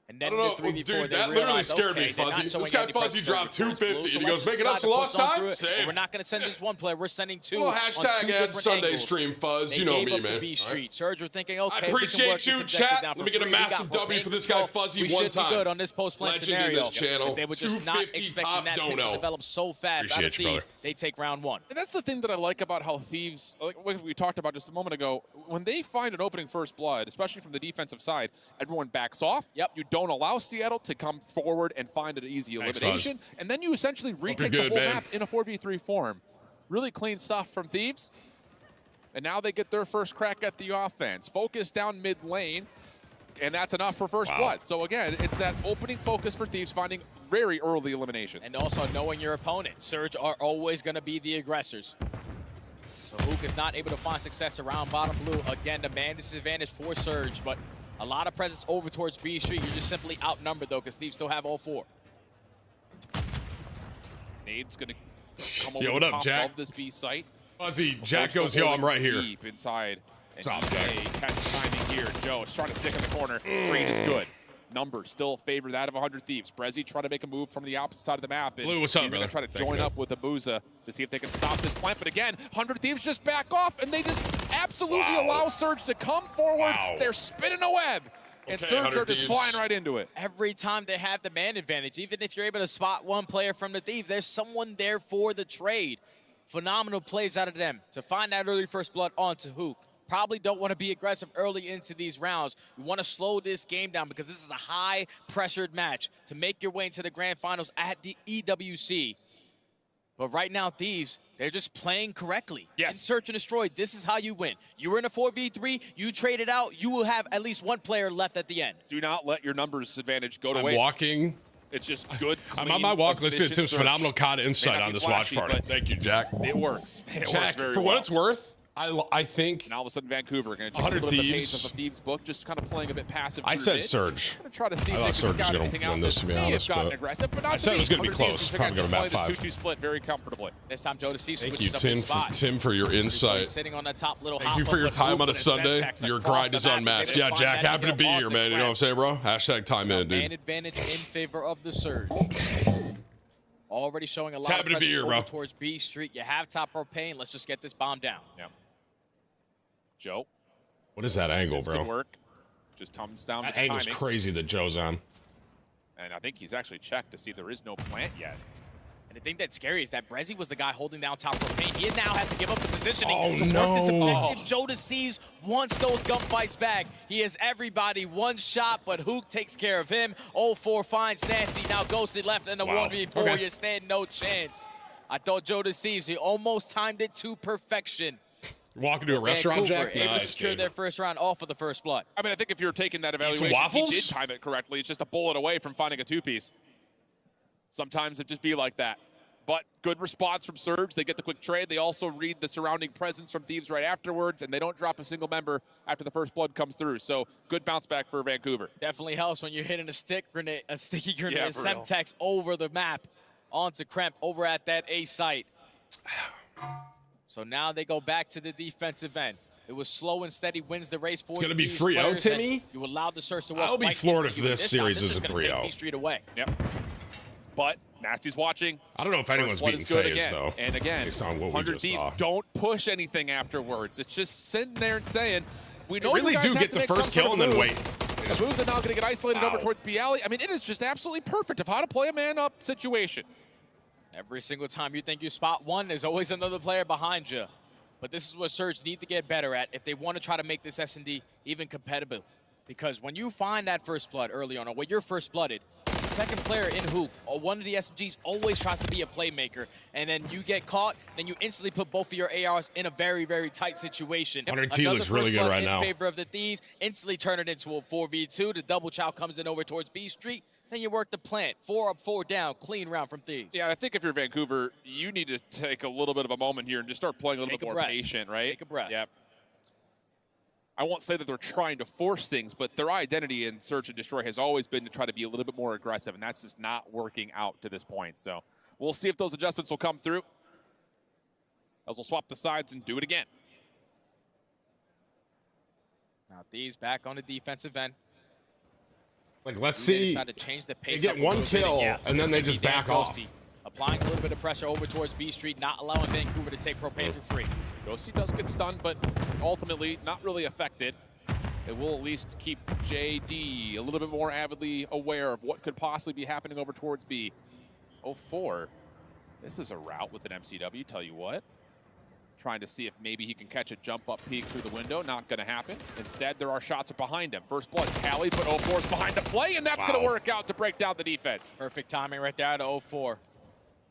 And then I don't the know, 3v4, dude, they that literally realized, scared okay, me, they're not Fuzzy. showing This guy any Fuzzy pressure dropped to reverse 250, rules, and he so goes, let's make it up decide to to lost push on time? through it, Same. but we're not going to send just one player. We're sending two Little on hashtag two ad different Sunday angles. stream, Fuzz. They You know gave me, up the man. B All Street. right. Surge were thinking, okay, I we can work appreciate this you, objective chat. down Let me get a for free. We massive got W Bank for this guy, Pro. Fuzzy, We one should time. be good on this post-play Legend in scenario. this channel. But they were just not 250 expecting top that pitch to dono. develop so fast out of Appreciate you, Thieves. brother. They take round one. And that's the thing that I like about how Thieves, like what we talked about just a moment ago, when they find an opening first blood, especially from the defensive side, everyone backs off. Yep. You don't allow Seattle to come forward and find an easy elimination. And then you essentially retake the whole map in a 4v3 form. Really clean stuff from Thieves. And now they get their first crack at the offense. Focus down mid lane, and that's enough for first blood. So again, it's that opening focus for Thieves, finding very early elimination. And also knowing your opponent. Surge are always going to be the aggressors. So Hook is not able to find success around bottom blue. Again, the man disadvantage for Surge, but a lot of presence over towards B Street. You're just simply outnumbered, though, because Thieves still have all 4. Nade's going to come over Yo, what the up, top Jack? of this B site. Fuzzy, Jack goes, yo, I'm right here. Deep inside. And What's up, Jack? catch timing here. Joe is trying to stick in the corner. Trade is good. Numbers still favor that of 100 Thieves. Brezzy trying to make a move from the opposite side of the map. And Blue, what's up, he's going to brother? try to join up with Abuza to see if they can stop this plant. But again, 100 Thieves just back off, and they just absolutely allow Surge to come forward. They're spinning a web. And Surge are just flying right into it. Every time they have the man advantage, even if you're able to spot one player from the Thieves, there's someone there for the trade. Phenomenal plays out of them to find that early first blood onto Hook. Probably don't want to be aggressive early into these rounds. You want to slow this game down because this is a high-pressured match to make your way into the grand finals at the EWC. But right now, Thieves, they're just playing correctly. Yes. In Search and Destroy, this is how you win. You were in a 4v3, you trade it out, you will have at least one player left at the end. Do not let your numbers advantage go to I'm waste. walking. It's just good, I'm on my walk. Listen to Tim's Search. phenomenal COD May insight not on be this flashy, watch party. but Thank you, Jack. It works. It Jack, works very for well. what it's worth, I think. And all of a sudden, Vancouver are going to take a 100 little bit of the page Thieves. of the Thieves book, just kind of playing a bit passive. I through said mid. Surge. Gonna try to see I if thought they Surge can was scout gonna anything win out this, that to be may honest, have gotten but aggressive, but not I said it was gonna be 100 close. Thieves is Probably gonna gonna get bat this 5. 2-2 split very comfortably. This time, Joe Steve Thank switches you, up Tim, his spot. Tim, for your insight. Sitting on that top little Thank hop you for up your with time Hoop on a and Sunday. Semtex Your across grind the is map. unmatched. They Yeah, find Jack, that happy to be angle here, onto man. You know what I'm saying, bro? Hashtag time in, Man dude. advantage in favor of the Surge. Already showing a lot happy of to be pressure here, bro. over towards B Street. You have top propane. Let's just get this bomb down. Yeah. Joe. What is that angle, This bro? could work. Just comes down That to the angle's timing. crazy that Joe's on. And I think he's actually checked to see there is no plant yet. And the thing that's scary is that Brezzy was the guy holding down top propane. He now has to give up the positioning Oh, to no. work this objective. Joe Deceives wants those gunfights back. He has everybody one shot, but Hook takes care of him. 0-4 finds Nasty. Now Ghosty left in the Wow. 1v4. Okay. You stand no chance. I thought Joe Deceives. He almost timed it to perfection. Walking to a restaurant, Vancouver Jack? able to Nice, secure dude. their first round off of the first blood. I mean, I think if you're taking that some evaluation, he waffles? did time it correctly. It's just a bullet away from finding a two-piece. Sometimes it just be like that. But good response from Surge. They get the quick trade. They also read the surrounding presence from Thieves right afterwards, and they don't drop a single member after the first blood comes through. So good bounce back for Vancouver. Definitely helps when you're hitting a sticky grenade, Yeah, for real. Semtex over the map onto Kremp over at that A site. So now they go back to the defensive end. It was slow and steady, wins the race for It's gonna these be 3-0, players, and Timmy? You allowed the search to work. I'll be right floored into if you, and this time, series this is a gonna take 3-0. B Street away. Yep. But Nasty's watching. I don't know if anyone's First blood beating is good FaZe, again. though. And again, based on what we 100 just Thieves saw. don't push anything afterwards. It's just sitting there and saying, we They know really you guys do have get to the make first some kill sort and of then move. wait. Abuza now going to get isolated Wow. over towards Bialy. I mean, it is just absolutely perfect of how to play a man-up situation. Every single time you think you spot one, there's always another player behind you. But this is what Surge need to get better at if they want to try to make this S&D even competitive. Because when you find that first blood early on, or when you're first blooded, the second player in Hoop, or one of the SMGs, always tries to be a playmaker. And then you get caught, then you instantly put both of your ARs in a very, very tight situation. 100T Another looks really first good blood right in now. favor of the Thieves, instantly turn it into a 4v2. The double chow comes in over towards B Street. Then you work the plant. 4 up, 4 down. Clean round from Thieves. Yeah, and I think if you're Vancouver, you need to take a little bit of a moment here and just start playing a little Take bit a more breath. patient, right? Take a breath. Yep. I won't say that they're trying to force things, but their identity in Search and Destroy has always been to try to be a little bit more aggressive, and that's just not working out to this point. So we'll see if those adjustments will come through. Those will swap the sides and do it again. Now Thieves back on the defensive end. Like, let's They see. decide to change the They pace get up a one little bit, kill, yeah, and it's then they gonna just be Dan back off. Ghosty, applying a little bit of pressure over towards B Street, not allowing Vancouver to take propane for free. Ghosty does get stunned, but ultimately not really affected. It will at least keep JD a little bit more avidly aware of what could possibly be happening over towards B. 0-4. This is a route with an MCW, tell you what. Trying to see if maybe he can catch a jump up peek through the window. Not going to happen. Instead, there are shots behind him. First blood, Cali, but 0-4 is behind the play, and that's going to work out to break down the defense. Perfect timing right there to 0-4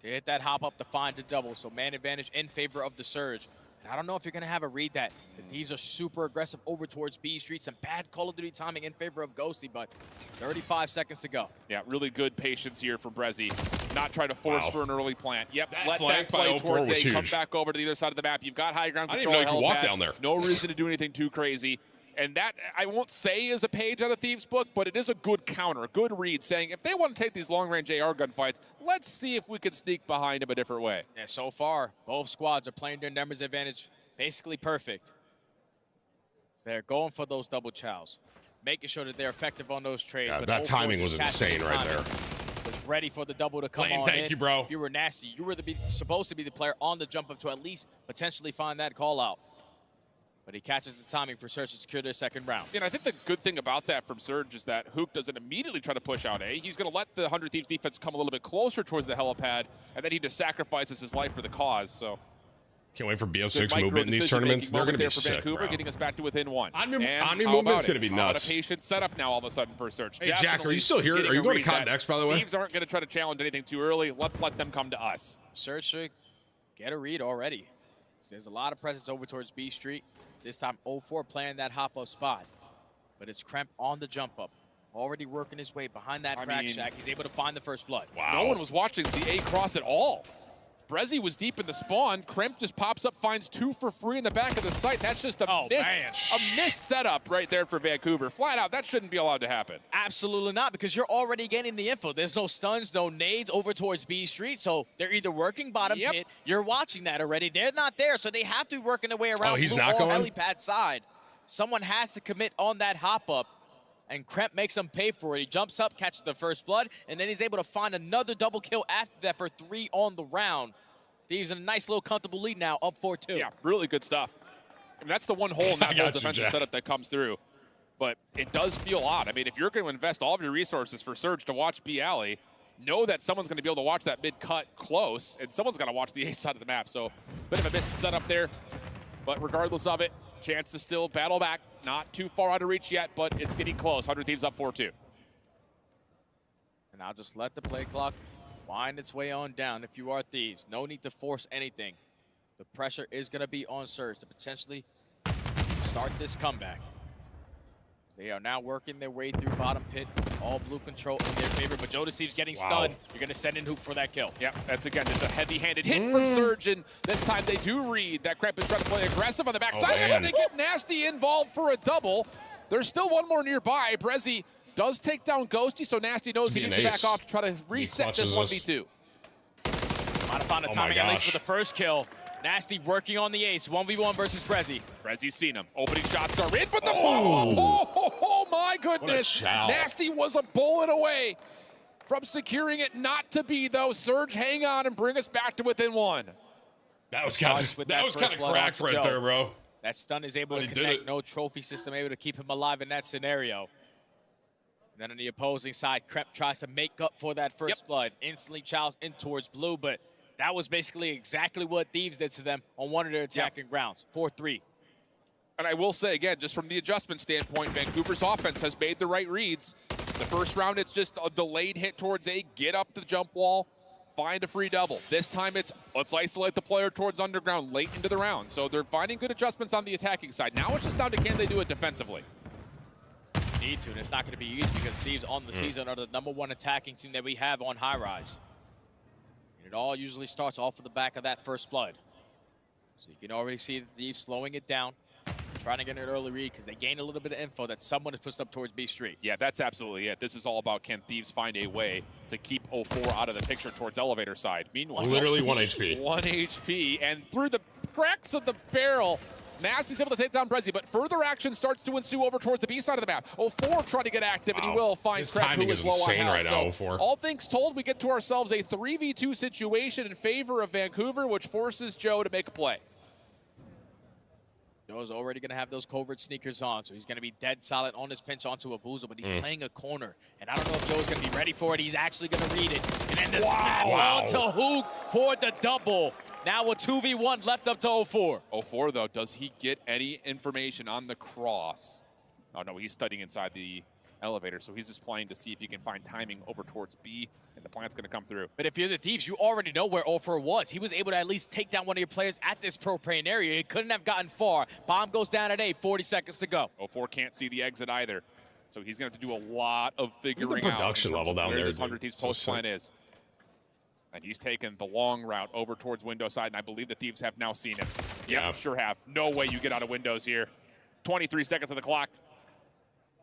to hit that hop up to find the double. So man advantage in favor of the Surge. And I don't know if you're going to have a read that. The Thieves are super aggressive over towards B Street. Some bad Call of Duty timing in favor of Ghosty, but 35 seconds to go. Yeah, really good patience here from Brezzy. not try to force for an early plant. Yep, That let flank that by play 04 towards was A. Come huge. back over to the other side of the map. You've got high ground I control. didn't even know you could walk helipad. down there. No reason to do anything too crazy. And that, I won't say is a page out of Thieves' book, but it is a good counter, a good read, saying if they want to take these long-range AR gunfights, let's see if we can sneak behind them a different way. Yeah, so far, both squads are playing their numbers advantage basically perfect. So they're going for those double chows, making sure that they're effective on those trades. Yeah, but that 04 timing was just insane catching his right timing. there. Was ready for the double to come Lane, on thank in. you, bro. If you were nasty, you were supposed to be the player on the jump up to at least potentially find that call out. But he catches the timing for Surge to secure their second round. And I think the good thing about that from Surge is that Hook doesn't immediately try to push out A. He's going to let the 100 Thieves defense come a little bit closer towards the helipad, and then he just sacrifices his life for the cause. So can't wait for good BO6 micro movement in these tournaments. decision-making They're going to be moment there for sick, Vancouver, bro. getting us back to within one. Omni And how movement's about going to it? be A lot nuts. of patient setup now all of a sudden for Surge. Hey, Jack, are Definitely you still here? getting Are you a going to read COD that next, by the way? Thieves aren't going to try to challenge anything too early. Let's let them come to us. Surge should get a read already. So there's a lot of presence over towards B Street. This time 04 playing that hop-up spot. But it's Kremp on the jump-up. Already working his way behind that crack shack. He's able to find the first blood. Wow. No one was watching the A cross at all. Brezzy was deep in the spawn. Kremp just pops up, finds 2 for free in the back of the site. That's just a miss setup right there for Vancouver. Flat out, that shouldn't be allowed to happen. Absolutely not, because you're already getting the info. There's no stuns, no nades over towards B Street, so they're either working bottom pit. You're watching that already. They're not there, so they have to be working their way around he's blue not or going? helipad side. Someone has to commit on that hop-up, and Kremp makes him pay for it. He jumps up, catches the first blood, and then he's able to find another double kill after that for 3 on the round. Thieves in a nice little comfortable lead now, up 4-2. Yeah, really good stuff. I mean, that's the one hole in that whole defensive setup that comes through. But it does feel odd. I mean, if you're going to invest all of your resources for Surge to watch B Alley, know that someone's going to be able to watch that mid-cut close, and someone's got to watch the A side of the map. So, bit of a missed setup there. But regardless of it, chance to still battle back. Not too far out of reach yet, but it's getting close. 100 Thieves up 4-2. And I'll just let the play clock wind its way on down if you are Thieves. No need to force anything. The pressure is going to be on Surge to potentially start this comeback. They are now working their way through bottom pit. All blue control in their favor, but Jodeci's getting stunned. You're going to send in Hoop for that kill. Yep, that's again just a heavy-handed hit from Surge, and this time they do read that Kremp is trying to play aggressive on the backside, and they get Nasty involved for a double. There's still one more nearby. Brezzy does take down Ghosty, so Nasty knows he needs to back off to try to reset this 1v2. Might have found the timing at least for the first kill. Nasty working on the ace, 1v1 versus Brezzy. Brezzy's seen him. Opening shots are in, but the follow-up. Oh my goodness. Nasty was a bullet away from securing it. Not to be, though. Surge, hang on and bring us back to within 1. That was kind of cracked right there, bro. That stun is able to connect. No trophy system able to keep him alive in that scenario. And then on the opposing side, Kremp tries to make up for that first blood. Instantly chows in towards blue, but that was basically exactly what Thieves did to them on one of their attacking grounds. 4-3. And I will say, again, just from the adjustment standpoint, Vancouver's offense has made the right reads. The first round, it's just a delayed hit towards A, get up the jump wall, find a free double. This time it's, let's isolate the player towards underground late into the round. So they're finding good adjustments on the attacking side. Now it's just down to can they do it defensively. Need to, and it's not going to be easy because Thieves on the season are the #1 attacking team that we have on High Rise. And it all usually starts off of the back of that first blood. So you can already see the Thieves slowing it down, trying to get an early read because they gained a little bit of info that someone is pushed up towards B Street. Yeah, that's absolutely it. This is all about can Thieves find a way to keep 04 out of the picture towards elevator side. Meanwhile, literally 1 HP. 1 HP, and through the cracks of the barrel, Nasty's able to take down Brezzy, but further action starts to ensue over towards the B side of the map. 04 trying to get active, and he will find Kremp, who is low on health. Right now, 04. All things told, we get to ourselves a 3v2 situation in favor of Vancouver, which forces Joe to make a play. Joe's already going to have those covert sneakers on, so he's going to be dead solid on his pinch onto a Boozle, but he's playing a corner. And I don't know if Joe's going to be ready for it. He's actually going to read it. And then the snap out to Hook for the double. Now a 2v1 left up to 04. 04, though, does he get any information on the cross? Oh, no, he's studying inside the elevator, so he's just playing to see if he can find timing over towards B, and the plant's going to come through. But if you're the Thieves, you already know where 04 was. He was able to at least take down one of your players at this propane area. He couldn't have gotten far. Bomb goes down at A, 40 seconds to go. 04 can't see the exit either, so he's going to have to do a lot of figuring out. The production level down there, this 100 Thieves post plan is. And he's taken the long route over towards window side, and I believe the Thieves have now seen him. Yep, sure have. No way you get out of windows here. 23 seconds on the clock.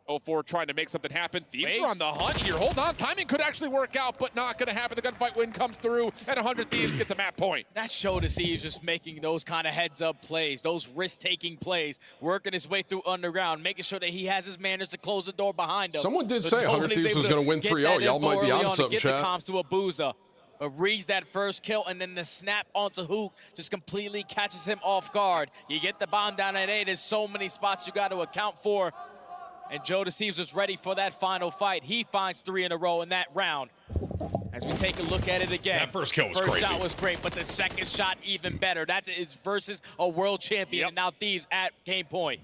0-4 trying to make something happen. Thieves are on the hunt here. Hold on, timing could actually work out, but not gonna happen. The gunfight win comes through, and 100 Thieves get to map point. That show to see he's just making those kind of heads-up plays, those risk-taking plays, working his way through underground, making sure that he has his manners to close the door behind him. Someone did say 100 Thieves was gonna win 3-0. Y'all might be on something, get chat. the comps to Abuza. Reads that first kill, and then the snap onto Hook just completely catches him off guard. You get the bomb down at A. There's so many spots you got to account for. And Joe Thieves was ready for that final fight. He finds 3 in a row in that round. As we take a look at it again. That first kill was crazy. First shot was great, but the second shot even better. That is versus a world champion, and now Thieves at game point.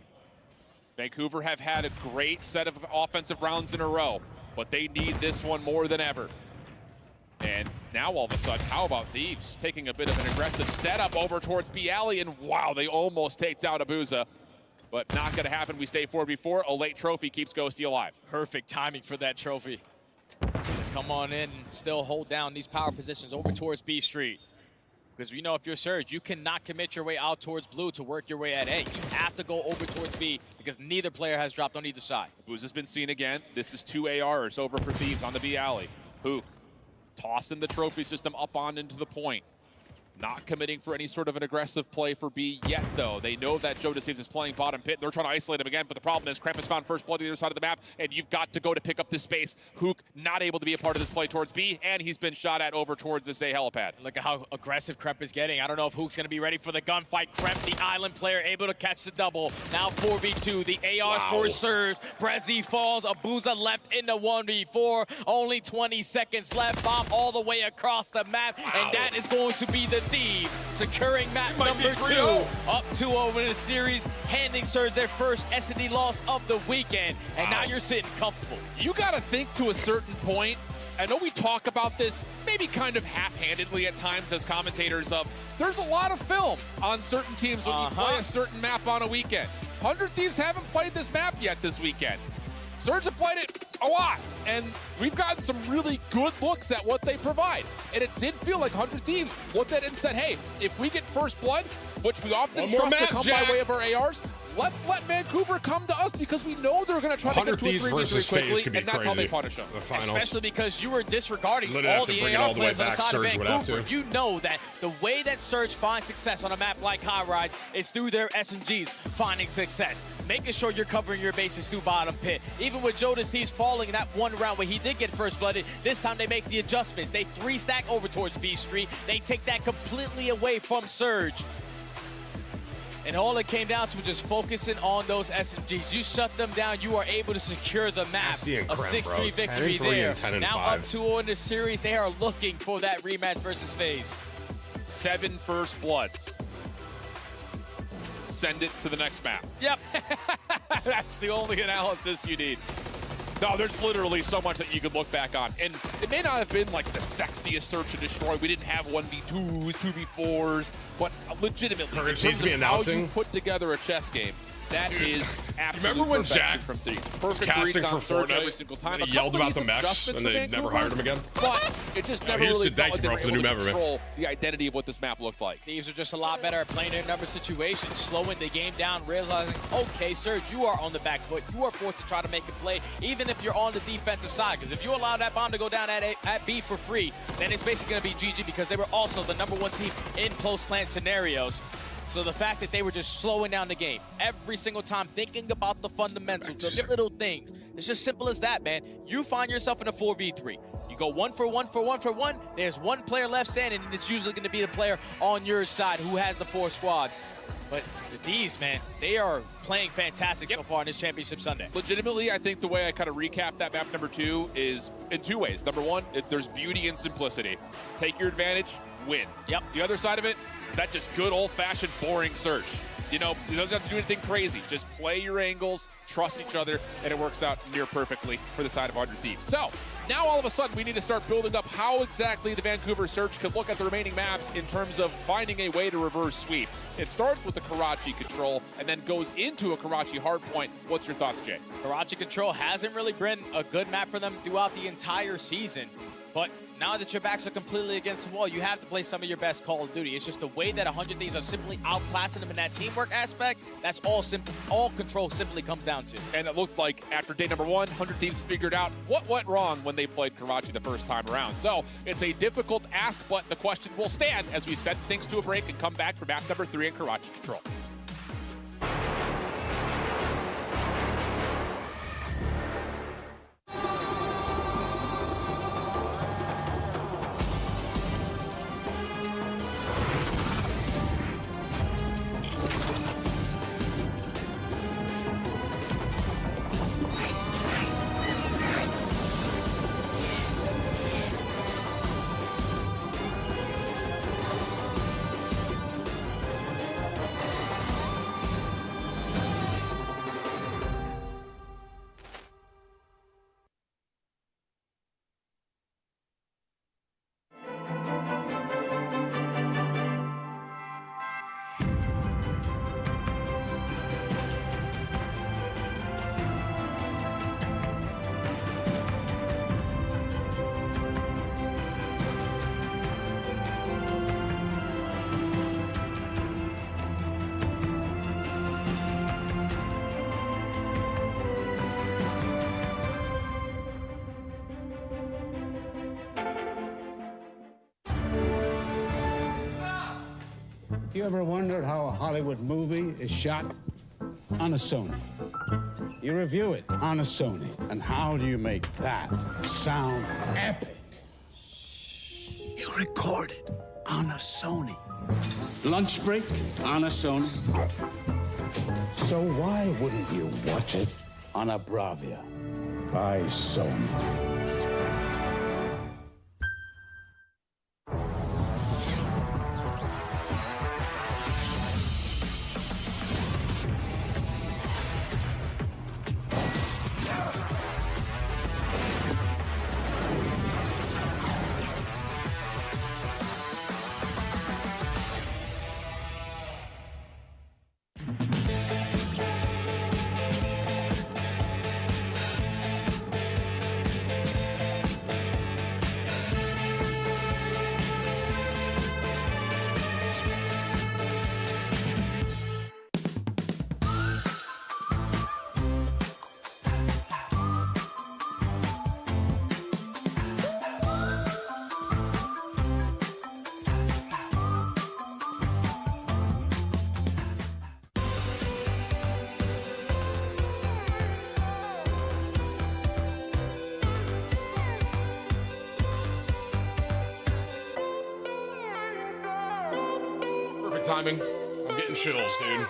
Vancouver have had a great set of offensive rounds in a row, but they need this one more than ever. And now all of a sudden, how about Thieves taking a bit of an aggressive step up over towards B Alley, and wow, they almost take down Abuza. But not going to happen. We stay 4v4. A late trophy keeps Ghosty alive. Perfect timing for that trophy. Come on in and still hold down these power positions over towards B Street. Because we know if you're Surge, you cannot commit your way out towards blue to work your way at A. You have to go over towards B because neither player has dropped on either side. Abuza's been seen again. This is 2 ARs over for Thieves on the B Alley. Hook tossing the trophy system up on into the point. Not committing for any sort of an aggressive play for B yet, though. They know that Joe Thieves is playing bottom pit. They're trying to isolate him again, but the problem is Kremp has found first blood to the other side of the map, and you've got to go to pick up this space. Hook not able to be a part of this play towards B, and he's been shot at over towards this A helipad. Look at how aggressive Kremp is getting. I don't know if Hook's going to be ready for the gunfight. Kremp, the island player, able to catch the double. Now 4v2. The AR's for Surge. Brezzy falls. Abuza left in the 1v4. Only 20 seconds left. Bomb all the way across the map, and that is going to be the Thieves. Securing map number 2, up 2-0 in the series, handing Surge their first S&D loss of the weekend, and now you're sitting comfortable. You gotta think to a certain point. I know we talk about this maybe kind of half-handedly at times as commentators of, there's a lot of film on certain teams when you play a certain map on a weekend. 100 Thieves haven't played this map yet this weekend. Surge have played it a lot, and we've gotten some really good looks at what they provide. And it did feel like 100 Thieves looked at it and said, hey, if we get first blood, which we often trust to come by way of our ARs, let's let Vancouver come to us because we know they're going to try to get to a 3v3 quickly, and that's how they punish them. Especially because you were disregarding all the AR players on the side of Vancouver. You know that the way that Surge finds success on a map like High Rise is through their SMGs finding success, making sure you're covering your bases through bottom pit. Even with Joe Thieves falling in that one round where he did get first blooded, this time they make the adjustments. They 3-stack over towards B Street. They take that completely away from Surge. And all it came down to was just focusing on those SMGs. You shut them down, you are able to secure the map. A 6-3 victory there. Now up 2-0 in the series. They are looking for that rematch versus FaZe. 7 first bloods. Send it to the next map. Yep. That's the only analysis you need. No, there's literally so much that you could look back on. And it may not have been like the sexiest search and destroy. We didn't have 1v2s, 2v4s, but legitimately, in terms of how you put together a chess game, that is absolute perfection from Thieves. Perfect casting for Surge Fortnite, every single time. he yelled about the mechs, and they never hired him again. But it just never really felt like they were able to control the identity of what this map looked like. Thieves are just a lot better at playing their number situations, slowing the game down, realizing, okay, Surge, you are on the back foot. You are forced to try to make a play, even if you're on the defensive side. Because if you allow that bomb to go down at B for free, then it's basically going to be GG because they were also the #1 team in post-plant scenarios. So the fact that they were just slowing down the game every single time, thinking about the fundamentals, the little things. It's just simple as that, man. You find yourself in a 4v3. You go 1 for 1 for 1 for 1. There's one player left standing, and it's usually going to be the player on your side who has the 4 squads. But the D's, man, they are playing fantastic so far on this championship Sunday. Legitimately, I think the way I kind of recap that map number 2 is in 2 ways. Number 1, there's beauty and simplicity. Take your advantage, win. Yep. The other side of it, that's just good old-fashioned boring search. You know, you don't have to do anything crazy. Just play your angles, trust each other, and it works out near perfectly for the side of 100 Thieves. So, now all of a sudden we need to start building up how exactly the Vancouver Surge could look at the remaining maps in terms of finding a way to reverse sweep. It starts with the Karachi control and then goes into a Karachi hardpoint. What's your thoughts, Jay? Karachi control hasn't really been a good map for them throughout the entire season, but Now that your backs are completely against the wall, you have to play some of your best Call of Duty. It's just the way that 100 Thieves are simply outclassing them in that teamwork aspect. That's all Control simply comes down to. And it looked like after day number 1, 100 Thieves figured out what went wrong when they played Karachi the first time around. So it's a difficult ask, but the question will stand as we set things to a break and come back for map number 3 in Karachi Control. You ever wondered how a Hollywood movie is shot? On a Sony. You review it on a Sony. And how do you make that sound epic? You record it on a Sony. Lunch break on a Sony. So why wouldn't you watch it on a Bravia by Sony? Timing. I'm getting chills, dude.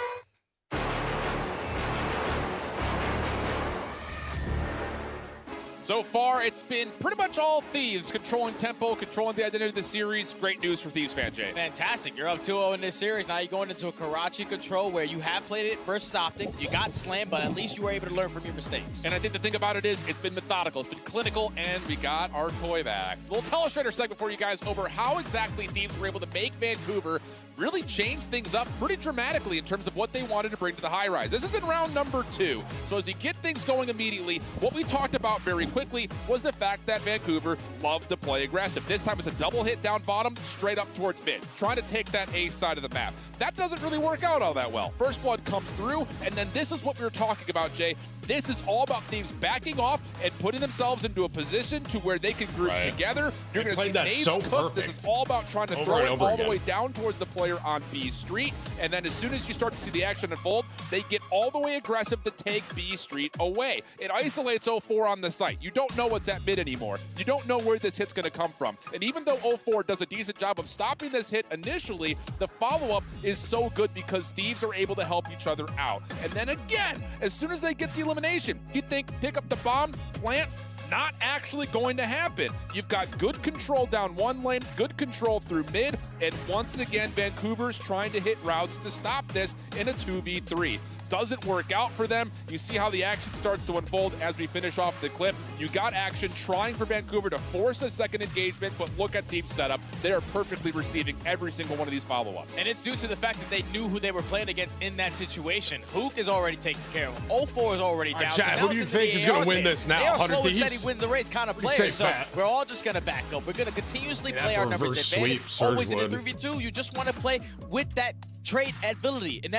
So far, it's been pretty much all Thieves controlling tempo, controlling the identity of the series. Great news for Thieves fan, Jay. Fantastic. You're up 2-0 in this series. Now you're going into a Karachi Control where you have played it versus Optic. You got slammed, but at least you were able to learn from your mistakes. And I think the thing about it is it's been methodical, it's been clinical, and we got our toy back. A little Telestrator segment for you guys over how exactly Thieves were able to make Vancouver really change things up pretty dramatically in terms of what they wanted to bring to the high rise. This is in round number 2. So as you get things going immediately, what we talked about very quickly was the fact that Vancouver loved to play aggressive. This time it's a double hit down bottom, straight up towards mid, trying to take that A side of the map. That doesn't really work out all that well. First blood comes through, and then this is what we were talking about, Jay. This is all about Thieves backing off and putting themselves into a position to where they can group together. You're going to see nades cook. This is all about trying to throw it all the way down towards the player on B Street. And then as soon as you start to see the action unfold, they get all the way aggressive to take B Street away. It isolates 04 on the site. You don't know what's at mid anymore. You don't know where this hit's going to come from. And even though 04 does a decent job of stopping this hit initially, the follow-up is so good because Thieves are able to help each other out. And then again, as soon as they get the elimination, you think pick up the bomb, plant, not actually going to happen. You've got good control down one lane, good control through mid, and once again, Vancouver's trying to hit routes to stop this in a 2v3. Doesn't work out for them. You see how the action starts to unfold as we finish off the clip. You got action trying for Vancouver to force a second engagement, but look at Thieves' setup. They are perfectly receiving every single one of these follow-ups. And it's due to the fact that they knew who they were playing against in that situation. Hook is already taken care of. 0-4 is already down. Chad, who do you think is going to win this now? They are 100 slow and Thieves? steady win the race kind of players, so we're all just going to back up. We're going to continuously play our numbers advantage. Always in a 3v2, you just want to play with that trait ability, and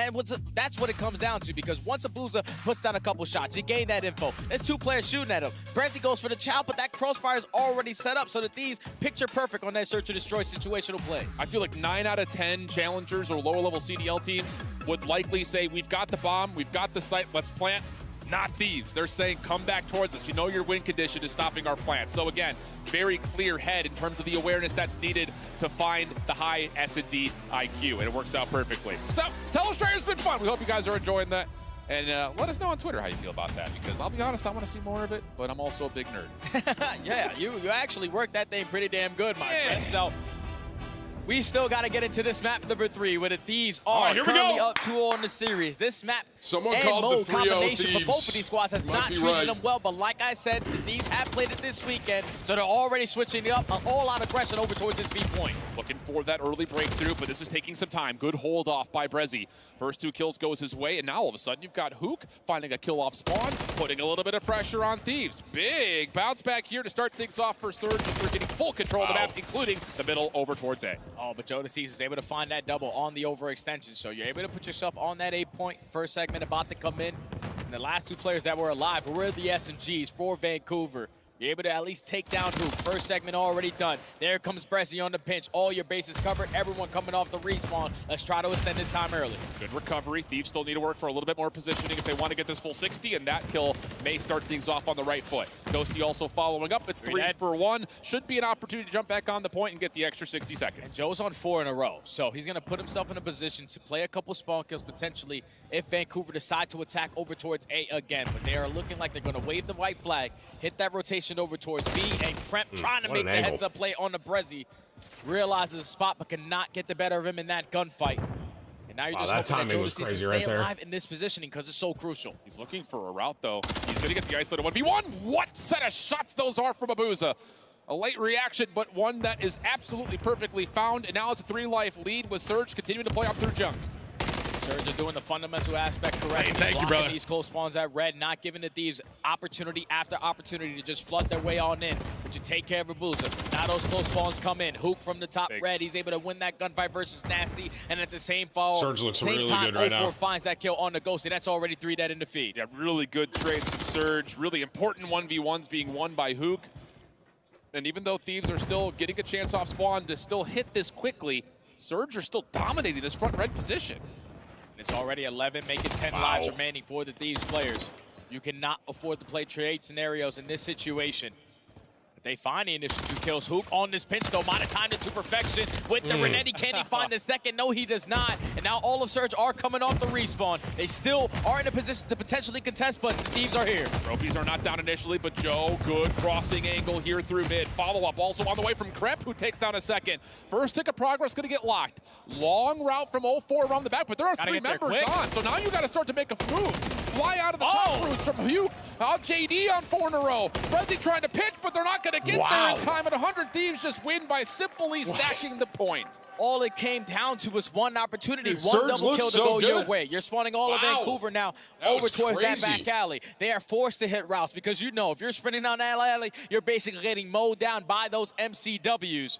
that's what it comes down to, because once a Booza puts down a couple shots, you gain that info. There's 2 players shooting at him. Brezzy goes for the chow, but that crossfire is already set up, so the Thieves picture perfect on that search and destroy situational plays. I feel like 9 out of 10 challengers or lower level CDL teams would likely say, we've got the bomb, we've got the site, let's plant. Not Thieves. They're saying, come back towards us. You know your win condition is stopping our plant. So again, very clear head in terms of the awareness that's needed to find the high S&D IQ, and it works out perfectly. So, Telestrator's been fun. We hope you guys are enjoying that. And let us know on Twitter how you feel about that, because I'll be honest, I want to see more of it, but I'm also a big nerd. Yeah, you actually worked that thing pretty damn good, my friend. So, we still got to get into this map number 3, where the Thieves are currently up 2-0 in the series. This map Someone and called mode the 3-0 combination Thieves. for both of these squads has not treated them well, but like I said, the Thieves have played it this weekend, so they're already switching it up, an all-out aggression over towards this B point. Looking for that early breakthrough, but this is taking some time. Good hold off by Brezzy. First 2 kills goes his way, and now all of a sudden you've got Hook finding a kill off spawn, putting a little bit of pressure on Thieves. Big bounce back here to start things off for Surge, as we're getting full control of the map, including the middle over towards A. Oh, but Jodeci is able to find that double on the overextension, so you're able to put yourself on that 8-point. First segment about to come in, and the last 2 players that were alive were the SMGs for Vancouver. You're able to at least take down Hoop. First segment already done. There comes Brezzy on the pinch. All your bases covered. Everyone coming off the respawn. Let's try to extend this time early. Good recovery. Thieves still need to work for a little bit more positioning if they want to get this full 60, and that kill may start things off on the right foot. Ghosty also following up. It's 3 for 1. Should be an opportunity to jump back on the point and get the extra 60 seconds. And Joe's on 4 in a row, so he's going to put himself in a position to play a couple spawn kills potentially if Vancouver decide to attack over towards A again. But they are looking like they're going to wave the white flag, hit that rotation over towards B, and Kremp trying to make the heads-up play on the Brezzy. Realizes the spot, but cannot get the better of him in that gunfight. And now you're just hoping that Jodeci can stay alive in this positioning, because it's so crucial. He's looking for a route, though. He's going to get the isolated 1v1. What set of shots those are from Abuza. A late reaction, but one that is absolutely perfectly found. And now it's a 3-life lead with Surge continuing to play up through junk. Surge are doing the fundamental aspect correctly. Hey, thank you, brother. These close spawns at red, not giving the Thieves opportunity after opportunity to just flood their way on in. But you take care of Abuza. Now those close spawns come in. Hook from the top red. He's able to win that gunfight versus Nasty. And at the same fall, Surge looks same really time, good right 0-4 now. finds that kill on the Ghosty. That's already 3 dead in the feed. Yeah, really good trades from Surge. Really important 1v1s being won by Hook. And even though Thieves are still getting a chance off spawn to still hit this quickly, Surge are still dominating this front red position. It's already 11, making 10 lives remaining for the Thieves players. You cannot afford to play trade scenarios in this situation. But they find the initial 2 kills. Hook on this pinch, though, might have timed it to perfection with the Renetti. Can he find the second? No, he does not. And now all of Surge are coming off the respawn. They still are in a position to potentially contest, but the Thieves are here. Trophies are not down initially, but Joe, good crossing angle here through mid. Follow-up also on the way from Krep, who takes down a second. First tick of progress going to get locked. Long route from 0-4 around the back, but there are 3 members on. So now you got to start to make a move. Fly out of the top roots from Hugh. Out JD on 4 in a row. Brezzy trying to pitch, but they're not going to get there in time. At 100 Thieves just win by simply stacking the point. All it came down to was one opportunity, Dude, one Surge double kill to go your way. You're spawning all of Vancouver now over towards that back alley. They are forced to hit routes because you know if you're sprinting on that alley, you're basically getting mowed down by those MCWs.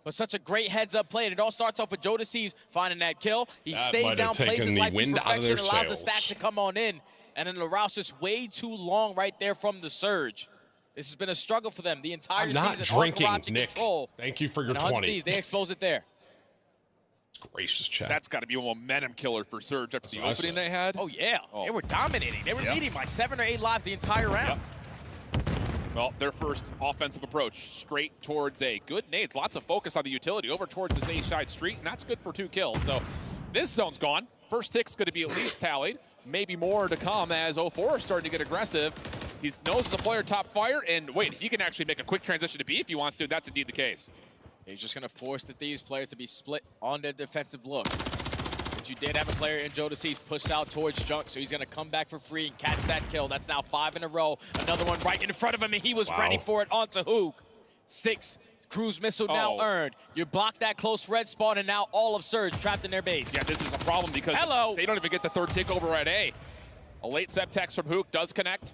But such a great heads-up play, and it all starts off with Jodeci finding that kill. He stays down, plays his life to perfection, allows the stack to come on in, and then the route's just way too long right there from the Surge. This has been a struggle for them the entire season. I'm not drinking, Karachi Nick. Control. Thank you for your And 20. Thieves, they expose it there. Gracious, Chad. That's got to be a momentum killer for Surge after the opening they had. Oh, yeah. They were dominating. They were leading by 7 or 8 lives the entire round. Well, their first offensive approach straight towards A. Good nades, lots of focus on the utility over towards this A-side street, and that's good for 2 kills. So this zone's gone. First tick's going to be at least tallied. Maybe more to come as 0-4 is starting to get aggressive. He knows the player top fire, and wait, he can actually make a quick transition to B if he wants to. That's indeed the case. He's just going to force the Thieves players to be split on their defensive look. but you did have a player in Joe Thieves push out towards Junk, so he's going to come back for free and catch that kill. That's now 5 in a row. Another one right in front of him, and he was ready for it onto Hook. 6. Cruise missile now earned. You block that close red spawn, and now all of Surge trapped in their base. Yeah, this is a problem because they don't even get the third tick over at A. A late Septex from Hook does connect,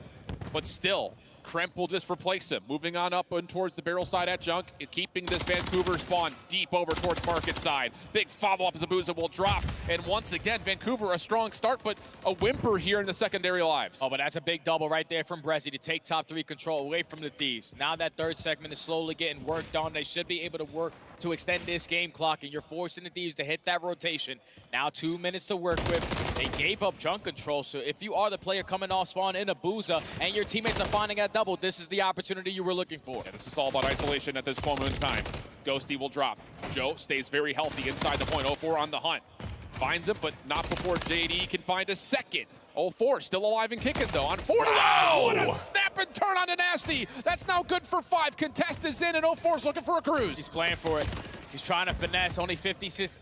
but still, Kremp will just replace him. Moving on up and towards the barrel side at Junk, keeping this Vancouver spawn deep over towards market side. Big follow-up as Abuza will drop. And once again, Vancouver, a strong start, but a whimper here in the secondary lives. Oh, but that's a big double right there from Brezzy to take top 3 control away from the Thieves. Now that third segment is slowly getting worked on. They should be able to work to extend this game clock, and you're forcing the Thieves to hit that rotation. Now 2 minutes to work with. They gave up Junk control, so if you are the player coming off spawn in Abuza and your teammates are finding a double, this is the opportunity you were looking for. Yeah, this is all about isolation at this moment in time. Ghosty will drop. Joe stays very healthy inside the point. 04 on the hunt. Finds him, but not before JD can find a second. 04 still alive and kicking though on 40. Wow! What a snap and turn on to Nasty. That's now good for 5. Contest is in and 04's looking for a cruise. He's playing for it. He's trying to finesse. Only 56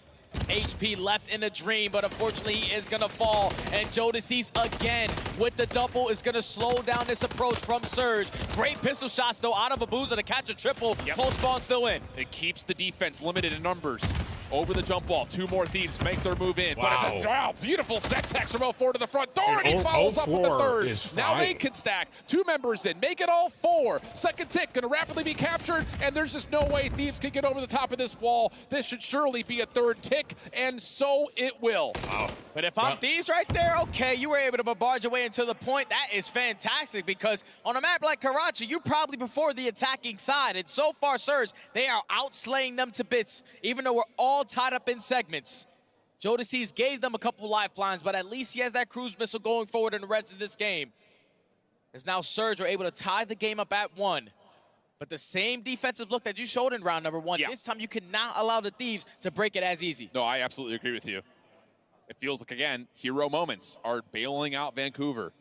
HP left in the dream, but unfortunately he is gonna fall. And Joe Thieves again with the double is gonna slow down this approach from Surge. Great pistol shots though out of Abuza to catch a triple. Close spawn still in. It keeps the defense limited in numbers. Over the jump ball, 2 more Thieves make their move in. Wow. But it's a beautiful set text from 04 to the front door, and he follows up with the third. Now they can stack. 2 members in, make it all 4. Second tick gonna rapidly be captured, and there's just no way Thieves can get over the top of this wall. This should surely be a third tick, and so it will. Wow. But if I'm Thieves right there, okay, you were able to barrage your way into the point. That is fantastic, because on a map like Karachi, you probably prefer the attacking side. And so far, Surge, they are outslaying them to bits, even though we're all tied up in segments. Joe Thieves gave them a couple lifelines, but at least he has that cruise missile going forward in the rest of this game. As now Surge are able to tie the game up at 1. But the same defensive look that you showed in round number 1, this time you cannot allow the Thieves to break it as easy. No, I absolutely agree with you. It feels like, again, hero moments are bailing out Vancouver.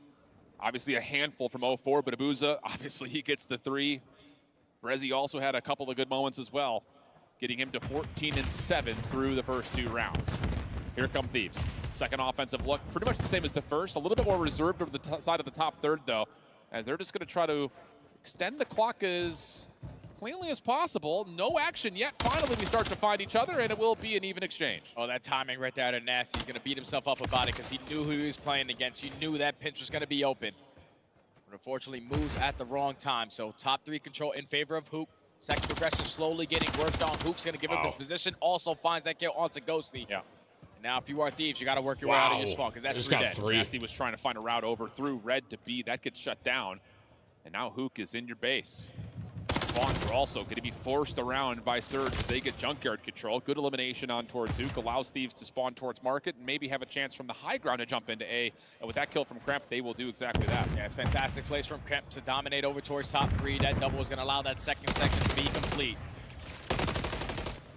Obviously a handful from 04, but Abuza, obviously he gets the 3. Brezzy also had a couple of good moments as well, getting him to 14-7 through the first 2 rounds. Here come Thieves. Second offensive look, pretty much the same as the first. A little bit more reserved over the side of the top third, though, as they're just going to try to extend the clock as cleanly as possible. No action yet. Finally, we start to find each other, and it will be an even exchange. Oh, that timing right there out of Nasty. He's going to beat himself up about it because he knew who he was playing against. He knew that pinch was going to be open. But unfortunately, moves at the wrong time. So top 3 control in favor of Hook. Second progression slowly getting worked on. Hook's going to give him his position. Also finds that kill onto Ghosty. Yeah. And now if you are Thieves, you got to work your way out of your spawn because that's 3 dead. Nasty was trying to find a route over through red to B. That gets shut down. And now Hook is in your base. Spawns are also going to be forced around by Surge as they get junkyard control. Good elimination on towards Hook. Allows Thieves to spawn towards market and maybe have a chance from the high ground to jump into A. And with that kill from Kremp, they will do exactly that. Yeah, it's fantastic place from Kremp to dominate over towards top 3. That double is going to allow that second segment to be complete.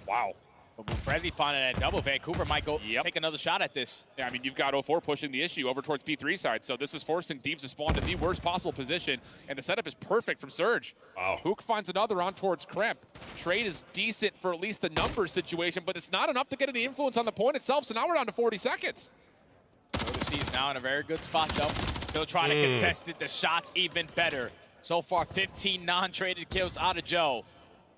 Wow. But Brezzy finding that double, Vancouver might go take another shot at this. Yeah, I mean, you've got 04 pushing the issue over towards P3 side, so this is forcing Thieves to spawn to the worst possible position, and the setup is perfect from Surge. Wow. Hook finds another on towards Kremp. Trade is decent for at least the numbers situation, but it's not enough to get any influence on the point itself, so now we're down to 40 seconds. He's now in a very good spot, though. Still trying to contest it. The shots even better. So far, 15 non-traded kills out of Joe.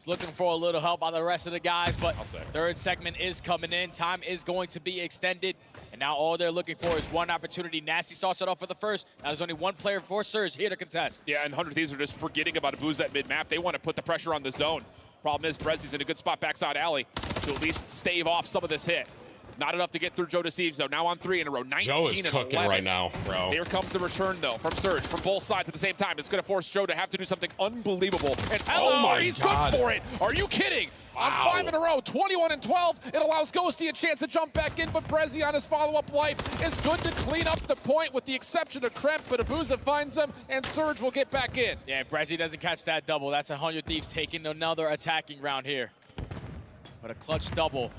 Looking for a little help by the rest of the guys, but third segment is coming in. Time is going to be extended, and now all they're looking for is one opportunity. Nasty starts it off for the first. Now there's only one player for Surge here to contest. Yeah, and 100 Thieves are just forgetting about Abuza at mid-map. They want to put the pressure on the zone. Problem is, Brezzy's in a good spot backside alley to at least stave off some of this hit. Not enough to get through Joe Thieves, though. Now on 3 in a row, 19 Joe is cooking 11. right now, bro. Here comes the return, though, from Surge, from both sides at the same time. It's going to force Joe to have to do something unbelievable. And he's good for it. Are you kidding? Wow. On 5 in a row, 21-12. It allows Ghosty a chance to jump back in, but Brezzy on his follow-up life is good to clean up the point with the exception of Kremp, but Abuza finds him, and Surge will get back in. Yeah, if Brezzy doesn't catch that double, that's 100 Thieves taking another attacking round here. But a clutch double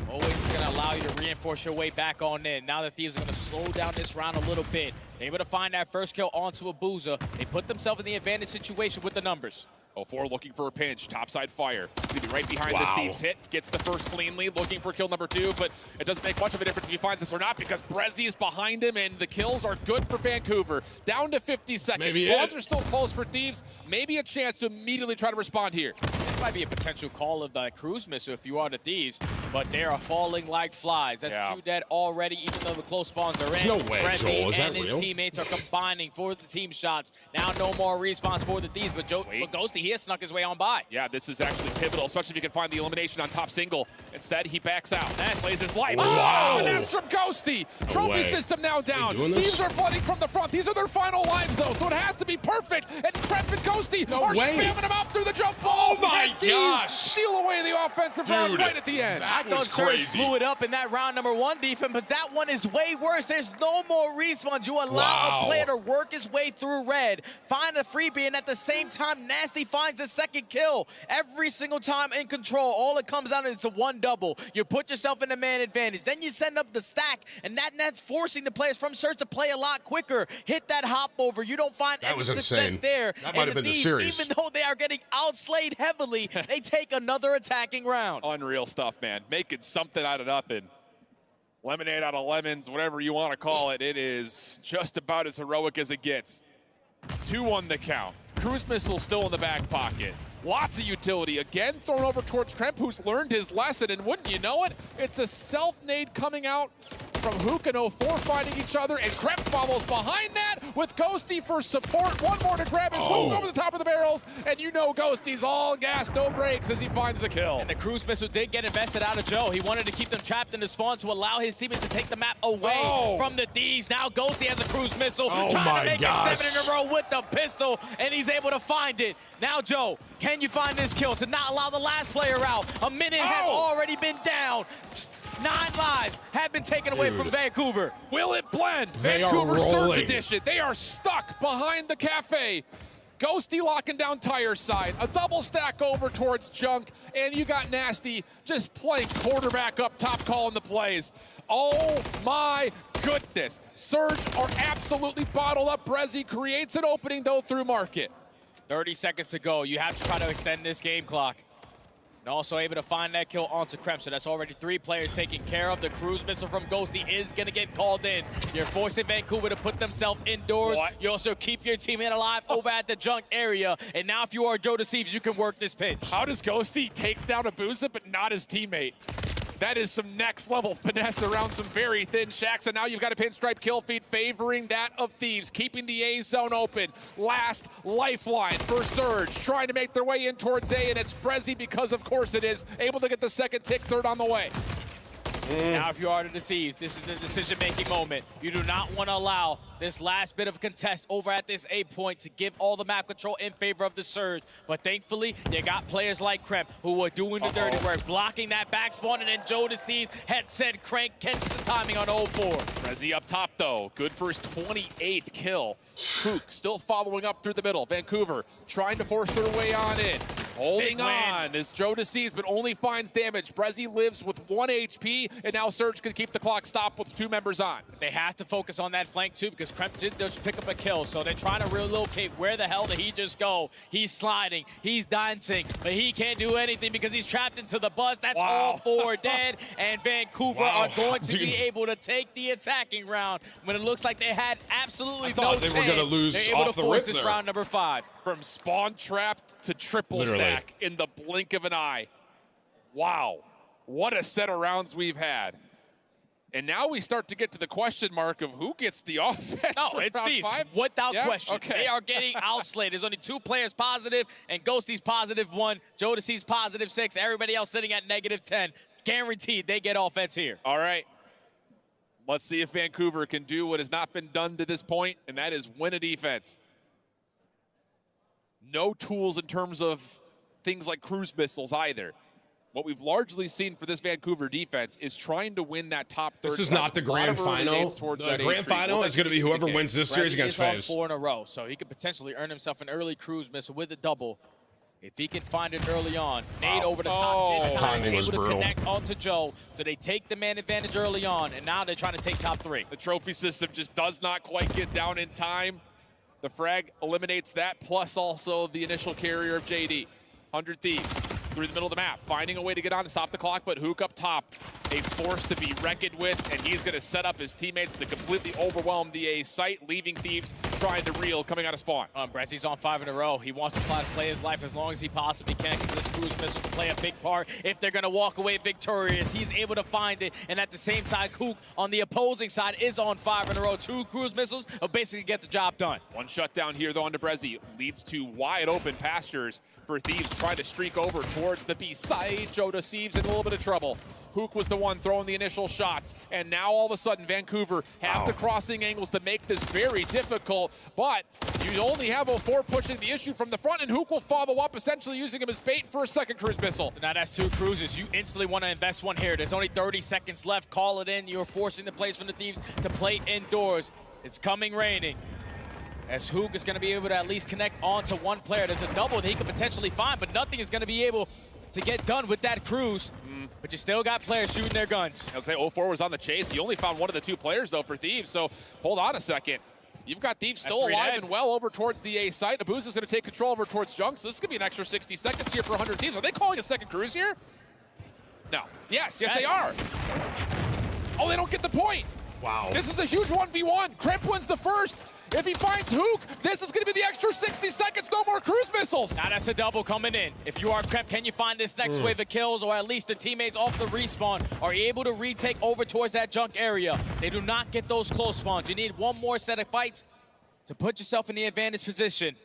always is going to allow you to reinforce your way back on in. Now that Thieves are going to slow down this round a little bit. They're able to find that first kill onto Abuza. They put themselves in the advantage situation with the numbers. 04 looking for a pinch, topside fire. Gonna be right behind this Thieves hit. Gets the first cleanly, looking for kill number 2, but it doesn't make much of a difference if he finds this or not because Brezzy is behind him and the kills are good for Vancouver. Down to 50 seconds. Squads are still close for Thieves. Maybe a chance to immediately try to respond here. This might be a potential call of the cruise missile if you are the Thieves, but they are falling like flies. That's 2 dead already, even though the close spawns are in. No way, Joel, is that and his real? teammates are combining for the team shots. Now no more respawns for the Thieves, but Ghosty, he has snuck his way on by. Yeah, this is actually pivotal, especially if you can find the elimination on top single. Instead, he backs out. Plays his life. Wow. Oh, finesse from Ghosty. Trophy system now down. Thieves are flooding from the front. These are their final lives, though, so it has to be perfect. And Kremp and Ghosty are spamming him out through the jump ball. Oh my gosh. Steal away the offensive round right at the end. I thought Surge blew it up in that round number 1 defense, but that one is way worse. There's no more respawns. You allow a player to work his way through red, find a freebie, and at the same time, Nasty finds the second kill. Every single time in control, all it comes down to is a 1 double. You put yourself in a man advantage. Then you send up the stack, and that's forcing the players from Surge to play a lot quicker. Hit that hop over. You don't find any success there. That might have been the series. Even though they are getting outslayed heavily, they take another attacking round. Unreal stuff, man. Making something out of nothing. Lemonade out of lemons, whatever you want to call it. It is just about as heroic as it gets. 2 on the count. Cruise missile still in the back pocket. Lots of utility. Again, thrown over towards Kremp, who's learned his lesson. And wouldn't you know it, it's a self-nade coming out from Hook and 04 fighting each other. And Kremp follows behind that with Ghosty for support. One more to grab his Hook over the top of the barrels. And you know Ghosty's all gas, no brakes as he finds the kill. And the cruise missile did get invested out of Joe. He wanted to keep them trapped in the spawn to allow his teammates to take the map away from the Thieves. Now Ghosty has a cruise missile, trying to make it 7 in a row with the pistol, and he's able to find it. Now, Joe, can you find this kill to not allow the last player out? A minute has already been down. 9 lives have been taken away from Vancouver. Will it blend? Vancouver Surge Edition. They are stuck behind the cafe. Ghosty locking down tire side. A double stack over towards Junk. And you got Nasty just playing quarterback up top, calling the plays. Oh my goodness. Surge are absolutely bottled up. Brezzy creates an opening though through market. 30 seconds to go. You have to try to extend this game clock. And also able to find that kill onto Kremp. So that's already 3 players taken care of. The cruise missile from Ghosty is going to get called in. You're forcing Vancouver to put themselves indoors. You also keep your teammate alive over at the junk area. And now if you are Joe Deceives, you can work this pinch. How does Ghosty take down a Booza but not his teammate? That is some next level finesse around some very thin shacks. And now you've got a pinstripe kill feed favoring that of Thieves, keeping the A zone open. Last lifeline for Surge, trying to make their way in towards A, and it's Brezzy because of course it is, able to get the second tick, 3rd on the way. Now if you are the Thieves, this is the decision-making moment. You do not want to allow this last bit of contest over at this A point to give all the map control in favor of the Surge. But thankfully, you got players like Kremp who are doing the dirty work, blocking that back spawn, and then Joe Deceives, headset crank, catches the timing on 04. Brezzy up top though, good for his 28th kill. Hook still following up through the middle. Vancouver trying to force their way on in. Holding on as Joe Deceives, but only finds damage. Brezzy lives with 1 HP, and now Surge can keep the clock stopped with 2 members on. They have to focus on that flank too, because Kremp did just pick up a kill, so they're trying to relocate. Where the hell did he just go? He's sliding, he's dancing, but he can't do anything because he's trapped into the bus. That's all 4 dead, and Vancouver are going to be able to take the attacking round when it looks like they had absolutely no chance. They were going to lose they're able off to the force rip this there. round number 5. From spawn trapped to triple stack in the blink of an eye. Wow, what a set of rounds we've had. And now we start to get to the question mark of who gets the offense. No, it's Thieves, without question. They are getting outslayed. There's only 2 players positive, and Ghosty's positive 1, Joe Deceives positive 6, everybody else sitting at negative 10. Guaranteed they get offense here. All right. Let's see if Vancouver can do what has not been done to this point, and that is win a defense. No tools in terms of things like cruise missiles either. What we've largely seen for this Vancouver defense is trying to win that top 30. This is not the grand final. The grand final is going to be whoever wins this series against Faves. 4 in a row, so he could potentially earn himself an early cruise missile with a double. If he can find it early on, Nate over the top. This time he's able to connect onto Joe, so they take the man advantage early on, and now they're trying to take top 3. The trophy system just does not quite get down in time. The frag eliminates that, plus also the initial carrier of JD. 100 Thieves through the middle of the map, finding a way to get on to stop the clock, but Hook up top, a force to be reckoned with, and he's going to set up his teammates to completely overwhelm the A site, leaving Thieves trying to reel coming out of spawn. Brezi's on 5 in a row. He wants to play his life as long as he possibly can, because this cruise missile can play a big part if they're going to walk away victorious. He's able to find it, and at the same time, Kook on the opposing side is on 5 in a row. 2 cruise missiles will basically get the job done. One shutdown here, though, onto Brezi leads to wide open pastures for Thieves trying to streak over towards the B side. Joe Thieves in a little bit of trouble. Hook was the one throwing the initial shots, and now all of a sudden Vancouver have the crossing angles to make this very difficult, but you only have 04 pushing the issue from the front, and Hook will follow up, essentially using him as bait for a second cruise missile. So now that's 2 cruises. You instantly want to invest one here. There's only 30 seconds left. Call it in. You're forcing the plays from the Thieves to play indoors. It's coming raining, as Hook is going to be able to at least connect onto one player. There's a double that he could potentially find, but nothing is going to be able to get done with that cruise. But you still got players shooting their guns. I'll say 04 was on the chase. He only found one of the 2 players, though, for Thieves. So hold on a second. You've got Thieves still alive and well over towards the A site. Abuza's going to take control over towards Junk. So this is going to be an extra 60 seconds here for 100 Thieves. Are they calling a second cruise here? No. Yes, they are. Oh, they don't get the point. Wow. This is a huge 1v1. Kremp wins the first. If he finds Hook, this is going to be the extra 60 seconds. No more cruise missiles. Now that's a double coming in. If you are Kremp, can you find this next wave of kills, or at least the teammates off the respawn are able to retake over towards that junk area? They do not get those close spawns. You need one more set of fights to put yourself in the advantage position.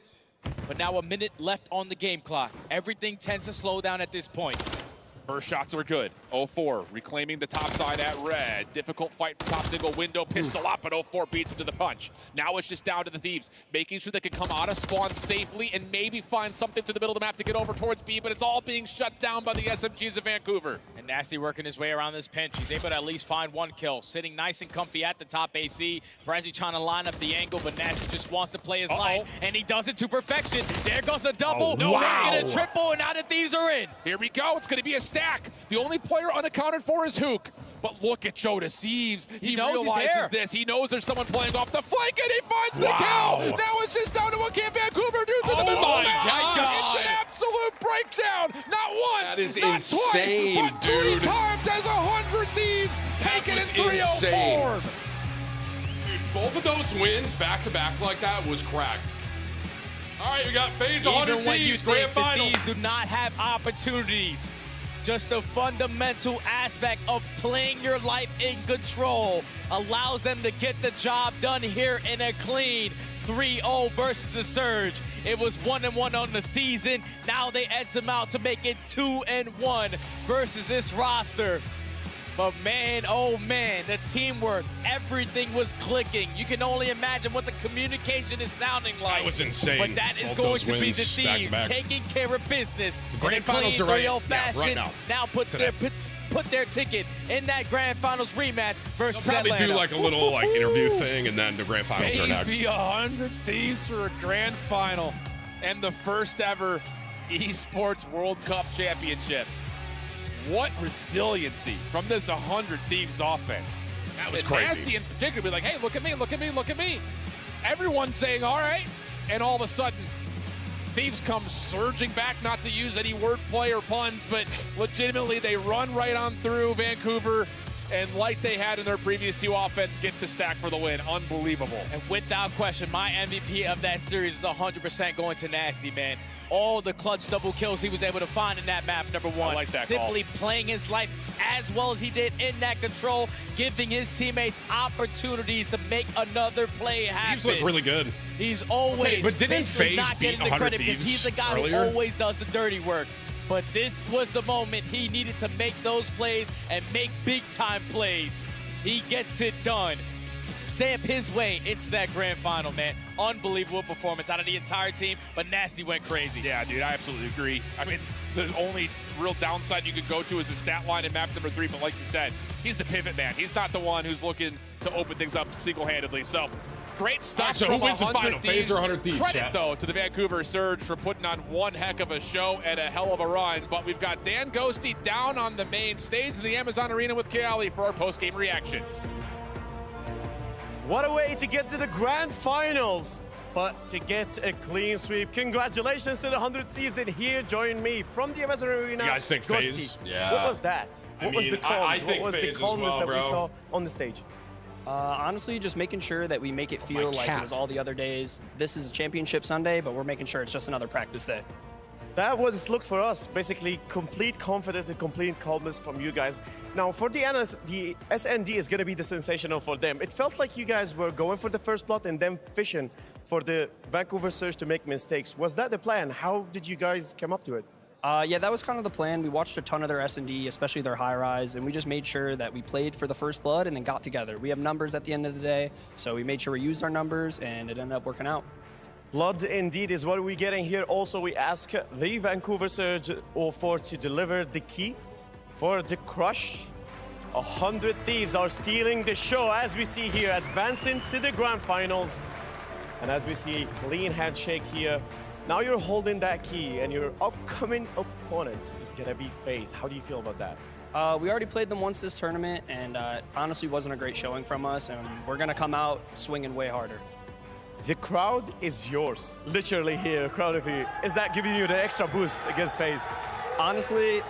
But now a minute left on the game clock. Everything tends to slow down at this point. First shots are good. 04 reclaiming the top side at red. Difficult fight for top single window. Pistol up, but 04 beats him to the punch. Now it's just down to the Thieves, making sure they can come out of spawn safely and maybe find something to the middle of the map to get over towards B, but it's all being shut down by the SMGs of Vancouver. And Nasty working his way around this pinch. He's able to at least find 1 kill. Sitting nice and comfy at the top AC. Brezi trying to line up the angle, but Nasty just wants to play his life, and he does it to perfection. There goes a double, making a triple, and now the Thieves are in. Here we go. It's going to be a stack. The only player unaccounted for is Hook. But look at Joe Thieves. He knows realizes this. He knows there's someone playing off the flank, and he finds the kill. Now it's just down to what can Vancouver do through the middle of the map. It's an absolute breakdown. Not once, that is not insane, twice, but 3 times as 100 Thieves take it in 304. Dude, both of those wins back-to-back like that was cracked. All right, we got phase 100 Even when Thieves, you grand think the final. Thieves do not have opportunities, just the fundamental aspect of playing your life in control allows them to get the job done here in a clean 3-0 versus the Surge. It was 1-1 on the season. Now they edge them out to make it 2-1 versus this roster. But man, oh man, the teamwork, everything was clicking. You can only imagine what the communication is sounding like. That was insane. But that is Both going those to be the wins back to Thieves back. taking care of business The grand in a clean finals are right 3-0 fashion. right now. Put their ticket in that grand finals rematch versus They'll probably Atlanta. do like a little interview thing, and then the grand finals are next. Phase 100 Thieves for a grand final and the first ever Esports World Cup Championship. What resiliency from this 100 Thieves offense. That was And crazy. Nasty in particular be like, hey, look at me, look at me, look at me. Everyone saying, all right. And all of a sudden, Thieves come surging back, not to use any wordplay or puns, but legitimately they run right on through Vancouver, and like they had in their previous 2 offense, get the stack for the win. Unbelievable. And without question, my MVP of that series is 100% going to Nasty, man. All the clutch double kills he was able to find in that map, number 1. I like that Simply playing his life as well as he did in that control, giving his teammates opportunities to make another play happen. Thieves look really good. He's always but didn't FaZe not beat getting the 100 credit because Thieves he's the guy earlier? who always does the dirty work. But this was the moment he needed to make those plays and make big-time plays. He gets it done to stamp his way into that grand final, man. Unbelievable performance out of the entire team, but Nasty went crazy. Yeah, dude, I absolutely agree. I mean, the only real downside you could go to is his stat line in map number 3, but like you said, he's the pivot man. He's not the one who's looking to open things up single-handedly. So, great stuff So from who wins the 100 final, FaZe or 100 Thieves, Credit, chat? though, to the Vancouver Surge for putting on one heck of a show and a hell of a run. But we've got Dan Ghosty down on the main stage of the Amazon Arena with Kayali for our post-game reactions. What a way to get to the grand finals. but to get a clean sweep. Congratulations to the 100 Thieves, and here join me from the MW3 Arena. You guys think Ghosty. FaZe? Yeah. What was that? What was the calms? I think what was the FaZe calmness as well, that we saw on the stage? Honestly, just making sure that we make it feel like it was all the other days. This is a championship Sunday, but we're making sure it's just another practice day. That was looked for us, basically complete confidence and complete calmness from you guys. Now for the SND is going to be the sensational for them. It felt like you guys were going for the first blood and then fishing for the Vancouver Surge to make mistakes. Was that the plan? How did you guys come up to it? Yeah, that was kind of the plan. We watched a ton of their S&D, especially their high rise, and we just made sure that we played for the first blood and then got together. We have numbers at the end of the day, so we made sure we used our numbers, and it ended up working out. Blood indeed is what we're getting here. Also, we ask the Vancouver Surge 04 to deliver the key for the crush. 100 Thieves are stealing the show, as we see here, advancing to the grand finals. And as we see, clean handshake here. Now you're holding that key, and your upcoming opponent is gonna be FaZe. How do you feel about that? We already played them once this tournament, and honestly wasn't a great showing from us, and we're gonna come out swinging way harder. The crowd is yours, literally here, a crowd of you. Is that giving you the extra boost against FaZe? Honestly,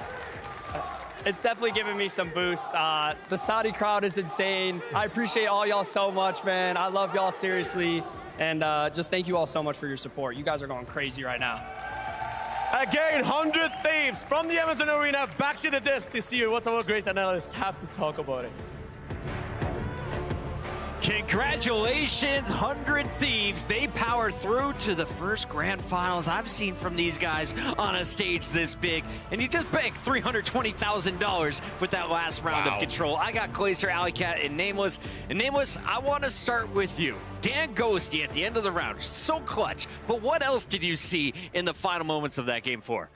it's definitely giving me some boost. The Saudi crowd is insane. I appreciate all y'all so much, man. I love y'all seriously. And just thank you all so much for your support. You guys are going crazy right now. Again, 100 Thieves from the Amazon Arena back to the desk to see what our great analysts have to talk about it. Congratulations, 100 Thieves. They power through to the first grand finals I've seen from these guys on a stage this big. And you just banked $320,000 with that last round of control. I got Clayster, Alleycat, and Nameless. And Nameless, I want to start with you. Dan Ghosty at the end of the round, so clutch. But what else did you see in the final moments of that game 4?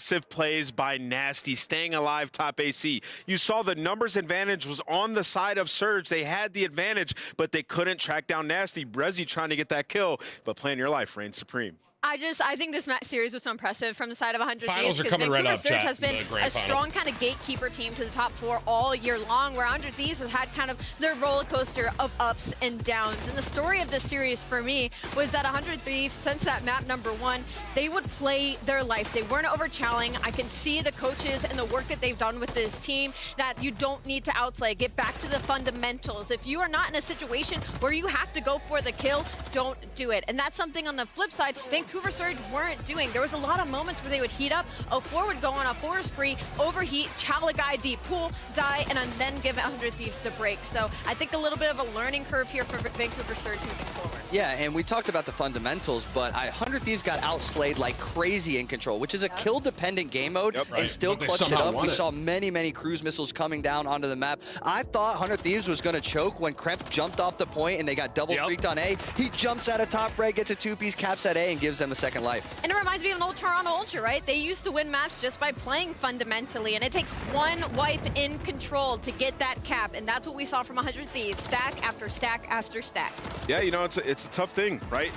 Massive plays by Nasty, staying alive top AC. You saw the numbers advantage was on the side of Surge. They had the advantage, but they couldn't track down Nasty. Brezzy trying to get that kill, but playing your life reigns supreme. I think this series was so impressive from the side of 100 Finals Thieves. are coming right up, Surge chat, has been a strong kind of gatekeeper team to the top 4 all year long, where 100 Thieves has had kind of their roller coaster of ups and downs. And the story of this series for me was that 100 Thieves, since that map #1, they would play their life. They weren't over-challenging. I can see the coaches and the work that they've done with this team, that you don't need to outplay. Get back to the fundamentals. If you are not in a situation where you have to go for the kill, don't do it. And that's something on the flip side, Vancouver Surge weren't doing. There was a lot of moments where they would heat up, a forward go on a 4 spree, overheat, chow a guy deep pool, die, and then give 100 Thieves the break. So I think a little bit of a learning curve here for Vancouver Surge moving forward. Yeah, and we talked about the fundamentals, but 100 Thieves got outslayed like crazy in Control, which is a kill-dependent game mode, and still clutched it up. We saw many cruise missiles coming down onto the map. I thought 100 Thieves was going to choke when Kremp jumped off the point and they got double streaked on A. He jumps out of top right, gets a 2-piece, caps at A, and gives them a second life. And it reminds me of an old Toronto Ultra, right? They used to win maps just by playing fundamentally, and it takes one wipe in Control to get that cap, and that's what we saw from 100 Thieves, stack after stack after stack. Yeah, you know, it's a tough thing, right?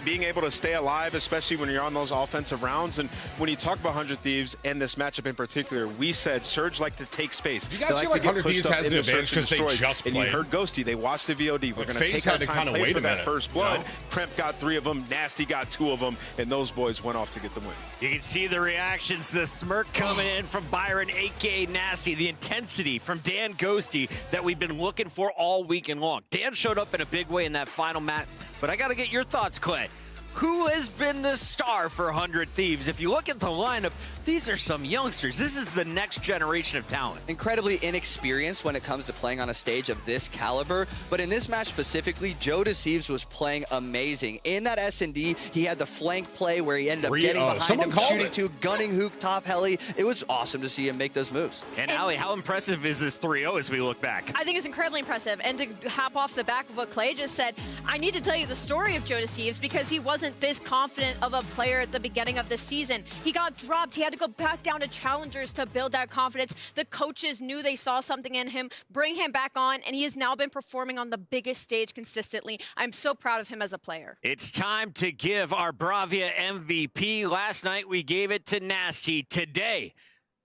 Being able to stay alive, especially when you're on those offensive rounds. And when you talk about 100 Thieves and this matchup in particular, we said Surge like to take space. You guys feel like 100 Thieves has an advantage because they just played. And you heard Ghosty, they watched the VOD. We're going to take our time, play for that first blood. Kremp got 3 of them, Nasty got 2 of them, and those boys went off to get the win. You can see the reactions, the smirk coming in from Byron, aka Nasty, the intensity from Dan Ghosty that we've been looking for all weekend long. Dan showed up in a big way in that final match, but I got to get your thoughts, Clay. Who has been the star for 100 Thieves? If you look at the lineup, these are some youngsters. This is the next generation of talent. Incredibly inexperienced when it comes to playing on a stage of this caliber, but in this match specifically, Joe Deceives was playing amazing. In that S&D, he had the flank play where he ended up getting behind him, shooting 2, gunning Hook, top heli. It was awesome to see him make those moves. And Ali, how impressive is this 3-0 as we look back? I think it's incredibly impressive. And to hop off the back of what Clay just said, I need to tell you the story of Joe Deceives because he wasn't this confident of a player at the beginning of the season. He got dropped. He had to go back down to challengers to build that confidence. The coaches knew they saw something in him, bring him back on, and he has now been performing on the biggest stage consistently. I'm so proud of him as a player. It's time to give our Bravia MVP. Last night we gave it to Nasty. Today,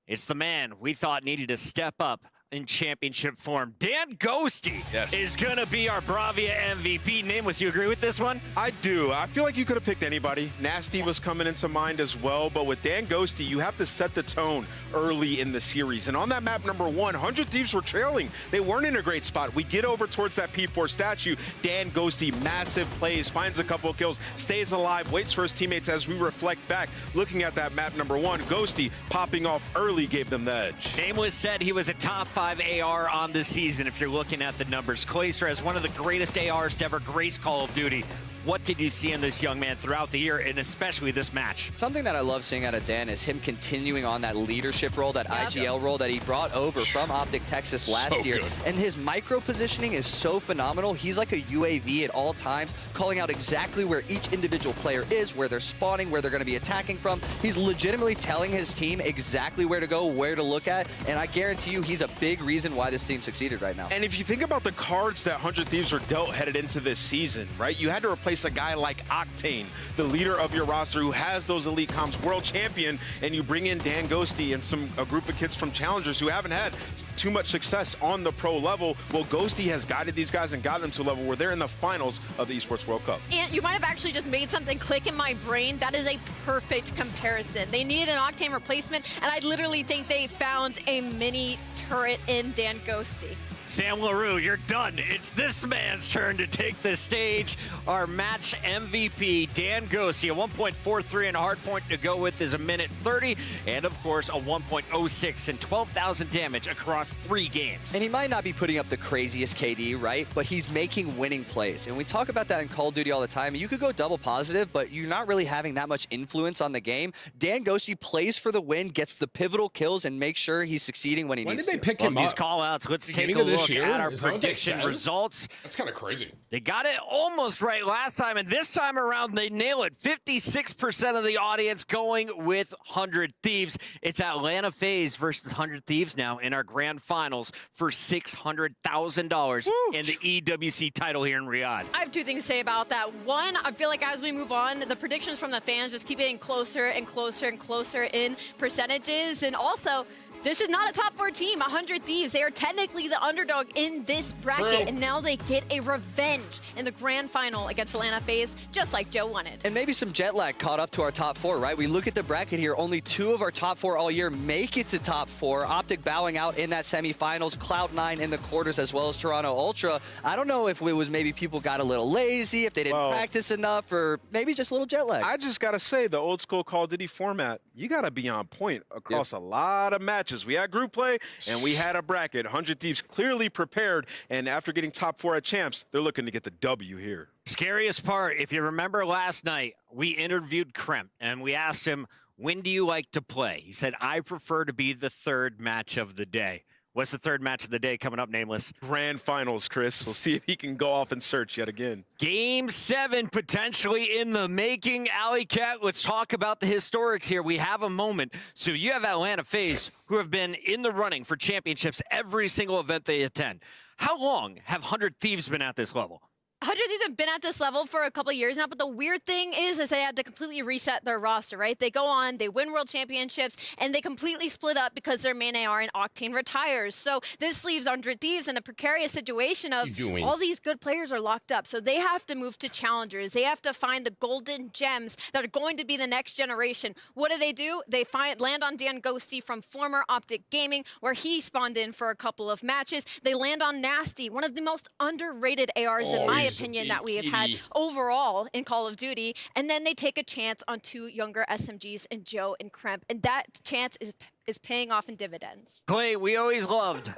it's the man we thought needed to step up in championship form. Dan Ghosty is going to be our Bravia MVP. Nameless, you agree with this one? I do. I feel like you could have picked anybody. Nasty was coming into mind as well, but with Dan Ghosty, you have to set the tone early in the series. And on that map number 1, 100 Thieves were trailing. They weren't in a great spot. We get over towards that P4 statue. Dan Ghosty, massive plays, finds a couple of kills, stays alive, waits for his teammates as we reflect back. Looking at that map number 1, Ghosty popping off early gave them the edge. Nameless said he was a top 5 AR on the season if you're looking at the numbers. Clayster has one of the greatest ARs to ever grace Call of Duty. What did you see in this young man throughout the year, and especially this match? Something that I love seeing out of Dan is him continuing on that leadership role, that IGL role that he brought over from Optic Texas last year. And his micro positioning is so phenomenal. He's like a UAV at all times, calling out exactly where each individual player is, where they're spawning, where they're going to be attacking from. He's legitimately telling his team exactly where to go, where to look at, and I guarantee you he's a big reason why this team succeeded right now. And if you think about the cards that 100 Thieves were dealt headed into this season, right? You had to replace a guy like Octane, the leader of your roster who has those elite comms, world champion, and you bring in Dan Ghosty and a group of kids from Challengers who haven't had too much success on the pro level. Well, Ghosty has guided these guys and got them to a level where they're in the finals of the Esports World Cup. And you might have actually just made something click in my brain. That is a perfect comparison. They needed an Octane replacement, and I literally think they found a mini turret in Dan Ghosty. Sam LaRue, you're done. It's this man's turn to take the stage. Our match MVP, Dan Ghosty, a 1.43 and a hard point to go with is a minute 30, and of course a 1.06 and 12,000 damage across 3 games. And he might not be putting up the craziest KD, right? But he's making winning plays. And we talk about that in Call of Duty all the time. You could go double positive, but you're not really having that much influence on the game. Dan Ghosty plays for the win, gets the pivotal kills, and makes sure he's succeeding when he needs to. When did they pick him up? These call-outs. Let's take a look at our prediction results. That's kind of crazy. They got it almost right last time, and this time around they nail it. 56% of the audience going with 100 Thieves. It's Atlanta FaZe versus 100 Thieves now in our grand finals for $600,000 in the EWC title here in Riyadh. I have 2 things to say about that. One, I feel like as we move on, the predictions from the fans just keep getting closer and closer and closer in percentages. And also, this is not a top 4 team, 100 Thieves. They are technically the underdog in this bracket, and now they get a revenge in the grand final against Atlanta FaZe, just like Joe wanted. And maybe some jet lag caught up to our top 4, right? We look at the bracket here, only 2 of our top 4 all year make it to top 4. Optic bowing out in that semifinals, Cloud9 in the quarters, as well as Toronto Ultra. I don't know if it was maybe people got a little lazy, if they didn't practice enough, or maybe just a little jet lag. I just got to say, the old school Call of Duty format, you got to be on point across a lot of matches. We had group play and we had a bracket. 100 Thieves clearly prepared, and after getting top 4 at champs, they're looking to get the W here. Scariest part, if you remember last night, we interviewed Kremp and we asked him, when do you like to play? He said, I prefer to be the 3rd match of the day. What's the 3rd match of the day coming up, Nameless? Grand finals, Chris. We'll see if he can go off and search yet again. Game 7 potentially in the making. Alley Cat, let's talk about the historics here. We have a moment. So you have Atlanta FaZe, who have been in the running for championships every single event they attend. How long have 100 Thieves been at this level? 100 Thieves have been at this level for a couple of years now, but the weird thing is they had to completely reset their roster, right? They go on, they win world championships, and they completely split up because their main AR and Octane retires. So this leaves 100 Thieves in a precarious situation of all these good players are locked up. So they have to move to challengers. They have to find the golden gems that are going to be the next generation. What do? They land on Dan Ghosty from former Optic Gaming, where he spawned in for a couple of matches. They land on Nasty, one of the most underrated ARs in my opinion that we have had overall in Call of Duty, and then they take a chance on 2 younger SMGs in Joe and Kremp, and that chance is paying off in dividends. Clay, we always loved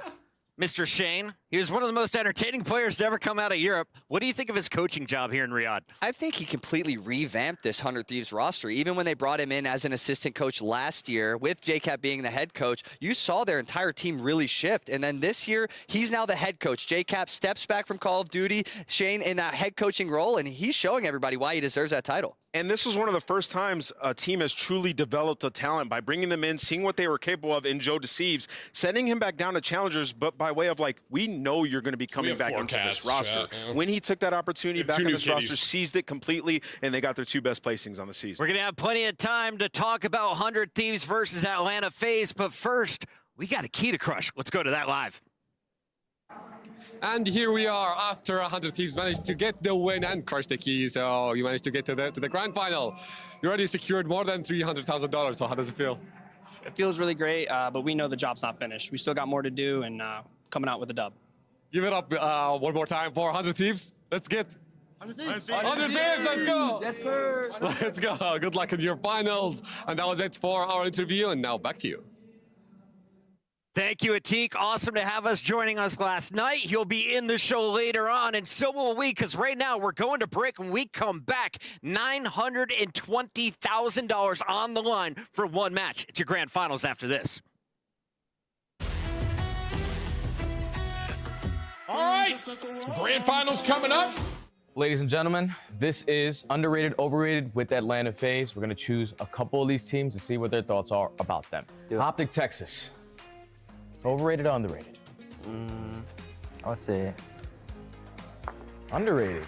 Mr. Shane. He was one of the most entertaining players to ever come out of Europe. What do you think of his coaching job here in Riyadh? I think he completely revamped this 100 Thieves roster. Even when they brought him in as an assistant coach last year, with JCap being the head coach, you saw their entire team really shift. And then this year, he's now the head coach. JCap steps back from Call of Duty, Shane in that head coaching role, and he's showing everybody why he deserves that title. And this was one of the first times a team has truly developed a talent by bringing them in, seeing what they were capable of in Joe Deceives, sending him back down to challengers, but by way of like, we know you're going to be coming back into this roster. When he took that opportunity back on this roster, seized it completely, and they got their 2 best placings on the season. We're going to have plenty of time to talk about 100 Thieves versus Atlanta FaZe, but first, We got a key to crush. Let's go to that live. And here we are after 100 Thieves managed to get the win and crush the key. So you managed to get to the grand final. You already secured more than $300,000. So how does it feel? It feels really great, but we know the job's not finished. We still got more to do, and coming out with a dub. Give it up one more time for 100 Thieves. Let's get 100 Thieves. 100 Thieves, let's go. Yes, sir. Let's go. Good luck in your finals. And that was it for our interview. And now back to you. Thank you, Atik. Awesome to have us joining us last night. He'll be in the show later on, and so will we, because right now we're going to break. When we come back, $920,000 on the line for one match. It's your grand finals after this. All right, grand finals coming up. Ladies and gentlemen, this is Underrated, Overrated with Atlanta FaZe. We're going to choose a couple of these teams to see what their thoughts are about them. Optic Texas. Overrated or underrated? I would say underrated.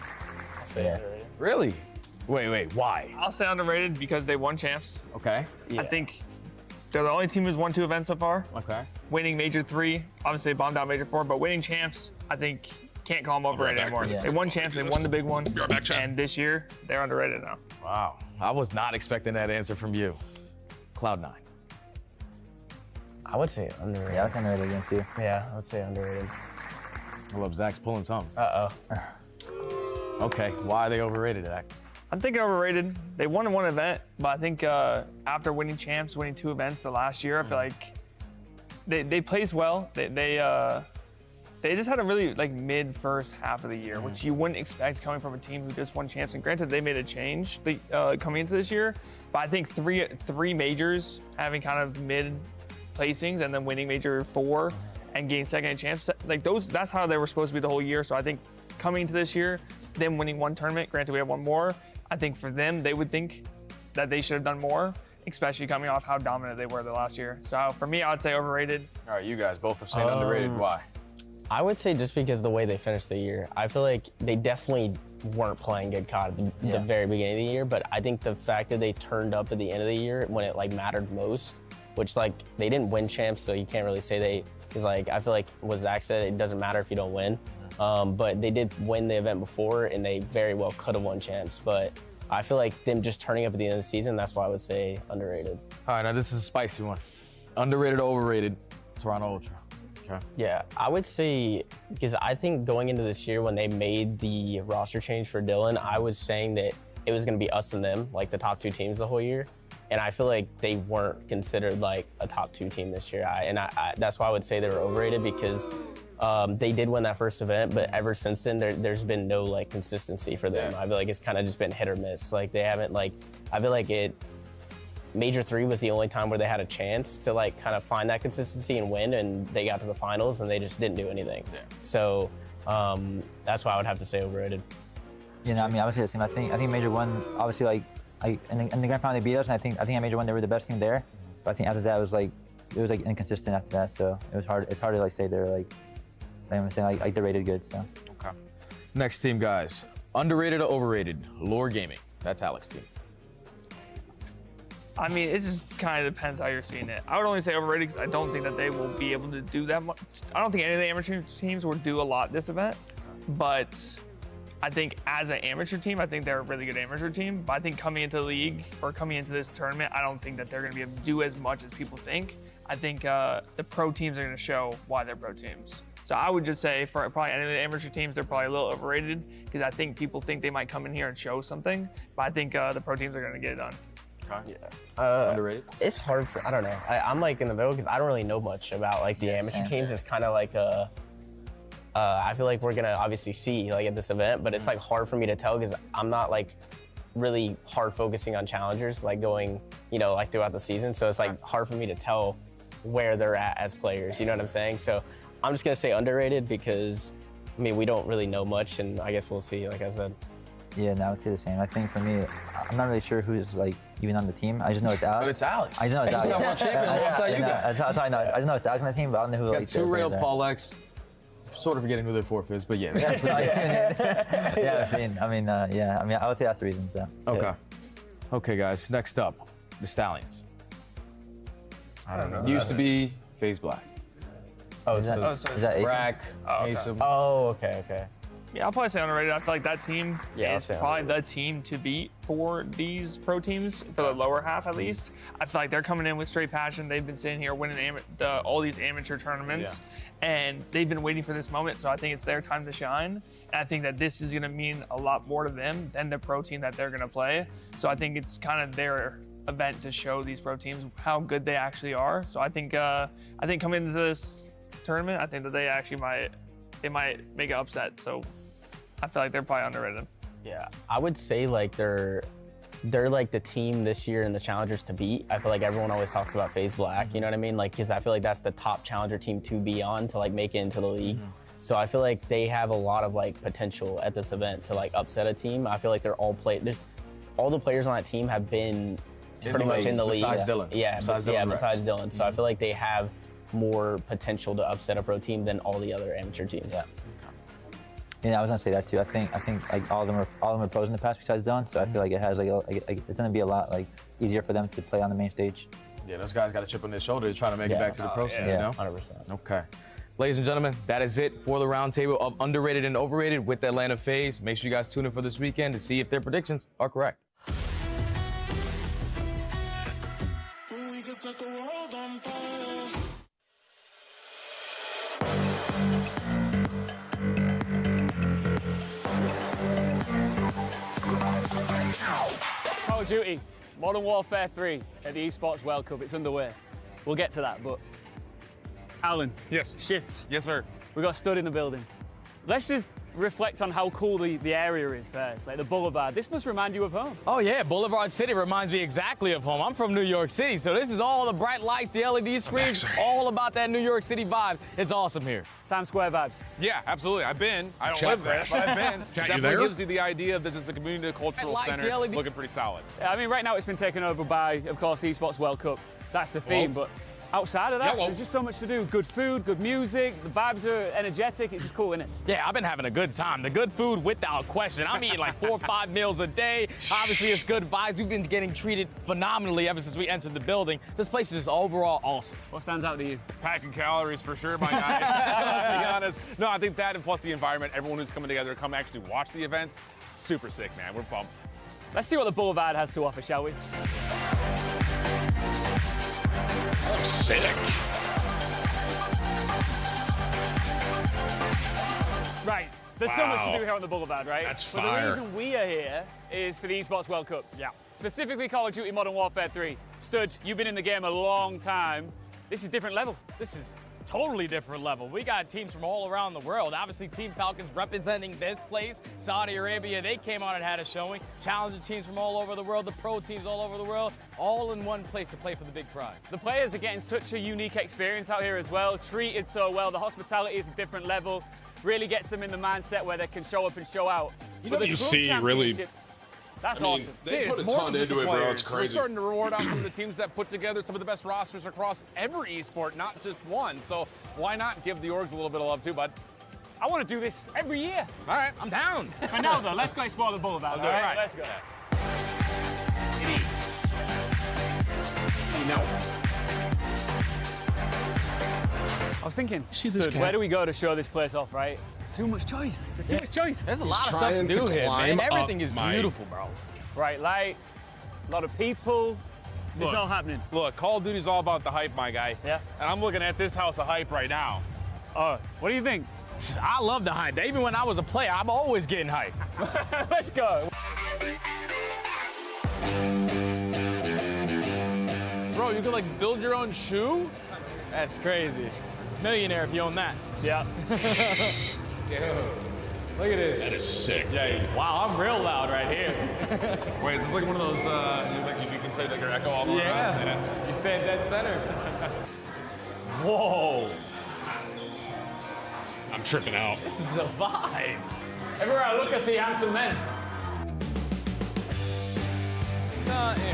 I'll say underrated. Really? Wait, why? I'll say underrated because they won champs. Okay. I think they're the only team who's won 2 events so far. Okay. Winning Major 3, obviously they bombed out Major 4, but winning champs, I think can't call them overrated anymore. They won champs, they won the big one. And this year, they're underrated now. Wow. I was not expecting that answer from you. Cloud9. I would say underrated. Yeah, I was underrated again too. Yeah, I would say underrated. I love Zach's pulling some. Uh-oh. Okay, why are they overrated, Zach? I'm thinking overrated. They won 1 event, but I think after winning champs, winning 2 events the last year, I feel like they placed well. They just had a really mid first half of the year, which you wouldn't expect coming from a team who just won champs. And granted, they made a change coming into this year, but I think three majors having kind of mid placings and then winning Major 4 and getting second in champs, that's how they were supposed to be the whole year. So I think coming into this year, them winning 1 tournament, granted we have 1 more, I think for them, they would think that they should have done more, especially coming off how dominant they were the last year. So for me, I would say overrated. All right, you guys both are saying underrated. Why? I would say just because of the way they finished the year. I feel like they definitely weren't playing good COD at the very beginning of the year, but I think the fact that they turned up at the end of the year when it mattered most, which they didn't win champs, so you can't really say because I feel like what Zach said, it doesn't matter if you don't win. But they did win the event before, and they very well could have won champs. But I feel like them just turning up at the end of the season, that's why I would say underrated. All right, now this is a spicy one. Underrated or overrated, Toronto Ultra. Okay. Yeah, I would say, because I think going into this year when they made the roster change for Dylan, I was saying that it was going to be us and them, the top 2 teams the whole year. And I feel like they weren't considered a top 2 team this year. That's why I would say they were overrated, because they did win that first event, but ever since then, there's been no consistency for them. I feel like it's kind of just been hit or miss. They haven't I feel like Major 3 was the only time where they had a chance to kind of find that consistency and win, and they got to the finals and they just didn't do anything. Yeah. So that's why I would have to say overrated. I would say the same. I think Major 1, obviously in the grand final they beat us, and I think at Major 1 they were the best team there. But I think after that it was inconsistent after that. So it was hard. It's hard to say they're I'm saying they're rated good. So. Okay. Next team, guys. Underrated or overrated? Lore Gaming. That's Alex's team. I mean, it just kind of depends how you're seeing it. I would only say overrated because I don't think that they will be able to do that much. I don't think any of the amateur teams will do a lot this event, but I think as an amateur team, I think they're a really good amateur team. But I think coming into the league or coming into this tournament, I don't think that they're going to be able to do as much as people think. I think the pro teams are going to show why they're pro teams. So I would just say for probably any of the amateur teams, they're probably a little overrated because I think people think they might come in here and show something. But I think the pro teams are going to get it done. Okay. Yeah. Underrated? It's hard for, I don't know. I'm in the middle because I don't really know much about the amateur teams. It's kind of I feel like we're going to obviously see at this event, but it's hard for me to tell because I'm not really hard focusing on challengers going, throughout the season. So it's hard for me to tell where they're at as players, you know what I'm saying? So I'm just gonna say underrated because, we don't really know much, and I guess we'll see, like I said. Yeah, no, I would say the same. I think for me, I'm not really sure who's even on the team. I just know it's Alex. But it's Alex. I just know it's Alex. He's not one champion alongside you guys. That's how I know. I just know it's Alex on the team, but I don't know who. Got 2 railed Paul X. Sort of forgetting who their fourth is, but yeah. Yeah, I've seen. I would say that's the reason. So. Okay. Yeah. Okay, guys. Next up, the Stallions. I don't know. Used to be FaZe Black. Oh, Is that Ace? Brack, okay. Ace. Oh, okay. Yeah, I'll probably say underrated. I feel like that team Yeah, is probably the team to beat for these pro teams, for the lower half at least. I feel like they're coming in with straight passion. They've been sitting here winning all these amateur tournaments, and they've been waiting for this moment, so I think it's their time to shine. And I think that this is going to mean a lot more to them than the pro team that they're going to play. So I think it's kind of their event to show these pro teams how good they actually are. So I think coming into this tournament, I think that they actually might make an upset. So I feel like they're probably underrated. Yeah, I would say like they're like the team this year in the challengers to beat. I feel like everyone always talks about FaZe Black, you know what I mean? Like, because I feel like that's the top challenger team to be on to like make it into the league. So I feel like they have a lot of like potential at this event to like upset a team. I feel like they're all all the players on that team have been pretty much in the league. Besides Dylan. Yeah, besides Dylan. So I feel like they have more potential to upset a pro team than all the other amateur teams. Yeah, I was gonna say that too. I think like all of them are pros in the past besides Dylan, so I feel like it has it's gonna be a lot like easier for them to play on the main stage. Yeah, those guys got a chip on their shoulder to try to make it back to the pro scene, you know? 100%. Okay. Ladies and gentlemen, that is it for the roundtable of underrated and overrated with Atlanta FaZe. Make sure you guys tune in for this weekend to see if their predictions are correct. Call of Duty, Modern Warfare 3 at the Esports World Cup. It's underway. We'll get to that, but Alan. Yes. Shift. Yes, sir. We got Stud in the building. Let's just reflect on how cool the area is first, like the Boulevard. This must remind you of home. Oh yeah, Boulevard City reminds me exactly of home. I'm from New York City, so this is all the bright lights, the LED screens, all about that New York City vibes. It's awesome here. Times Square vibes. Yeah, absolutely. I've been. I don't live there, but I've been. Definitely gives you the idea that this is a community cultural center looking pretty solid. I mean, right now it's been taken over by, of course, the Esports World Cup. That's the theme, but outside of that, there's just so much to do. Good food, good music, the vibes are energetic. It's just cool, isn't it? Yeah, I've been having a good time. The good food without question. I'm eating like 4 or 5 meals a day. Obviously, it's good vibes. We've been getting treated phenomenally ever since we entered the building. This place is overall awesome. What stands out to you? Packing calories for sure, my guy. Let's be honest. No, I think that and plus the environment, everyone who's coming together to come actually watch the events, super sick, man. We're pumped. Let's see what the Boulevard has to offer, shall we? That looks sick. Right. There's so much to do here on the Boulevard, right? That's But fire. the reason we are here is for the Esports World Cup. Yeah. Specifically Call of Duty Modern Warfare 3. Stud, you've been in the game a long time. This is different level. This is totally different level. We got teams from all around the world. Obviously, Team Falcons representing this place. Saudi Arabia, they came out and had a showing. Challenger teams from all over the world, the pro teams all over the world, all in one place to play for the big prize. The players are getting such a unique experience out here as well, treated so well. The hospitality is a different level, really gets them in the mindset where they can show up and show out. You know, you see really. That's I mean, awesome. They put a it's more ton than just into the it, bro. players. It's We're crazy. starting to reward out some of the teams that put together some of the best rosters across every esport, not just one. So why not give the orgs a little bit of love too, bud? I want to do this every year. All right. I'm down. For now, though, let's go explore the Boulevard. All right. Let's go. I was thinking, where do we go to show this place off, right? Too much choice. There's too much choice. There's a lot of stuff to do here, man. Everything is beautiful, bro. Bright lights, a lot of people. It's all happening. Look, Call of Duty's all about the hype, my guy. Yeah. And I'm looking at this house of hype right now. Oh, what do you think? I love the hype. Even when I was a player, I'm always getting hype. Let's go. Bro, you can like build your own shoe? That's crazy. Millionaire if you own that. Yeah. Look at this. That is sick. Yeah. Wow, I'm real loud right here. Wait, is this like one of those, like you can say like your echo all the way around? Yeah. You stay dead center. Whoa. I'm tripping out. This is a vibe. Everywhere I look, I see handsome men.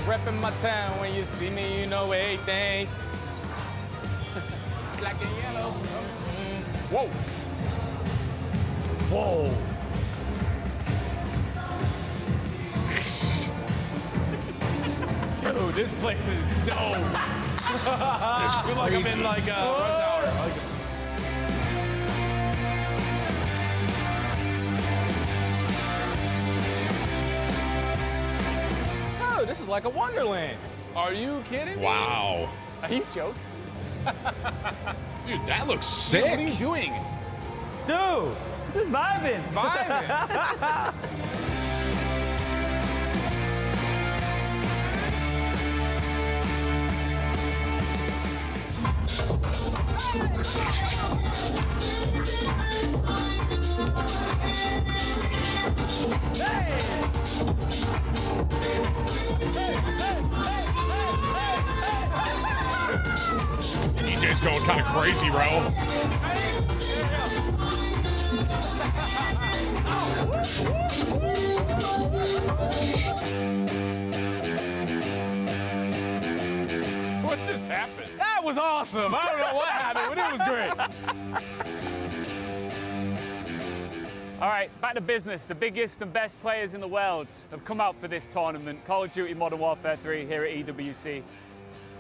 Repping my town. When you see me, you know everything. Black and yellow. Whoa. Whoa. Dude, this place is dope. I feel like I'm in like rush hour. I like it. Oh, this is like a wonderland. Are you kidding me? Wow. Are you joking? Dude, that looks sick. What are you doing? Dude, just vibing. Vibing. DJ's going kind of crazy, bro. What just happened? That was awesome. I don't know what happened, but it was great. All right, back to business. The biggest and best players in the world have come out for this tournament, Call of Duty Modern Warfare 3 here at EWC.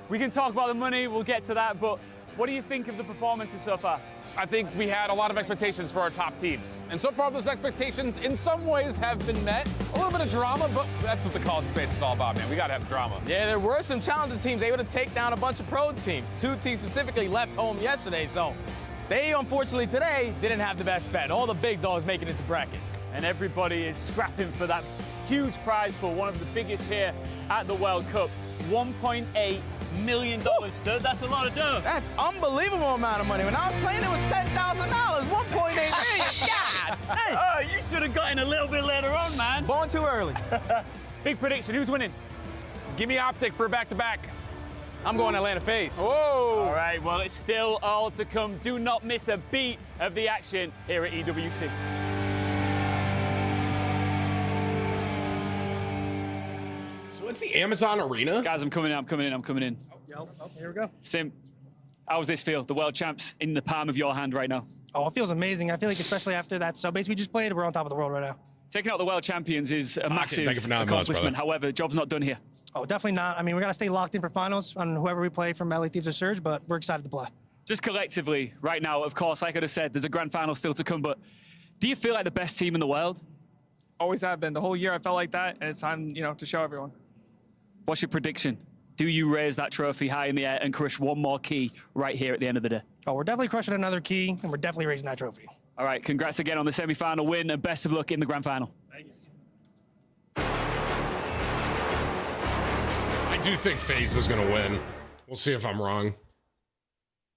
We can talk about the money, we'll get to that, but what do you think of the performances so far? I think we had a lot of expectations for our top teams. And so far, those expectations in some ways have been met. A little bit of drama, but that's what the college space is all about, man. We gotta have drama. Yeah, there were some challenger teams able to take down a bunch of pro teams. 2 teams specifically left home yesterday, so they unfortunately today didn't have the best bet. All the big dogs making it to bracket. And everybody is scrapping for that huge prize pool, one of the biggest here at the World Cup. $1.8 million, Stud. That's a lot of dough. That's unbelievable amount of money. When I was playing, it was $10,000, 1.8 million. God, hey. Oh, you should have gotten a little bit later on, man. Born too early. Big prediction. Who's winning? Give me Optic for back-to-back. I'm going Atlanta FaZe. Whoa! All right, well, it's still all to come. Do not miss a beat of the action here at EWC. So it's the Amazon Arena? Guys, I'm coming in. Yep. Oh, here we go. Sim, how does this feel? The world champs in the palm of your hand right now. Oh, it feels amazing. I feel like especially after that subbase we just played, we're on top of the world right now. Taking out the world champions is a massive thank you for 9 months, accomplishment. brother. However, the job's not done here. Oh, definitely not. I mean, we got to stay locked in for finals on whoever we play from LA Thieves or Surge, but we're excited to play. Just collectively, right now, of course, like I just said, there's a grand final still to come, but do you feel like the best team in the world? Always have been. The whole year I felt like that, and it's time, to show everyone. What's your prediction? Do you raise that trophy high in the air and crush one more key right here at the end of the day? Oh, we're definitely crushing another key, and we're definitely raising that trophy. All right, congrats again on the semi-final win, and best of luck in the grand final. Thank you. I do think FaZe is going to win. We'll see if I'm wrong.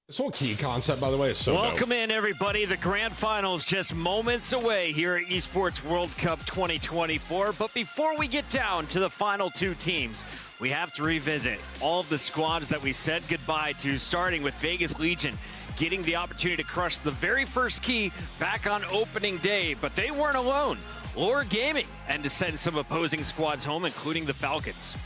This whole key concept, by the way, is so Welcome dope. in, everybody. The grand finals just moments away here at Esports World Cup 2024. But before we get down to the final 2 teams, we have to revisit all of the squads that we said goodbye to, starting with Vegas Legion, getting the opportunity to crush the very first key back on opening day. But they weren't alone. Lore Gaming and to send some opposing squads home, including the Falcons.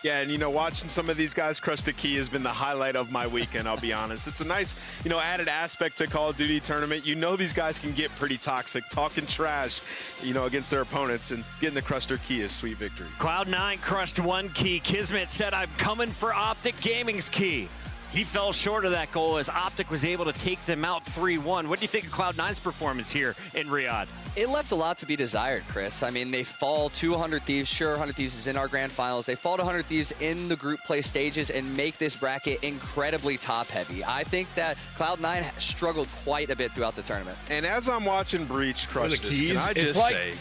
Yeah, and watching some of these guys crush the key has been the highlight of my weekend, I'll be honest. It's a nice, added aspect to Call of Duty tournament. These guys can get pretty toxic, talking trash, against their opponents, and getting the crush their key is sweet victory. Cloud9 crushed 1 key. Kismet said, I'm coming for Optic Gaming's key. He fell short of that goal as Optic was able to take them out 3-1. What do you think of Cloud9's performance here in Riyadh? It left a lot to be desired, Chris. I mean, they fall to 100 Thieves. Sure, 100 Thieves is in our grand finals. They fall to 100 Thieves in the group play stages and make this bracket incredibly top-heavy. I think that Cloud9 struggled quite a bit throughout the tournament. And as I'm watching Breach crush the this, keys, can I it's just like, say,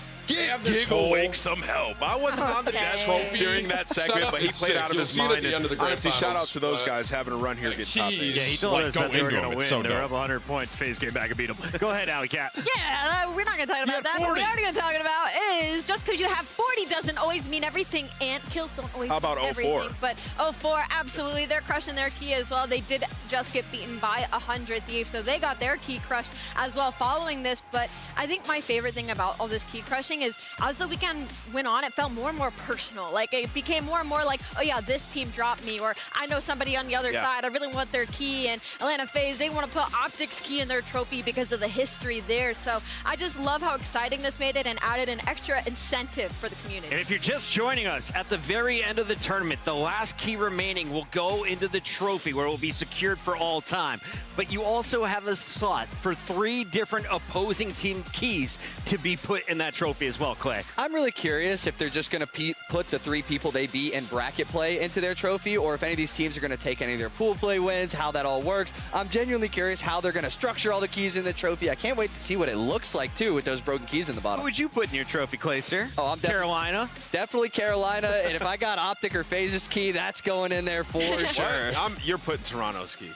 have give this Giggle whole Wake some help. I wasn't on the trophy during that segment, but he played out of his mind. And honestly, shout out to those guys having a run here to get top 8. Yeah, he told us that they were going to win. They were up 100 points. FaZe came back and beat them. Go ahead, Alley Cat. Yeah, we're not going to talk about that. What we are going to talk about is just because you have 40 doesn't always mean everything, and kills don't always How about mean everything. 04? But 04, absolutely, they're crushing their key as well. They did just get beaten by 100 Thieves, so they got their key crushed as well following this. But I think my favorite thing about all this key crushing happening is as the weekend went on, it felt more and more personal. Like it became more and more like, oh yeah, this team dropped me, or I know somebody on the other side. I really want their key. And Atlanta FaZe, they want to put Optic's key in their trophy because of the history there. So I just love how exciting this made it and added an extra incentive for the community. And if you're just joining us, at the very end of the tournament, the last key remaining will go into the trophy where it will be secured for all time. But you also have a slot for 3 different opposing team keys to be put in that trophy as well, Clay. I'm really curious if they're just going to put the 3 people they beat in bracket play into their trophy, or if any of these teams are going to take any of their pool play wins, how that all works. I'm genuinely curious how they're going to structure all the keys in the trophy. I can't wait to see what it looks like, too, with those broken keys in the bottom. Who would you put in your trophy, Clayster? Oh, I'm Carolina. Definitely Carolina. And if I got Optic or FaZe's key, that's going in there for sure. You're putting Toronto's key.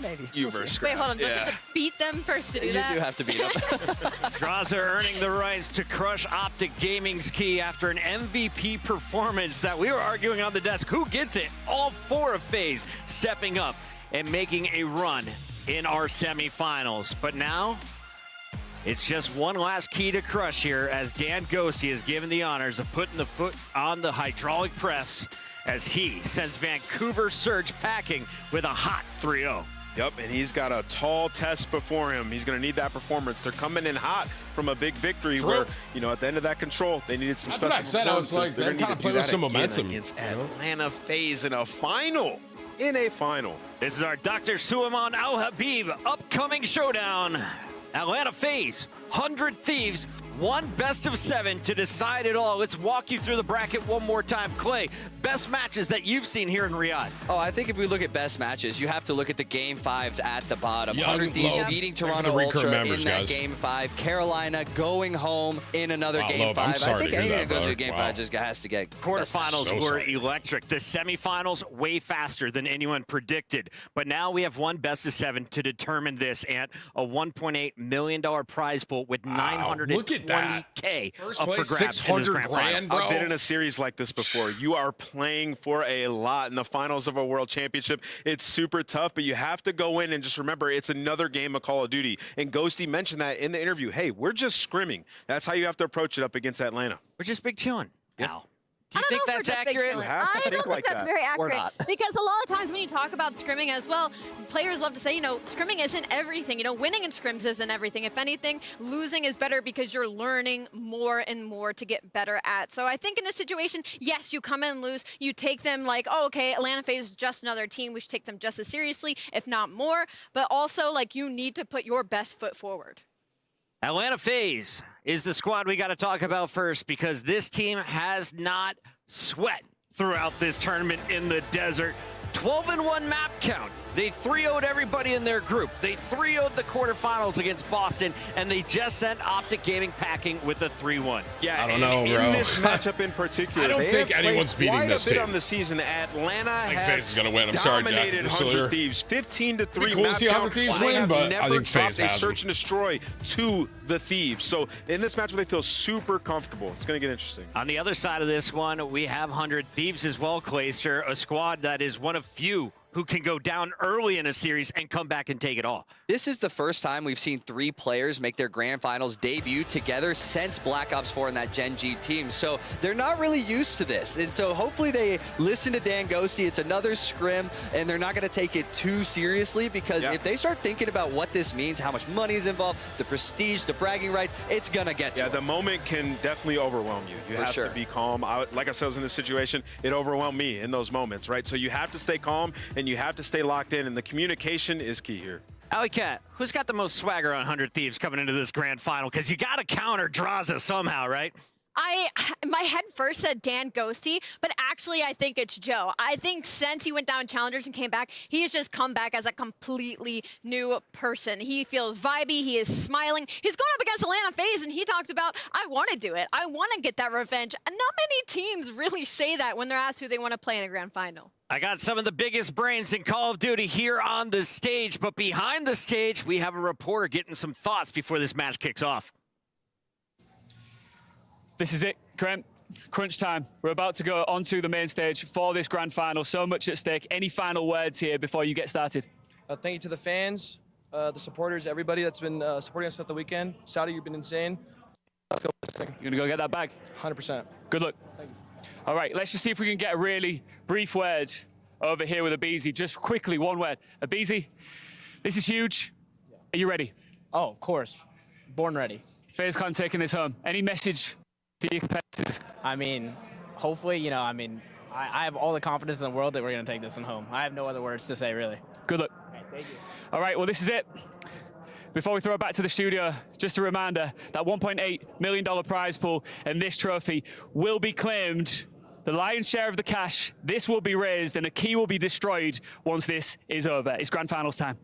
Maybe. You versus Wait, hold on. Don't you have to beat them first to do that? You do have to beat them. Draza earning the rights to crush Optic Gaming's key after an MVP performance that we were arguing on the desk. Who gets it? All 4 of FaZe stepping up and making a run in our semifinals. But now, it's just one last key to crush here as Dan Ghosty is given the honors of putting the foot on the hydraulic press as he sends Vancouver Surge packing with a hot 3-0. Yep, and he's got a tall test before him. He's going to need that performance. They're coming in hot from a big victory where, you know, at the end of that control, they needed some special performances. I was like, they're they kind of play with some momentum against Atlanta FaZe in a final. This is our Dr. Suleiman Al-Habib upcoming showdown. Atlanta FaZe, 100 Thieves, 1 best of 7 to decide it all. Let's walk you through the bracket one more time. Clay, best matches that you've seen here in Riyadh. Oh, I think if we look at best matches, you have to look at the Game 5s at the bottom. 100 Thieves beating Toronto Ultra in that Game 5. Carolina going home in another Game 5. I think anything that goes to a Game 5 just has to get quarterfinals were electric. The semifinals way faster than anyone predicted. But now we have 1 best of 7 to determine this, and a $1.8 million prize pool with $920K up for grabs in this grand final. I've been in a series like this before. You are playing for a lot in the finals of a world championship. It's super tough, but you have to go in and just remember it's another game of Call of Duty. And Ghosty mentioned that in the interview. Hey, we're just scrimming. That's how you have to approach it up against Atlanta. We're just big chilling. Now. Do you I think don't know that's if accurate? I don't think that's very accurate. not. Because a lot of times when you talk about scrimming as well, players love to say, you know, scrimming isn't everything. You know, winning in scrims isn't everything. If anything, losing is better because you're learning more and more to get better at. So I think in this situation, yes, you come in and lose. You take them like, oh, okay, Atlanta FaZe is just another team. We should take them just as seriously, if not more. But also, like, you need to put your best foot forward. Atlanta FaZe is the squad we got to talk about first because this team has not sweat throughout this tournament in the desert. 12-1 map count. They 3-0'd everybody in their group. They 3-0'd the quarterfinals against Boston, and they just sent Optic Gaming packing with a 3-1. Yeah, I don't know, bro. In this matchup in particular, I don't think anyone's beating this team. On the season, Atlanta has FaZe is gonna win. I'm sorry, Jack. dominated 100 Thieves, 15-3 cool map to see 100 Thieves win, but I think FaZe a has search and destroy to the Thieves. So in this matchup, they feel super comfortable. It's going to get interesting. On the other side of this one, we have 100 Thieves as well, Clayster, a squad that is one of few who can go down early in a series and come back and take it all. This is the first time we've seen 3 players make their grand finals debut together since Black Ops 4 and that Gen G team. So they're not really used to this. And so hopefully they listen to Dan Ghosty. It's another scrim, and they're not going to take it too seriously because if they start thinking about what this means, how much money is involved, the prestige, the bragging rights, it's going to get to them. The moment can definitely overwhelm you. You have to be calm. Like I said, I was in this situation. It overwhelmed me in those moments, right? So you have to stay calm, and you have to stay locked in, and the communication is key here. Alley Cat, who's got the most swagger on 100 Thieves coming into this grand final? Because you got to counter Draza somehow, right? My head first said Dan Ghosty, but actually I think it's Joe. I think since he went down challengers and came back, he has just come back as a completely new person. He feels vibey, he is smiling. He's going up against Atlanta FaZe and he talks about, I want to do it. I want to get that revenge. And not many teams really say that when they're asked who they want to play in a grand final. I got some of the biggest brains in Call of Duty here on the stage, but behind the stage, we have a reporter getting some thoughts before this match kicks off. This is it, crunch time. We're about to go onto the main stage for this grand final. So much at stake. Any final words here before you get started? Thank you to the fans, the supporters, everybody that's been supporting us throughout the weekend. Saudi, you've been insane. Let's go with this thing. You gonna go get that bag? 100%. Good luck. Thank you. All right, let's just see if we can get a really brief word over here with Abizi. Just quickly, one word. Abizi, this is huge. Are you ready? Oh, of course. Born ready. FaZe taking this home. Any message for your competitors? I mean, hopefully, you know, I mean, I have all the confidence in the world that we're going to take this one home. I have no other words to say, really. Good luck. Okay, thank you. All right, well, this is it. Before we throw it back to the studio, just a reminder, that $1.8 million prize pool and this trophy will be claimed. The lion's share of the cash, this will be raised, and a key will be destroyed once this is over. It's grand finals time.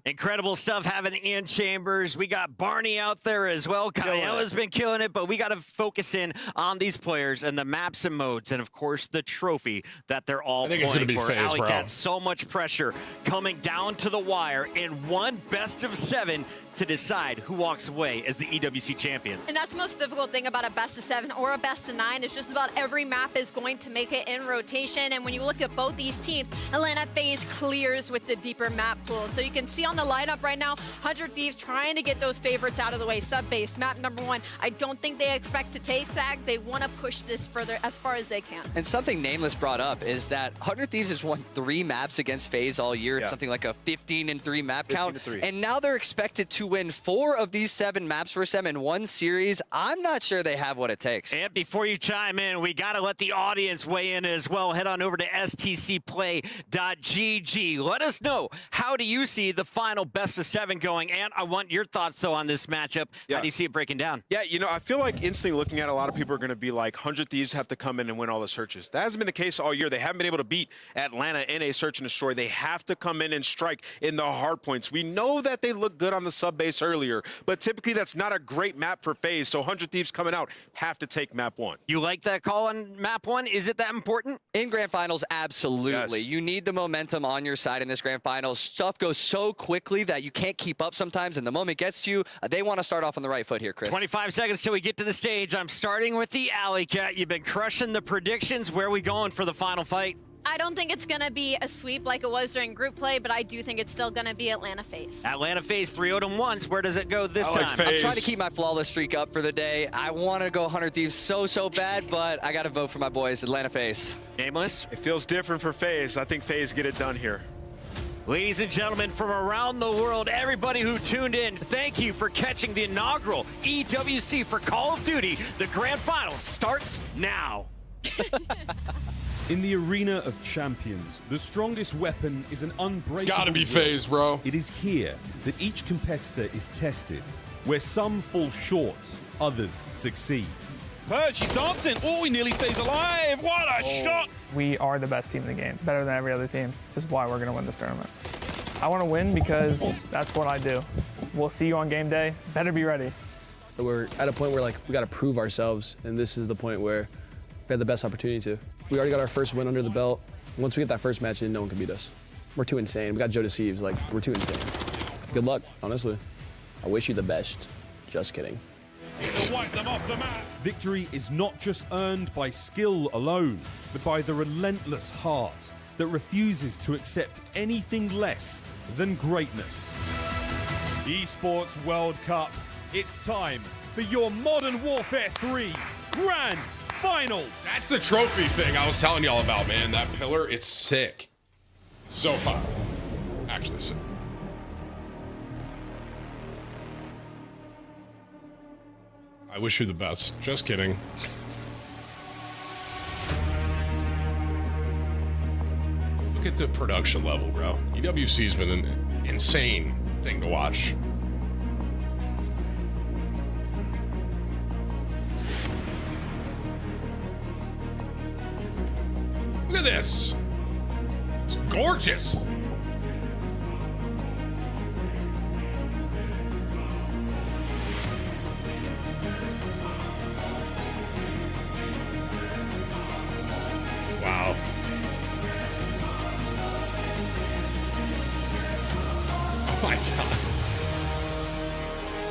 Incredible stuff having Ian Chambers. We got Barney out there as well. Kyle has been killing it, but we got to focus in on these players and the maps and modes, and of course the trophy that they're all playing for. I think it's going to be FaZe, bro. Alley, so much pressure coming down to the wire in one best of 7 to decide who walks away as the EWC champion. And that's the most difficult thing about a best of 7 or a best of 9 is just about every map is going to make it in rotation. And when you look at both these teams, Atlanta FaZe clears with the deeper map pool. So you can see on the lineup right now, 100 Thieves trying to get those favorites out of the way. Sub-base, map number 1. I don't think they expect to take that. They want to push this further as far as they can. And something Nameless brought up is that 100 Thieves has won 3 maps against FaZe all year. It's Yeah. something like a 15-3 map count. 15-3. And now they're expected to win 4 of these 7 maps for them in one series. I'm not sure they have what it takes. And before you chime in, we got to let the audience weigh in as well. Head on over to stcplay.gg. Let us know, how do you see the final best of 7 going? And I want your thoughts, though, on this matchup. How do you see it breaking down? Yeah, you know, I feel like instantly looking at it, a lot of people are going to be like, 100 Thieves have to come in and win all the searches. That hasn't been the case all year. They haven't been able to beat Atlanta in a search and destroy. They have to come in and strike in the hard points. We know that they look good on the sub base earlier, but typically that's not a great map for FaZe. So 100 Thieves coming out have to take map 1. You like that call on map 1? Is it that important? In grand finals, absolutely. Yes. You need the momentum on your side in this grand finals. Stuff goes so quickly that you can't keep up sometimes, and the moment gets to you, they want to start off on the right foot here, Chris. 25 seconds till we get to the stage. I'm starting with the Alley Cat. You've been crushing the predictions. Where are we going for the final fight? I don't think it's going to be a sweep like it was during group play, but I do think it's still going to be Atlanta FaZe. Atlanta FaZe 3-0-1. Where does it go this time? I'm trying to keep my flawless streak up for the day. I want to go 100 Thieves so bad, but I got to vote for my boys, Atlanta FaZe. Nameless? It feels different for FaZe. I think FaZe get it done here. Ladies and gentlemen from around the world, everybody who tuned in, thank you for catching the inaugural EWC for Call of Duty. The grand finals starts now. In the arena of champions, the strongest weapon is an unbreakable It's gotta be will. FaZe, bro. It is here that each competitor is tested, where some fall short, others succeed. Purge, he's dancing. Oh, he nearly stays alive. What a shot. We are the best team in the game, better than every other team. This is why we're going to win this tournament. I want to win because that's what I do. We'll see you on game day. Better be ready. We're at a point where, like, we got to prove ourselves, and this is the point where we had the best opportunity to. We already got our first win under the belt. Once we get that first match in, no one can beat us. We're too insane. We got Joe Deceives, like, we're too insane. Good luck, honestly. I wish you the best. Just kidding. To wipe them off the map. Victory is not just earned by skill alone, but by the relentless heart that refuses to accept anything less than greatness. Esports World Cup, it's time for your Modern Warfare 3 Grand Finals. That's the trophy thing I was telling y'all about, man. That pillar, it's sick. So far. Actually sick. I wish you the best. Just kidding. Look at the production level, bro. EWC's been an insane thing to watch. Look at this. It's gorgeous. Wow. Oh my god.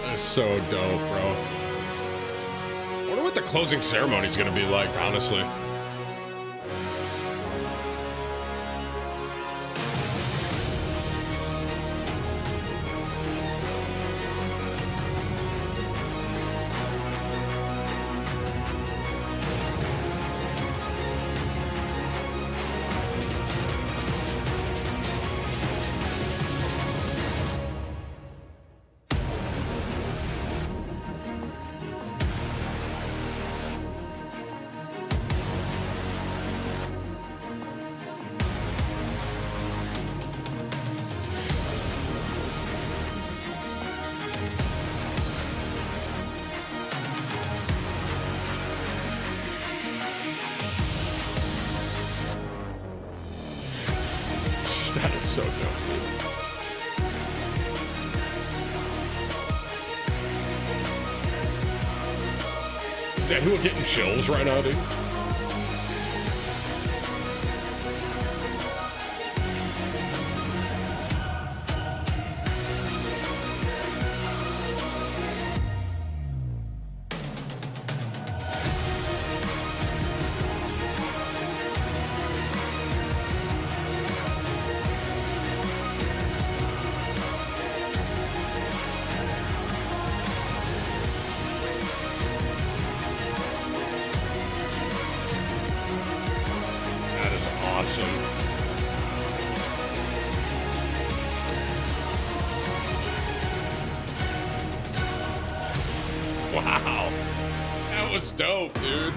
That's so dope, bro. I wonder what the closing ceremony is going to be like, honestly. Is anyone getting chills right now, dude? Awesome. Wow. That was dope, dude.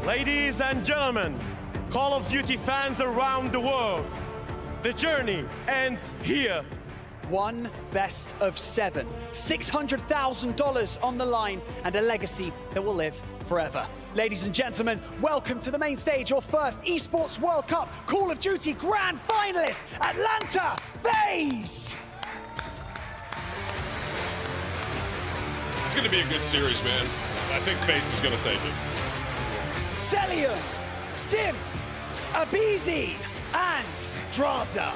Ladies and gentlemen, Call of Duty fans around the world, the journey ends here. One best of 7, $600,000 on the line, and a legacy that will live forever. Ladies and gentlemen, welcome to the main stage, your first Esports World Cup Call of Duty Grand Finalist, Atlanta FaZe! It's going to be a good series, man. I think FaZe is going to take it. Celium, Sim, Abizi, and Draza.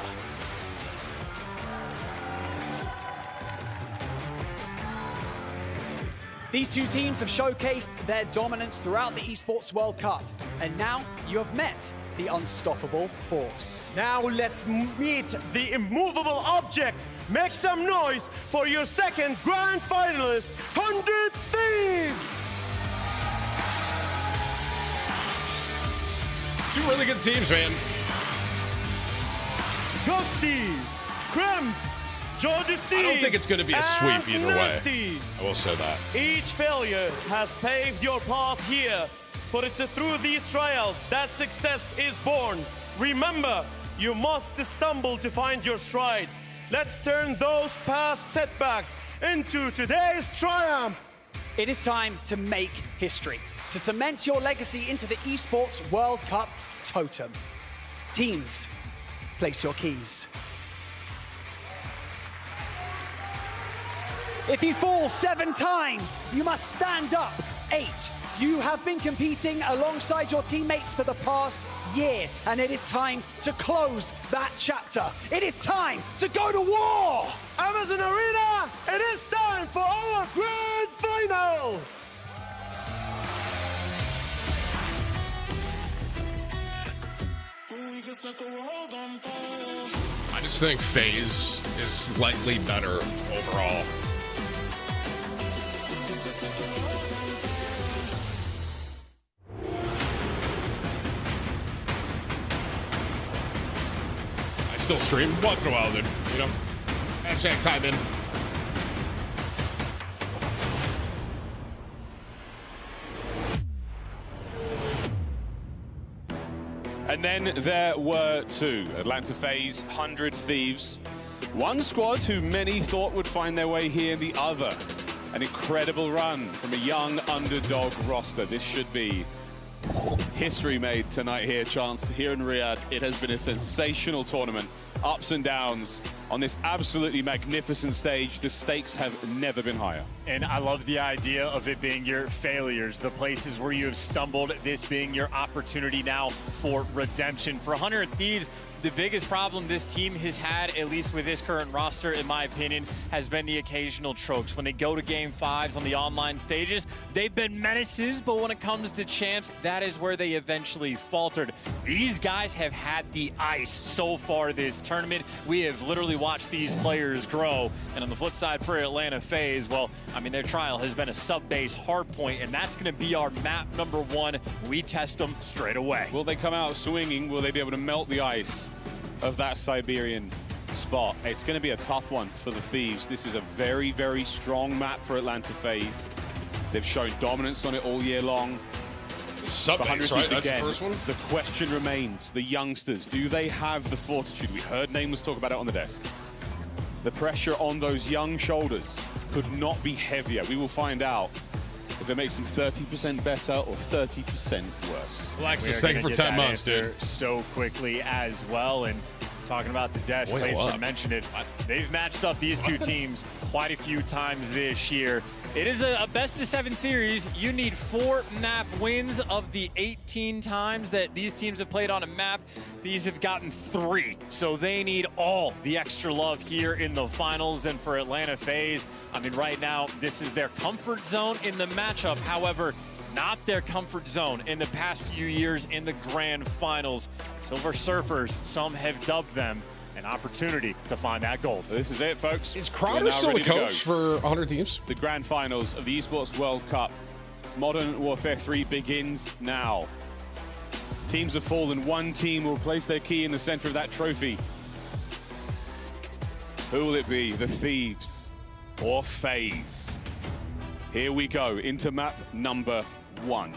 These two teams have showcased their dominance throughout the Esports World Cup, and now you have met the unstoppable force. Now let's meet the immovable object. Make some noise for your second grand finalist, 100 Thieves! Two really good teams, man. Ghosty, Krem, I don't think it's going to be a sweep either way. I will say that. Each failure has paved your path here, for it's through these trials that success is born. Remember, you must stumble to find your stride. Let's turn those past setbacks into today's triumph. It is time to make history, to cement your legacy into the Esports World Cup totem. Teams, place your keys. If you fall 7 times, you must stand up 8. You have been competing alongside your teammates for the past year, and it is time to close that chapter. It is time to go to war! Amazon Arena, it is time for our grand final! I just think FaZe is slightly better overall. I still stream once in a while, dude. You know, hashtag time in. And then there were two, Atlanta FaZe, 100 Thieves. One squad who many thought would find their way here, the other. An incredible run from a young underdog roster. This should be history made tonight here, Chance, here in Riyadh. It has been a sensational tournament. Ups and downs on this absolutely magnificent stage. The stakes have never been higher. And I love the idea of it being your failures, the places where you have stumbled, this being your opportunity now for redemption. For 100 Thieves, the biggest problem this team has had, at least with this current roster, in my opinion, has been the occasional chokes. When they go to Game 5s on the online stages, they've been menaces, but when it comes to champs, that is where they eventually faltered. These guys have had the ice so far this tournament. We have literally watched these players grow. And on the flip side for Atlanta FaZe, well, I mean, their trial has been a sub-base hardpoint, and that's going to be our map number 1. We test them straight away. Will they come out swinging? Will they be able to melt the ice of that Siberian spot? It's going to be a tough one for the Thieves. This is a very, very strong map for Atlanta FaZe. They've shown dominance on it all year long. Sub-base, right? That's again, the first one? The question remains, the youngsters, do they have the fortitude? We heard Nameless talk about it on the desk. The pressure on those young shoulders could not be heavier. We will find out if it makes them 30% better or 30% worse. Alexis, thank you for 10 months, dude. So quickly as well. And Talking about the desk, Clayson mentioned it. They've matched up these two teams quite a few times this year. It is a best-of-7 series. You need 4 map wins of the 18 times that these teams have played on a map. These have gotten 3, so they need all the extra love here in the finals. And for Atlanta FaZe, I mean, right now, this is their comfort zone in the matchup. However, not their comfort zone in the past few years in the grand finals. Silver Surfers, some have dubbed them an opportunity to find that gold. This is it, folks. Is Crowder still the coach for 100 Thieves? The grand finals of the Esports World Cup. Modern Warfare 3 begins now. Teams have fallen. One team will place their key in the center of that trophy. Who will it be? The Thieves or FaZe? Here we go into map number 1.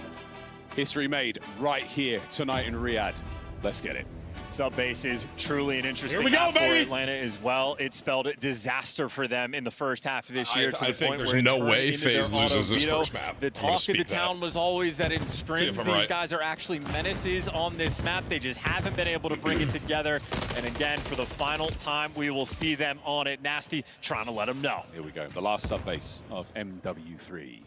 History made right here tonight in Riyadh. Let's get it. Subbase is truly an interesting map for Atlanta as well. It spelled disaster for them in the first half of this year. I think there's no way FaZe loses this first map. The talk of the town was always that in Scrim, these guys are actually menaces on this map. They just haven't been able to bring it together. And again, for the final time, we will see them on it. Nasty trying to let them know. Here we go. The last subbase of MW3.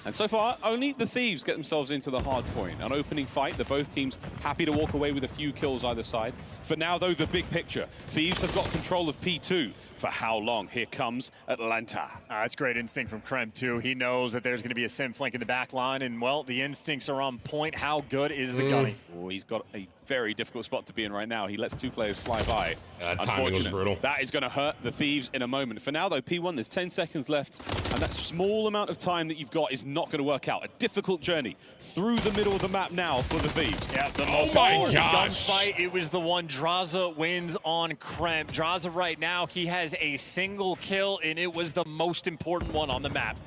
And so far, only the Thieves get themselves into the hard point. An opening fight, they're both teams happy to walk away with a few kills either side. For now, though, the big picture. Thieves have got control of P2. For how long? Here comes Atlanta. That's great instinct from Krem, too. He knows that there's going to be a sim flank in the back line, and, well, the instincts are on point. How good is the gunny? Oh, he's got a very difficult spot to be in right now. He lets 2 players fly by. Timing was brutal. That is going to hurt the Thieves in a moment. For now, though, P1, there's 10 seconds left, and that small amount of time that you've got is not going to work out. A difficult journey through the middle of the map now for the Thieves. Yeah, the most important gunfight. It was the one Draza wins on Krem. Draza right now, he has a single kill, and it was the most important one on the map.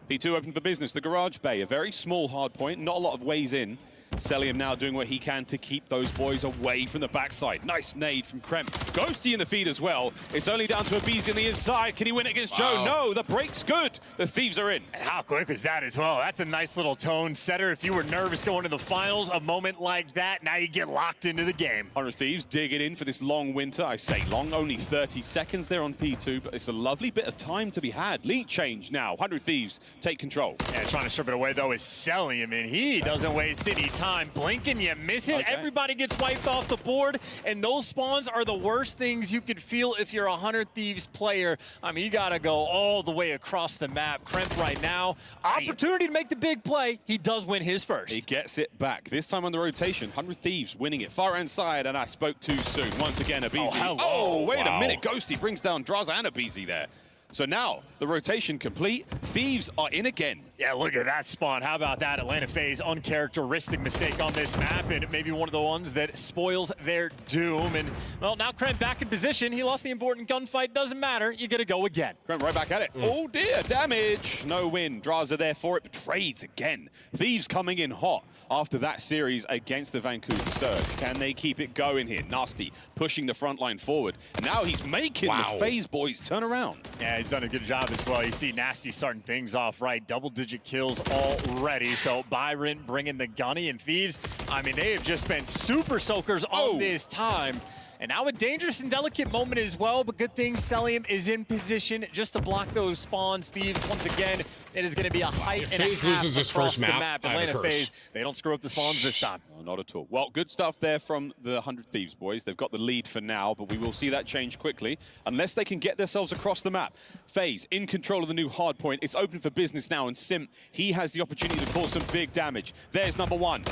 P2 open for business. The garage bay, a very small hard point, not a lot of ways in. Celium now doing what he can to keep those boys away from the backside. Nice nade from Krem. Ghosty in the feed as well. It's only down to Abizi on the inside. Can he win it against Joe? No, the break's good. The Thieves are in. And how quick was that as well? That's a nice little tone setter. If you were nervous going to the finals, a moment like that, now you get locked into the game. 100 Thieves digging in for this long winter. I say long, only 30 seconds there on P2, but it's a lovely bit of time to be had. Lead change now. 100 Thieves take control. Yeah, trying to strip it away, though, is Celium, and he doesn't waste any time. Blink and you miss it. Okay. Everybody gets wiped off the board, and those spawns are the worst things you could feel if you're a 100 Thieves player. I mean, you got to go all the way across the map. Kremp right now, opportunity to make the big play. He does win his first. He gets it back. This time on the rotation, 100 Thieves winning it. Far inside, and I spoke too soon. Once again, Abizi. Oh, wait a minute. Ghosty brings down Draza and Abizi there. So now, the rotation complete. Thieves are in again. Yeah, look at that spawn. How about that? Atlanta FaZe, uncharacteristic mistake on this map, and maybe one of the ones that spoils their doom. And, well, now Krem back in position. He lost the important gunfight. Doesn't matter. You got to go again. Krem right back at it. Oh, dear. Damage. No win. Draza there for it, but trades again. Thieves coming in hot after that series against the Vancouver Surge. Can they keep it going here? Nasty pushing the front line forward. Now he's making the FaZe boys turn around. Yeah, he's done a good job as well. You see Nasty starting things off right. Double-digit kills already. So Byron bringing the gunny, and Thieves, I mean, they have just been super soakers on this time. And now a dangerous and delicate moment as well, but good thing Celium is in position just to block those spawns. Thieves, once again, it is going to be a height and a half across the map. Atlanta FaZe, they don't screw up the spawns this time. No, not at all. Well, good stuff there from the 100 Thieves boys. They've got the lead for now, but we will see that change quickly unless they can get themselves across the map. FaZe in control of the new hard point. It's open for business now, and Simp, he has the opportunity to cause some big damage. There's number 1.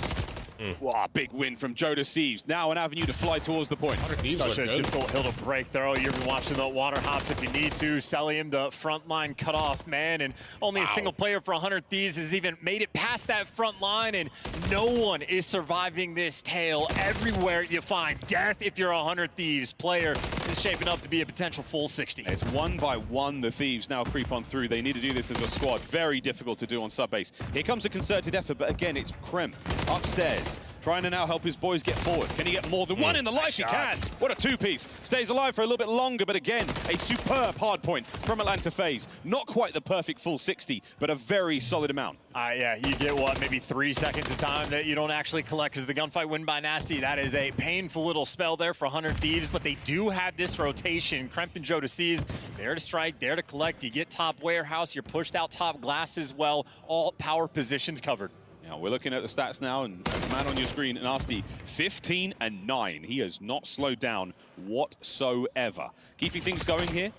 Wow, big win from Joe to Thieves. Now an avenue to fly towards the point. Such a difficult hill to break through. You've been watching the water hops if you need to. Celium, the front line cut off, man. And only a single player for 100 Thieves has even made it past that front line. And no one is surviving this tail. Everywhere you find death if you're a 100 Thieves player. It's shaping up to be a potential full 60. It's 1 by 1 the Thieves now creep on through. They need to do this as a squad. Very difficult to do on subbase. Here comes a concerted effort, but again, it's Krem upstairs. trying to now help his boys get forward. Can he get more than one in the life? He can. What a two-piece. Stays alive for a little bit longer, but again, a superb hard point from Atlanta FaZe. Not quite the perfect full 60, but a very solid amount. Yeah, you get, what, maybe 3 seconds of time that you don't actually collect because the gunfight win by Nasty. That is a painful little spell there for 100 Thieves, but they do have this rotation. Kremp and Joe to seize, there to strike, there to collect. You get top warehouse, you're pushed out top glass as well. All power positions covered. Now we're looking at the stats now, and the man on your screen, Nasty, 15 and 9. He has not slowed down whatsoever. Keeping things going here.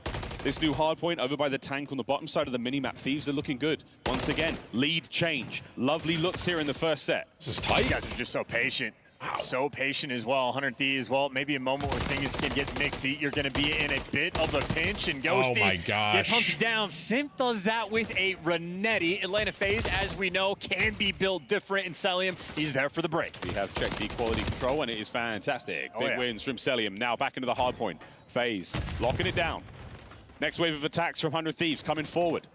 This new hardpoint over by the tank on the bottom side of the minimap. Thieves are looking good. Once again, lead change. Lovely looks here in the first set. This is tight. You guys are just so patient. Wow. So patient as well. 100 Thieves, well, maybe a moment where things can get mixy. You're going to be in a bit of a pinch, and Ghosty gets hunted down. Simp does that with a Renetti. Atlanta FaZe, as we know, can be built different, and Celium, he's there for the break. We have checked the quality control, and it is fantastic. Big wins from Celium. Now back into the hardpoint. FaZe locking it down. Next wave of attacks from 100 Thieves coming forward.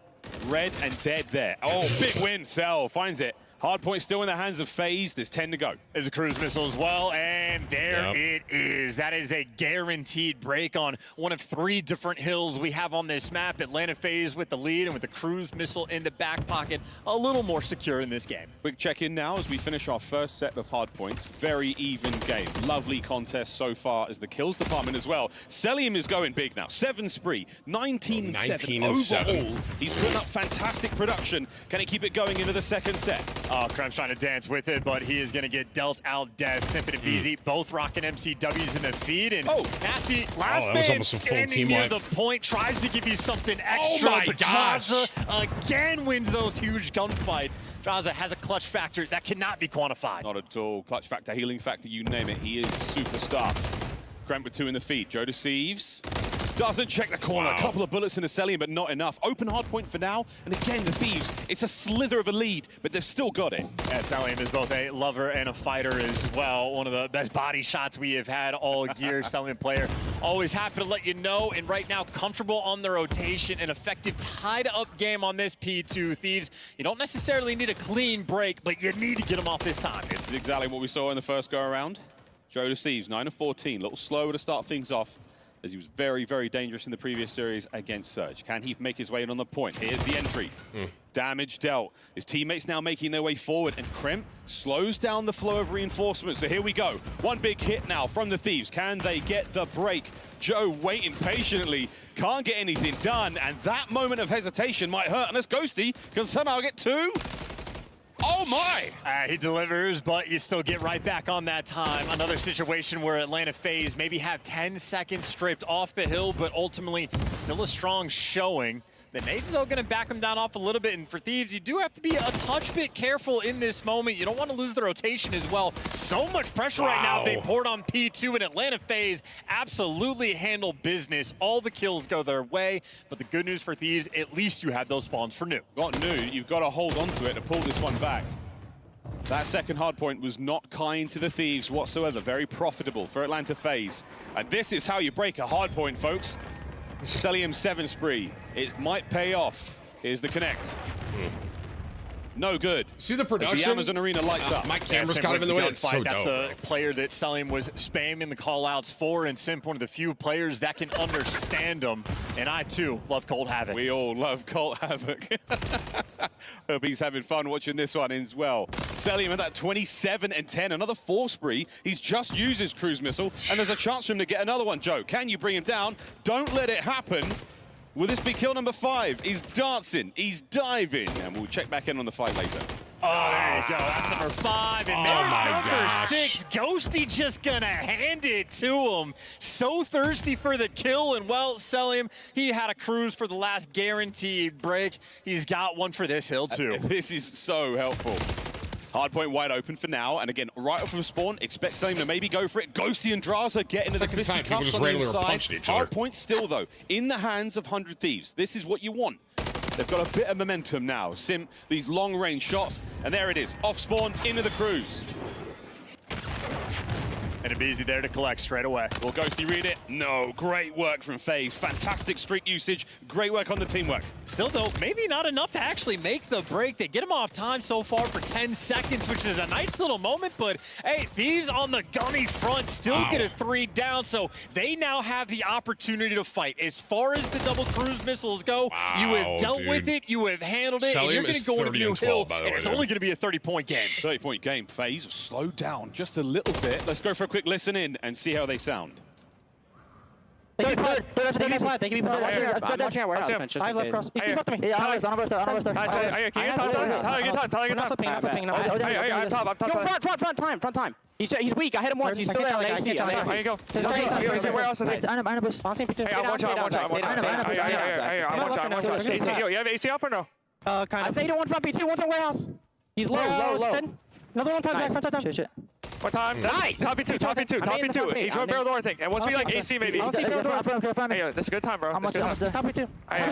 Red and dead there. Oh, big win. Cell finds it. Hardpoint still in the hands of FaZe. There's 10 to go. There's a cruise missile as well, and there it is. That is a guaranteed break on one of 3 different hills we have on this map. Atlanta FaZe with the lead and with the cruise missile in the back pocket, a little more secure in this game. Quick check-in now as we finish our first set of hardpoints. Very even game. Lovely contest so far as the kills department as well. Celium is going big now. 7 spree, 19-7 overall. He's putting up fantastic production. Can he keep it going into the second set? Oh, Krem's trying to dance with it, but he is going to get dealt out death. Simp and Easy, both rocking MCWs in the feed. And Nasty, last man standing near the point, tries to give you something extra. Oh my but gosh. Draza again wins those huge gunfight. Draza has a clutch factor that cannot be quantified. Not at all. Clutch factor, healing factor, you name it. He is superstar. Kremp with 2 in the feed. Joe deceives. Doesn't check the corner. A couple of bullets in the Celium, but not enough. Open hard point for now. And again, the Thieves, it's a slither of a lead, but they've still got it. Yeah, Celium is both a lover and a fighter as well. One of the best body shots we have had all year. Celium player, always happy to let you know. And right now, comfortable on the rotation. An effective tied-up game on this P2. Thieves, you don't necessarily need a clean break, but you need to get them off this time. This is exactly what we saw in the first go-around. Joe deceives, 9 of 14. A little slower to start things off, as he was very, very dangerous in the previous series against Surge. Can he make his way in on the point? Here's the entry. Damage dealt. His teammates now making their way forward, and Kremp slows down the flow of reinforcements. So here we go. One big hit now from the Thieves. Can they get the break? Joe waiting patiently, can't get anything done, and that moment of hesitation might hurt unless Ghosty can somehow get 2. Oh my! He delivers, but you still get right back on that time. Another situation where Atlanta FaZe maybe have 10 seconds stripped off the hill, but ultimately still a strong showing. The nade's though going to back them down off a little bit, and for Thieves, you do have to be a touch bit careful in this moment. You don't want to lose the rotation as well. So much pressure right now they poured on P2, and Atlanta FaZe absolutely handle business. All the kills go their way, but the good news for Thieves, at least you have those spawns for new. Got new, you've got to hold on to it to pull this one back. That second hardpoint was not kind to the Thieves whatsoever. Very profitable for Atlanta FaZe. And this is how you break a hardpoint, folks. Celium 7 spree. It might pay off. Here's the connect. No good. See the production? As the Amazon Arena lights up. My camera's kind of in the way. It's so That's the player that Celium was spamming the call-outs for, and Simp, one of the few players that can understand them. And I, too, love Cold Havoc. We all love Cold Havoc. Hope he's having fun watching this one as well. Celium at that 27 and 10. Another 4 spree. He's just used his cruise missile, and there's a chance for him to get another one. Joe, can you bring him down? Don't let it happen. Will this be kill number 5? He's dancing, he's diving, and we'll check back in on the fight later. Oh, there you go. That's number 5, and there's number 6. Ghosty just gonna hand it to him. So thirsty for the kill, and well, Celium, he had a cruise for the last guaranteed break. He's got one for this hill, too. This is so helpful. Hardpoint wide open for now, and again, right off of spawn, expect Celium to maybe go for it. Ghosty and Draza get into the fisticuffs on the inside. Hardpoint still, though, in the hands of 100 Thieves. This is what you want. They've got a bit of momentum now. Simp, these long-range shots, and there it is. Off spawn, into the cruise. And Abizi there to collect straight away. Will Ghosty read it? No. Great work from FaZe. Fantastic streak usage. Great work on the teamwork. Still, though, maybe not enough to actually make the break. They get him off time so far for 10 seconds, which is a nice little moment. But, hey, Thieves on the gunny front still get a 3 down. So they now have the opportunity to fight. As far as the double cruise missiles go, you have dealt with it. You have handled it. And you're going to go into the new hill. And it's only going to be a 30-point game. 30-point game. FaZe have slowed down just a little bit. Let's go for a quick listen in and see how they sound. They can be flat. They can be flat. I'm watching our warehouse bench. I have left cross. You can flip to me. I'm top. Front time. He's weak. I hit him once. He's still there. There you go. Warehouse. Hey, I'm watching. You have AC up or no? Kind of. I stayed in one front B2, one's on warehouse. He's low. Another one time. Shit. What time? Nice. Top B2. He's going barrel door, I think. And once we like AC maybe. I don't see barrel door. Hey, this is a good time, bro. Stop B2. I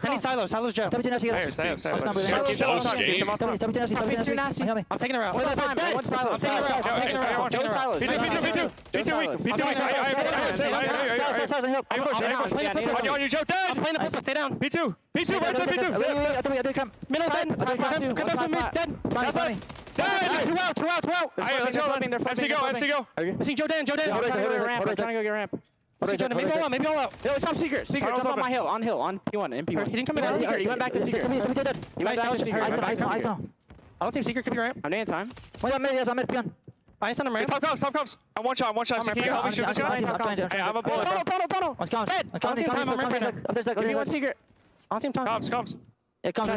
need silos. Silos jump. I'm taking it around. One silo. On you, Joe. Dead. I'm playing the flip. Stay down. B2. Right side B2. Middle dead. Come back from me. Dead. Two out. Let's go. MC go. I see Joe Dan. I'm trying to go get ramp. Maybe all out. Yo, it's on secret. Jump on my hill. On P1 and P1. He didn't come in. He went back to secret. He went back to secret. I don't think secret could be ramp. I'm doing time. I sent him ramp. Top comes. I'm one shot. Can you help me shoot this guy? Hey, I'm a bullet, bro. Give me one secret. On team time. Comes. It comes.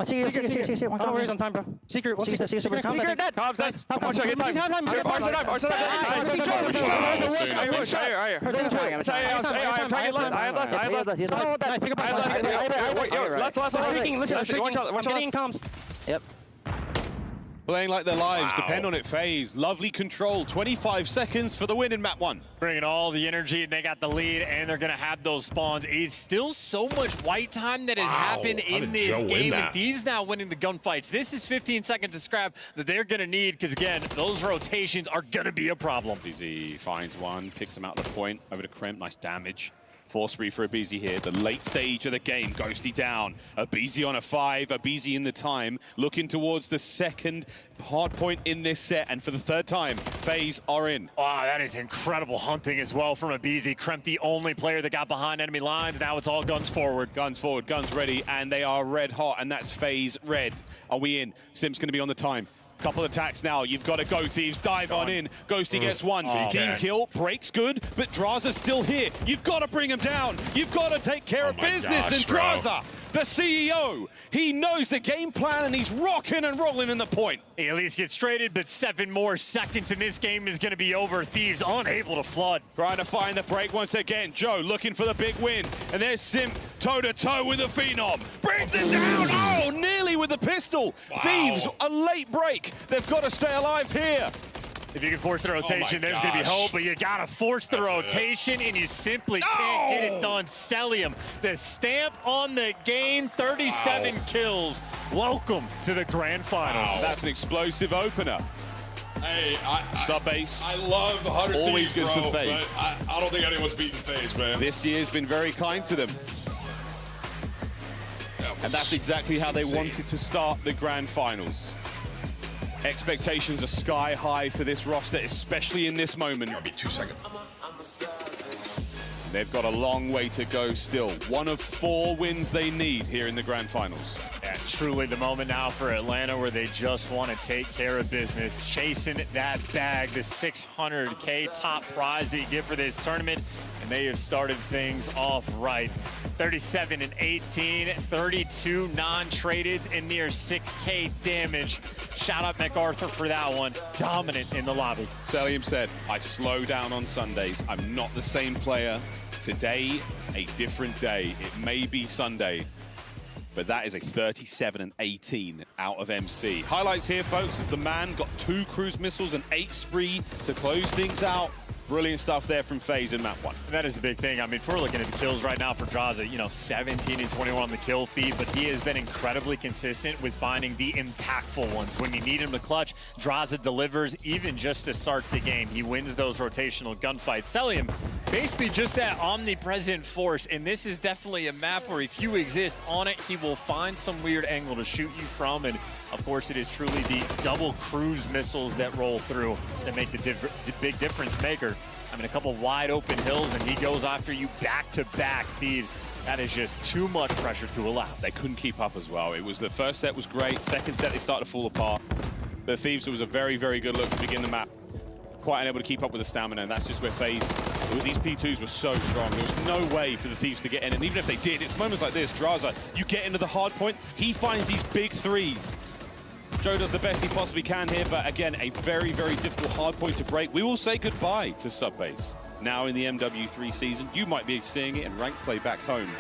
Secret. Don't worry, on time, bro. Secret. One secret. Secret dead. Comes nice. One shot. Get time. I'm getting comms. Yep. Playing like their lives depend on it. FaZe, lovely control. 25 seconds for the win in map 1. Bringing all the energy, they got the lead, and they're going to have those spawns. It's still so much white time that has happened in this game, and Thieves now winning the gunfights. This is 15 seconds to scrap that they're going to need, because again, those rotations are going to be a problem. Abizi finds one, picks him out the point, over to Kremp, nice damage. Force spree for Abizi here, the late stage of the game. Ghosty down, Abizi on a 5, Abizi in the time, looking towards the second hard point in this set, and for the third time, FaZe are in. Wow, that is incredible hunting as well from Abizi. Kremp, the only player that got behind enemy lines. Now it's all guns forward. Guns forward, guns ready, and they are red hot, and that's FaZe red. Are we in? Sim's gonna be on the time. Couple attacks now. You've got to go, Thieves. Dive on in. Ghosty gets one. Team kill. Breaks good, but Draza's still here. You've got to bring him down. You've got to take care of business. And Draza, the CEO, he knows the game plan and he's rocking and rolling in the point. He at least gets traded, but 7 more seconds and this game is going to be over. Thieves unable to flood. Trying to find the break once again. Joe looking for the big win. And there's Sim toe-to-toe with the Phenom. Brings it down. Oh, nearly with the pistol. Thieves, a late break. They've got to stay alive here. If you can force the rotation, there's going to be hope, but you got to force the rotation, and you simply can't get it done. Cellium, the stamp on the game, 37 kills. Welcome to the grand finals. That's an explosive opener. Hey, Sub-base. I love 100 Always Thieves, good bro, for FaZe. I don't think anyone's beaten FaZe, man. This year's been very kind to them. And that's exactly how they wanted to start the grand finals. Expectations are sky high for this roster, especially in this moment. It'll be 2 seconds. They've got a long way to go still. 1 of 4 wins they need here in the grand finals. Yeah, truly the moment now for Atlanta where they just want to take care of business, chasing that bag, the 600K top prize that you get for this tournament, and they have started things off right. 37 and 18, 32 non-tradeds, and near 6K damage. Shout out MacArthur for that one. Dominant in the lobby. Cellium said, I slow down on Sundays. I'm not the same player. Today, a different day. It may be Sunday, but that is a 37 and 18 out of MC. Highlights here, folks, as the man got 2 cruise missiles and 8 spree to close things out. Brilliant stuff there from FaZe in map 1. And that is the big thing. I mean, if we're looking at the kills right now for Draza, you know, 17 and 21 on the kill feed, but he has been incredibly consistent with finding the impactful ones. When you need him to clutch, Draza delivers even just to start the game. He wins those rotational gunfights. Cellium, basically just that omnipresent force, and this is definitely a map where if you exist on it, he will find some weird angle to shoot you from, and of course it is truly the double cruise missiles that roll through that make the big difference maker. I mean, a couple wide open hills and he goes after you back-to-back. Thieves, that is just too much pressure to allow. They couldn't keep up as well. It was the first set was great. Second set, they started to fall apart. But Thieves, it was a very, very good look to begin the map. Quite unable to keep up with the stamina, and that's just where FaZe, it was these P2s were so strong. There was no way for the Thieves to get in, and even if they did, it's moments like this. Draza, you get into the hard point, he finds these big threes. Joe does the best he possibly can here, but again, a very, very difficult hard point to break. We will say goodbye to Subbase. Now in the MW3 season, you might be seeing it in ranked play back home.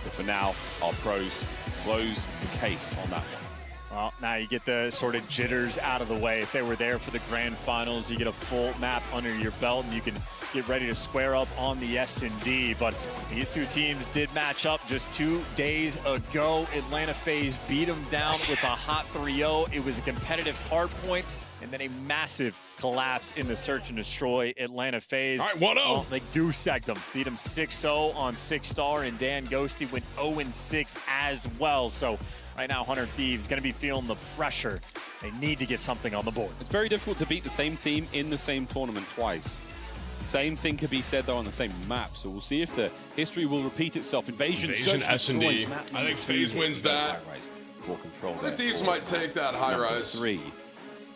But for now, our pros close the case on that one. Well, now you get the sort of jitters out of the way. If they were there for the grand finals, you get a full map under your belt and you can get ready to square up on the S&D. But these two teams did match up just 2 days ago. Atlanta FaZe beat them down with a hot 3-0. It was a competitive hard point and then a massive collapse in the search and destroy. Atlanta FaZe. All right, 1-0. They goose-egged them. Beat them 6-0 on 6-star, and Dan Ghosty went 0-6 as well. So right now, 100 Thieves going to be feeling the pressure. They need to get something on the board. It's very difficult to beat the same team in the same tournament twice. Same thing could be said, though, on the same map. So we'll see if the history will repeat itself. Invasion S&D. I think FaZe wins that. For control I think Thieves might take that high rise. 3.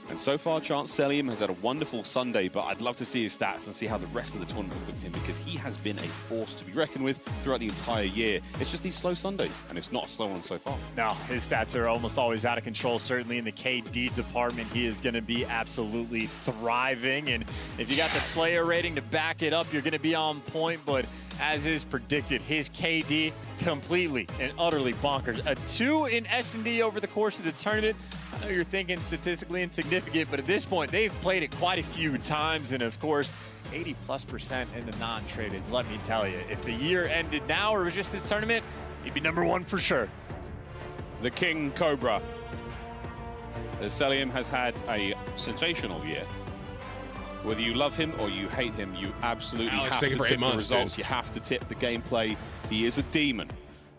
And so far, Chance Cellium has had a wonderful Sunday, but I'd love to see his stats and see how the rest of the tournament has looked for him, because he has been a force to be reckoned with throughout the entire year. It's just these slow Sundays, and it's not a slow one so far. No, his stats are almost always out of control. Certainly in the KD department, he is going to be absolutely thriving. And if you got the Slayer rating to back it up, you're going to be on point. But as is predicted, his KD completely and utterly bonkers. A 2 in S&D over the course of the tournament. I know you're thinking statistically insignificant, but at this point, they've played it quite a few times. And of course, 80+% in the non-tradeds. Let me tell you, if the year ended now or it was just this tournament, he'd be #1 for sure. The King Cobra. Cellium has had a sensational year. Whether you love him or you hate him, you absolutely have to tip the results. You have to tip the gameplay. He is a demon.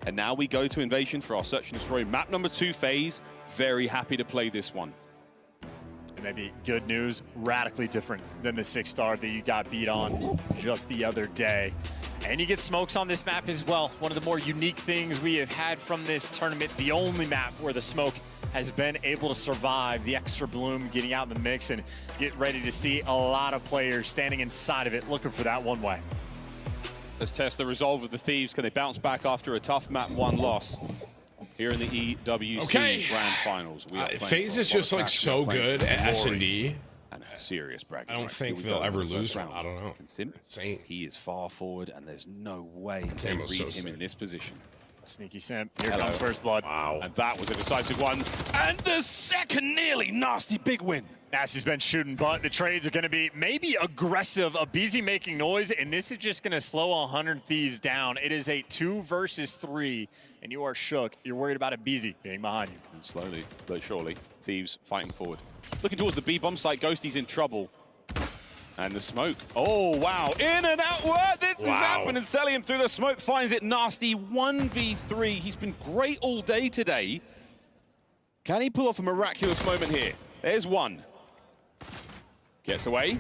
And now we go to Invasion for our Search and Destroy. Map number 2 phase. Very happy to play this one. And maybe good news, radically different than the 6-star that you got beat on just the other day. And you get smokes on this map as well. One of the more unique things we have had from this tournament, the only map where the smoke has been able to survive, the extra bloom getting out in the mix, and get ready to see a lot of players standing inside of it looking for that one way. Let's test the resolve of the Thieves. Can they bounce back after a tough map 1 loss here in the EWC Grand Finals? FaZe is just like so good at S&D. And a serious bragging. I don't think they'll ever lose one. I don't know. And Simp, he is far forward, and there's no way they read him in this position. Sneaky Simp. Here comes first blood. Wow. And that was a decisive one. And the second nearly nasty big win. Nasty's been shooting, but the trades are going to be maybe aggressive. A BZ making noise, and this is just going to slow 100 Thieves down. It is a 2 versus 3, and you are shook. You're worried about a BZ being behind you. And slowly, but surely, Thieves fighting forward. Looking towards the B-bomb site, Ghosty's in trouble. And the smoke. Oh, wow. In and outward. This is happening. Cellium through the smoke finds it. Nasty 1v3. He's been great all day today. Can he pull off a miraculous moment here? There's one. Gets away.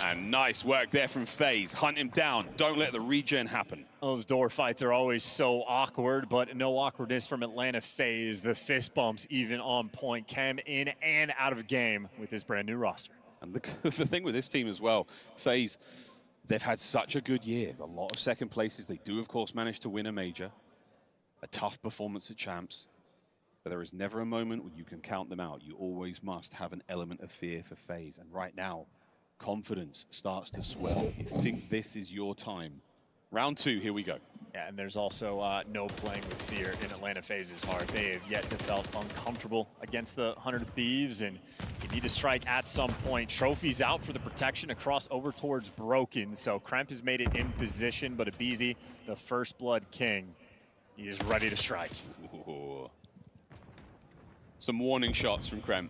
And nice work there from FaZe. Hunt him down. Don't let the regen happen. Those door fights are always so awkward, but no awkwardness from Atlanta FaZe. The fist bumps even on point. Cam in and out of game with this brand new roster. And the thing with this team as well, FaZe, they've had such a good year. A lot of second places. They do, of course, manage to win a major. A tough performance at Champs. But there is never a moment when you can count them out. You always must have an element of fear for FaZe. And right now, confidence starts to swell. You think this is your time. Round 2, here we go. Yeah, and there's also no playing with fear in Atlanta FaZe's heart. They have yet to felt uncomfortable against the 100 Thieves, and You need to strike at some point. Trophy's out for the protection across over towards Broken. So Kremp has made it in position, but Abizi, the first blood king, he is ready to strike. Ooh. Some warning shots from Kremp.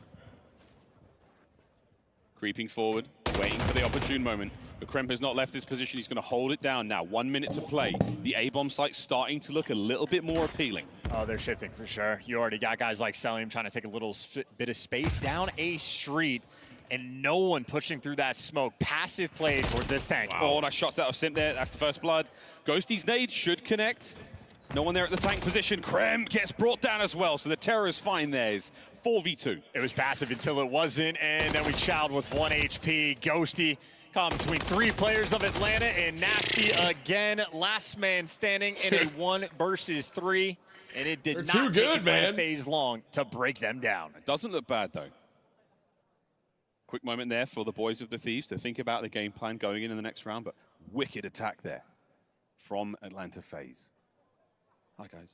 Creeping forward, waiting for the opportune moment. But Kremp has not left his position. He's going to hold it down now. 1 minute to play. The A-bomb site's starting to look a little bit more appealing. Oh, they're shifting for sure. You already got guys like Selim trying to take a little bit of space down a street, and no one pushing through that smoke. Passive play towards this tank. Wow. Oh, nice shots out of Simp there. That's the first blood. Ghosty's nade should connect. No one there at the tank position. Kremp gets brought down as well, so the terror is fine there. It's 4v2. It was passive until it wasn't, and then we chowed with 1 HP. Ghosty caught between 3 players of Atlanta, and Nasty again, last man standing in a 1 versus 3, and it did not take Atlanta FaZe long to break them down. It doesn't look bad, though. Quick moment there for the boys of the Thieves to think about the game plan going in the next round, but wicked attack there from Atlanta FaZe. Hi, guys.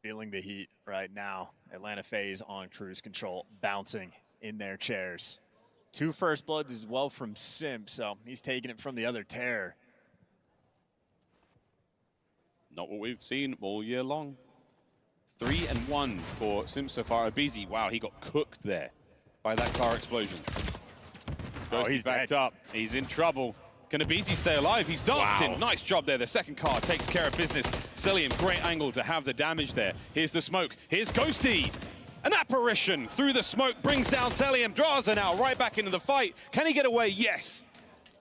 Feeling the heat right now. Atlanta FaZe on cruise control, bouncing in their chairs. 2 first bloods as well from Simp, so he's taking it from the other terror. Not what we've seen all year long. 3-1 for Simp so far. Abizi, wow, he got cooked there by that car explosion. Oh, he's backed up. He's in trouble. Can Abizi stay alive? He's dancing. Wow. Nice job there. The second car takes care of business. Selim, great angle to have the damage there. Here's the smoke. Here's Ghosty. An apparition through the smoke brings down Selim. Draza now right back into the fight. Can he get away? Yes.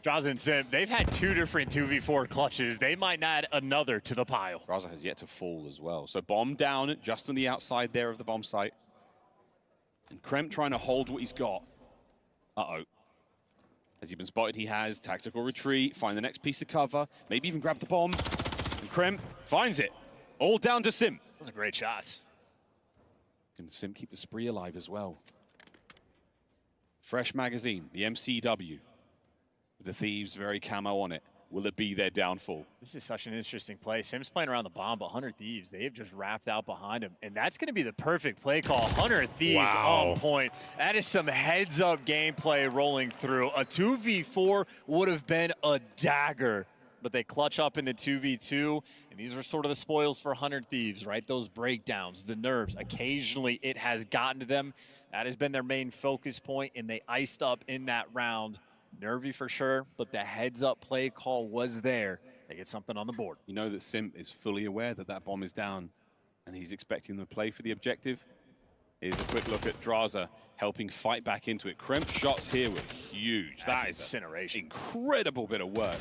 Draza and Simp, they've had 2 different 2v4 clutches. They might add another to the pile. Draza has yet to fall as well. So bomb down just on the outside there of the bomb site. And Kremp trying to hold what he's got. Uh-oh. Has he been spotted? He has. Tactical retreat, find the next piece of cover, maybe even grab the bomb. And Kremp finds it. All down to Simp. Those are great shots. Can Simp keep the spree alive as well? Fresh magazine, the MCW. With the Thieves very camo on it. Will it be their downfall? This is such an interesting play. Sim's playing around the bomb, but 100 Thieves, they have just wrapped out behind him. And that's going to be the perfect play call. 100 Thieves on point. That is some heads-up gameplay rolling through. A 2v4 would have been a dagger, but they clutch up in the 2v2. And these are sort of the spoils for 100 Thieves, right? Those breakdowns, the nerves. Occasionally, it has gotten to them. That has been their main focus point, and they iced up in that round. Nervy for sure, but the heads-up play call was there. They get something on the board. You know that Simp is fully aware that that bomb is down, and he's expecting them to play for the objective. Here's a quick look at Draza helping fight back into it. Kremp shots here were huge. That is incineration. Incredible bit of work.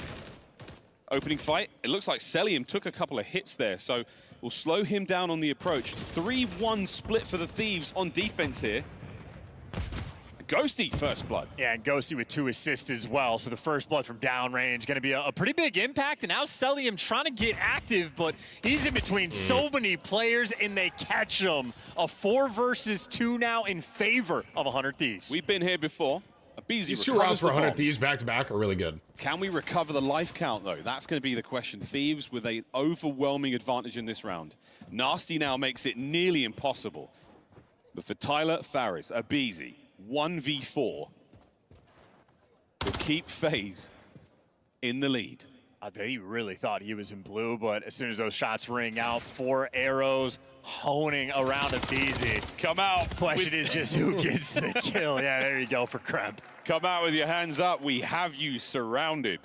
Opening fight. It looks like Selim took a couple of hits there, so we'll slow him down on the approach. 3-1 split for the Thieves on defense here. Ghosty first blood. Yeah, and Ghosty with 2 assists as well. So the first blood from downrange going to be a pretty big impact. And now Selim trying to get active, but he's in between so many players, and they catch him. A 4 versus 2 now in favor of 100 Thieves. We've been here before. These 2 rounds for 100 Thieves back-to-back are really good. Can we recover the life count, though? That's going to be the question. Thieves with an overwhelming advantage in this round. Nasty now makes it nearly impossible. But for Tyler Farris, Abizi, 1v4 to keep FaZe in the lead. They really thought he was in blue, but as soon as those shots ring out, 4 arrows honing around Abizi. Come out. Question is just who gets the kill. Yeah, there you go for Kremp. Come out with your hands up. We have you surrounded.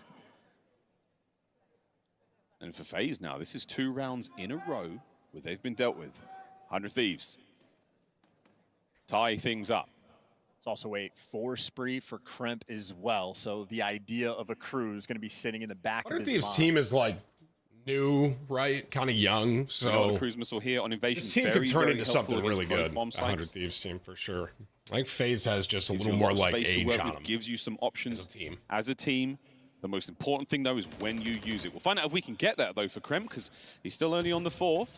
And for FaZe now, this is 2 rounds in a row where they've been dealt with. 100 Thieves tie things up. It's also a 4 spree for Kremp as well. So the idea of a crew is going to be sitting in the back of his Thieves team is like new, right? Kind of young. So the cruise missile here on invasion. This team could turn into something really good. 100 Thieves team for sure. I think FaZe has just a little more like age on them. Gives you some options as a team. The most important thing though is when you use it. We'll find out if we can get that though for Kremp, because he's still only on the 4.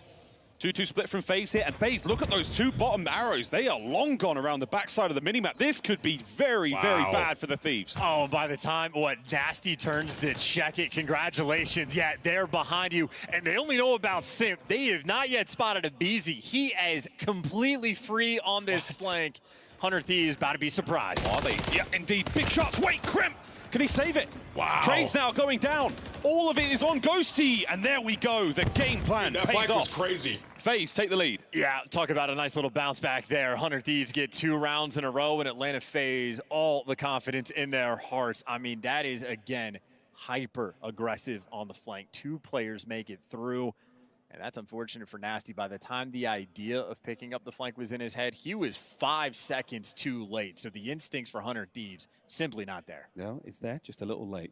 2-2 split from FaZe here, and FaZe, look at those two bottom arrows. They are long gone around the backside of the minimap. This could be very, very bad for the Thieves. Oh, by the time Nasty turns to check it, congratulations. Yeah, they're behind you, and they only know about Simp. They have not yet spotted a BZ. He is completely free on this flank. 100 Thieves about to be surprised. Are they? Yeah, indeed. Big shots. Wait, Crimp! Can he save it? Wow. Trade's now going down. All of it is on Ghosty, and there we go. The game plan That pays flank off. was crazy. FaZe take the lead. Yeah, talk about a nice little bounce back there. 100 Thieves get 2 rounds in a row, and Atlanta FaZe all the confidence in their hearts. I mean, that is, again, hyper aggressive on the flank. 2 players make it through. And that's unfortunate for Nasty. By the time the idea of picking up the flank was in his head, he was 5 seconds too late. So the instincts for 100 Thieves simply not there. No, it's there, just a little late.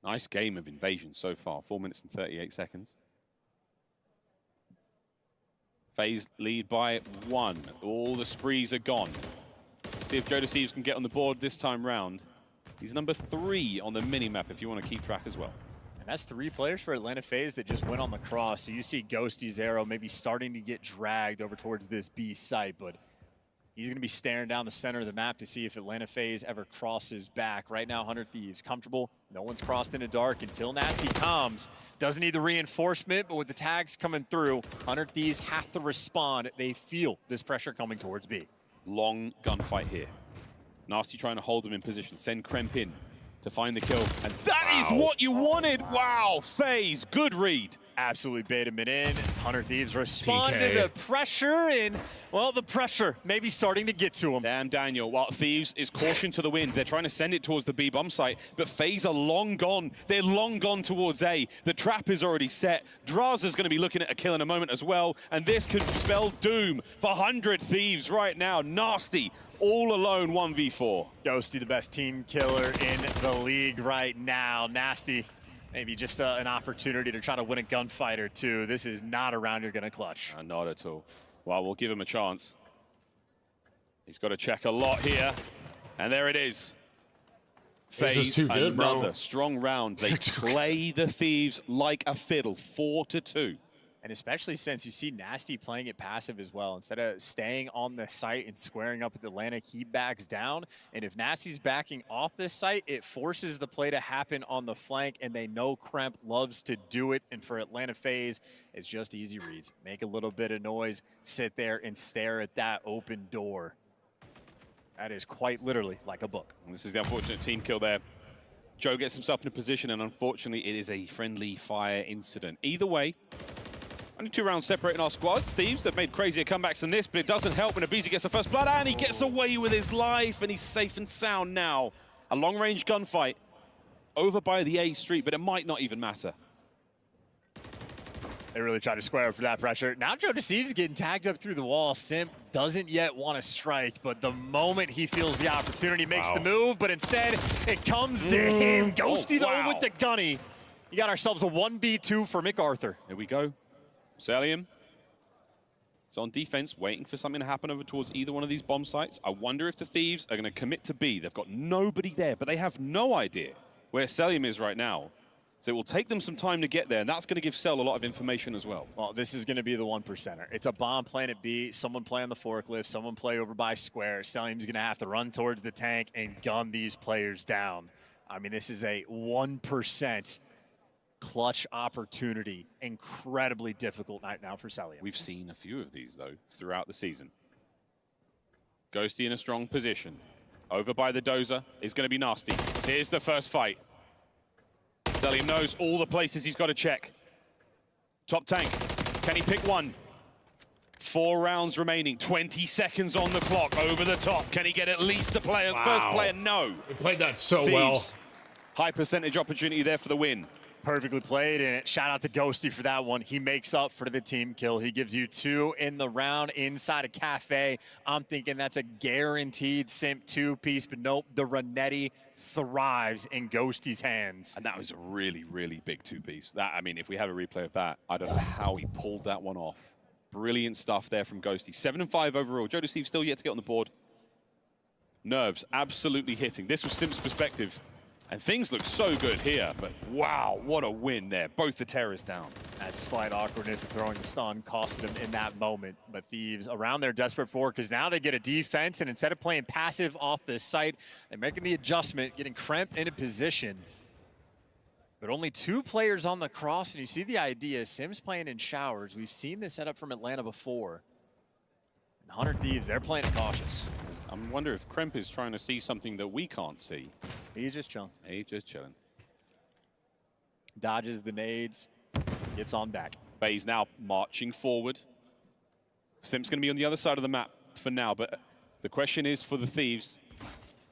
Nice game of invasion so far, 4 minutes and 38 seconds. FaZe lead by 1. All the sprees are gone. See if Thieves can get on the board this time round. He's number 3 on the minimap if you want to keep track as well. And that's 3 players for Atlanta FaZe that just went on the cross. So you see Ghosty's arrow maybe starting to get dragged over towards this B site, but he's going to be staring down the center of the map to see if Atlanta FaZe ever crosses back. Right now, 100 Thieves comfortable. No one's crossed into dark until Nasty comes. Doesn't need the reinforcement, but with the tags coming through, 100 Thieves have to respond. They feel this pressure coming towards B. Long gunfight here. Nasty trying to hold them in position. Send Kremp in to find the kill. And that is what you wanted. Wow, FaZe, good read. Absolutely bait him in. 100 Thieves respond to the pressure, and, well, the pressure maybe starting to get to him. Damn, Daniel. Well, Thieves is caution to the wind. They're trying to send it towards the B bomb site, but FaZe are long gone. They're long gone towards A. The trap is already set. Draza's going to be looking at a kill in a moment as well, and this could spell doom for 100 Thieves right now. Nasty, all alone 1v4. Ghosty, the best team killer in the league right now. Nasty. Maybe just an opportunity to try to win a gunfight or two. This is not a round you're going to clutch. Not at all. Well, we'll give him a chance. He's got to check a lot here. And there it is. FaZe, another strong round. They play the Thieves like a fiddle, 4-2. And especially since you see Nasty playing it passive as well. Instead of staying on the site and squaring up with Atlanta, he backs down. And if Nasty's backing off this site, it forces the play to happen on the flank, and they know Kremp loves to do it. And for Atlanta FaZe, it's just easy reads. Make a little bit of noise, sit there and stare at that open door. That is quite literally like a book. And this is the unfortunate team kill there. Joe gets himself in a position, and unfortunately, it is a friendly fire incident. Either way, only 2 rounds separating our squads. Thieves have made crazier comebacks than this, but it doesn't help when Abizi gets the first blood, and he gets away with his life, and he's safe and sound now. A long-range gunfight over by the A street, but it might not even matter. They really try to square up for that pressure. Now Joe Deceives getting tagged up through the wall. Simp doesn't yet want to strike, but the moment he feels the opportunity, makes the move, but instead it comes to him. Ghosty though with the gunny. You got ourselves a 1v2 for MacArthur. Here we go. Salium is on defense, waiting for something to happen over towards either one of these bomb sites. I wonder if the Thieves are going to commit to B. They've got nobody there, but they have no idea where Salium is right now. So it will take them some time to get there, and that's going to give Cell a lot of information as well. Well, this is going to be the 1%er. It's a bomb planet B, someone play on the forklift, someone play over by square. Salium's going to have to run towards the tank and gun these players down. I mean, this is a 1% clutch opportunity. Incredibly difficult night now for Salium. We've seen a few of these, though, throughout the season. Ghosty in a strong position. Over by the dozer is going to be Nasty. Here's the first fight. Salium knows all the places he's got to check. Top tank. Can he pick one? 4 rounds remaining. 20 seconds on the clock. Over the top. Can he get at least the player? First player? No. He played that so Thieves. well. High percentage opportunity there for the win. Perfectly played, and shout out to Ghosty for that one. He makes up for the team kill. He gives you 2 in the round inside a cafe. I'm thinking that's a guaranteed Simp 2-piece, but nope, the Renetti thrives in Ghosty's hands. And that was a really, really big 2-piece. That, I mean, if we have a replay of that, I don't know how he pulled that one off. Brilliant stuff there from Ghosty. 7-5 overall. Joe Deceive still yet to get on the board. Nerves absolutely hitting. This was Simp's perspective. And things look so good here, but wow, what a win there. Both the terrorists down. That slight awkwardness of throwing the stun costed them in that moment. But Thieves around there desperate for, because now they get a defense, and instead of playing passive off the site, they're making the adjustment, getting Kremp into position. But only 2 players on the cross, and you see the idea. Sims playing in showers. We've seen this setup from Atlanta before. And 100 Thieves, they're playing it cautious. I wonder if Kremp is trying to see something that we can't see. He's just chilling. He's just chilling. Dodges the nades, gets on back. FaZe now marching forward. Sim's going to be on the other side of the map for now, but the question is for the Thieves,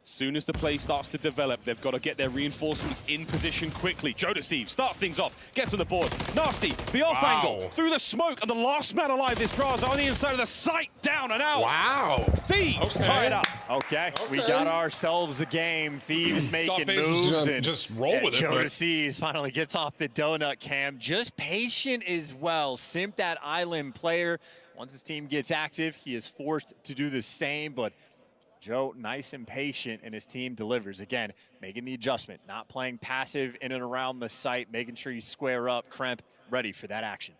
soon as the play starts to develop, they've got to get their reinforcements in position quickly. TimTheTatman starts things off, gets on the board. Nasty, the off angle, through the smoke, and the last man alive is Draza on the inside of the site, down and out. Wow. Thieves tie it up. Okay, we got ourselves a game. Thieves making moves, and just roll with it. TimTheTatman finally gets off the donut cam. Just patient as well. Simp that island player. Once his team gets active, he is forced to do the same, but Joe, nice and patient, and his team delivers. Again, making the adjustment, not playing passive in and around the site, making sure you square up. Kremp ready for that action.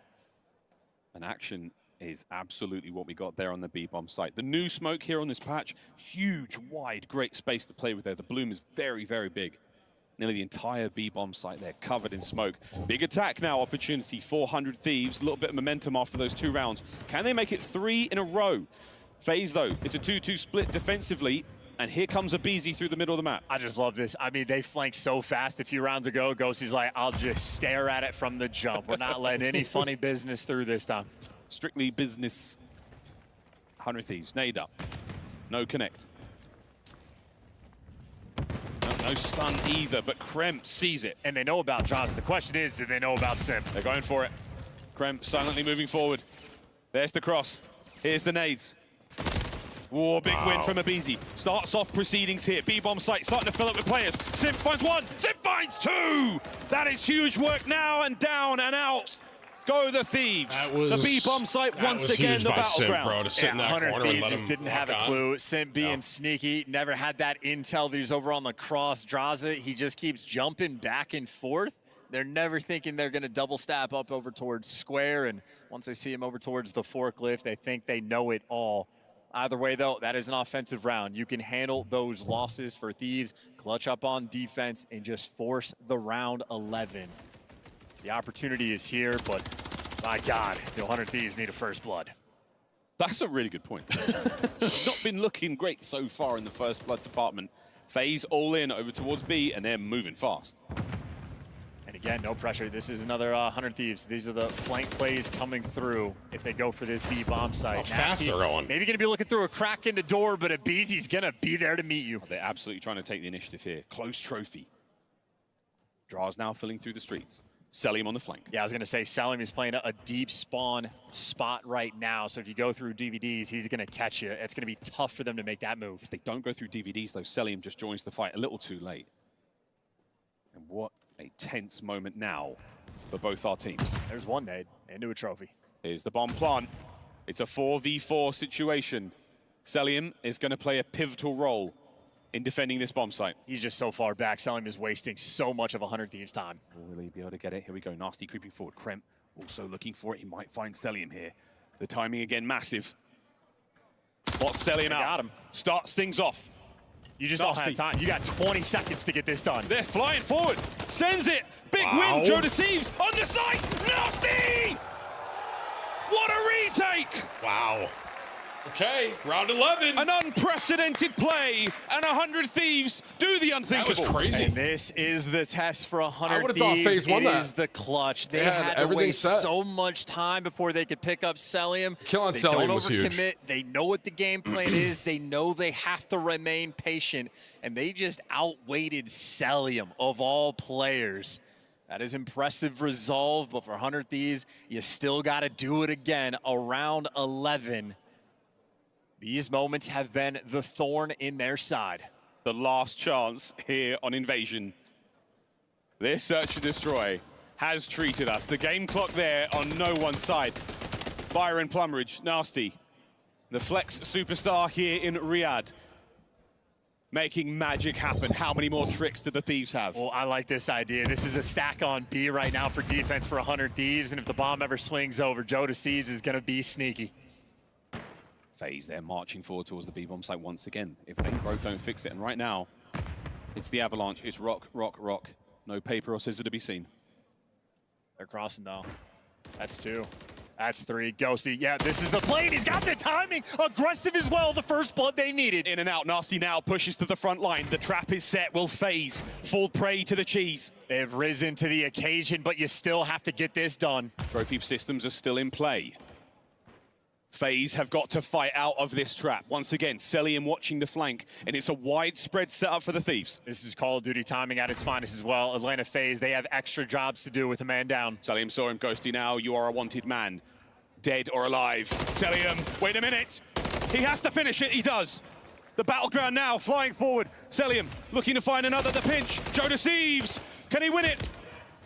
An action is absolutely what we got there on the B-bomb site. The new smoke here on this patch, huge, wide, great space to play with there. The bloom is very, very big. Nearly the entire B-bomb site there covered in smoke. Big attack now, opportunity, 400 Thieves. A little bit of momentum after those 2 rounds. Can they make it 3 in a row? FaZe, though, it's a 2-2 split defensively, and here comes a BZ through the middle of the map. I just love this. I mean, they flanked so fast a few rounds ago. Ghosty's like, I'll just stare at it from the jump. We're not letting any funny business through this time. Strictly business. 100 Thieves, nade up. No connect. No stun either, but Kremp sees it. And they know about Jaws. The question is, do they know about Sim? They're going for it. Kremp silently moving forward. There's the cross. Here's the nades. Whoa, big win from Abizi. Starts off proceedings here. B-bomb site starting to fill up with players. Sim finds 1, Sim finds 2! That is huge work now, and down and out go the Thieves. The B-bomb site once again the battleground. Sim, bro, 100 Thieves just didn't have a clue. Sim being sneaky, never had that intel that he's over on the cross. Draza, he just keeps jumping back and forth. They're never thinking they're going to double stab up over towards Square, and once they see him over towards the forklift, they think they know it all. Either way, though, that is an offensive round. You can handle those losses for Thieves, clutch up on defense, and just force the round 11. The opportunity is here, but my God, do 100 Thieves need a first blood? That's a really good point. Not been looking great so far in the first blood department. FaZe all in over towards B, and they're moving fast. And again, no pressure. This is another 100 Thieves. These are the flank plays coming through if they go for this B-bomb site. How fast they're going. Maybe going to be looking through a crack in the door, but Abizi's going to be there to meet you. They're absolutely trying to take the initiative here. Close trophy. Draws now filling through the streets. Selim on the flank. Yeah, I was going to say Selim is playing a deep spawn spot right now. So if you go through DVDs, he's going to catch you. It's going to be tough for them to make that move. If they don't go through DVDs, though, Selim just joins the fight a little too late. And what a tense moment now for both our teams. There's one nade into a trophy. Here's the bomb plant. It's a 4v4 situation. Selim is going to play a pivotal role in defending this bomb site. He's just so far back. Selim is wasting so much of 100 Thieves' time. Will he be able to get it? Here we go. Nasty creeping forward. Kremp also looking for it. He might find Selim here. The timing again massive. Spots Selim out. Got him. Starts things off. You just don't have time. You got 20 seconds to get this done. They're flying forward. Sends it. Big win. Joe Deceives on the side. Nasty! What a retake! Wow. Okay, round 11. An unprecedented play, and 100 Thieves do the unthinkable. That was crazy. And this is the test for 100 I would have thought FaZe won that. It is the clutch. They had to waste so much time before they could pick up Selim. Killing Selim was huge. They know what the game plan is. They know they have to remain patient, and they just outweighted Selim of all players. That is impressive resolve, but for 100 Thieves, you still got to do it again around 11. These moments have been the thorn in their side. The last chance here on Invasion. This search and destroy has treated us. The game clock there on no one's side. Byron Plumridge, Nasty. The flex superstar here in Riyadh. making magic happen. How many more tricks do the Thieves have? Well, I like this idea. This is a stack on B right now for defense for 100 Thieves, and if the bomb ever swings over, TimTheTatman is going to be sneaky. FaZe, they're marching forward towards the B-bomb site once again. If they both don't fix it, and right now, it's the Avalanche. It's rock, rock, rock. No paper or scissor to be seen. They're crossing now. That's 2. That's 3. Ghosty, yeah, this is the play. He's got the timing. Aggressive as well. The first blood they needed. In and out. Nasty now pushes to the front line. The trap is set. Will FaZe fall prey to the cheese? They've risen to the occasion, but you still have to get this done. Trophy systems are still in play. FaZe have got to fight out of this trap. Once again, Celium watching the flank, and it's a widespread setup for the Thieves. This is Call of Duty timing at its finest as well. Atlanta FaZe, they have extra jobs to do with a man down. Celium saw him. Ghosty now. You are a wanted man. Dead or alive. Celium, wait a minute. He has to finish it. He does. The battleground now, flying forward. Celium looking to find another. The pinch. TimTheTatman. Can he win it?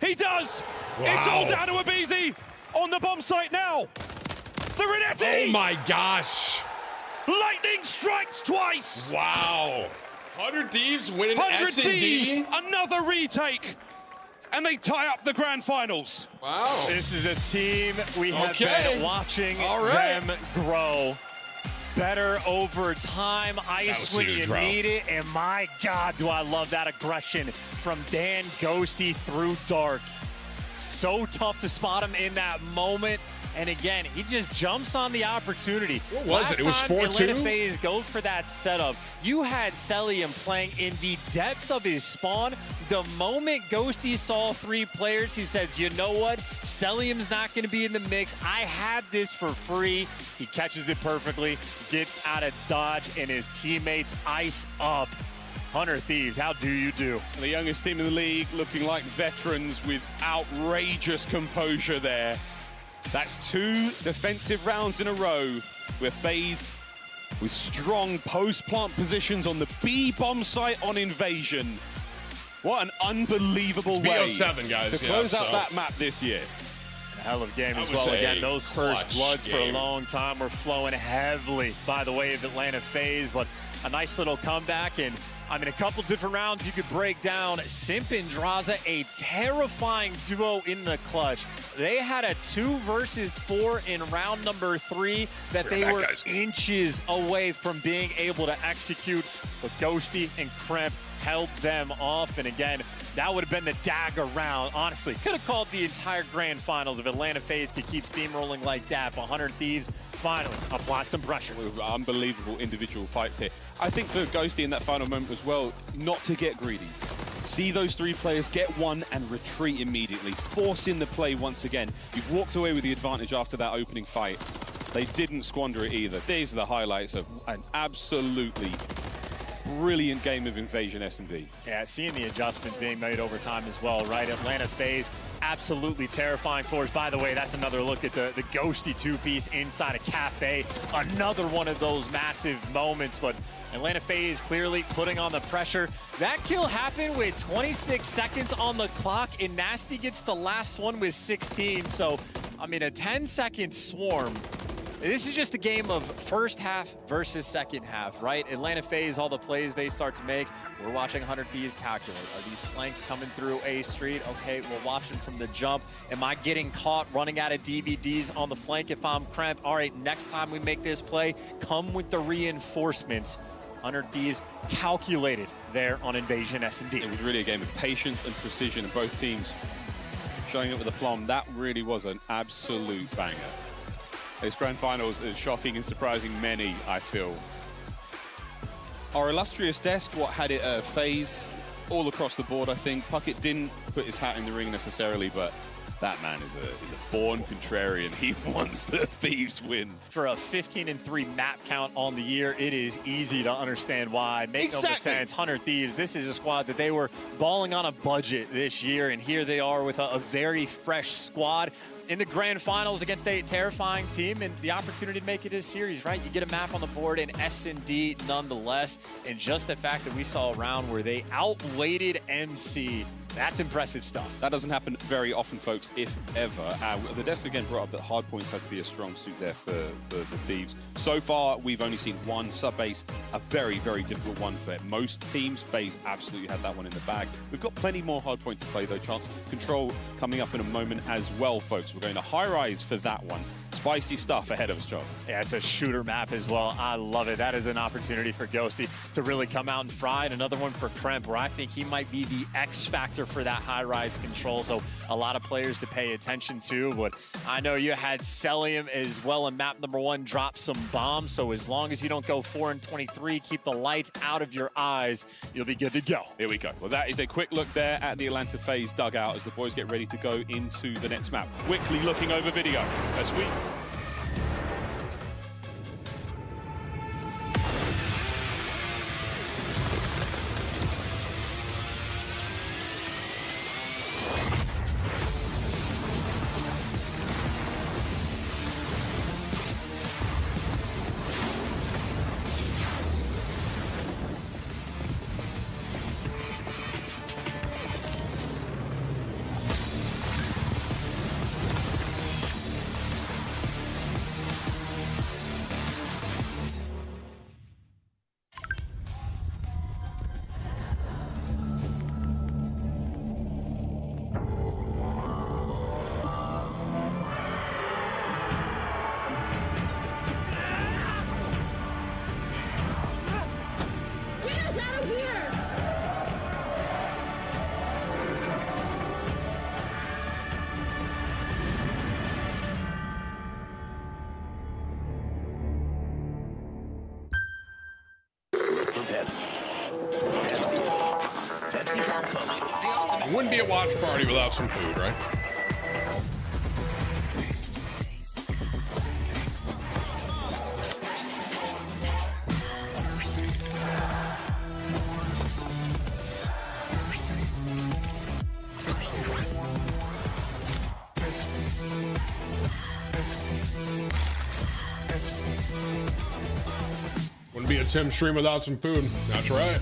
He does. Wow. It's all down to aBeZy on the bomb site now. The Renetti! Oh my gosh! Lightning strikes twice! Wow! 100 Thieves winning 100 S&D. Thieves, another retake! And they tie up the grand finals. Wow. This is a team we have been watching them grow. Better over time, ice when you need it, and my God, do I love that aggression from Dan Ghosty through dark. So tough to spot him in that moment. And again, he just jumps on the opportunity. What was it? It was 4-2? Atlanta FaZe goes for that setup. You had Celium playing in the depths of his spawn. The moment Ghosty saw 3 players, he says, you know what? Celium's not going to be in the mix. I have this for free. He catches it perfectly, gets out of dodge, and his teammates ice up. 100 Thieves, how do you do? The youngest team in the league looking like veterans with outrageous composure there. That's 2 defensive rounds in a row where FaZe with strong post-plant positions on the B bomb site on Invasion. What an unbelievable way guys, to close out that map this year. A hell of a game as well. Again, those first bloods for a long time were flowing heavily by the way of Atlanta FaZe, but a nice little comeback. And I mean, a couple different rounds you could break down. Simp and Draza, a terrifying duo in the clutch. They had a 2 versus 4 in round number 3 that they were inches away from being able to execute. But Ghosty and Kremp held them off. And again, that would have been the dagger round. Honestly, could have called the entire grand finals if Atlanta FaZe could keep steamrolling like that. But 100 Thieves finally apply some pressure. Unbelievable individual fights here. I think for Ghosty in that final moment as well, not to get greedy. See those 3 players get one and retreat immediately. Force in the play once again. You've walked away with the advantage after that opening fight. They didn't squander it either. These are the highlights of an absolutely brilliant game of Invasion S&D. Yeah, seeing the adjustments being made over time as well, right? Atlanta FaZe, absolutely terrifying force. By the way, that's another look at the Ghosty 2-piece inside a cafe. Another one of those massive moments, but Atlanta FaZe clearly putting on the pressure. That kill happened with 26 seconds on the clock, and Nasty gets the last one with 16. So, I mean, a 10-second swarm. This is just a game of first half versus second half, right? Atlanta FaZe, all the plays they start to make. We're watching 100 Thieves calculate. Are these flanks coming through A Street? Okay, we're watching from the jump. Am I getting caught running out of DVDs on the flank if I'm Kremp? All right, next time we make this play, come with the reinforcements. 100 Thieves calculated there on Invasion S&D. It was really a game of patience and precision, and both teams showing up with aplomb. That really was an absolute banger. This grand finals is shocking and surprising many, I feel. Our illustrious desk, what had it FaZe all across the board, I think. Puckett didn't put his hat in the ring necessarily, but that man is a born contrarian. He wants the Thieves win. For a 15-3 map count on the year, it is easy to understand why. Make no sense. 100 Thieves, this is a squad that they were balling on a budget this year, and here they are with a very fresh squad in the grand finals against a terrifying team, and the opportunity to make it a series, right? You get a map on the board in S&D nonetheless, and just the fact that we saw a round where they outweighted MC That's impressive stuff. That doesn't happen very often, folks, if ever. The desk again brought up that hard points had to be a strong suit there for the Thieves. So far, we've only seen one sub-base, a very, very difficult one for most teams. FaZe absolutely had that one in the bag. We've got plenty more hard point to play, though. Chance Control coming up in a moment as well, folks. We're going to high rise for that one. Spicy stuff ahead of us, Chance. Yeah, it's a shooter map as well. I love it. That is an opportunity for Ghosty to really come out and fry. And another one for Kremp, where I think he might be the X factor for that high-rise control. So a lot of players to pay attention to. But I know you had Celium as well in map number 1 drop some bombs. So as long as you don't go 4 and 23, keep the lights out of your eyes, you'll be good to go. Here we go. Well, that is a quick look there at the Atlanta FaZe dugout as the boys get ready to go into the next map. Quickly looking over video as we... It wouldn't be a watch party without some food, right? Wouldn't be a Tim stream without some food. That's right.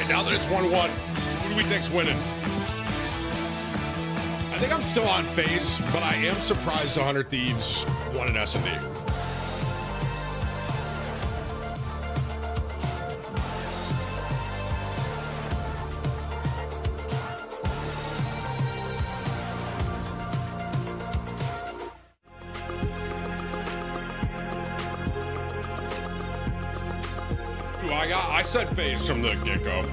Now that it's 1-1, who do we think's winning? I think I'm still on FaZe, but I am surprised 100 Thieves won an S&D. I said FaZe from the get-go.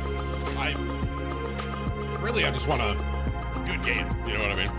I just want a good game. You know what I mean?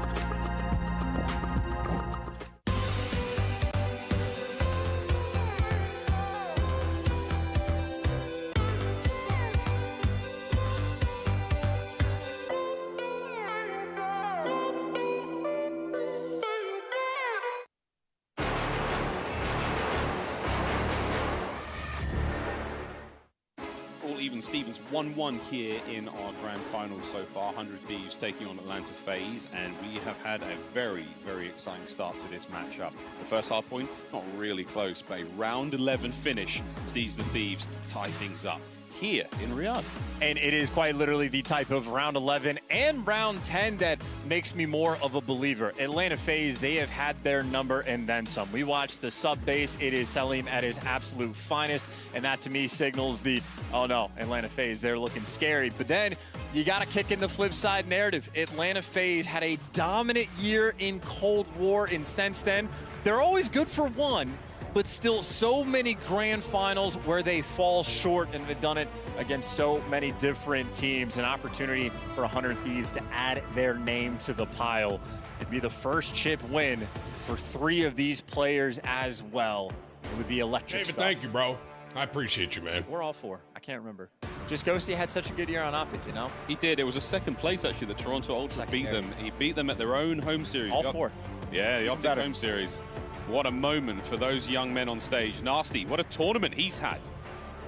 Even Stevens 1-1 here in our grand final so far. 100 Thieves taking on Atlanta FaZe, and we have had a very, very exciting start to this matchup. The first hard point, not really close, but a round 11 finish sees the Thieves tie things up here in Riyadh. And it is quite literally the type of round 11 and round 10 that makes me more of a believer. Atlanta FaZe, they have had their number and then some. We watched the sub base. It is Celium at his absolute finest, and that to me signals the, oh no, Atlanta FaZe, they're looking scary. But then you got to kick in the flip side narrative. Atlanta FaZe had a dominant year in Cold War, and since then, they're always good for one, but still so many grand finals where they fall short, and have done it against so many different teams. An opportunity for 100 Thieves to add their name to the pile. It'd be the first chip win for 3 of these players as well. It would be electric David, stuff. thank you, bro. I appreciate you, man. We're all 4. I can't remember. Just Ghosty had such a good year on Optic, you know? He did. It was a second place, actually. The Toronto Ultra beat them. He beat them at their own home series. All 4. Yeah, the Optic home series. What a moment for those young men on stage. Nasty, what a tournament he's had.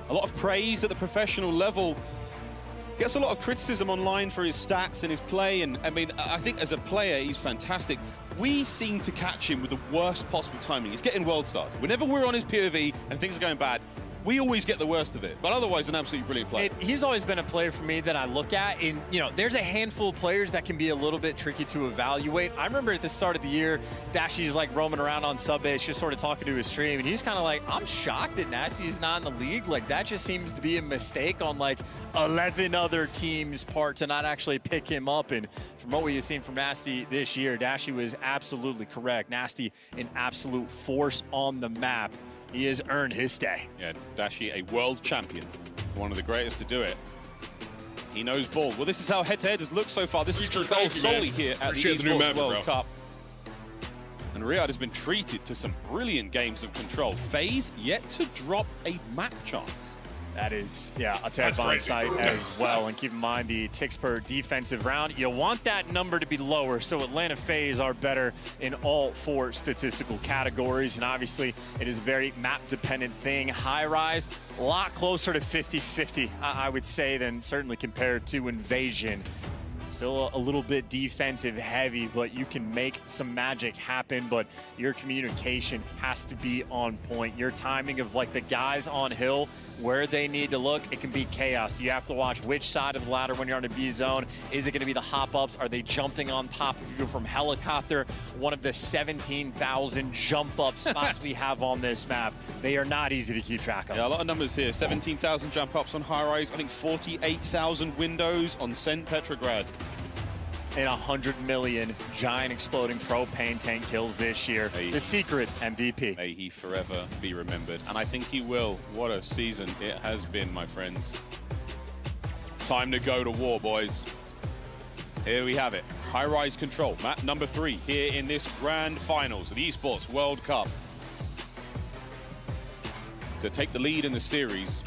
A lot of praise at the professional level. Gets a lot of criticism online for his stats and his play, and I mean, I think as a player, he's fantastic. We seem to catch him with the worst possible timing. He's getting world starred. Whenever we're on his POV and things are going bad, we always get the worst of it, but otherwise an absolutely brilliant player. He's always been a player for me that I look at, and there's a handful of players that can be a little bit tricky to evaluate. I remember at the start of the year, Dashy's like roaming around on sub base, just sort of talking to his stream, and he's kind of like, I'm shocked that Nasty's not in the league. Like, that just seems to be a mistake on like 11 other teams' part to not actually pick him up. And from what we've seen from Nasty this year, Dashy was absolutely correct. Nasty, an absolute force on the map. He has earned his stay. Yeah, Dashy, a world champion, one of the greatest to do it. He knows ball. Well, this is how head-to-head has looked so far. This is controlled solely here at the Esports World Cup. And Riyadh has been treated to some brilliant games of control. FaZe yet to drop a map chance. That is, yeah, a terrifying sight as well. And keep in mind the ticks per defensive round. You want that number to be lower, so Atlanta FaZe are better in all 4 statistical categories. And obviously, it is a very map-dependent thing. High rise, a lot closer to 50-50, I would say, than certainly compared to Invasion. Still a little bit defensive heavy, but you can make some magic happen, but your communication has to be on point. Your timing of like the guys on hill, where they need to look, it can be chaos. You have to watch which side of the ladder when you're on a B zone. Is it gonna be the hop ups? Are they jumping on top of you from helicopter? One of the 17,000 jump up spots we have on this map. They are not easy to keep track of. Yeah, a lot of numbers here. 17,000 jump ups on high rise. I think 48,000 windows on St. Petrograd. And 100 million giant exploding propane tank kills this year. The secret MVP. May he forever be remembered. And I think he will. What a season it has been, my friends. Time to go to war, boys. Here we have it. High-rise control. Map number 3 here in this grand finals of the Esports World Cup. To take the lead in the series.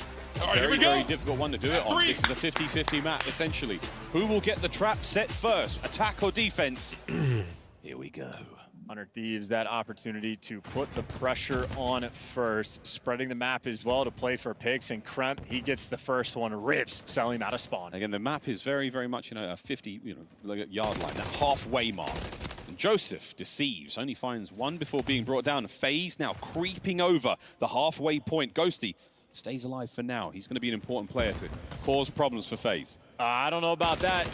Very difficult one to do it on. This is a 50-50 map, essentially. Who will get the trap set first? Attack or defense? Here we go. 100 Thieves, that opportunity to put the pressure on first, spreading the map as well to play for picks, and Kremp, he gets the first one, rips Selim out of spawn. Again, the map is very, very much, a 50, like yard line, that halfway mark. And Joseph deceives, only finds one before being brought down. FaZe now creeping over the halfway point. Ghosty stays alive for now. He's going to be an important player to cause problems for FaZe. I don't know about that.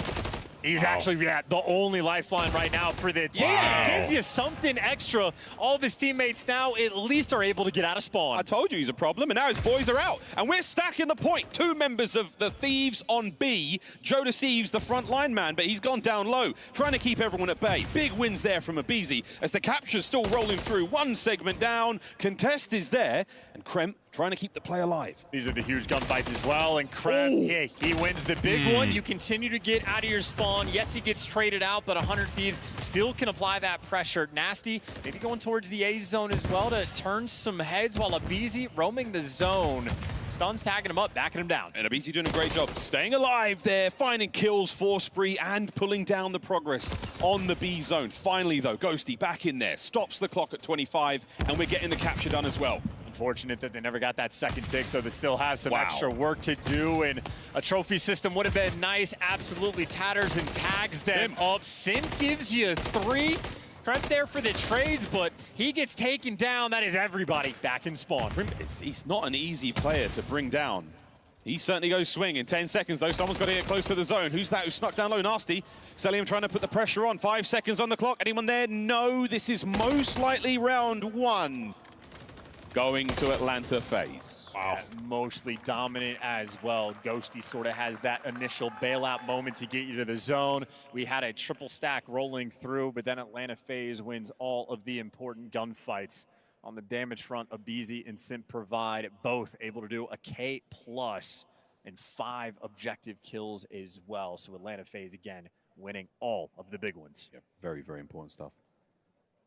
He's actually the only lifeline right now for the team. Wow. It gives you something extra. All of his teammates now at least are able to get out of spawn. I told you he's a problem, and now his boys are out. And we're stacking the point. 2 members of the Thieves on B. Joe deceives the front line man, but he's gone down low, trying to keep everyone at bay. Big wins there from Abizi as the capture's still rolling through. 1 segment down. Contest is there, and Kremp trying to keep the play alive. These are the huge gunfights as well, and Kremp, he wins the big one. You continue to get out of your spawn. Yes, he gets traded out, but 100 Thieves still can apply that pressure. Nasty, maybe going towards the A zone as well to turn some heads, while Abizi roaming the zone. Stuns tagging him up, backing him down. And Abizi doing a great job staying alive there, finding kills for Spree and pulling down the progress on the B zone. Finally, though, Ghosty back in there, stops the clock at 25, and we're getting the capture done as well. Unfortunate that they never got that second tick, so they still have some extra work to do, and a trophy system would have been nice. Absolutely tatters and tags them up. Sim gives you 3. Right there for the trades, but he gets taken down. That is everybody back in spawn. He's not an easy player to bring down. He certainly goes swing in 10 seconds, though. Someone's got to get close to the zone. Who's that who snuck down low? Nasty. Selim trying to put the pressure on. 5 seconds on the clock. Anyone there? No. This is most likely round 1. Going to Atlanta FaZe. Wow. Mostly dominant as well. Ghosty sort of has that initial bailout moment to get you to the zone. We had a triple stack rolling through, but then Atlanta FaZe wins all of the important gunfights. On the damage front, Abizi and Simp provide, both able to do a K+ and 5 objective kills as well. So Atlanta FaZe, again, winning all of the big ones. Yep. Very, very important stuff.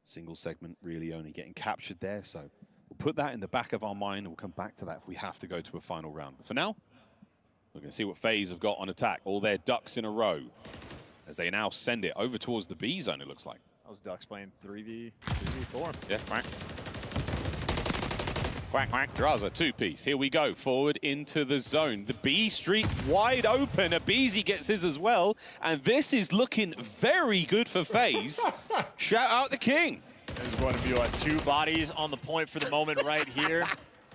Single segment really only getting captured there, so we'll put that in the back of our mind, and we'll come back to that if we have to go to a final round. But for now, we're going to see what FaZe have got on attack. All their ducks in a row as they now send it over towards the B zone, it looks like. Those ducks playing 3v4. Yeah, right. Quack, quack, Draza, two-piece. Here we go, forward into the zone. The B Street wide open. Abizi gets his as well. And this is looking very good for FaZe. Shout out the king. There's going to be like 2 bodies on the point for the moment right here.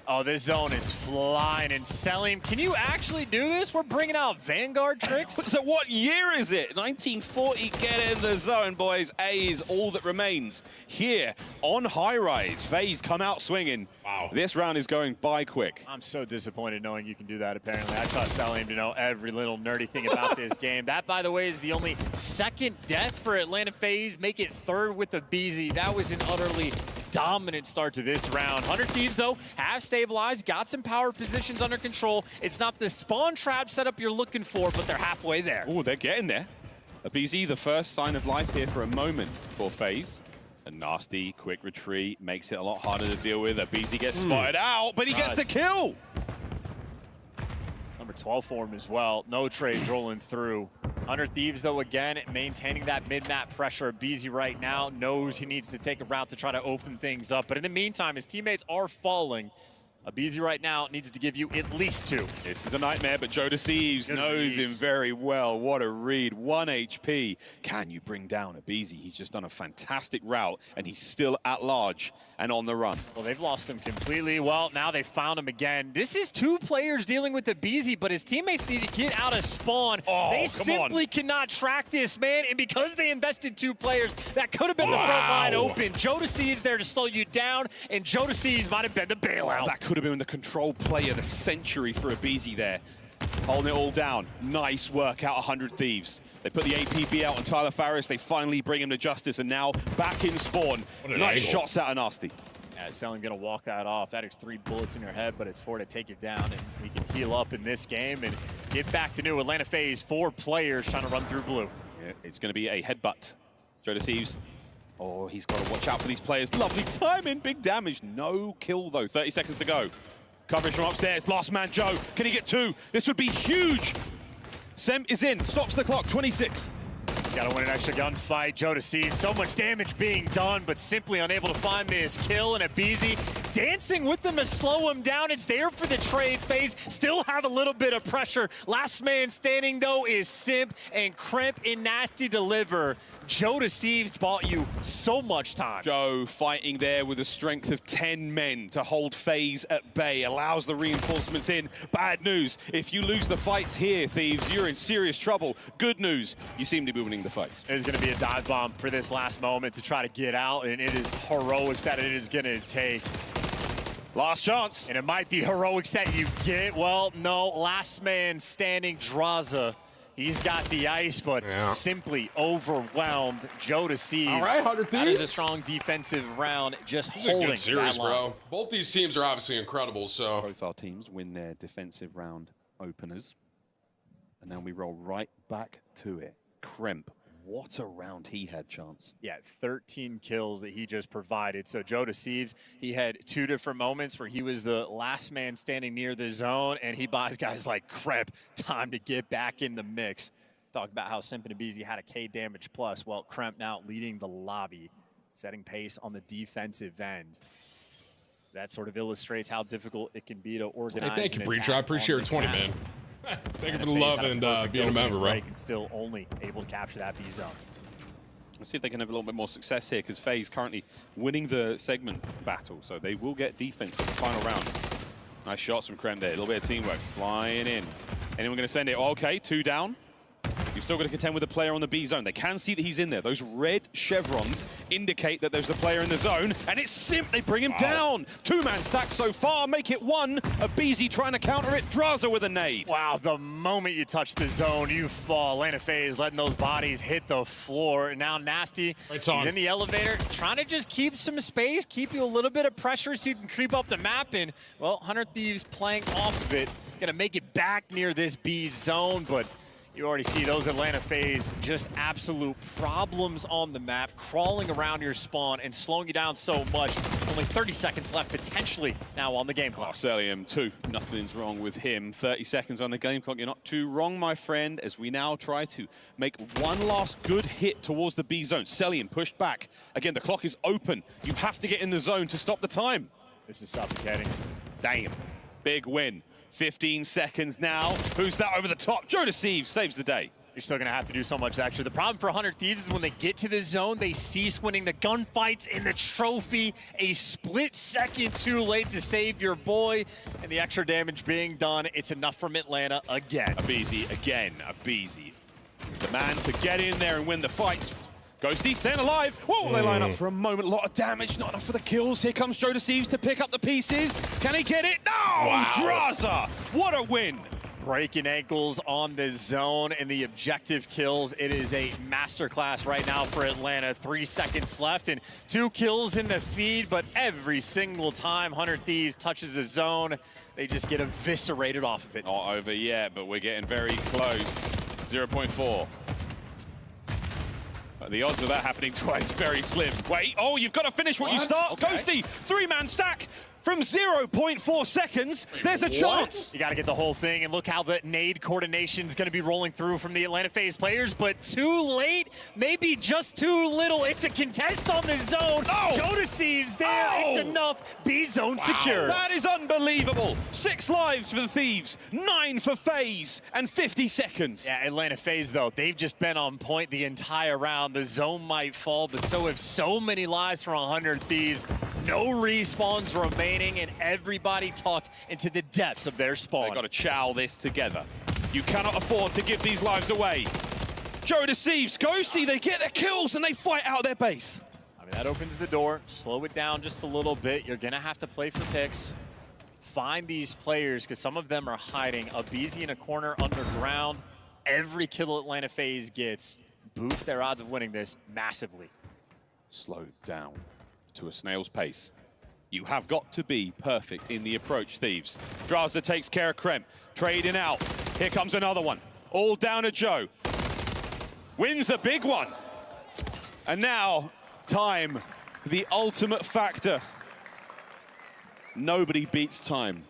Oh, this zone is flying. And Selim, can you actually do this? We're bringing out Vanguard tricks. So what year is it? 1940, get in the zone, boys. A is all that remains. Here on high rise, FaZe come out swinging. Wow. This round is going by quick. I'm so disappointed knowing you can do that, apparently. I trust Selim to know every little nerdy thing about this game. That, by the way, is the only second death for Atlanta FaZe. Make it 3rd with the BZ. That was an utterly dominant start to this round. 100 Thieves, though, have stabilized, got some power positions under control. It's not the spawn trap setup you're looking for, but they're halfway there. Oh, they're getting there. Abizi, the first sign of life here for a moment for FaZe. A nasty quick retreat makes it a lot harder to deal with. Abizi gets spotted out, but he gets the kill. Number 12 for him as well. No trades rolling through. 100 Thieves, though, again, maintaining that mid-map pressure. Abizi right now knows he needs to take a route to try to open things up. But in the meantime, his teammates are falling. Abizi right now needs to give you at least 2. This is a nightmare, but TimTheTatman knows him very well. What a read. 1 HP. Can you bring down Abizi? He's just done a fantastic route, and he's still at large and on the run. Well, they've lost him completely. Well, now they found him again. This is 2 players dealing with Abizi, but his teammates need to get out of spawn. Oh, they simply cannot track this, man, and because they invested 2 players, that could have been the front line open. TimTheTatman's there to slow you down, and TimTheTatman might have been the bailout. That could have been the control player, the century for Abizi there. Holding it all down. Nice work out 100 Thieves. They put the APB out on Tyler Farris. They finally bring him to justice, and now back in spawn. Nice shots out of Nasty. Yeah, Selim gonna walk that off. That is 3 bullets in your head, but it's 4 to take you down, and we can heal up in this game and get back to new Atlanta FaZe. 4 players trying to run through blue. Yeah, it's gonna be a headbutt. TimTheTatman. Oh, he's got to watch out for these players. Lovely timing, big damage. No kill, though. 30 seconds to go. Coverage from upstairs. Last man, Joe. Can he get 2? This would be huge. Sem is in. Stops the clock. 26. Gotta win an extra gunfight. TimTheTatman, so much damage being done, but simply unable to find this kill. And Abizi dancing with them to slow him down. It's there for the trades phase. Still have a little bit of pressure. Last man standing, though, is Simp, and Crimp and Nasty deliver. TimTheTatman bought you so much time. Joe fighting there with the strength of 10 men to hold FaZe at bay. Allows the reinforcements in. Bad news. If you lose the fights here, Thieves, you're in serious trouble. Good news. You seem to be winning the fights. There's going to be a dive bomb for this last moment to try to get out, and it is heroics that it is going to take. Last chance. And it might be heroics that you get. Well, no. Last man standing, Draza. He's got the ice, but simply overwhelmed. TimTheTatman. All right, 100 Thieves. That is a strong defensive round, just holding good series, that line. bro. Both these teams are obviously incredible, so. Both our teams win their defensive round openers. And then we roll right back to it. Kremp, what a round he had, Chance. Yeah, 13 kills that he just provided. So TimTheTatman, he had 2 different moments where he was the last man standing near the zone, and he buys guys like Kremp time to get back in the mix. Talk about how Simp and Abizi had a K damage plus. Well, Kremp now leading the lobby, setting pace on the defensive end. That sort of illustrates how difficult it can be to organize. Hey, thank you, Breacher. I appreciate it. 20, man. Thank you for the love and being a member, bro. And still only able to capture that B zone. Let's see if they can have a little bit more success here, because FaZe currently winning the segment battle, so they will get defense in the final round. Nice shots from Krem there. A little bit of teamwork flying in. Anyone going to send it? Okay, 2 down. You've still got to contend with the player on the B zone. They can see that he's in there. Those red chevrons indicate that there's a player in the zone, and it's Simp. They bring him down. 2-man stack so far. Make it 1. Abizi trying to counter it. Draza with a nade. Wow, the moment you touch the zone, you fall. Atlanta FaZe letting those bodies hit the floor. And now Nasty is in the elevator, trying to just keep some space, keep you a little bit of pressure so you can creep up the map. And, well, 100 Thieves playing off of it. Going to make it back near this B zone, but you already see those Atlanta FaZe just absolute problems on the map, crawling around your spawn and slowing you down so much. Only 30 seconds left, potentially now on the game clock. Selim, 2. Nothing's wrong with him. 30 seconds on the game clock. You're not too wrong, my friend, as we now try to make one last good hit towards the B zone. Selim pushed back. Again, the clock is open. You have to get in the zone to stop the time. This is suffocating. Damn. Big win. 15 seconds now. Who's that over the top? Joe Thieves saves the day. You're still going to have to do so much extra. The problem for 100 Thieves is when they get to the zone, they cease winning the gunfights in the trophy. A split second too late to save your boy. And the extra damage being done, it's enough from Atlanta again. Abeezy again. Abeezy. The man to get in there and win the fights. Ghosty staying alive. Whoa, they line up for a moment. A lot of damage, not enough for the kills. Here comes Joe Thieves to pick up the pieces. Can he get it? No! Wow. Draza! What a win! Breaking ankles on the zone and the objective kills. It is a masterclass right now for Atlanta. 3 seconds left and 2 kills in the feed, but every single time 100 Thieves touches the zone, they just get eviscerated off of it. Not over yet, but we're getting very close. 0.4. The odds of that happening twice, very slim. Wait, oh, you've got to finish what you start. Okay. Ghosty, 3-man stack from 0.4 seconds. There's a chance. You got to get the whole thing, and look how the nade coordination is going to be rolling through from the Atlanta FaZe players, but too late, maybe just too little. It's a contest on the zone. Oh. Joe Thieves there, it's enough. B zone secure. That is unbelievable. 6 lives for the Thieves, 9 for FaZe, and 50 seconds. Yeah, Atlanta FaZe, though, they've just been on point the entire round. The zone might fall, but so have so many lives from 100 Thieves. No respawns remaining, and everybody tucked into the depths of their spawn. They've got to chow this together. You cannot afford to give these lives away. Joe Thieves, Ghosty, they get their kills and they fight out their base. I mean, that opens the door. Slow it down just a little bit. You're going to have to play for picks. Find these players, because some of them are hiding. Abeezy in a corner underground. Every kill Atlanta FaZe gets boosts their odds of winning this massively. Slow down to a snail's pace. You have got to be perfect in the approach, Thieves. Draza takes care of Krem. Trading out. Here comes another one. All down to Joe. Wins the big one. And now, time, the ultimate factor. Nobody beats time.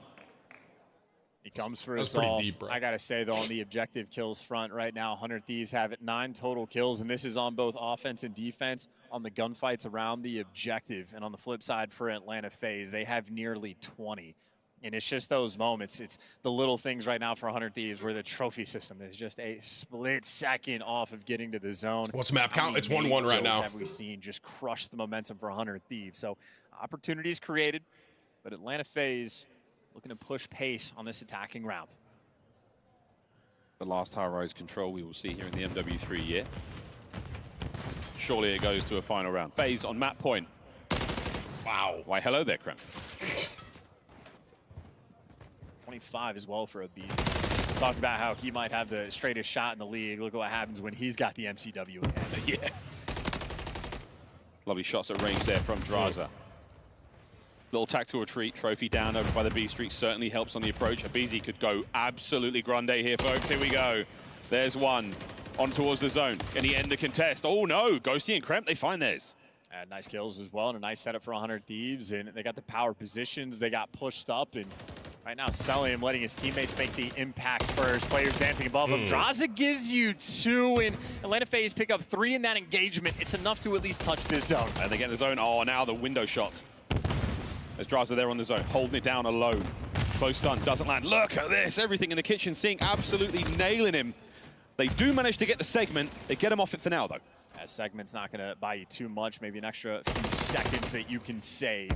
He comes for us all. Deep, I gotta say, though, on the objective kills front right now, 100 Thieves have 9 total kills, and this is on both offense and defense on the gunfights around the objective. And on the flip side for Atlanta FaZe, they have nearly 20. And it's just those moments. It's the little things right now for 100 Thieves where the trophy system is just a split second off of getting to the zone. What's map count? It's 1-1 right now. Have we seen just crush the momentum for 100 Thieves? So opportunities created, but Atlanta FaZe looking to push pace on this attacking round. The last high-rise control we will see here in the MW3 year. Surely it goes to a final round. FaZe on map point. Wow. Why, hello there, Krem. 25 as well for Abeezy. Talking about how he might have the straightest shot in the league. Look at what happens when he's got the MCW in hand. Yeah. Lovely shots at range there from Draza. Little tactical retreat, trophy down over by the B Street certainly helps on the approach. Abeezy could go absolutely grande here, folks. Here we go. There's one on towards the zone. Can he end the contest? Oh no, Ghosty and Krem, they find theirs. Nice kills as well, and a nice setup for 100 Thieves. And they got the power positions. They got pushed up, and right now Selim letting his teammates make the impact first. Players dancing above him. Draza gives you 2, and Atlanta FaZe pick up 3 in that engagement. It's enough to at least touch this zone. And they get in the zone. Oh, now the window shots. There's Draza there on the zone, holding it down alone. Close stun, doesn't land. Look at this, everything in the kitchen sink, absolutely nailing him. They do manage to get the segment. They get him off it for now, though. That segment's not going to buy you too much, maybe an extra few seconds that you can save.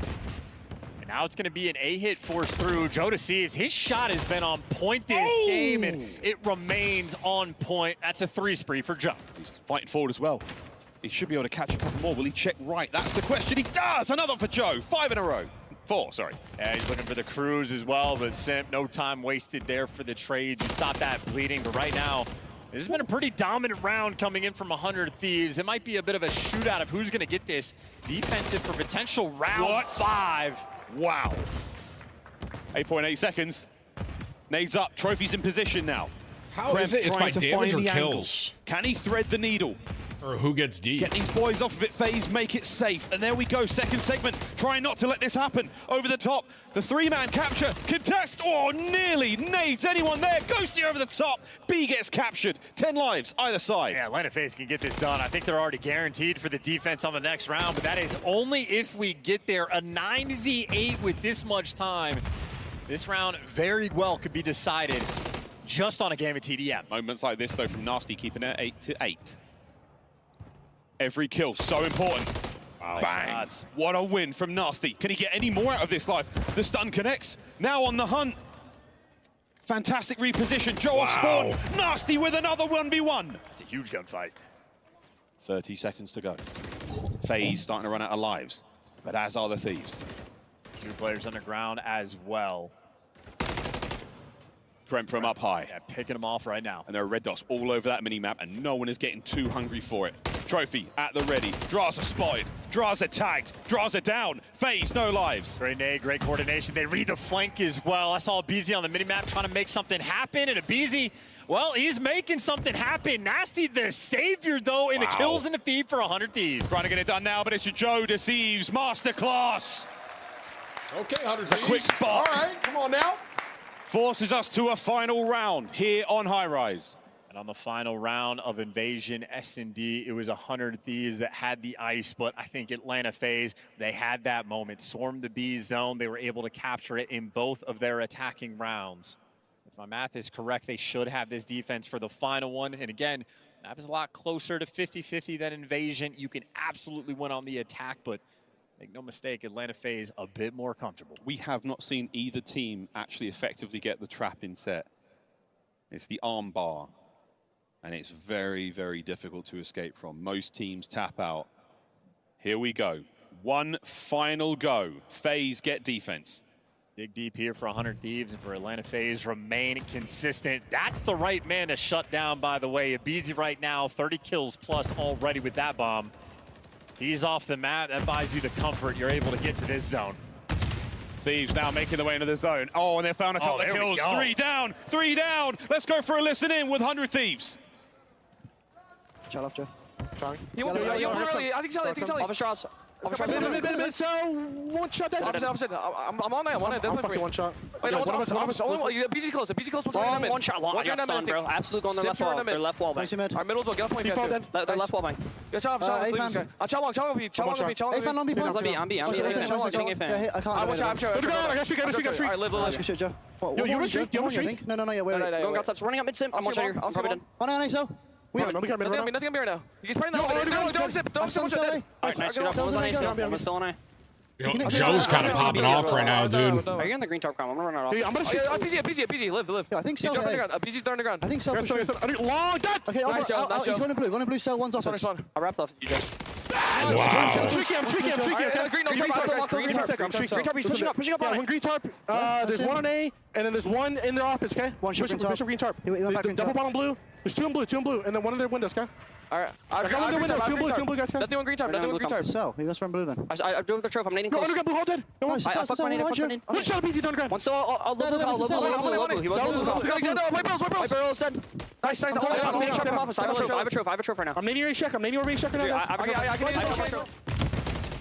And now it's going to be an A-hit forced through. Joe Thieves, his shot has been on point this game, and it remains on point. That's a 3 spree for Joe. He's fighting forward as well. He should be able to catch a couple more. Will he check right? That's the question. He does! Another for Joe. 5 in a row. 4, sorry. Yeah, he's looking for the cruise as well, but Simp, no time wasted there for the trades. You stop that bleeding, but right now, this has been a pretty dominant round coming in from 100 Thieves. It might be a bit of a shootout of who's going to get this defensive for potential round 5. Wow. 8.8 seconds. Nades up. Trophy's in position now. How is it? It's by damage or kills? Can he thread the needle? Or who gets deep? Get these boys off of it, FaZe, make it safe. And there we go, second segment. Trying not to let this happen. Over the top, the three-man capture. Contest, oh, nearly nades anyone there. Ghosty over the top. B gets captured. 10 lives, either side. Yeah, Atlanta FaZe can get this done. I think they're already guaranteed for the defense on the next round, but that is only if we get there. A 9v8 with this much time. This round very well could be decided just on a game of TDM. Moments like this, though, from Nasty, keeping it 8-8. Every kill, so important. Wow. Bang! What a win from Nasty. Can he get any more out of this life? The stun connects, now on the hunt. Fantastic reposition, Joe off spawn. Nasty with another 1v1. It's a huge gunfight. 30 seconds to go. FaZe starting to run out of lives, but as are the Thieves. 2 players underground as well. Krem from up high. Yeah, picking them off right now. And there are red dots all over that mini-map, and no one is getting too hungry for it. Trophy at the ready. Draza spotted. Draza tagged. Draza down. FaZe, no lives. Great nade, great coordination. They read the flank as well. I saw Abizi on the mini-map trying to make something happen, and Abizi, well, he's making something happen. Nasty the savior, though, in the kills and the feed for 100 Thieves. Trying to get it done now, but it's Joe Deceives. Masterclass. Okay, 100 It's a quick spot. All right, come on now. Forces us to a final round here on High Rise. And on the final round of Invasion S&D, it was 100 Thieves that had the ice, but I think Atlanta FaZe, they had that moment. Swarmed the B zone. They were able to capture it in both of their attacking rounds. If my math is correct, they should have this defense for the final one. And again, map is a lot closer to 50-50 than Invasion. You can absolutely win on the attack, but make no mistake, Atlanta FaZe a bit more comfortable. We have not seen either team actually effectively get the trap in set. It's the arm bar, and it's very, very difficult to escape from. Most teams tap out. Here we go. One final go. FaZe get defense. Dig deep here for 100 Thieves, and for Atlanta FaZe remain consistent. That's the right man to shut down, by the way. Abizi right now, 30 kills plus already with that bomb. He's off the map. That buys you the comfort. You're able to get to this zone. Thieves now making their way into the zone. Oh, and they found a couple of kills. 3 down, 3 down. Let's go for a listen in with 100 Thieves. Shut up, Joe. Sorry. I think so. Off a shot. So, one shot dead. Opposite. I'm on that. I'm fucking one shot. Wait, no, BZ close. BZ close. One shot. I got stunned, bro. Absolutely going to left wall. Their left wall, man. Our middle's will get a point. Their left wall, man. Good job. Challenge on B. I'm B. I got streak. Alright, live. Shit, Joe. Yo, you want to streak? No, yeah, wait. Going got subs. Running up mid-sim. I'm one shot here. I'm probably done. Oh, no, so. We got nothing on me right now. He's playing that. Don't sip. Alright, nice. Good. I'm still on A. Joe's kind of popping off right now, dude. Are you in the green tarp com? I'm gonna run out. I'm gonna shoot. PZ, live. Yeah, I think so. PZ's third underground. I think so. Long dead. Okay, he's going to blue. Cell one's off. I wrapped left. You just. Wow. I'm streaking. Green tarp, he's pushing up on it. One green tarp. There's one on A, and then there's one in their office, okay? One green tarp. Double bottom blue. There's two in blue, and then one in their windows, okay? Alright. I got one in their windows, two in blue, guys, okay? Nothing on green tarp. So, maybe let's run blue then. I'm doing the trophy, I'm nading close. No, blue, hold dead. I fucked my nade. One shot of BZ down ground. One still, I'll low blue. He was low blue. White barrel's dead. Nice. I have a trophy right now. I'm nading your check. I'm nading your check right now. I can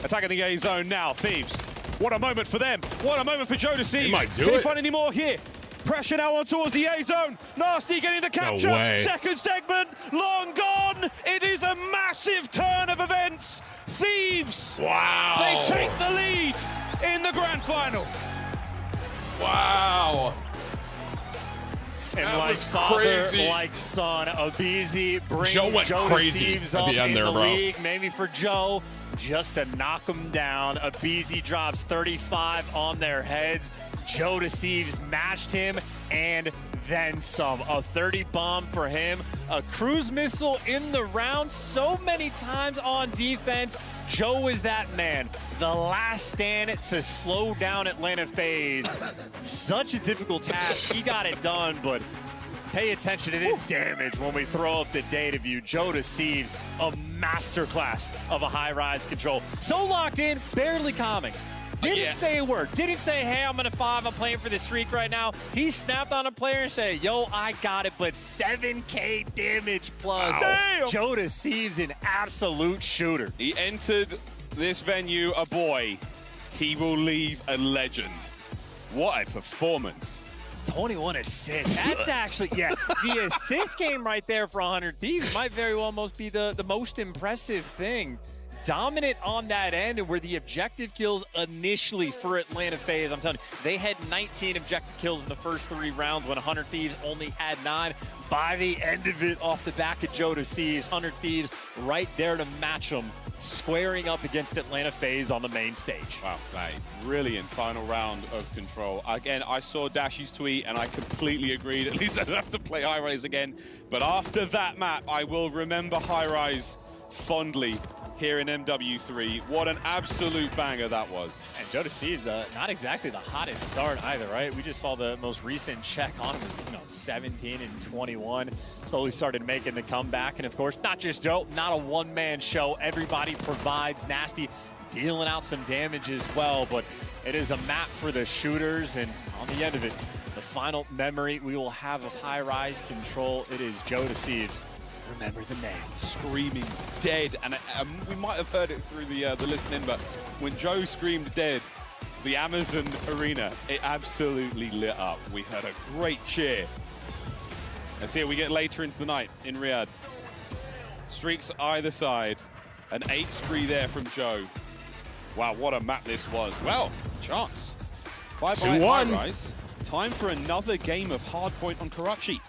Attacking the A zone now, Thieves. What a moment for them. What a moment for Joe Deceives. He might do Can he it. find any more here? Pressure now on towards the A zone. Nasty getting the capture. No way. Second segment, long gone. It is a massive turn of events. Thieves. Wow. They take the lead in the grand final. Wow. And that like was father, crazy. like son, Abizi brings Joe went crazy Deceives at up the end in there, the bro. league. Maybe for Joe, just to knock him down. Abizi drops 35 on their heads. Joe Deceives matched him and then some. A 30 bomb for him. A cruise missile in the round so many times on defense. Joe is that man. The last stand to slow down Atlanta FaZe. Such a difficult task. He got it done, but pay attention to this damage when we throw up the data view. Joe Deceives, a masterclass of a high-rise control. So locked in, barely calming. Didn't say a word. Didn't say, hey, I'm gonna 5. I'm playing for the streak right now. He snapped on a player and said, yo, I got it, but 7K damage plus. Damn. Joe Thieves, an absolute shooter. He entered this venue a boy. He will leave a legend. What a performance. 21 assists. That's actually, yeah, the assist game right there for 100 Thieves might very well almost be the most impressive thing. Dominant on that end, and where the objective kills initially for Atlanta FaZe, I'm telling you, they had 19 objective kills in the first 3 rounds when 100 Thieves only had 9. By the end of it, off the back of Joe Thieves, 100 Thieves right there to match them, squaring up against Atlanta FaZe on the main stage. Wow, a brilliant final round of Control. Again, I saw Dashy's tweet and I completely agreed. At least I don't have to play High Rise again. But after that map, I will remember High Rise fondly here in MW3. What an absolute banger that was. And Joe Thieves, not exactly the hottest start either, right? We just saw the most recent check on him was, 17 and 21. Slowly started making the comeback. And of course, not just Joe, not a one-man show. Everybody provides. Nasty dealing out some damage as well, but it is a map for the shooters. And on the end of it, the final memory we will have of High Rise Control, it is Joe Thieves. Remember the name. Screaming dead, and we might have heard it through the listening, but when Joe screamed dead, the Amazon arena, it absolutely lit up. We heard a great cheer. Let's see, we get later into the night in Riyadh. Streaks either side, an 8-spree there from Joe. Wow, what a map this was. Well, chance. Bye-bye, High Rise. Time for another game of hardpoint on Karachi.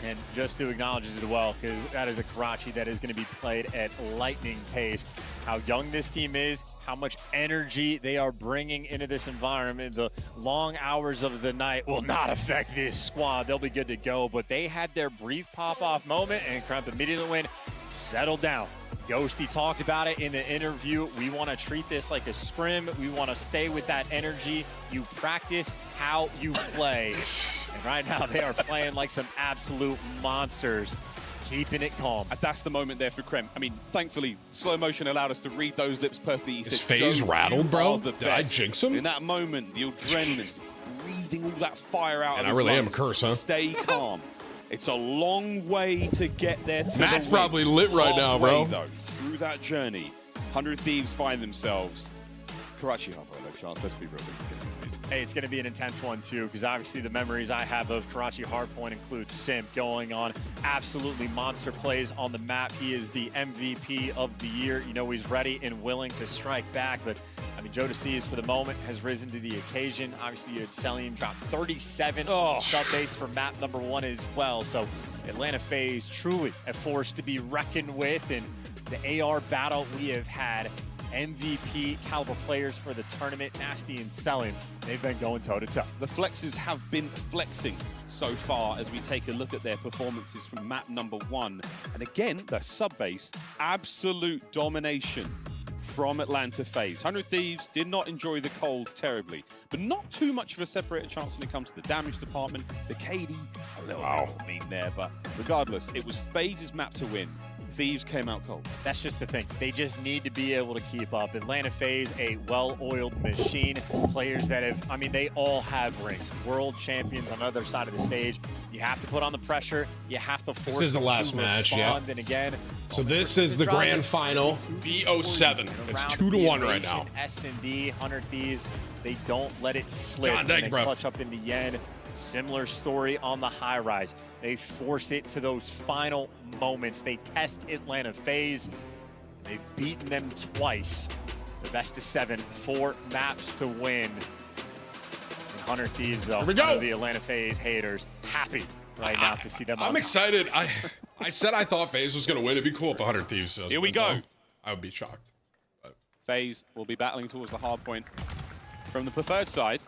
And just to acknowledge it as well, because that is a Karachi that is going to be played at lightning pace. How young this team is, how much energy they are bringing into this environment. The long hours of the night will not affect this squad. They'll be good to go, but they had their brief pop-off moment, and Crump immediately went, settle down. Ghosty talked about it in the interview. We want to treat this like a scrim. We want to stay with that energy. You practice how you play. And right now they are playing like some absolute monsters, keeping it calm. That's the moment there for Krem. I mean, thankfully, slow motion allowed us to read those lips perfectly. He His said, FaZe rattled, bro? Did I best. jinx him? In that moment, the adrenaline, breathing all that fire out And of I his really am a lungs. curse, huh? Stay calm. It's a long way to get there to Matt's the win. probably lit right now, bro. Halfway, though, through that journey, 100 Thieves find themselves. Karachi hardpoint, no chance. Let's be real. This is going to be amazing. Hey, it's going to be an intense one, too, because obviously the memories I have of Karachi hardpoint include Simp going on absolutely monster plays on the map. He is the MVP of the year. You know, he's ready and willing to strike back, but I mean, Joe Thieves for the moment has risen to the occasion. Obviously, you had Selim drop 37 sub base for map number 1 as well. So Atlanta FaZe truly a force to be reckoned with, and the AR battle we have had. MVP caliber players for the tournament, Nasty and Selim, they've been going toe-to-toe. The flexes have been flexing so far as we take a look at their performances from map number 1. And again, the sub-base, absolute domination from Atlanta FaZe. 100 Thieves did not enjoy the cold terribly, but not too much of a separated chance when it comes to the damage department. The KD, a little mean there, but regardless, it was FaZe's map to win. Thieves came out cold. That's just the thing. They just need to be able to keep up. Atlanta FaZe, a well-oiled machine. Players that have, I mean, they all have rings. World champions on the other side of the stage. You have to put on the pressure. You have to force This is the them last to match, respond. yeah. And again, So this is the grand final, B07. It's 2-1 right now. S&D, 100 Thieves, they don't let it slip. John, thank and you, they bro. clutch up in the end. Similar story on the high rise. They force it to those final moments. They test Atlanta FaZe. They've beaten them twice. The best of 7, 4 maps to win. And 100 Thieves, though, Here we go. one of the Atlanta FaZe haters, happy right now to see them on I'm top. excited. I said I thought FaZe was going to win. It'd be cool if 100 Thieves does. Here we go. I would be shocked. But FaZe will be battling towards the hard point from the preferred side.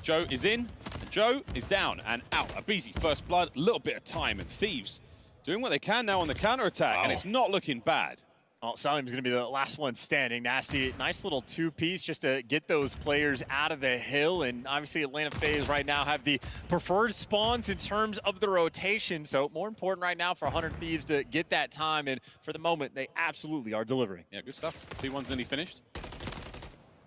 Joe is in, and Joe is down and out. A busy first blood, a little bit of time, and Thieves doing what they can now on the counter-attack, and it's not looking bad. Oh, Salim's going to be the last one standing. Nasty, nice little 2-piece just to get those players out of the hill. And obviously Atlanta FaZe right now have the preferred spawns in terms of the rotation. So more important right now for 100 Thieves to get that time. And for the moment, they absolutely are delivering. Yeah, good stuff. 2-1's nearly finished.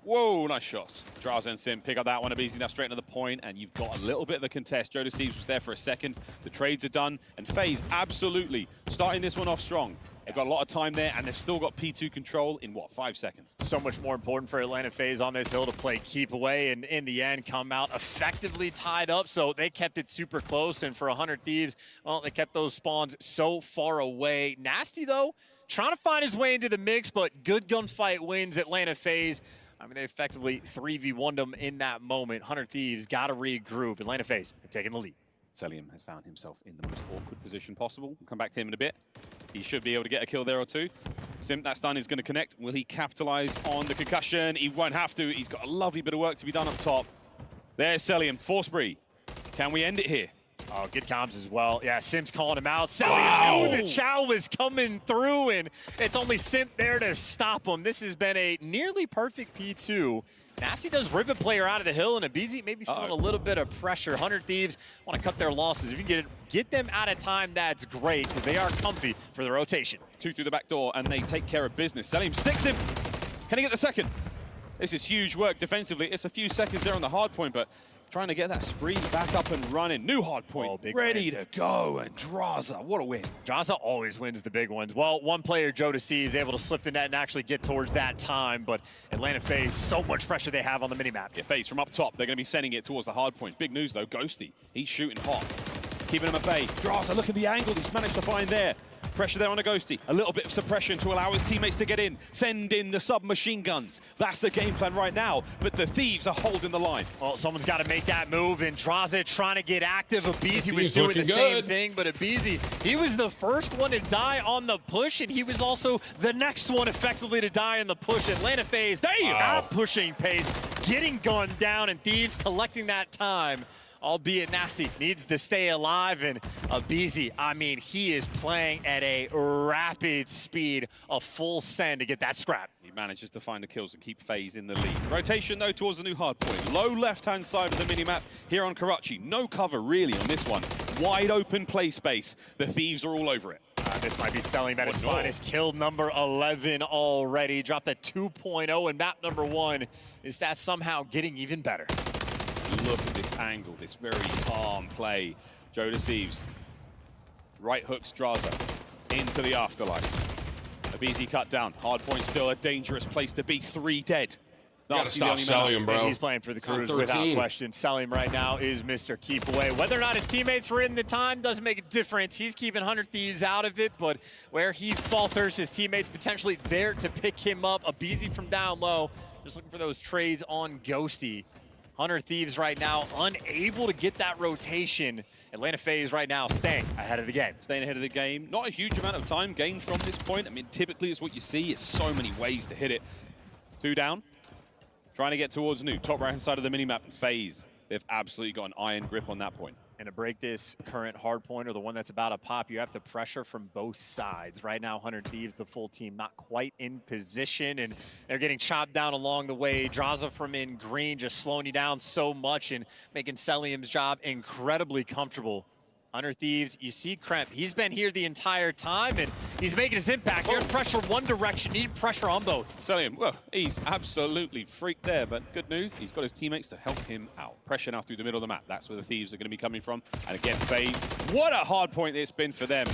Whoa, nice shots. Draza and Sim pick up that one. Abizi now straight to the point, and you've got a little bit of a contest. TimTheTatman was there for a second. The trades are done, and FaZe absolutely starting this one off strong. They've got a lot of time there, and they've still got P2 control in, what, 5 seconds? So much more important for Atlanta FaZe on this hill to play keep away, and in the end come out effectively tied up. So they kept it super close, and for 100 Thieves, well, they kept those spawns so far away. Nasty, though, trying to find his way into the mix, but good gunfight wins Atlanta FaZe. I mean, they effectively 3v1'd them in that moment. 100 Thieves got to regroup. Atlanta FaZe are taking the lead. Cellium has found himself in the most awkward position possible. We'll come back to him in a bit. He should be able to get a kill there or two. Sim, that stun is going to connect. Will he capitalize on the concussion? He won't have to. He's got a lovely bit of work to be done up top. There's Cellium, force spree. Can we end it here? Oh, good comms as well. Yeah, Sim's calling him out. Cellium knew the Chow was coming through, and it's only Sim there to stop him. This has been a nearly perfect P2. Nasty does rip a player out of the hill, and Abizi maybe feeling a little bit of pressure. 100 Thieves want to cut their losses. If you can get them out of time, that's great, because they are comfy for the rotation. 2 through the back door, and they take care of business. Cellium sticks him. Can he get the second? This is huge work defensively. It's a few seconds there on the hard point, but trying to get that spree back up and running. New hard point, ready to go, and Draza, what a win. Draza always wins the big ones. Well, one player, TimTheTatman, is able to slip the net and actually get towards that time, but Atlanta FaZe, so much pressure they have on the minimap. Yeah, FaZe from up top, they're going to be sending it towards the hard point. Big news, though, Ghosty, he's shooting hot. Keeping him at bay. Draza, look at the angle he's managed to find there. Pressure there on a Ghosty. A little bit of suppression to allow his teammates to get in. Send in the submachine guns. That's the game plan right now, but the Thieves are holding the line. Well, someone's got to make that move, and Draza trying to get active. Abizi was doing the same thing, but Abizi, he was the first one to die on the push, and he was also the next one effectively to die in the push. Atlanta FaZe not pushing pace, getting gunned down, and Thieves collecting that time. Albeit Nasty needs to stay alive, and Abizi, I mean, he is playing at a rapid speed, a full send to get that scrap. He manages to find the kills and keep FaZe in the lead. Rotation, though, towards the new hard point. Low left-hand side of the minimap here on Karachi. No cover, really, on this one. Wide open play space. The Thieves are all over it. This might be Cellium at his finest. Killed number 11 already. Dropped at 2.0 in map number 1. His stats somehow getting even better. Look at this angle, this very calm play. TimTheTatman right hooks Draza into the afterlife. Abizi cut down. Hardpoint still a dangerous place to be. 3 dead. Gotta stop Cellium, bro. He's playing for the Crews without question. Cellium right now is Mr. Keep Away. Whether or not his teammates were in the time doesn't make a difference. He's keeping 100 Thieves out of it, but where he falters, his teammates potentially there to pick him up. Abizi from down low, just looking for those trades on Ghosty. 100 Thieves right now unable to get that rotation. Atlanta FaZe right now staying ahead of the game. Staying ahead of the game. Not a huge amount of time gained from this point. I mean, typically it's what you see. It's so many ways to hit it. 2 down. Trying to get towards new. Top right-hand side of the minimap. FaZe. They've absolutely got an iron grip on that point. And to break this current hard point, or the one that's about to pop, you have to pressure from both sides. Right now, 100 Thieves, the full team, not quite in position, and they're getting chopped down along the way. Draza from in green just slowing you down so much and making Cellium's job incredibly comfortable. 100 Thieves, you see Kremp, he's been here the entire time, and he's making his impact. There's pressure one direction, need pressure on both. Cellium, well, he's absolutely freaked there, but good news, he's got his teammates to help him out. Pressure now through the middle of the map. That's where the Thieves are going to be coming from. And again, FaZe, what a hard point it's been for them.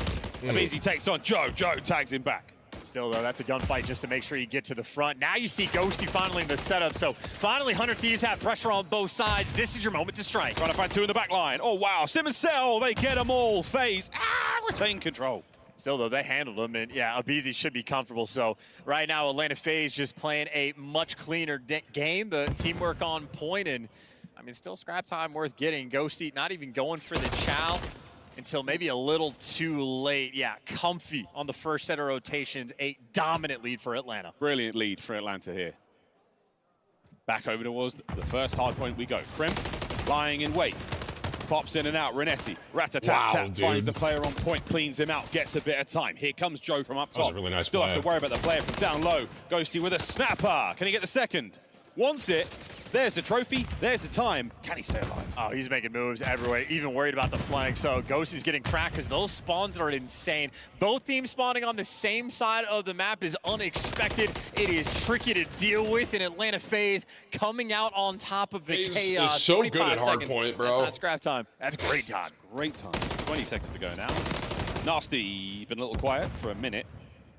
Abizi takes on Joe. Joe tags him back. Still, though, that's a gunfight just to make sure you get to the front. Now you see Ghosty finally in the setup. So finally, 100 Thieves have pressure on both sides. This is your moment to strike. Trying to find 2 in the back line. Oh, wow. Sim and Cell, they get them all. FaZe, retain control. Still, though, they handled them. And, yeah, Abizi should be comfortable. So right now, Atlanta FaZe just playing a much cleaner game. The teamwork on point. And, I mean, still scrap time worth getting. Ghosty not even going for the chow until maybe a little too late. Yeah, comfy on the first set of rotations. A dominant lead for Atlanta. Brilliant lead for Atlanta here. Back over towards the first hard point we go. Crimp lying in wait. Pops in and out. Renetti. Rat-a-tat-tat. Finds the player on point. Cleans him out. Gets a bit of time. Here comes Joe from up top. That was a really nice Still play. have to worry about the player from down low. Ghosty with a snapper. Can he get the second? Wants it. There's a trophy. There's a time. Can he stay alive? Oh, he's making moves everywhere, even worried about the flank. So Ghost is getting cracked because those spawns are insane. Both teams spawning on the same side of the map is unexpected. It is tricky to deal with, and Atlanta FaZe coming out on top of the chaos. Is so good at seconds. hardpoint, bro. That's not scrap time. That's great time. Great time. 20 seconds to go now. Nasty, been a little quiet for a minute,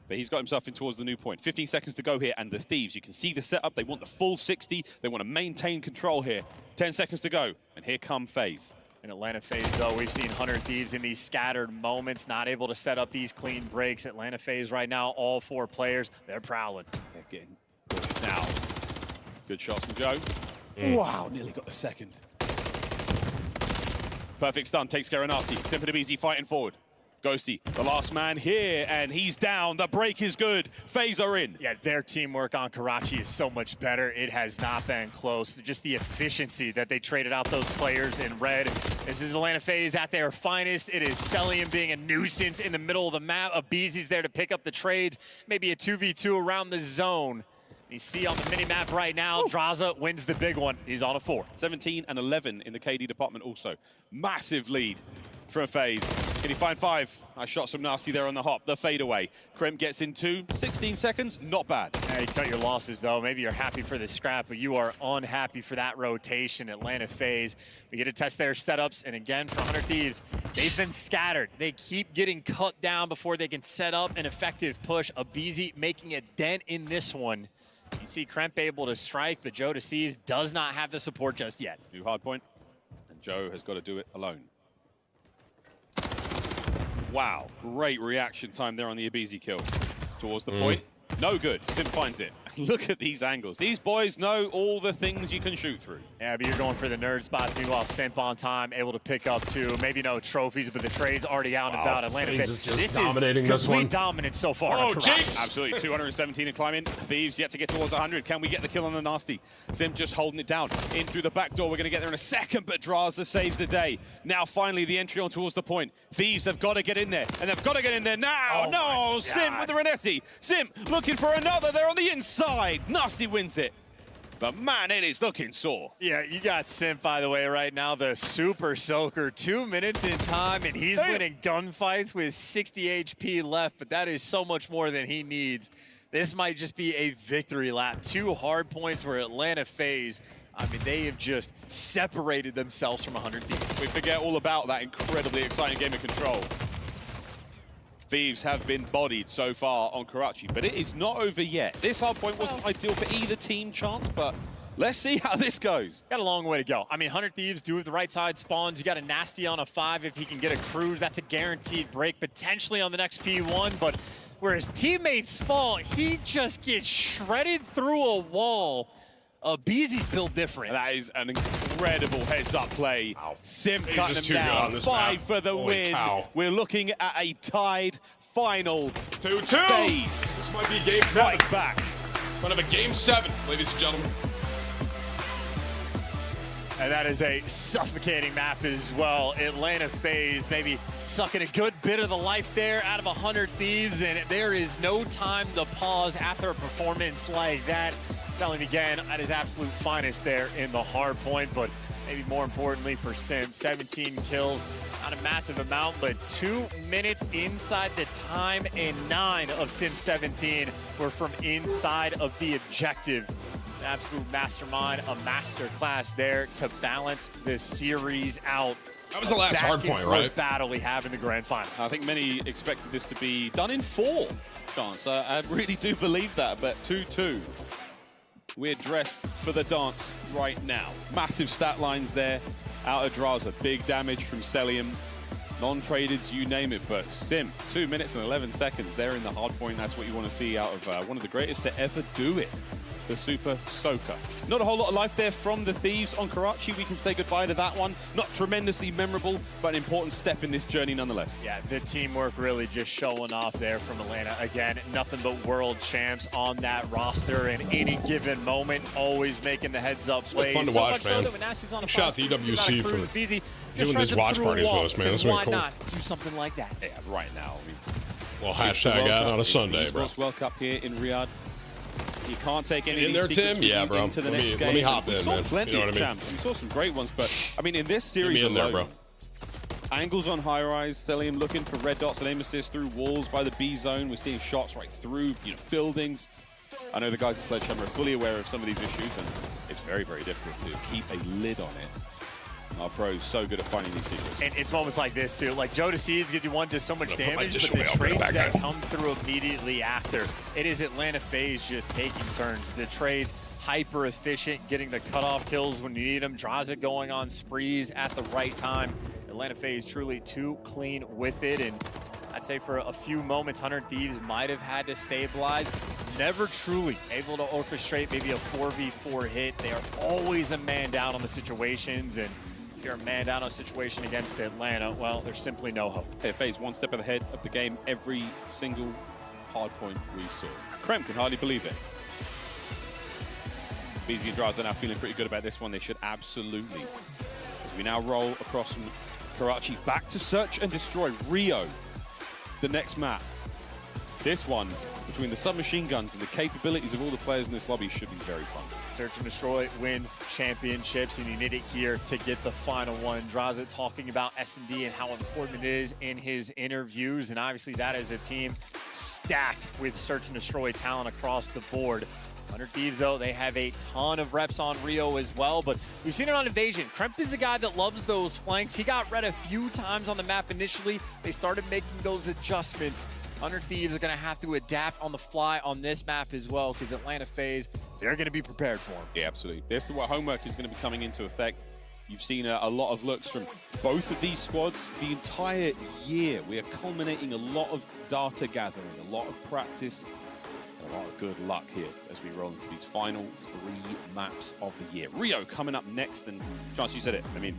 but he's got himself in towards the new point. 15 seconds to go here, and the Thieves, you can see the setup. They want the full 60. They want to maintain control here. 10 seconds to go, and here come FaZe. In Atlanta FaZe, though, we've seen 100 Thieves in these scattered moments, not able to set up these clean breaks. Atlanta FaZe right now, all 4 players, they're prowling. They're getting pushed now. Good shots from Joe. Wow, nearly got the second. Perfect stun, takes care of Nasty. Simp fighting forward. Ghosty, the last man here, and he's down. The break is good. FaZe are in. Yeah, their teamwork on Karachi is so much better. It has not been close. Just the efficiency that they traded out those players in red. This is Atlanta FaZe at their finest. It is Celium being a nuisance in the middle of the map. Abizi's there to pick up the trades. Maybe a 2v2 around the zone. You see on the mini-map right now, Draza wins the big one. He's on a 4. 17 and 11 in the KD department also. Massive lead from FaZe. Can he find 5? I shot some Nasty there on the hop. The fadeaway. Kremp gets in 2. 16 seconds, not bad. Yeah, you cut your losses, though. Maybe you're happy for the scrap, but you are unhappy for that rotation. Atlanta FaZe, we get to test their setups, and again, for 100 Thieves, they've been scattered. They keep getting cut down before they can set up an effective push. Abizi making a dent in this one. You see Kremp able to strike, but Joe Deceives does not have the support just yet. New hard point, and Joe has got to do it alone. Wow, great reaction time there on the Abizi kill. Towards the point. No good. Simp finds it. Look at these angles. These boys know all the things you can shoot through. Yeah, but you're going for the nerd spots. Meanwhile, Simp on time, able to pick up 2. Maybe no trophies, but the trade's already out and about. Atlanta FaZe is just this dominating is this complete one. dominance so far. Oh, Jinx! Absolutely. 217 and climbing. Thieves yet to get towards 100. Can we get the kill on the Nasty? Simp just holding it down. In through the back door. We're going to get there in a second, but Draza saves the day. Now, finally, the entry on towards the point. Thieves have got to get in there, and they've got to get in there now. Oh no, Simp with the Renetti. Simp looking for another there on the inside. Nasty wins it. But man, it is looking sore. Yeah, you got Simp, by the way, right now, the super soaker. 2 minutes in time, and he's winning gunfights with 60 HP left, but that is so much more than he needs. This might just be a victory lap. 2 hard points for Atlanta FaZe. I mean, they have just separated themselves from 100 Thieves. We forget all about that incredibly exciting game of Control. Thieves have been bodied so far on Karachi, but it is not over yet. This hard point wasn't ideal for either team, Chance, but let's see how this goes. Got a long way to go. I mean, 100 Thieves do have the right side spawns. You got a Nasty on a 5. If he can get a cruise, that's a guaranteed break, potentially on the next P1, but where his teammates fall, he just gets shredded through a wall. Beezy's built different. That is an incredible heads-up play. Wow. Simp He's cutting just him too good down. on this 5 map. for the Holy win. cow. We're looking at a tied final. 2-2. FaZe This might be game 7. strike back. Front of a game 7, ladies and gentlemen. And that is a suffocating map as well. Atlanta FaZe maybe sucking a good bit of the life there out of 100 Thieves, and there is no time to pause after a performance like that. Selling again at his absolute finest there in the hard point, but maybe more importantly for Sim, 17 kills, not a massive amount, but 2 minutes inside the time, and 9 of Sim 17 were from inside of the objective. An absolute mastermind, a master class there to balance this series out. That was the last hard point, right? Battle we have in the grand final. I think many expected this to be done in 4, Chance. I really do believe that, but 2-2. We're dressed for the dance right now. Massive stat lines there out of Draza. Big damage from Celium. Non-tradeds, you name it, but Sim, 2 minutes and 11 seconds there in the hard point. That's what you want to see out of one of the greatest to ever do it. The Super Soaker. Not a whole lot of life there from the Thieves on Karachi. We can say goodbye to that one. Not tremendously memorable, but an important step in this journey nonetheless. Yeah, the teamwork really just showing off there from Atlanta. Again, nothing but world champs on that roster in any given moment, always making the heads-up plays. Fun to so watch, much man. So that when Nasty's on a Shout out to EWC for doing these watch parties with us, man. That's been why cool. not do something like that? Yeah, right now. Well, hashtag out on a Sunday, it's the bro. Esports World Cup here in Riyadh. You can't take any In of there, these secrets Tim? with Yeah, you bro. into the Let next me- game. let me hop we in, saw man. plenty You know of what I mean? champs. We saw some great ones, but I mean, in this Get series me in there, alone, bro. angles on high rise, Celium looking for red dots and aim assist through walls by the B zone. We're seeing shots right through buildings. I know the guys at Sledgehammer are fully aware of some of these issues, and it's very, very difficult to keep a lid on it. Our pros so good at finding these secrets. And it's moments like this too. Like Joe Deceives gives you one to so much damage, but the away. I'll bring it trades back, that guys. come through immediately after. It is Atlanta FaZe just taking turns. The trades hyper efficient, getting the cutoff kills when you need them. Draza going on sprees at the right time. Atlanta FaZe truly too clean with it, and I'd say for a few moments, 100 Thieves might have had to stabilize. Never truly able to orchestrate maybe a 4v4 hit. They are always a man down on the situations, and if you're a man down on a situation against Atlanta, well, there's simply no hope. Hey, FaZe one step ahead of the game every single hard point we saw. Krem can hardly believe it. BZ and Draza now feeling pretty good about this one. They should absolutely. As we now roll across from Karachi back to search and destroy Rio. The next map. This one, between the submachine guns and the capabilities of all the players in this lobby, should be very fun. Search and Destroy wins championships, and you need it here to get the final one. Draza talking about S&D and how important it is in his interviews, and obviously that is a team stacked with Search and Destroy talent across the board. 100 Thieves, though, they have a ton of reps on Rio as well, but we've seen it on Invasion. Kremp is a guy that loves those flanks. He got red a few times on the map initially. They started making those adjustments. 100 Thieves are going to have to adapt on the fly on this map as well, because Atlanta FaZe, they're going to be prepared for him. Yeah, absolutely. This is what homework is going to be coming into effect. You've seen a lot of looks from both of these squads the entire year. We are culminating a lot of data gathering, a lot of practice, a lot of good luck here as we roll into these final 3 maps of the year. Rio coming up next, and Chance, you said it. I mean,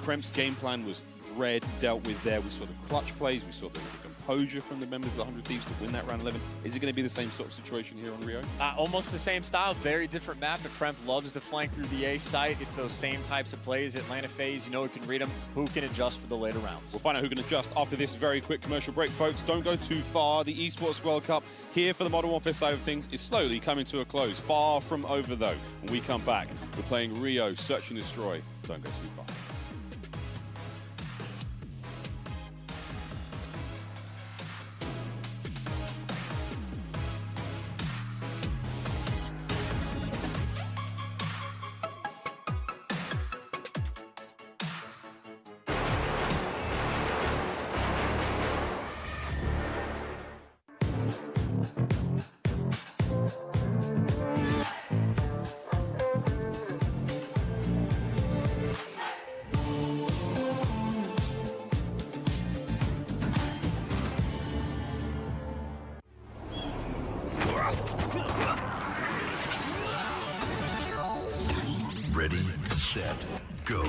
Kremp's game plan was red, dealt with there. We saw the clutch plays, we saw the composure from the members of the 100 Thieves to win that round 11. Is it going to be the same sort of situation here on Rio? Almost the same style, very different map, but Kremp loves to flank through the A site. It's those same types of plays. Atlanta FaZe, you know who can read them, who can adjust for the later rounds. We'll find out who can adjust after this very quick commercial break, folks. Don't go too far. The Esports World Cup here for the Modern Warfare side of things is slowly coming to a close. Far from over, though. When we come back, we're playing Rio, Search and Destroy. Don't go too far. Ready, set, go.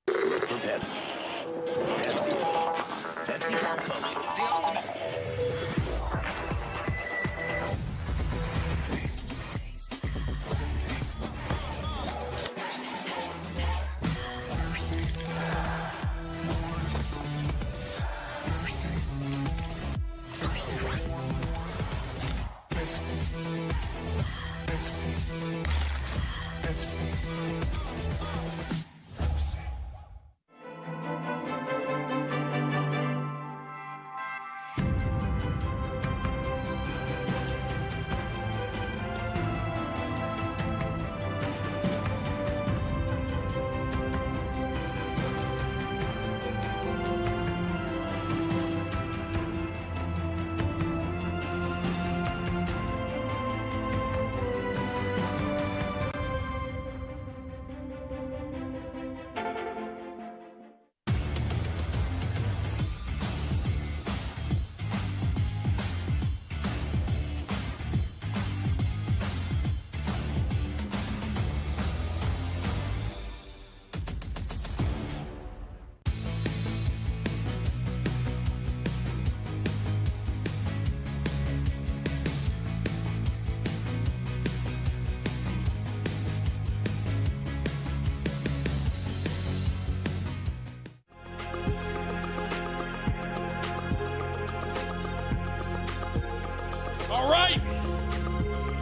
Prepare.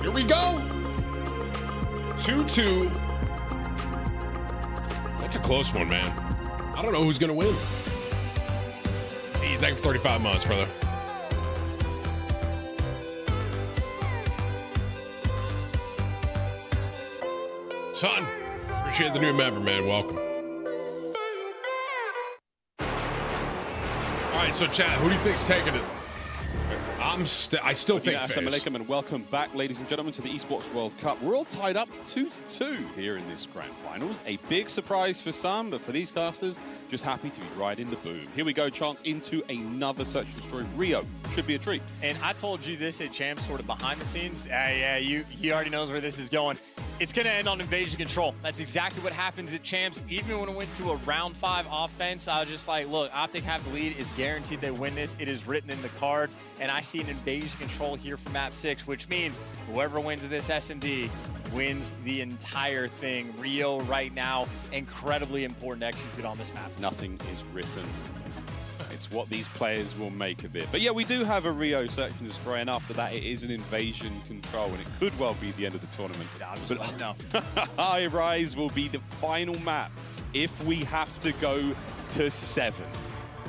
Here we go. 2-2. That's a close one, man. I don't know who's going to win. Hey, thank you for 35 months, brother. Son, appreciate the new member, man. Welcome. All right, so Chad, who do you think's taking it? I still think Assalamu alaikum and welcome back, ladies and gentlemen, to the Esports World Cup. We're all tied up 2-2 here in this grand finals. A big surprise for some, but for these casters, just happy to be riding the boom. Here we go, chance into another Search and Destroy. Rio should be a treat. And I told you this at Champs, sort of behind the scenes. Yeah, he already knows where this is going. It's going to end on invasion control. That's exactly what happens at Champs. Even when it went to a round 5 offense, I was just like, look, Optic have the lead. It's guaranteed they win this. It is written in the cards. And I see an invasion control here for map 6, which means whoever wins this S&D wins the entire thing. Rio right now, incredibly important to execute on this map. Nothing is written. It's what these players will make of it. But yeah, we do have a Rio Search and Destroy, and after that, it is an invasion control, and it could well be the end of the tournament. But High Rise will be the final map if we have to go to 7.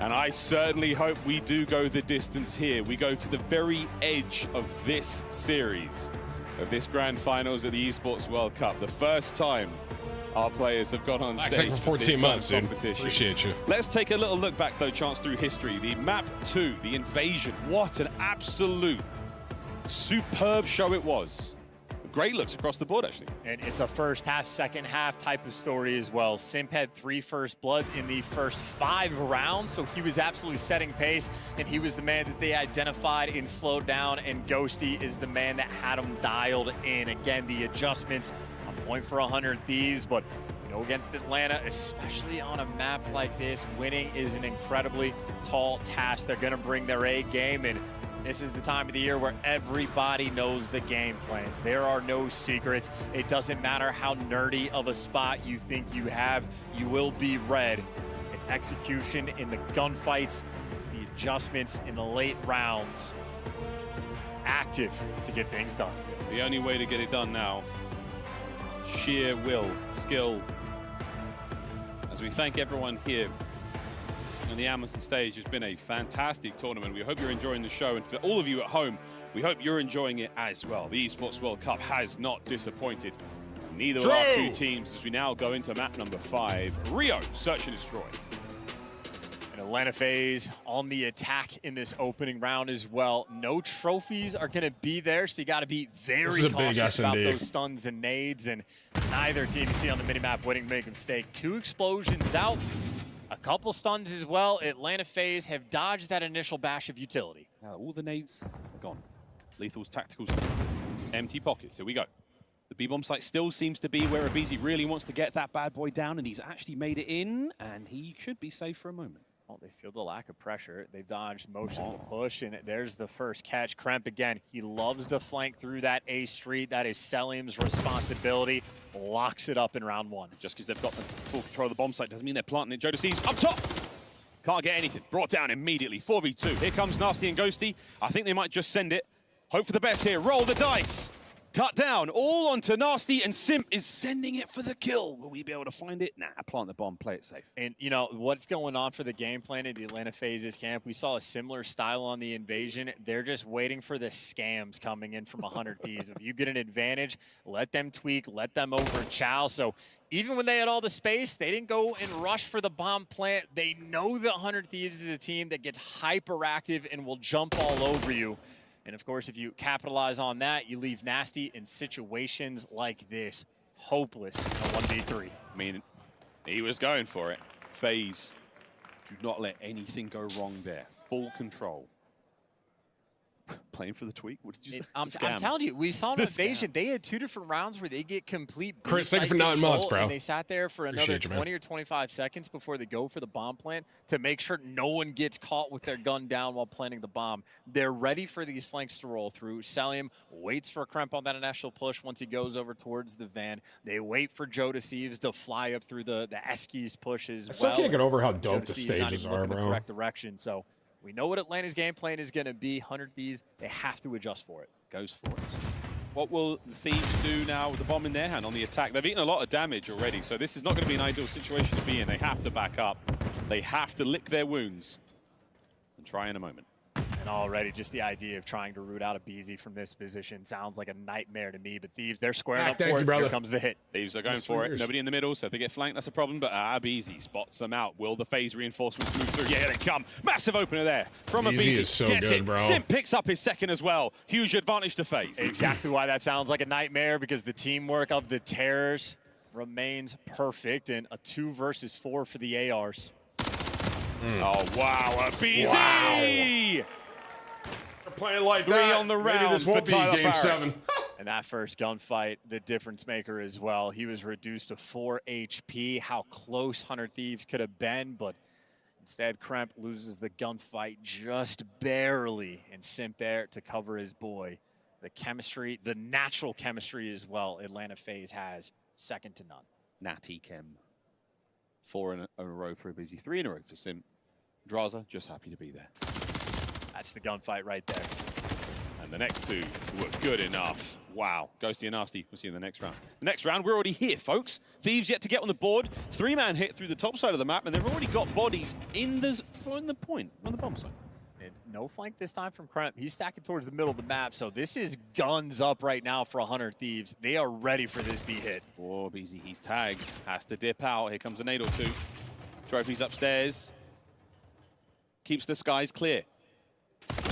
And I certainly hope we do go the distance here. We go to the very edge of this series, of this grand finals of the Esports World Cup. The first time our players have gone on stage for 14 months, dude. Appreciate you. Let's take a little look back, though, chance through history. The map 2, the invasion. What an absolute superb show it was. Great looks across the board, actually. And it's a first half, second half type of story as well. Simp had 3 first bloods in the first 5 rounds, so he was absolutely setting pace, and he was the man that they identified and slowed down, and Ghosty is the man that had him dialed in. Again, the adjustments on point for 100 Thieves, but you know, against Atlanta, especially on a map like this, winning is an incredibly tall task. They're going to bring their A game, and this is the time of the year where everybody knows the game plans. There are no secrets. It doesn't matter how nerdy of a spot you think you have, you will be red. It's execution in the gunfights, it's the adjustments in the late rounds. Active to get things done. The only way to get it done now, sheer will, skill. As we thank everyone here on the Amazon stage, has been a fantastic tournament. We hope you're enjoying the show, and for all of you at home, we hope you're enjoying it as well. The Esports World Cup has not disappointed. Neither will our 2 teams as we now go into map number 5, Rio Search and Destroy. And Atlanta FaZe on the attack in this opening round as well. No trophies are going to be there, so you got to be very cautious about those stuns and nades, and neither team you see on the minimap waiting to make a mistake. 2 explosions out. A couple stuns as well. Atlanta FaZe have dodged that initial bash of utility. Now all the nades are gone. Lethals, tacticals, empty pockets. Here we go. The B-bomb site still seems to be where aBeZy really wants to get that bad boy down, and he's actually made it in, and he should be safe for a moment. Well, they feel the lack of pressure. They've dodged motion to push, and there's the first catch. Kremp again. He loves to flank through that A street. That is Selim's responsibility. Locks it up in round 1. Just because they've got the full control of the bomb site doesn't mean they're planting it. Jodeci's up top. Can't get anything. Brought down immediately. 4v2. Here comes Nasty and Ghosty. I think they might just send it. Hope for the best here. Roll the dice. Cut down. All onto Nasty, and Simp is sending it for the kill. Will we be able to find it? Nah, plant the bomb. Play it safe. And, you know, what's going on for the game plan in the Atlanta FaZe's camp? We saw a similar style on the invasion. They're just waiting for the scams coming in from 100 Thieves. If you get an advantage, let them tweak, let them over-chow. So even when they had all the space, they didn't go and rush for the bomb plant. They know that 100 Thieves is a team that gets hyperactive and will jump all over you. And of course, if you capitalize on that, you leave Nasty in situations like this. Hopeless in a 1v3. I mean, he was going for it. FaZe, do not let anything go wrong there. Full control. Playing for the tweak? What did you say? I'm telling you, we saw the invasion. They had 2 different rounds where they get complete Chris, thank you for 9 months, bro. And they sat there for another 20 or 25 seconds before they go for the bomb plant to make sure no one gets caught with their gun down while planting the bomb. They're ready for these flanks to roll through. Selim waits for Kremp on that initial push once he goes over towards the van. They wait for Jodeci's to fly up through the Eskies push as well. I still can't get over how dope the stages are, bro. bro. The correct direction, so we know what Atlanta's game plan is going to be. 100 Thieves, they have to adjust for it. Goes for it. What will the Thieves do now with the bomb in their hand on the attack? They've eaten a lot of damage already, so this is not going to be an ideal situation to be in. They have to back up. They have to lick their wounds and try in a moment. And already just the idea of trying to root out a BZ from this position sounds like a nightmare to me, but Thieves, they're squaring up for it. Here comes the hit. Thieves are going for it. Nobody in the middle, so if they get flanked, that's a problem, but BZ spots them out. Will the phase reinforcements move through? Yeah, they come. Massive opener there from a BZ. Is so Gets good, it. bro. Sim picks up his second as well. Huge advantage to phase. Exactly why that sounds like a nightmare, because the teamwork of the Terrors remains perfect, and a 2 versus 4 for the ARs. Oh, wow, a BZ! Wow. They're playing like 3 that. on the Maybe round this won't for be Tyler game Farris. 7. And that first gunfight, the difference maker as well. He was reduced to 4 HP. How close 100 Thieves could have been, but instead Kremp loses the gunfight just barely, and Simp there to cover his boy. The chemistry, the natural chemistry as well, Atlanta FaZe has, second to none. Natty Chem. 4 in a row for a BZ, 3 in a row for Sim. Draza just happy to be there. That's the gunfight right there. And the next 2 were good enough. Wow. Ghosty and Nasty, we'll see you in the next round. Next round, we're already here, folks. Thieves yet to get on the board. 3-man hit through the top side of the map, and they've already got bodies on the bomb site. And no flank this time from Kremp. He's stacking towards the middle of the map, so this is guns up right now for 100 Thieves. They are ready for this B hit. Oh, BZ, he's tagged. Has to dip out. Here comes a nade or 2. Trophy's upstairs. Keeps the skies clear.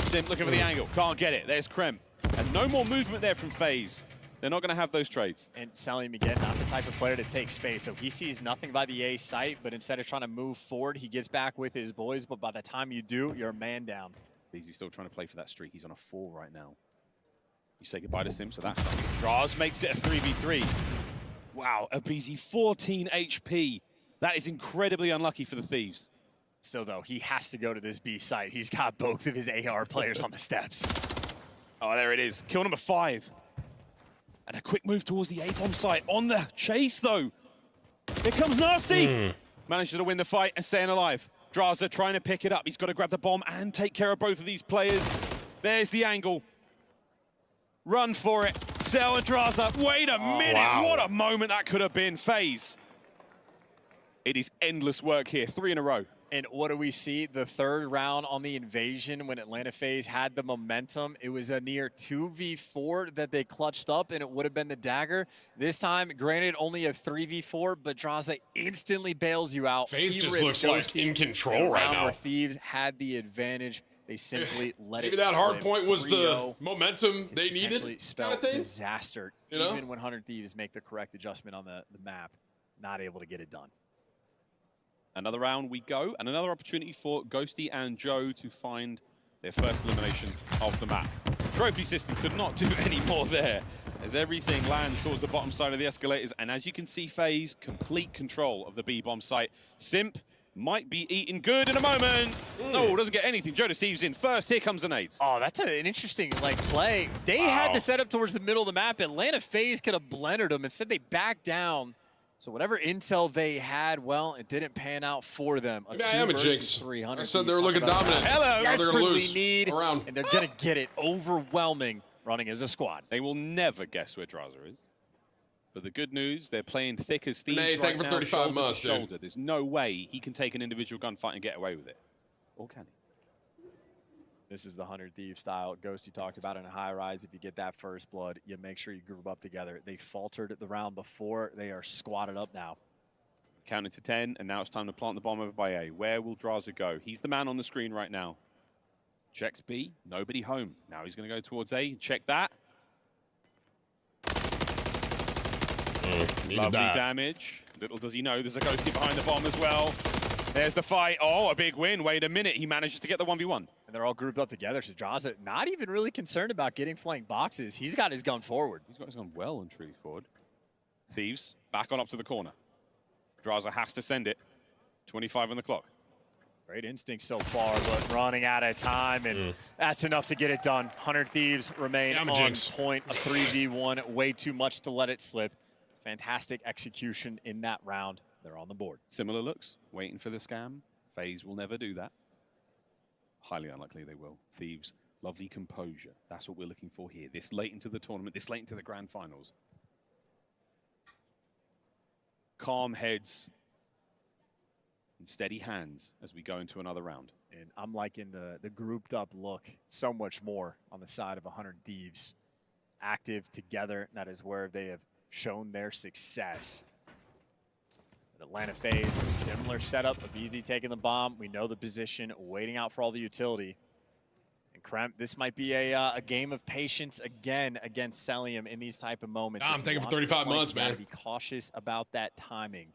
Sim looking for the angle. Can't get it. There's Krem. And no more movement there from FaZe. They're not going to have those trades. And Salim, again, not the type of player to take space. So he sees nothing by the A site, but instead of trying to move forward, he gets back with his boys. But by the time you do, you're a man down. BZ's still trying to play for that streak. He's on a 4 right now. You say goodbye to Sim, so that's done. Draws makes it a 3v3. Wow, a BZ 14 HP. That is incredibly unlucky for the Thieves. Still, though, he has to go to this B site. He's got both of his AR players on the steps. Oh, there it is. Kill number 5. And a quick move towards the A-bomb site. On the chase, though. Here comes Nasty. Manages to win the fight and staying alive. Draza trying to pick it up. He's got to grab the bomb and take care of both of these players. There's the angle. Run for it. Sell and Draza. Wait a minute. Wow. What a moment that could have been. FaZe. It is endless work here. 3 in a row. And what do we see? The third round on the invasion when Atlanta FaZe had the momentum. It was a near 2v4 that they clutched up, and it would have been the dagger. This time, granted, only a 3v4, but Draza instantly bails you out. FaZe just looks like in control right now. Where Thieves had the advantage. They simply let it Maybe that hard slip. point was 3-0 the momentum they needed. Potentially spell disaster, You know? even when 100 Thieves make the correct adjustment on the map. Not able to get it done. Another round we go, and another opportunity for Ghosty and Joe to find their first elimination of the map. Trophy system could not do any more there, as everything lands towards the bottom side of the escalators, and as you can see, FaZe, complete control of the B-bomb site. Simp might be eating good in a moment. No, doesn't get anything. Joe Deceives in first. Here comes the nades. Oh, that's an interesting play. They had the setup towards the middle of the map. Atlanta FaZe could have blended them. Instead, they backed down. So whatever intel they had, well, it didn't pan out for them. Maybe I am a jinx. 300. I said they were looking dominant. Hello. Now they're gonna lose need, around. and they're going to get it overwhelming running as a squad. They will never guess where Draza is. But the good news, they're playing thick as thieves Nate, right thank you for now, 35 shoulder months, to dude. shoulder. There's no way he can take an individual gunfight and get away with it. Or can he? This is the 100 Thieves style. Ghosty talked about in a high rise. If you get that first blood, you make sure you group up together. They faltered the round before. They are squatted up now. Counting to 10, and now it's time to plant the bomb over by A. Where will Draza go? He's the man on the screen right now. Checks B, nobody home. Now he's going to go towards A. Check that. Lovely damage. Little does he know, there's a ghosty behind the bomb as well. There's the fight. Oh, a big win. Wait a minute. He manages to get the 1v1. And they're all grouped up together. So Draza not even really concerned about getting flank boxes. He's got his gun forward. He's got his gun well and truly forward. Thieves back on up to the corner. Draza has to send it. 25 on the clock. Great instinct so far, but running out of time, and that's enough to get it done. 100 Thieves remain on point. A 3v1, way too much to let it slip. Fantastic execution in that round. They're on the board. Similar looks, waiting for the scam. FaZe will never do that. Highly unlikely they will. Thieves Lovely composure. That's what we're looking for here. This late into the tournament, this late into the grand finals. Calm heads and steady hands as we go into another round. And I'm liking the grouped up look so much more on the side of 100 Thieves. Active together, that is where they have shown their success. Atlanta FaZe, similar setup of Easy taking the bomb. We know the position, waiting out for all the utility. And Kremp, this might be a game of patience again against Celium in these type of moments. I'm thinking for 35 months, man. Be cautious about that timing.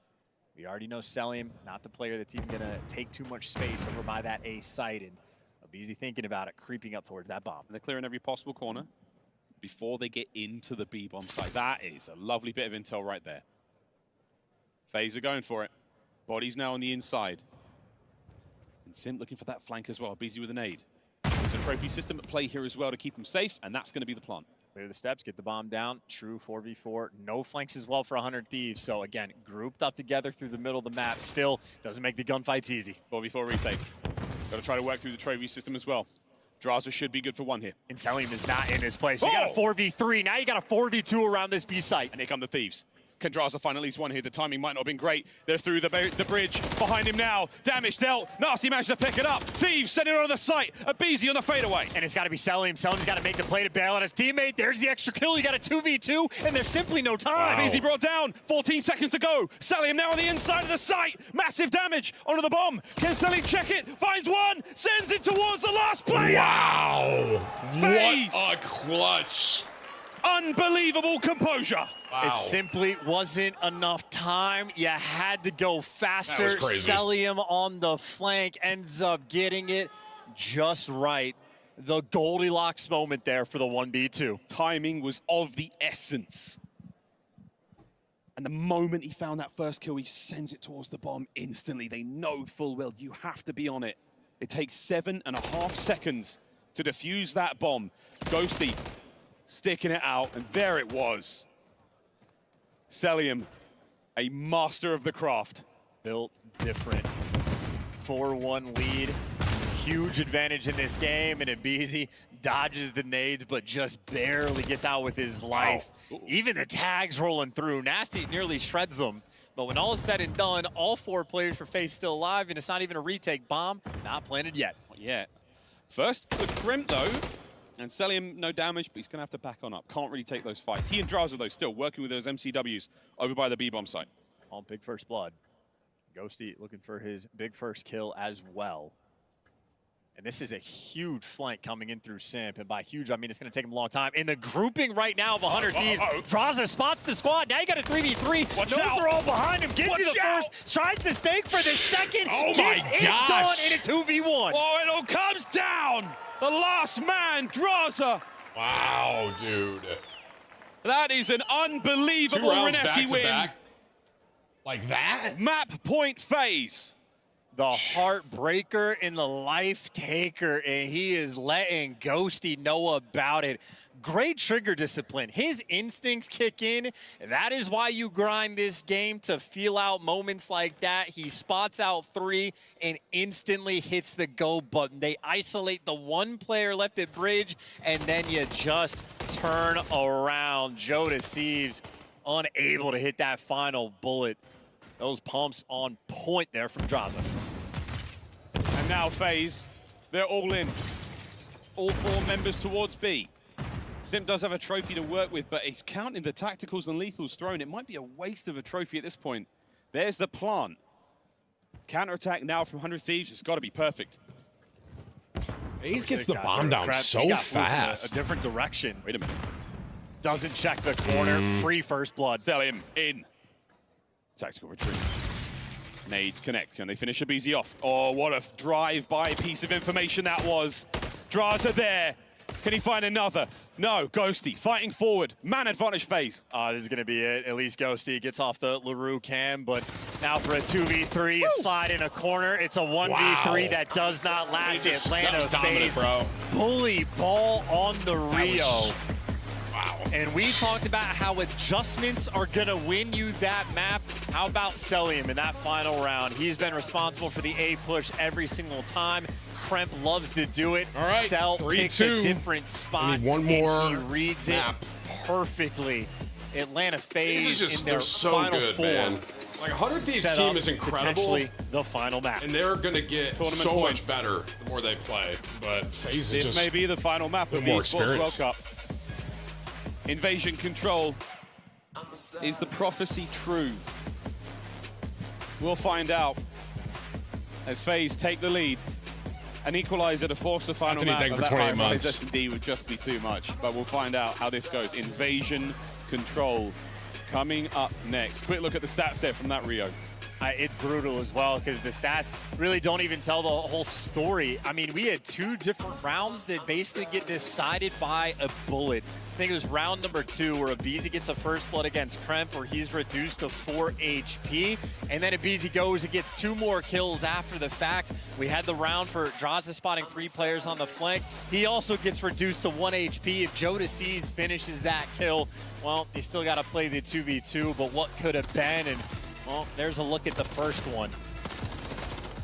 We already know Celium, not the player that's even going to take too much space over by that A site. And Easy thinking about it, creeping up towards that bomb. And they're clearing every possible corner before they get into the B bomb site. That is a lovely bit of intel right there. FaZe are going for it. Body's now on the inside. And Sim looking for that flank as well. Busy with a nade. There's a trophy system at play here as well to keep them safe, and that's going to be the plan. Clear the steps, get the bomb down. True 4v4. No flanks as well for 100 Thieves. So again, grouped up together through the middle of the map. Still doesn't make the gunfights easy. 4v4 retake. Got to try to work through the trophy system as well. Draza should be good for one here. And Celium is not in his place. You got a 4v3. Now you got a 4v2 around this B site. And here come the Thieves. Can Draza find at least one here? The timing might not have been great. They're through the bridge. Behind him now. Damage dealt. Nasty managed to pick it up. Thieves sending it on the site. Abizi on the fadeaway. And it's got to be Celium. Celium's got to make the play to bail out his teammate. There's the extra kill. You got a 2v2, and there's simply no time. Abizi brought down. 14 seconds to go. Celium now on the inside of the site. Massive damage onto the bomb. Can Celium check it? Finds one. Sends it towards the last player. Wow. FaZe. What a clutch. Unbelievable composure. Wow. It simply wasn't enough time. You had to go faster. That was crazy. Celium on the flank ends up getting it just right. The Goldilocks moment there for the 1v2. Timing was of the essence. And the moment he found that first kill, he sends it towards the bomb instantly. They know full well you have to be on it. It takes 7.5 seconds to defuse that bomb. Ghosty sticking it out, and there it was. Celium, a master of the craft. Built different. 4-1 lead. Huge advantage in this game, and Abizi dodges the nades, but just barely gets out with his life. Wow. Even the tags rolling through. Nasty nearly shreds them. But when all is said and done, all 4 players for FaZe still alive, and it's not even a retake. Bomb not planted yet. Not yet. First, the Crimp, though. And Celium, no damage, but he's going to have to back on up. Can't really take those fights. He and Draza, though, still working with those MCWs over by the B-bomb site. On big first blood. Ghosty looking for his big first kill as well. And this is a huge flank coming in through Simp. And by huge, I mean it's going to take him a long time. In the grouping right now of 100 Thieves, Draza spots the squad. Now you got a 3v3. Watch Knows out. they're all behind him. Gets Watch you the out. first. Tries to stake for the second. Oh Gets my it gosh. done in a 2v1. Oh, it all comes down. The last man, Draza. Wow, dude. That is an unbelievable 2 rounds Renetti back to win. back. Like that? Map point FaZe. The heartbreaker and the life taker, and he is letting Ghosty know about it. Great trigger discipline. His instincts kick in. That is why you grind this game, to feel out moments like that. He spots out 3 and instantly hits the go button. They isolate the 1 player left at bridge, and then you just turn around. Joe Thieves unable to hit that final bullet. Those pumps on point there from Draza. And now FaZe, they're all in. All 4 members towards B. Sim does have a trophy to work with, but he's counting the tacticals and lethals thrown. It might be a waste of a trophy at this point. There's the plant. Counterattack now from 100 Thieves. It's got to be perfect. FaZe gets the bomb down so fast. A different direction. Wait a minute. Doesn't check the corner. Free first blood. Celium in. Tactical retreat. Nades connect. Can they finish Abizi off? Oh, what a drive-by piece of information that was. Draza there. Can he find another? No, Ghosty fighting forward. Man advantage FaZe. This is going to be it. At least Ghosty gets off the LaRue cam, but now for a 2v3, a slide in a corner. It's a 1v3 that does not last. The Atlanta FaZe bully ball on the Rio. Wow. And we talked about how adjustments are going to win you that map. How about selling him in that final round? He's been responsible for the A push every single time. Kremp loves to do it. All right, Cell 3-2. picks a different spot. We need one more and he reads map. it perfectly. Atlanta FaZe in their they're so final good, four. man. Like 100 Thieves Set team up is incredible. potentially the final map. And they're going to get Tournament so point. much better the more they play. But FaZe is This just may be the final map of the more Esports World experience. Cup. Invasion Control. Is the prophecy true? We'll find out as FaZe take the lead. An equalizer to force the final Anthony, map thank of you for that 28 high rise months. S&D would just be too much. But we'll find out how this goes. Invasion Control coming up next. Quick look at the stats there from that Rio. It's brutal as well because the stats really don't even tell the whole story. I mean, we had 2 different rounds that basically get decided by a bullet. I think it was round number 2 where aBeZy gets a first blood against Kremp where he's reduced to 4 HP. And then aBeZy goes and gets 2 more kills after the fact. We had the round for Draza spotting 3 players on the flank. He also gets reduced to 1 HP. If JoeDeCease finishes that kill, well, he still got to play the 2v2, but what could have been? And well, there's a look at the first one.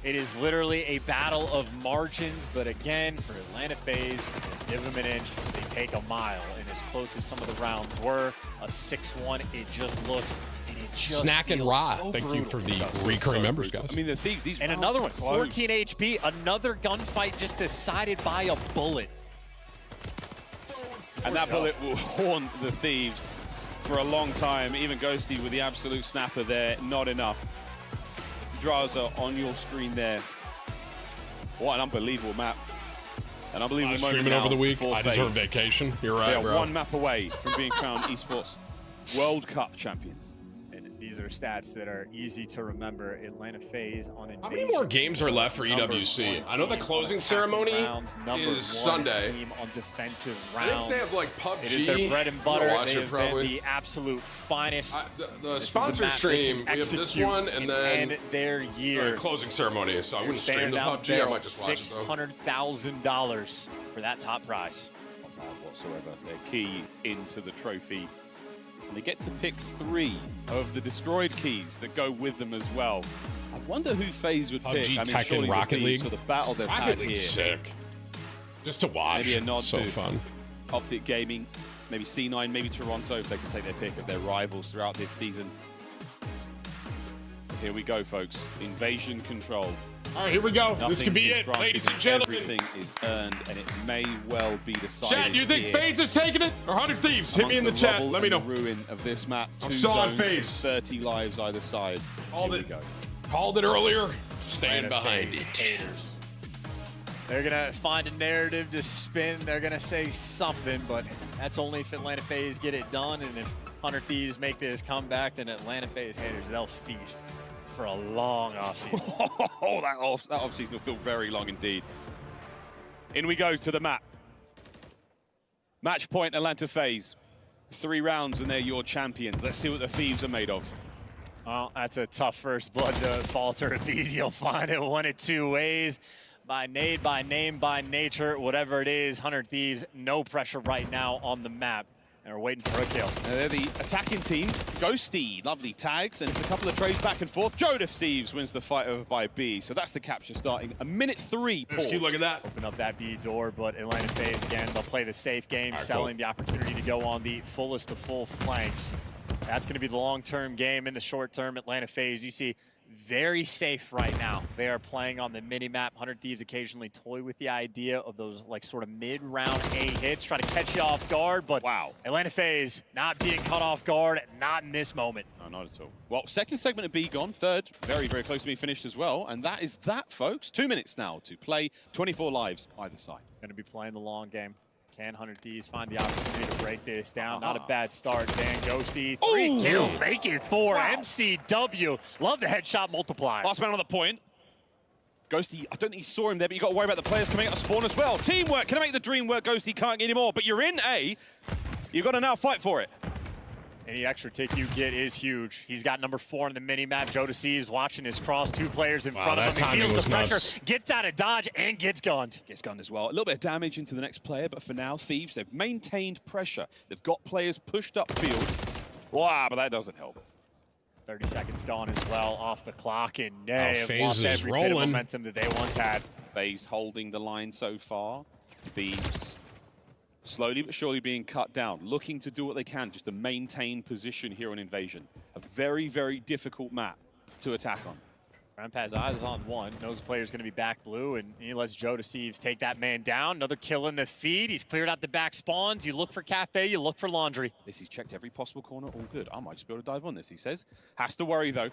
It is literally a battle of margins, but again, for Atlanta FaZe, give them an inch, they take a mile. And as close as some of the rounds were, a 6-1, it just looks, and it just Snack and feels Rod. so Thank brutal. you for the recurring members, guys. I mean, the Thieves, these And rounds another are one, close. 14 HP, another gunfight just decided by a bullet. And that bullet will haunt the Thieves for a long time. Even Ghosty with the absolute snapper there, not enough. Draza on your screen there. What an unbelievable map. An unbelievable moment Streaming now over the week. for I deserve FaZe. vacation. You're They right, are bro. one map away from being crowned Esports World Cup champions. And these are stats that are easy to remember. Atlanta FaZe on Invasion. How many more games are left for EWC? I know the closing ceremony is Sunday. Team on defensive I rounds. think they have like PUBG. It is their bread and I'm butter. gonna watch They it have probably. been the absolute finest. The This is a sponsor map they stream, can we have this execute one, and then end their year. closing ceremony. So I They're wouldn't stream staring the down PUBG. I barrel, might just watch it though. $600,000 for that top prize. Not bad whatsoever. They're key into the trophy. And they get to pick 3 of the destroyed keys that go with them as well. I wonder who FaZe would PUBG, pick. I mean, Tekken, surely the Rocket Thieves League. for the battle they've Rocket had League's here. sick. Just to watch. Maybe a nod so to fun. Optic Gaming, maybe C9, maybe Toronto, if they can take their pick of their rivals throughout this season. Here we go, folks. Invasion Control. All right, here we go. Nothing this could be is it, granted, ladies and gentlemen. Everything is earned, and it may well be decided. Chat, do you think here. FaZe is taking it or 100 Thieves? Hit me in the Amongst the chat. rubble Let me know. and the ruin of this map. I'm 2 still on zones, FaZe. 30 lives either side. Called Here it. we go. Called it earlier. Stand Atlanta behind FaZe it. haters. They're gonna find a narrative to spin. They're gonna say something, but that's only if Atlanta FaZe get it done. And if 100 Thieves make this comeback, then Atlanta FaZe haters, they'll feast for a long offseason. Oh, that offseason will feel very long indeed. In we go to the map. Match point, Atlanta FaZe. 3 rounds and they're your champions. Let's see what the Thieves are made of. Well, that's a tough first blood to falter to aBeZy. You'll find it one of 2 ways. By nade, by name, by nature, whatever it is, 100 Thieves, no pressure right now on the map. And we're waiting for a kill. They're the attacking team. Ghosty, lovely tags, and it's a couple of trades back and forth. JoeDeCease wins the fight over by B, so that's the capture starting. A minute 3 pause. Look at that. Open up that B door, but Atlanta FaZe, again, they'll play the safe game, Right, selling the opportunity to go on the fullest of full flanks. That's going to be the long-term game. In the short term, Atlanta FaZe, you see, very safe right now. They are playing on the mini-map. 100 Thieves occasionally toy with the idea of those like sort of mid-round A hits, try to catch you off guard, but wow, Atlanta FaZe not being caught off guard, not in this moment. No, not at all. Well, second segment of B gone, third, very, very close to being finished as well, and that is that, folks. 2 minutes now to play, 24 lives either side. Going to be playing the long game. Can 100 Thieves find the opportunity to break this down? Not a bad start, Dan Ghosty. 3 kills, make it 4. MCW. Love the headshot multiplier. Last man on the point. Ghosty, I don't think he saw him there, but you got to worry about the players coming out of spawn as well. Teamwork, can I make the dream work? Ghosty can't get any more, but you're in A. You've got to now fight for it. Any extra tick you get is huge. He's got number 4 on the mini-map. Joe Deceives watching his cross. 2 players in front of him. He feels the pressure, gets out of dodge, and gets gunned. Gets gunned as well. A little bit of damage into the next player, but for now, Thieves, they've maintained pressure. They've got players pushed upfield. Wow, but that doesn't help. 30 seconds gone as well off the clock, and they have FaZe lost every bit of momentum that they once had. FaZe holding the line so far. Thieves slowly but surely being cut down, looking to do what they can just to maintain position here on Invasion. A very, very difficult map to attack on. Ramp has eyes on one, knows the player's going to be back blue, and he lets Joe Deceives take that man down. Another kill in the feed. He's cleared out the back spawns. You look for Cafe, you look for Laundry. This, he's checked every possible corner, all good. I might just be able to dive on this, he says. Has to worry, though.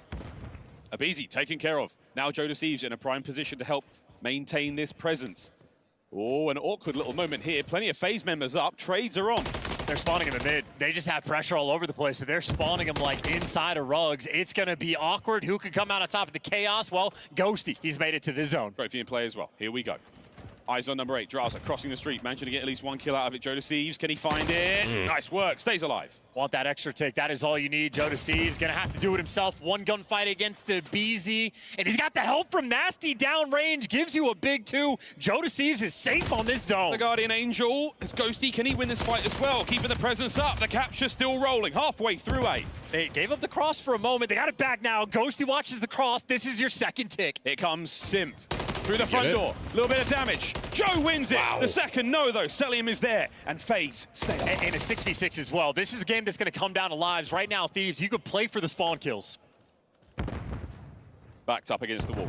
Abizi taken care of. Now Joe Deceives in a prime position to help maintain this presence. Oh, an awkward little moment here. Plenty of FaZe members up. Trades are on. They're spawning him in mid. They just have pressure all over the place, so they're spawning him like inside of rugs. It's going to be awkward. Who can come out on top of the chaos? Well, Ghosty. He's made it to the zone. Trophy in play as well. Here we go. Eyes on number 8. Draza crossing the street. Managing to get at least 1 kill out of it. Joe Deceives. Can he find it? Nice work. Stays alive. Want that extra tick. That is all you need. Joe Deceives going to have to do it himself. 1 gunfight against BZ. And he's got the help from Nasty downrange. Gives you a big 2. Joe Deceives is safe on this zone. The Guardian Angel is Ghosty. Can he win this fight as well? Keeping the presence up. The capture still rolling. Halfway through A. They gave up the cross for a moment. They got it back now. Ghosty watches the cross. This is your second tick. Here comes Simp. Through the front door. A little bit of damage. Joe wins it. The second no, though. Celium is there. And FaZe stay up. And a 6v6 as well. This is a game that's going to come down to lives. Right now, Thieves, you could play for the spawn kills. Backed up against the wall.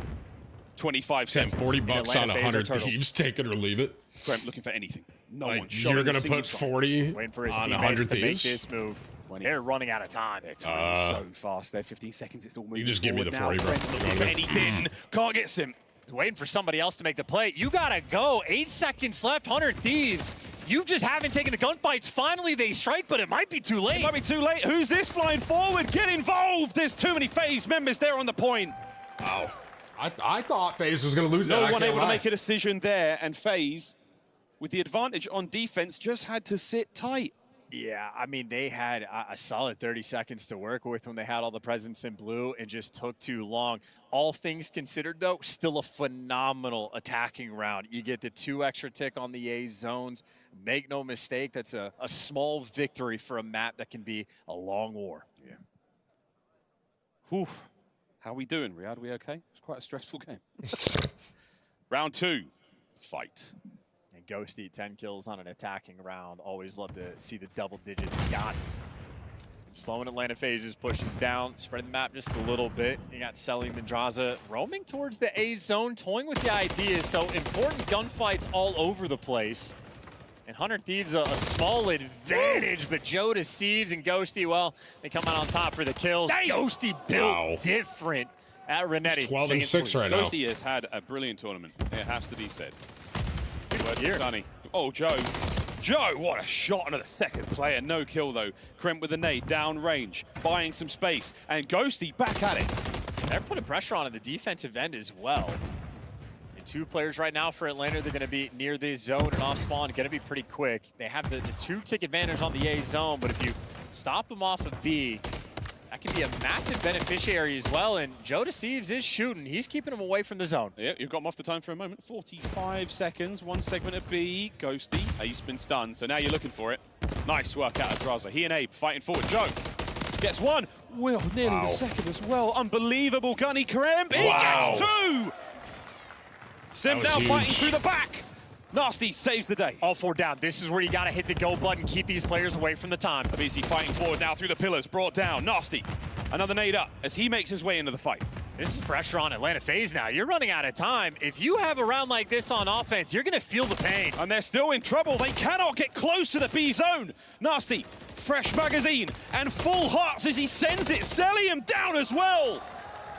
25 seconds. 40 bucks on 100 Thieves. Take it or leave it. Kremp looking for anything. No like, one showing. You're going to put 40 Waiting for his on teammates 100 to make Thieves? this move. They're running out of time. Their time is so fast. They're 15 seconds. It's all moving. You just give me the 40, bro. Looking for anything. Can't get Simp. Waiting for somebody else to make the play. You gotta go. 8 seconds left. 100 Thieves. You just haven't taken the gunfights. Finally, they strike, but it might be too late. It might be too late. Who's this flying forward? Get involved. There's too many FaZe members there on the point. Wow. I thought FaZe was going to lose that. No one able to make a decision there, and FaZe, with the advantage on defense, just had to sit tight. Yeah, I mean, they had a solid 30 seconds to work with when they had all the presence in blue and just took too long. All things considered, though, still a phenomenal attacking round. You get the 2 extra tick on the A zones. Make no mistake, that's a small victory for a map that can be a long war. Yeah. Whew. How are we doing, Riyadh? We okay? It's quite a stressful game. Round 2, fight. Ghosty, 10 kills on an attacking round. Always love to see the double digits. Got it. Slowing Atlanta phases, pushes down, spreading the map just a little bit. You got Celium and Draza roaming towards the A zone, toying with the ideas. So important gunfights all over the place. And 100 Thieves a small advantage, but Joe Deceives and Ghosty, well, they come out on top for the kills. Ghosty built different at Renetti. 12 and 6 right now. Ghosty has had a brilliant tournament. It has to be said. Good Dunny. Oh, Joe. Joe, what a shot onto the second player. No kill, though. Kremp with a nade, down range, buying some space. And Ghosty back at it. They're putting pressure on the defensive end as well. And 2 players right now for Atlanta. They're going to be near this zone and off spawn. Going to be pretty quick. They have the 2-tick advantage on the A zone, but if you stop them off of B, that can be a massive beneficiary as well, and Joe Deceives is shooting. He's keeping him away from the zone. Yeah, you've got him off the time for a moment. 45 seconds, 1 segment of B. Ghosty, Ace been stunned, so now you're looking for it. Nice work out of Draza. He and Abe fighting forward. Joe gets 1. Well, nearly the second as well. Unbelievable Gunny Kremp. He gets 2. Simp now fighting through the back. Nasty saves the day. All 4 down. This is where you got to hit the go button, keep these players away from the time. Abizi fighting forward now through the pillars, brought down. Nasty, another nade up as he makes his way into the fight. This is pressure on Atlanta FaZe now. You're running out of time. If you have a round like this on offense, you're going to feel the pain. And they're still in trouble. They cannot get close to the B zone. Nasty, fresh magazine, and full hearts as he sends it. Celium down as well.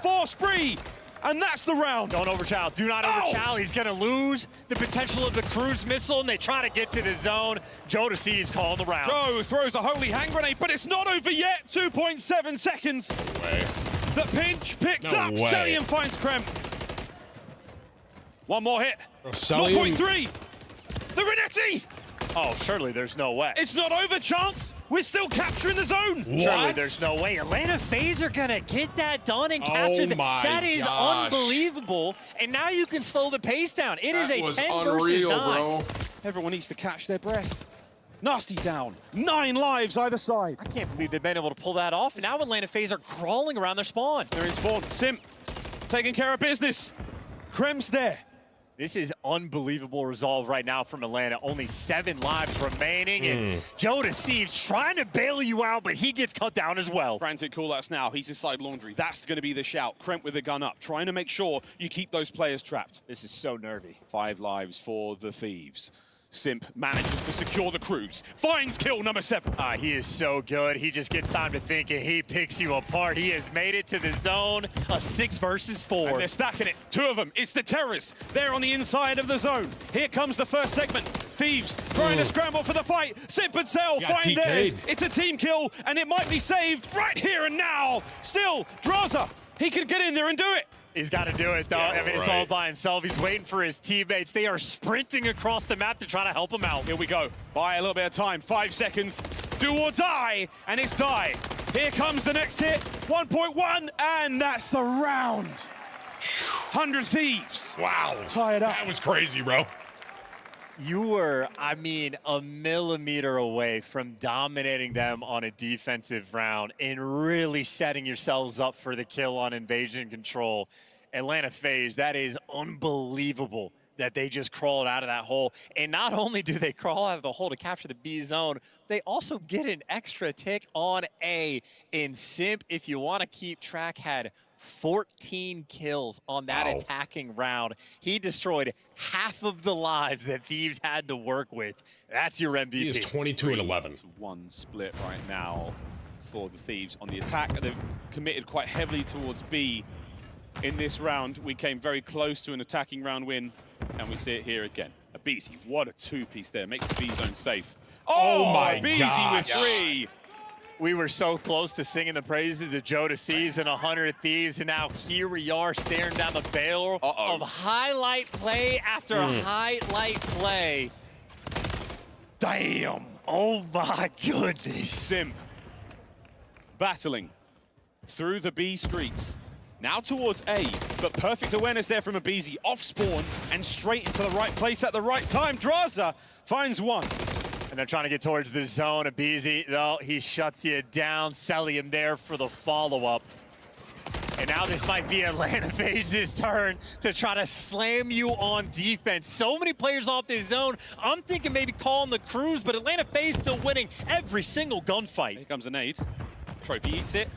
4 spree. And that's the round. Don't overchow. Do not overchow. He's going to lose the potential of the cruise missile, and they try to get to the zone. Joe Deceives calling the round. Joe throws a holy hand grenade, but it's not over yet. 2.7 seconds. No way. The pinch picked up. Way. Celium finds Kremp. 1 more hit. 0.3. The Renetti. Oh, surely there's no way. It's not over, Chance. We're still capturing the zone. Surely there's no way. Atlanta FaZe are going to get that done and capture that. That is unbelievable. And now you can slow the pace down. It is a 10 versus 9. Bro. Everyone needs to catch their breath. Nasty down. 9 lives either side. I can't believe they've been able to pull that off. And now Atlanta FaZe are crawling around their spawn. They're in spawn. Simp taking care of business. Krem's there. This is unbelievable resolve right now from Atlanta. Only 7 lives remaining, and Joe Deceives trying to bail you out, but he gets cut down as well. Frantic callouts now. He's inside Laundry. That's going to be the shout. Kremp with the gun up, trying to make sure you keep those players trapped. This is so nervy. 5 lives for the Thieves. Simp manages to secure the cruise. Finds kill number 7. He is so good. He just gets time to think and he picks you apart. He has made it to the zone. A 6 versus 4. And they're stacking it. 2 of them. It's the Terrors. They're on the inside of the zone. Here comes the first segment. Thieves trying to scramble for the fight. Simp and Cell find theirs. It's a team kill and it might be saved right here and now. Still, Draza, he can get in there and do it. He's got to do it, though. I mean, it's all by himself. He's waiting for his teammates. They are sprinting across the map to try to help him out. Here we go. Buy a little bit of time. 5 seconds. Do or die, and it's die. Here comes the next hit. 1.1, and that's the round. 100 Thieves. Wow. Tie it up. That was crazy, bro. You were, I mean, a millimeter away from dominating them on a defensive round and really setting yourselves up for the kill on invasion control. Atlanta FaZe, that is unbelievable that they just crawled out of that hole. And not only do they crawl out of the hole to capture the B zone, they also get an extra tick on A. And Simp, if you want to keep track, had 14 kills on that attacking round. He destroyed half of the lives that Thieves had to work with. That's your MVP. He is 22 and 11. It's 1 split right now for the Thieves on the attack. They've committed quite heavily towards B. In this round, we came very close to an attacking round win, and we see it here again. A BZ, what a 2-piece there. Makes the B zone safe. Oh my BZ gosh. with 3. We were so close to singing the praises of Joe Deceives and 100 Thieves, and now here we are staring down the barrel of highlight play after highlight play. Damn. Oh my goodness. Simp battling through the B streets. Now towards A, but perfect awareness there from a BZ. Off spawn and straight into the right place at the right time. Draza finds 1. And they're trying to get towards the zone. A BZ, though, he shuts you down. Celium there for the follow-up. And now this might be Atlanta FaZe's turn to try to slam you on defense. So many players off this zone. I'm thinking maybe calling the cruise, but Atlanta FaZe still winning every single gunfight. Here comes a nade. Trophy eats it.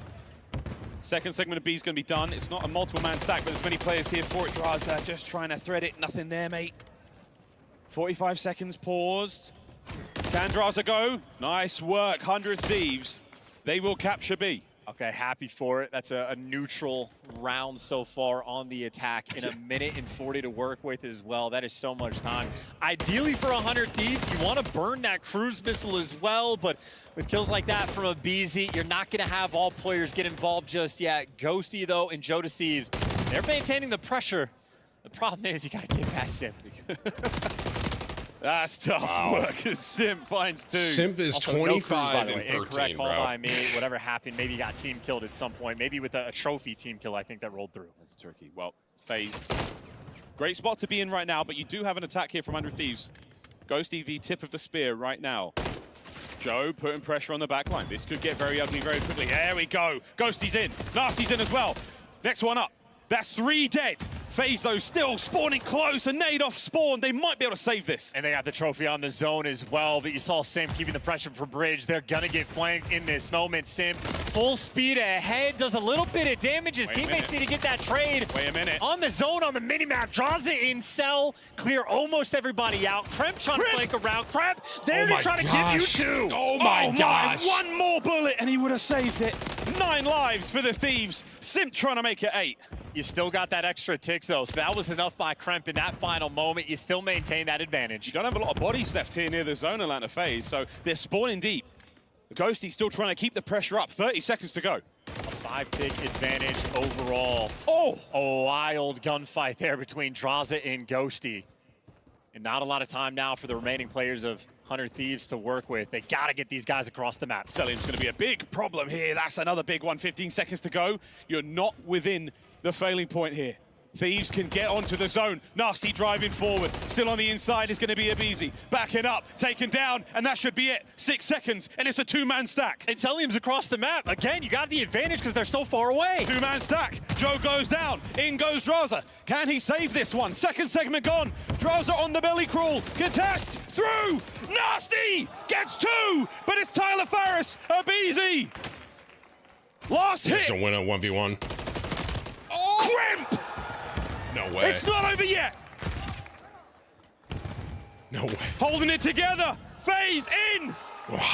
Second segment of B is going to be done. It's not a multiple-man stack, but there's many players here for it. Draza just trying to thread it. Nothing there, mate. 45 seconds paused. Can Draza go? Nice work. 100 Thieves. They will capture B. Okay, happy for it. That's a neutral round so far on the attack. In a minute and 40 to work with as well. That is so much time. Ideally for 100 Thieves, you want to burn that cruise missile as well, but with kills like that from a BZ, you're not going to have all players get involved just yet. Ghosty, though, and Joe Deceives, they're maintaining the pressure. The problem is you got to get past Simp. That's tough work. Simp finds 2. Simp is Also, 25 no cruise, by the and way. 13, Incorrect call bro. by me. Whatever happened, maybe he got team killed at some point. Maybe with a trophy team kill, I think that rolled through. That's tricky. Well, FaZe. Great spot to be in right now, but you do have an attack here from 100 Thieves. Ghosty, the tip of the spear right now. Joe putting pressure on the back line. This could get very ugly very quickly. There we go. Ghosty's in. Nasty's in as well. Next one up. That's 3 dead. FaZe, though, still spawning close. A nade off spawn. They might be able to save this. And they got the trophy on the zone as well, but you saw Simp keeping the pressure from Bridge. They're going to get flanked in this moment. Simp, full speed ahead, does a little bit of damage. His teammates need to get that trade. Wait a minute. On the zone, on the minimap, draws it in cell, clear almost everybody out. Kremp trying to flank around. Kremp, there to try to give you 2. Oh my gosh. One more bullet and he would have saved it. 9 lives for the Thieves. Simp trying to make it 8. You still got that extra ticks, though, so that was enough by Kremp in that final moment. You still maintain that advantage. You don't have a lot of bodies left here near the zone, Atlanta FaZe, so they're spawning deep. The Ghosty still trying to keep the pressure up. 30 seconds to go. A 5-tick advantage overall. Oh! A wild gunfight there between Draza and Ghosty. And not a lot of time now for the remaining players of 100 Thieves to work with. They got to get these guys across the map. Selim's going to be a big problem here. That's another big one. 15 seconds to go. You're not within the failing point here. Thieves can get onto the zone. Nasty driving forward. Still on the inside is going to be Abizi. Backing up, taken down, and that should be it. 6 seconds, and it's a two-man stack. And Selim's across the map. Again, you got the advantage because they're so far away. Two-man stack. Joe goes down. In goes Draza. Can he save this one? Second segment gone. Draza on the belly crawl. Contest through. Nasty gets 2, but it's Tyler Farris. Abizi. Last hit. Just a win at 1v1. Oh. Crimp. No way. It's not over yet. No way. Holding it together. FaZe in.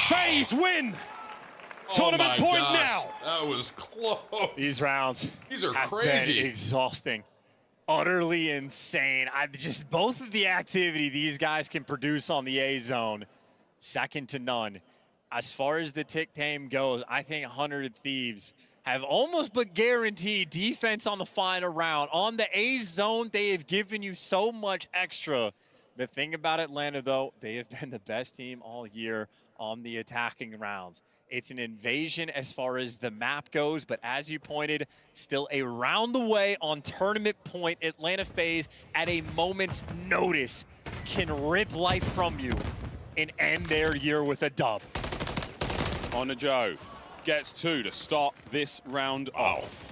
FaZe win. Tournament point now. That was close. These rounds. These are have crazy. Been exhausting. Utterly insane. Just both of the activity these guys can produce on the A zone, second to none. As far as the tick tame goes, I think 100 Thieves have almost but guaranteed defense on the final round. On the A zone, they have given you so much extra. The thing about Atlanta, though, they have been the best team all year on the attacking rounds. It's an invasion as far as the map goes, but as you pointed, still a round away on tournament point. Atlanta FaZe, at a moment's notice, can rip life from you and end their year with a dub. On to Joe. Gets 2 to start this round off.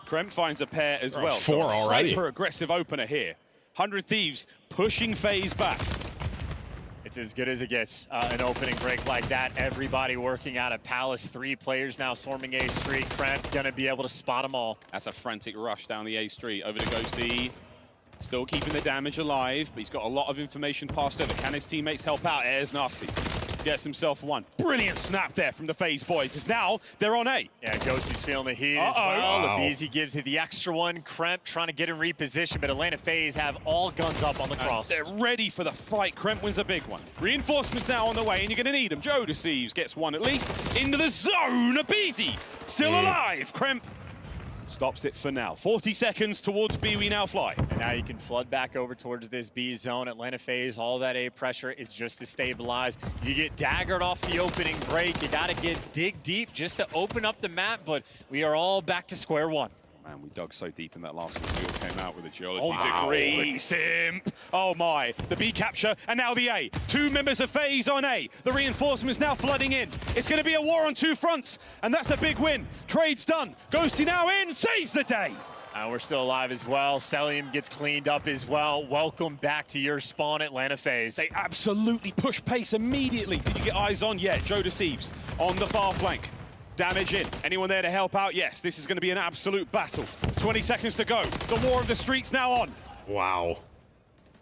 Kremp finds a pair as well. 4 already. Hyper-aggressive opener here. 100 Thieves pushing FaZe back. It's as good as it gets. An opening break like that. Everybody working out of Palace. 3 players now swarming A Street. Kremp gonna be able to spot them all. That's a frantic rush down the A Street. Over to Ghosty. Still keeping the damage alive, but he's got a lot of information passed over. Can his teammates help out? Airs Nasty. Gets himself 1. Brilliant snap there from the FaZe boys, as now they're on A. Yeah, Ghosty's feeling the heat as well. Abizi gives it the extra one. Kremp trying to get in reposition, but Atlanta FaZe have all guns up on the cross. They're ready for the fight. Kremp wins a big one. Reinforcements now on the way, and you're going to need them. Joe Deceives gets 1 at least. Into the zone. Abizi still alive. Kremp stops it for now. 40 seconds towards B, we now fly. And now you can flood back over towards this B zone. Atlanta FaZe, all that A pressure is just to stabilize. You get daggered off the opening break. You got to dig deep just to open up the map, but we are all back to square one. Man, we dug so deep in that last one. We all came out with a geology degree. Simp. Oh my. The B capture, and now the A. 2 members of FaZe on A. The reinforcements now flooding in. It's going to be a war on 2 fronts, and that's a big win. Trade's done. Ghosty now in, saves the day. And we're still alive as well. Selim gets cleaned up as well. Welcome back to your spawn, Atlanta FaZe. They absolutely push pace immediately. Did you get eyes on? Yeah, Joe Deceives on the far flank. Damage in. Anyone there to help out? Yes, this is going to be an absolute battle. 20 seconds to go. The war of the streets now on. Wow.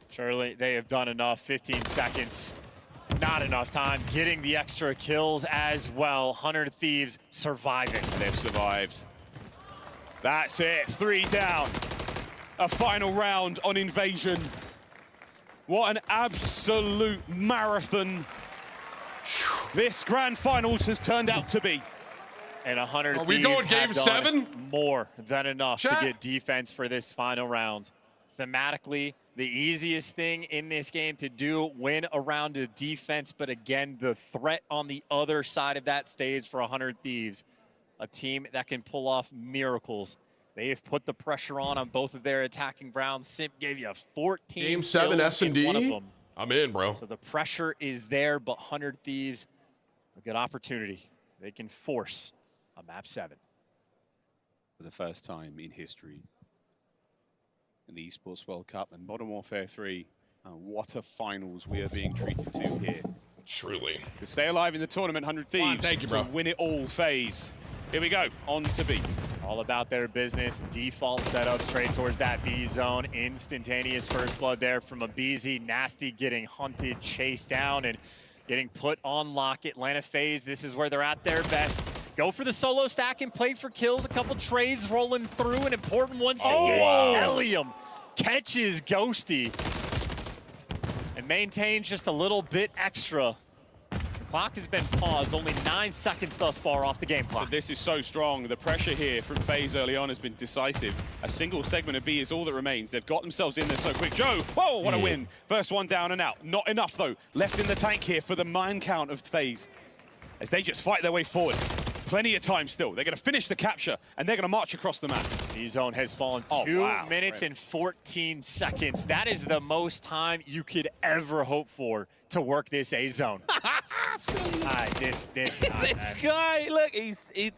Surely they have done enough. 15 seconds. Not enough time. Getting the extra kills as well. 100 Thieves surviving. They've survived. That's it. 3 down. A final round on Invasion. What an absolute marathon this grand finals has turned out to be. And 100 Are we Thieves going game have 7? More than enough Chat. to get defense for this final round. Thematically, the easiest thing in this game to do, win a round of defense, but again, the threat on the other side of that stage for 100 Thieves, a team that can pull off miracles. They have put the pressure on both of their attacking rounds. Simp gave you 14 Game 7 kills in one of S&D. them. I'm in, bro. So the pressure is there, but 100 Thieves, a good opportunity. They can force a map 7. For the first time in history in the Esports World Cup and Modern Warfare 3. What a finals we are being treated to here. Truly. To stay alive in the tournament, 100 Thieves. Thank you, bro. To win it all FaZe. Here we go, on to B. All about their business. Default setup straight towards that B zone. Instantaneous first blood there from Abizi. Nasty getting hunted, chased down, and getting put on lock. Atlanta FaZe, this is where they're at their best. Go for the solo stack and play for kills. A couple trades rolling through, an important one. Helium catches Ghosty and maintains just a little bit extra. Clock has been paused, only 9 seconds thus far off the game clock. This is so strong. The pressure here from FaZe early on has been decisive. A single segment of B is all that remains. They've got themselves in there so quick. Joe, whoa, what a win. First one down and out. Not enough, though. Left in the tank here for the mine count of FaZe as they just fight their way forward. Plenty of time still. They're going to finish the capture, and they're going to march across the map. D-Zone has fallen 2 minutes and 14 seconds. That is the most time you could ever hope for to work this A-zone. This guy, This guy, look,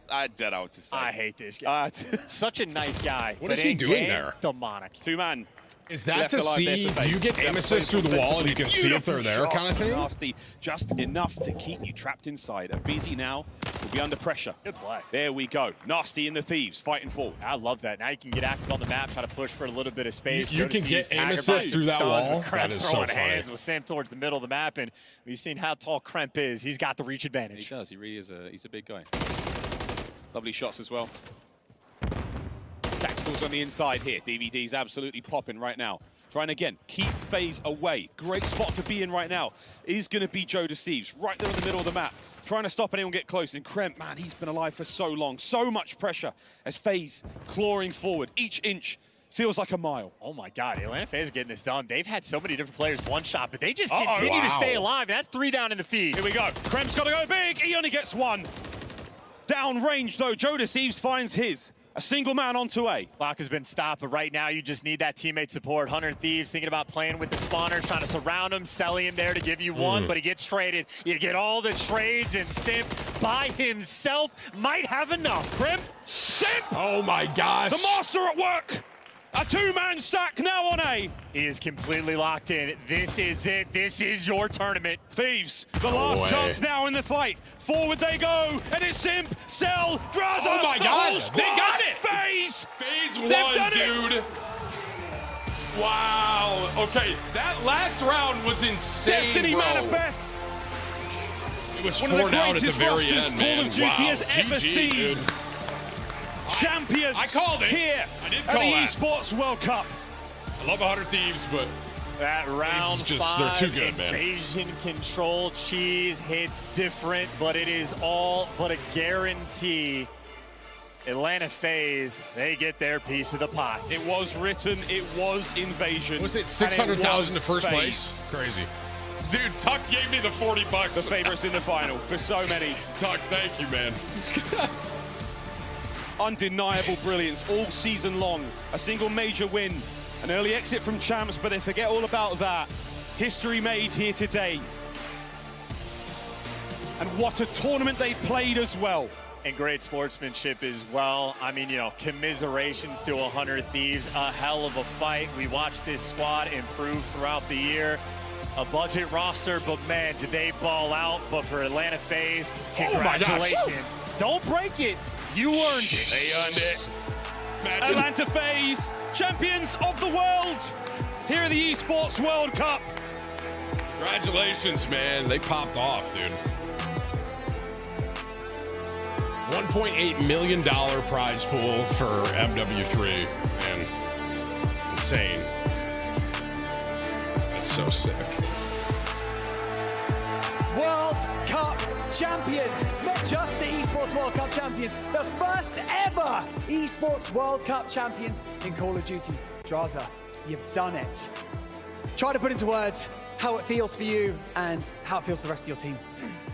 I don't know what to say. I hate this guy. Such a nice guy. What is he doing there? Demonic. 2-man. Is that to see, do you get aim assist through the wall and you can see if they're there kind of thing? Nasty, just enough to keep you trapped inside. And BZ now will be under pressure. Good play. There we go. Nasty in the Thieves, fighting forward. I love that. Now you can get active on the map, try to push for a little bit of space. You can get aim assist through that wall. That is so funny. Hands with Sam towards the middle of the map, and we've seen how tall Kremp is. He's got the reach advantage. He does. He really is he's a big guy. Lovely shots as well. Tacticals on the inside here. DVD's absolutely popping right now. Trying again, keep FaZe away. Great spot to be in right now is going to be Joe Deceives, right there in the middle of the map. Trying to stop anyone get close. And Kremp, man, he's been alive for so long. So much pressure as FaZe clawing forward. Each inch feels like a mile. Oh my God, Atlanta FaZe are getting this done. They've had so many different players one-shot, but they just continue to stay alive. That's 3 down in the feed. Here we go. Kremp's got to go big. He only gets 1. Down range, though. Joe Deceives finds his. A single man onto A. Clock has been stopped, but right now you just need that teammate support. 100 Thieves thinking about playing with the spawners, trying to surround him, selling him there to give you 1, but he gets traded. You get all the trades, and Simp by himself might have enough. Kremp, Simp! Oh my gosh. The master at work! A 2-man stack now on A. He is completely locked in. This is it. This is your tournament. Thieves, the last chance now in the fight. Forward they go, and it's Simp, Cell, Draza. Oh my God, The they got it. FaZe. FaZe They've won, done dude. It. Wow. Okay, that last round was insane, Destiny bro. manifest. It was one of the 4 down at the greatest very rosters end, Call man. of Duty has ever GG, seen. dude. Champions I called it. Here I did at call the that. Esports World Cup. I love 100 Thieves, but that round just, 5, they're too good, man. Invasion control, cheese hits different, but it is all but a guarantee. Atlanta FaZe, they get their piece of the pie. It was written, it was Invasion. Was it 600,000 to first place? Crazy. Dude, Tuck gave me the $40. The favorites in the final for so many. Tuck, thank you, man. Undeniable brilliance all season long. A single major win. An early exit from champs, but they forget all about that. History made here today. And what a tournament they played as well. And great sportsmanship as well. I mean, you know, commiserations to 100 Thieves. A hell of a fight. We watched this squad improve throughout the year. A budget roster, but man, did they ball out. But for Atlanta FaZe, congratulations. Don't break it. You earned it. They earned it. Atlanta FaZe, champions of the world here at the Esports World Cup. Congratulations, man. They popped off, dude. $1.8 million prize pool for MW3. Man, insane. That's so sick. World Cup champions, not just the Esports World Cup champions, the first ever Esports World Cup champions in Call of Duty. Draza, you've done it. Try to put into words how it feels for you and how it feels for the rest of your team.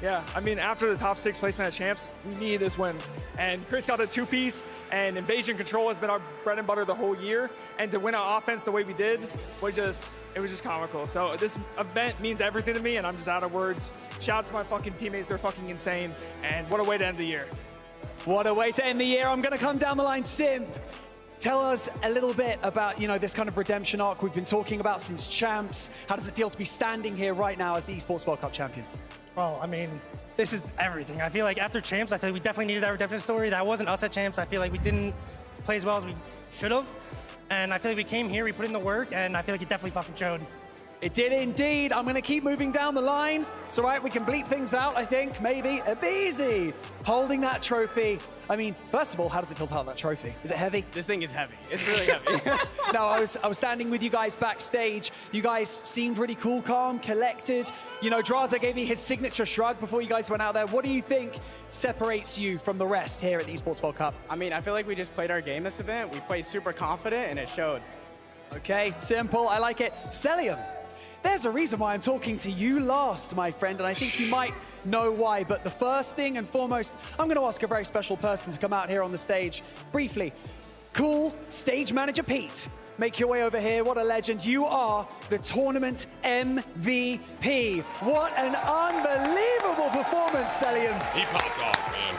Yeah, I mean, after the top 6 placement at champs, we needed this win. And Chris got the 2-piece, and invasion control has been our bread and butter the whole year. And to win our offense the way we did was just comical. So this event means everything to me, and I'm just out of words. Shout out to my fucking teammates, they're fucking insane. And what a way to end the year. What a way to end the year. I'm gonna come down the line, Simp. Tell us a little bit about, you know, this kind of redemption arc we've been talking about since champs. How does it feel to be standing here right now as the Esports World Cup champions? Well, I mean, this is everything. I feel like after champs, I feel like we definitely needed that redemption story. That wasn't us at champs. I feel like we didn't play as well as we should have. And I feel like we came here, we put in the work, and I feel like it definitely fucking showed. It did indeed. I'm going to keep moving down the line. It's all right. We can bleep things out, I think. Maybe. Easy. Holding that trophy. I mean, first of all, how does it feel to hold that trophy? Is it heavy? This thing is heavy. It's really heavy. No, I was standing with you guys backstage. You guys seemed really cool, calm, collected. You know, Draza gave me his signature shrug before you guys went out there. What do you think separates you from the rest here at the Esports World Cup? I mean, I feel like we just played our game this event. We played super confident, and it showed. Okay, simple. I like it. Celium. There's a reason why I'm talking to you last, my friend, and I think you might know why. But the first thing and foremost, I'm going to ask a very special person to come out here on the stage briefly. Cool stage manager Pete. Make your way over here. What a legend. You are the tournament MVP. What an unbelievable performance, Celium. He popped off, man.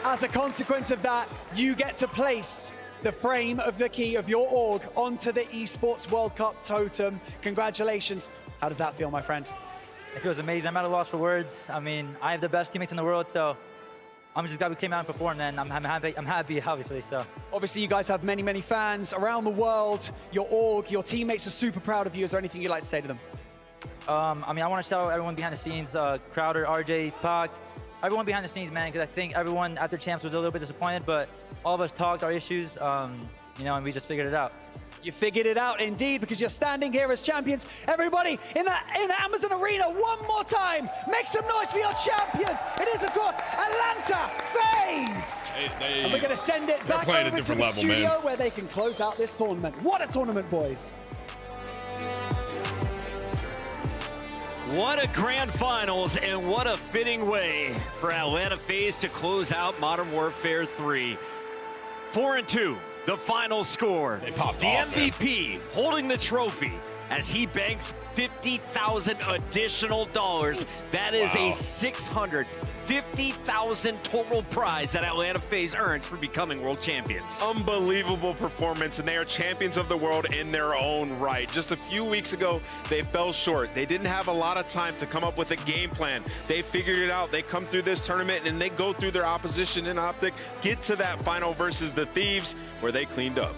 As a consequence of that, you get to place the frame of the key of your org onto the Esports World Cup totem. Congratulations. How does that feel, my friend? It feels amazing. I'm at a loss for words. I mean, I have the best teammates in the world, so I'm just glad we came out and performed, and I'm happy, obviously. So obviously, you guys have many, many fans around the world. Your org, your teammates are super proud of you. Is there anything you'd like to say to them? I mean, I want to shout out everyone behind the scenes, Crowder, RJ, Pac, everyone behind the scenes, man, because I think everyone after champs was a little bit disappointed, but all of us talked our issues, you know, and we just figured it out. You figured it out, indeed, because you're standing here as champions. Everybody in the Amazon Arena, one more time, make some noise for your champions. It is, of course, Atlanta FaZe. And we're going to send it back over to the studio where they can close out this tournament. What a tournament, boys. What a grand finals, and what a fitting way for Atlanta FaZe to close out Modern Warfare 3. 4-2, the final score. The MVP holding the trophy as he banks $50,000 additional dollars. That is a $650,000 total prize that Atlanta FaZe earns for becoming world champions. Unbelievable performance, and they are champions of the world in their own right. Just a few weeks ago, they fell short. They didn't have a lot of time to come up with a game plan. They figured it out. They come through this tournament, and they go through their opposition in Optic, get to that final versus the Thieves, where they cleaned up.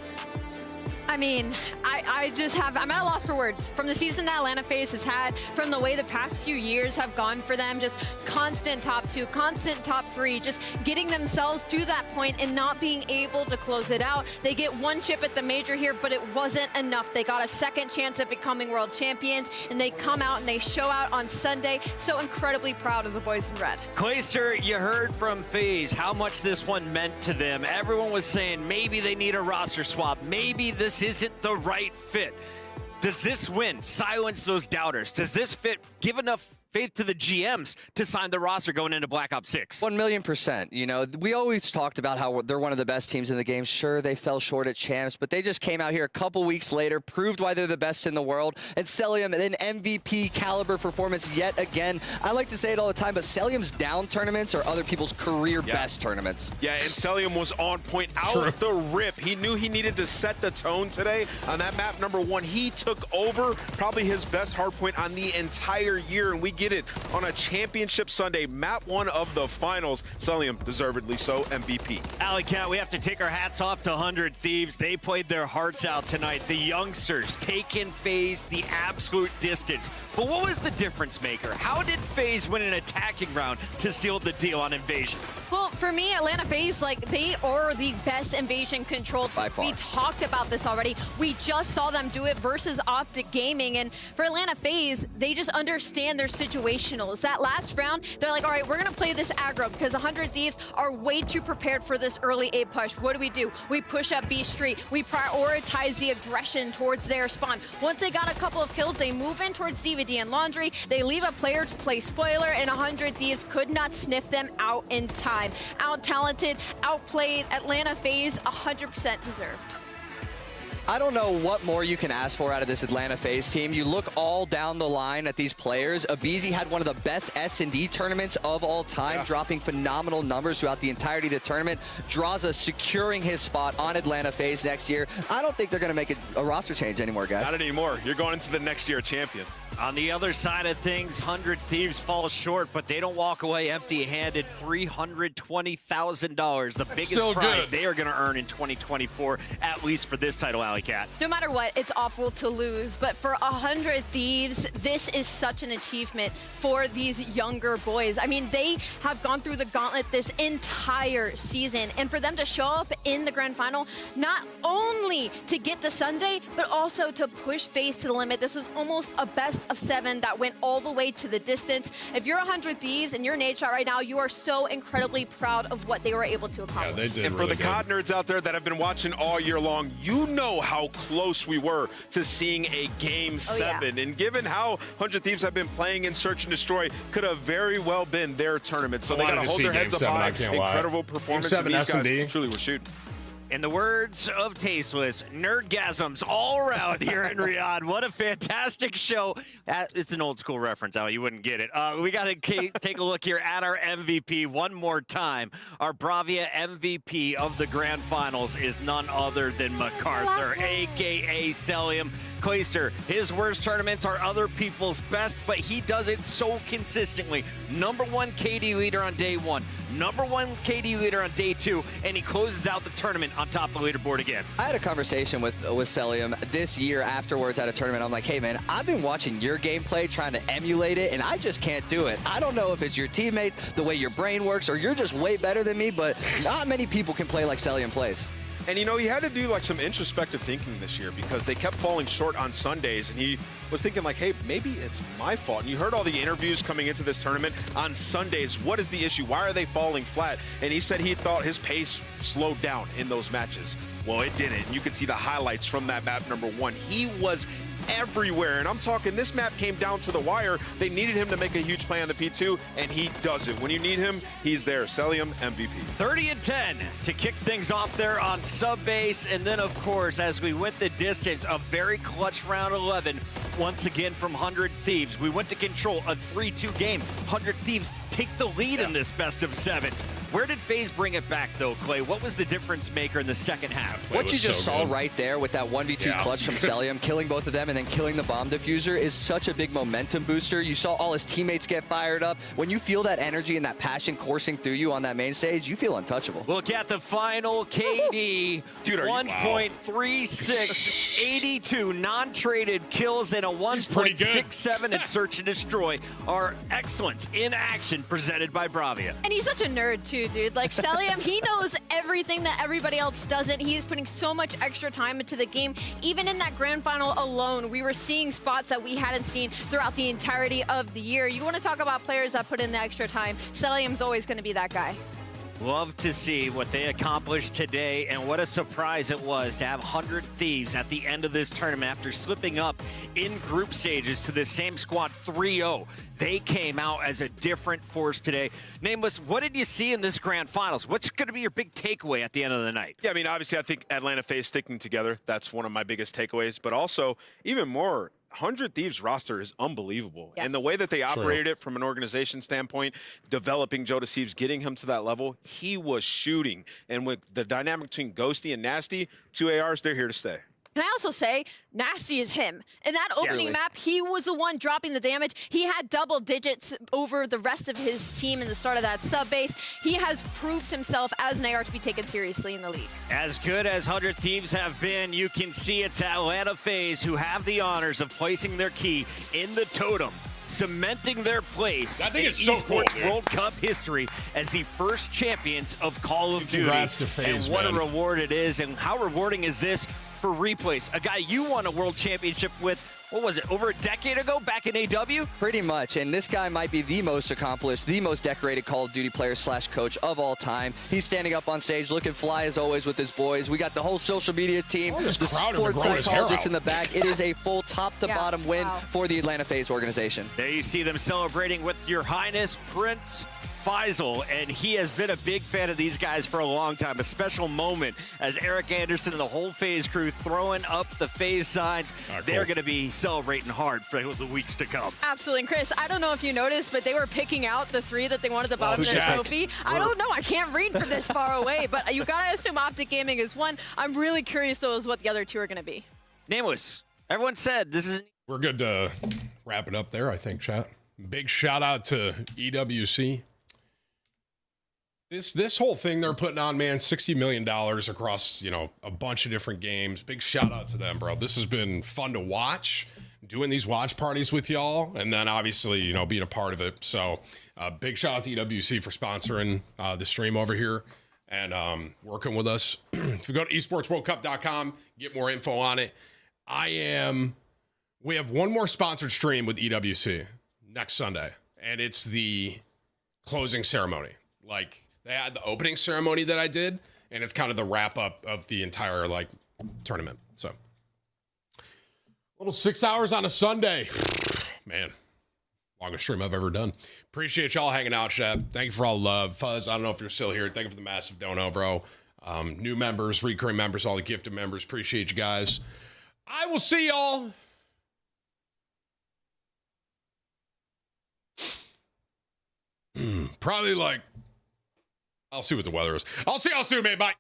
I mean, I'm at a loss for words. From the season that Atlanta FaZe has had, from the way the past few years have gone for them, just constant top 2, constant top 3, just getting themselves to that point and not being able to close it out. They get one chip at the major here, but it wasn't enough. They got a second chance at becoming world champions, and they come out and they show out on Sunday. So incredibly proud of the boys in red. Clayster, you heard from FaZe how much this one meant to them. Everyone was saying maybe they need a roster swap. Maybe this isn't the right fit. Does this win silence those doubters? Does this fit give enough faith to the GMs to sign the roster going into Black Ops 6? 1,000,000%. You know, we always talked about how they're one of the best teams in the game. Sure, they fell short at champs, but they just came out here a couple weeks later, proved why they're the best in the world, and Celium, an MVP caliber performance yet again. I like to say it all the time, but Celium's down tournaments are other people's career best tournaments. Yeah, and Celium was on point out the rip. He knew he needed to set the tone today on that map number 1. He took over probably his best hardpoint on the entire year, and we get it on a championship Sunday, map 1 of the finals. Celium, deservedly so, MVP. Alley Cat, we have to take our hats off to 100 Thieves. They played their hearts out tonight. The youngsters taking FaZe the absolute distance. But what was the difference maker? How did FaZe win an attacking round to seal the deal on Invasion? Well, for me, Atlanta FaZe, like, they are the best Invasion control team. By far. We talked about this already. We just saw them do it versus Optic Gaming. And for Atlanta FaZe, they just understand their situationals. That last round, they're like, all right, we're going to play this aggro because 100 Thieves are way too prepared for this early A push. What do? We push up B Street. We prioritize the aggression towards their spawn. Once they got a couple of kills, they move in towards DVD and Laundry. They leave a player to play spoiler, and 100 Thieves could not sniff them out in time. Out-talented, outplayed, Atlanta FaZe 100% deserved. I don't know what more you can ask for out of this Atlanta FaZe team. You look all down the line at these players. Abizi had one of the best S&D tournaments of all time, dropping phenomenal numbers throughout the entirety of the tournament. Draza securing his spot on Atlanta FaZe next year. I don't think they're going to make a roster change anymore, guys. Not anymore. You're going into the next year champion. On the other side of things, 100 Thieves fall short, but they don't walk away empty-handed. $320,000, the biggest prize they are going to earn in 2024, at least for this title, Alley Cat. No matter what, it's awful to lose, but for 100 Thieves, this is such an achievement for these younger boys. I mean, they have gone through the gauntlet this entire season, and for them to show up in the grand final, not only to get to Sunday, but also to push FaZe to the limit. This was almost a best of 7 that went all the way to the distance. If you're 100 Thieves and you're Nadeshot right now, you are so incredibly proud of what they were able to accomplish. Yeah, they did. And for the COD nerds out there that have been watching all year long, you know how close we were to seeing a Game 7. And given how 100 Thieves have been playing in Search and Destroy, could have very well been their tournament. So they got to hold their heads up high. Incredible performance. And these guys truly were shooting. In the words of Tasteless, nerdgasms all around here in Riyadh. What a fantastic show. It's an old school reference, Al. You wouldn't get it. We got to take a look here at our MVP one more time. Our Bravia MVP of the Grand Finals is none other than MacArthur, a.k.a. Celium. Clayster, his worst tournaments are other people's best, but he does it so consistently. #1 KD leader on day 1. #1 KD leader on day 2, and he closes out the tournament on top of the leaderboard again. I had a conversation with Celium this year afterwards at a tournament. I'm like, hey man, I've been watching your gameplay, trying to emulate it, and I just can't do it. I don't know if it's your teammates, the way your brain works, or you're just way better than me, but not many people can play like Celium plays. And, you know, he had to do, like, some introspective thinking this year because they kept falling short on Sundays, and he was thinking, like, hey, maybe it's my fault. And you heard all the interviews coming into this tournament on Sundays. What is the issue? Why are they falling flat? And he said he thought his pace slowed down in those matches. Well, it didn't. You can see the highlights from that map #1. He was everywhere, and I'm talking this map came down to the wire. They needed him to make a huge play on the P2, and he does it. When you need him, he's there. Celium, MVP. 30-10 to kick things off there on sub-base, and then, of course, as we went the distance, a very clutch round 11, once again from 100 Thieves. We went to control a 3-2 game. 100 Thieves take the lead in this best of 7. Where did FaZe bring it back, though, Clay? What was the difference maker in the second half? What you just saw right there with that 1v2 clutch from Celium, killing both of them and then killing the bomb diffuser is such a big momentum booster. You saw all his teammates get fired up. When you feel that energy and that passion coursing through you on that main stage, you feel untouchable. Look at the final KD. 1.36, 82 non-traded kills, and a 1.67 in Search and Destroy are excellence in action presented by Bravia. And he's such a nerd, too, dude. Like, Celium, he knows everything that everybody else doesn't. He is putting so much extra time into the game. Even in that grand final alone, we were seeing spots that we hadn't seen throughout the entirety of the year. You want to talk about players that put in the extra time, Celium's always going to be that guy. Love to see what they accomplished today, and what a surprise it was to have 100 Thieves at the end of this tournament after slipping up in group stages to the same squad 3-0. They came out as a different force today. Nameless, what did you see in this grand finals? What's going to be your big takeaway at the end of the night? Yeah, I mean, obviously, I think Atlanta FaZe sticking together. That's one of my biggest takeaways. But also, even more, 100 Thieves roster is unbelievable. Yes. And the way that they operated it from an organization standpoint, developing Joe Thieves, getting him to that level, he was shooting. And with the dynamic between Ghosty and Nasty, 2 ARs, they're here to stay. Can I also say, Nasty is him. In that opening map, he was the one dropping the damage. He had double digits over the rest of his team in the start of that sub-base. He has proved himself as an AR to be taken seriously in the league. As good as 100 Thieves have been, you can see it's Atlanta FaZe who have the honors of placing their key in the totem, cementing their place in Esports World Cup history as the first champions of Call of Duty. Congrats to FaZe, and what man. a reward it is, and how rewarding is this for replays? A guy you won a world championship with, what was it, over a decade ago, back in AW? Pretty much, and this guy might be the most accomplished, the most decorated Call of Duty player / coach of all time. He's standing up on stage looking fly as always with his boys. We got the whole social media team, the sports psychologists in the back. It is a full top-to-bottom win for the Atlanta FaZe organization. There you see them celebrating with Your Highness Prince Faisal, and he has been a big fan of these guys for a long time. A special moment as Eric Anderson and the whole FaZe crew throwing up the FaZe signs. They're going to be celebrating hard for the weeks to come. Absolutely. And Chris, I don't know if you noticed, but they were picking out the 3 that they wanted at the bottom of their trophy. I don't know. I can't read from this far away, but you got to assume Optic Gaming is one. I'm really curious, though, as what the other 2 are going to be. Nameless, everyone said this is... We're good to wrap it up there, I think, chat. Big shout out to EWC. This whole thing they're putting on, man, $60 million across, you know, a bunch of different games. Big shout out to them, bro. This has been fun to watch, doing these watch parties with y'all, and then obviously, you know, being a part of it. So big shout out to EWC for sponsoring the stream over here and working with us. If you go to esportsworldcup.com, get more info on it. We have one more sponsored stream with EWC next Sunday, and it's the closing ceremony. Like, they had the opening ceremony that I did, and it's kind of the wrap up of the entire like tournament. So, little 6 hours on a Sunday, man, longest stream I've ever done. Appreciate y'all hanging out, Shep. Thank you for all the love. Fuzz, I don't know if you're still here. Thank you for the massive dono, bro. New members, recurring members, all the gifted members. Appreciate you guys. I will see y'all. Probably like, I'll see what the weather is. I'll see y'all soon, man. Bye.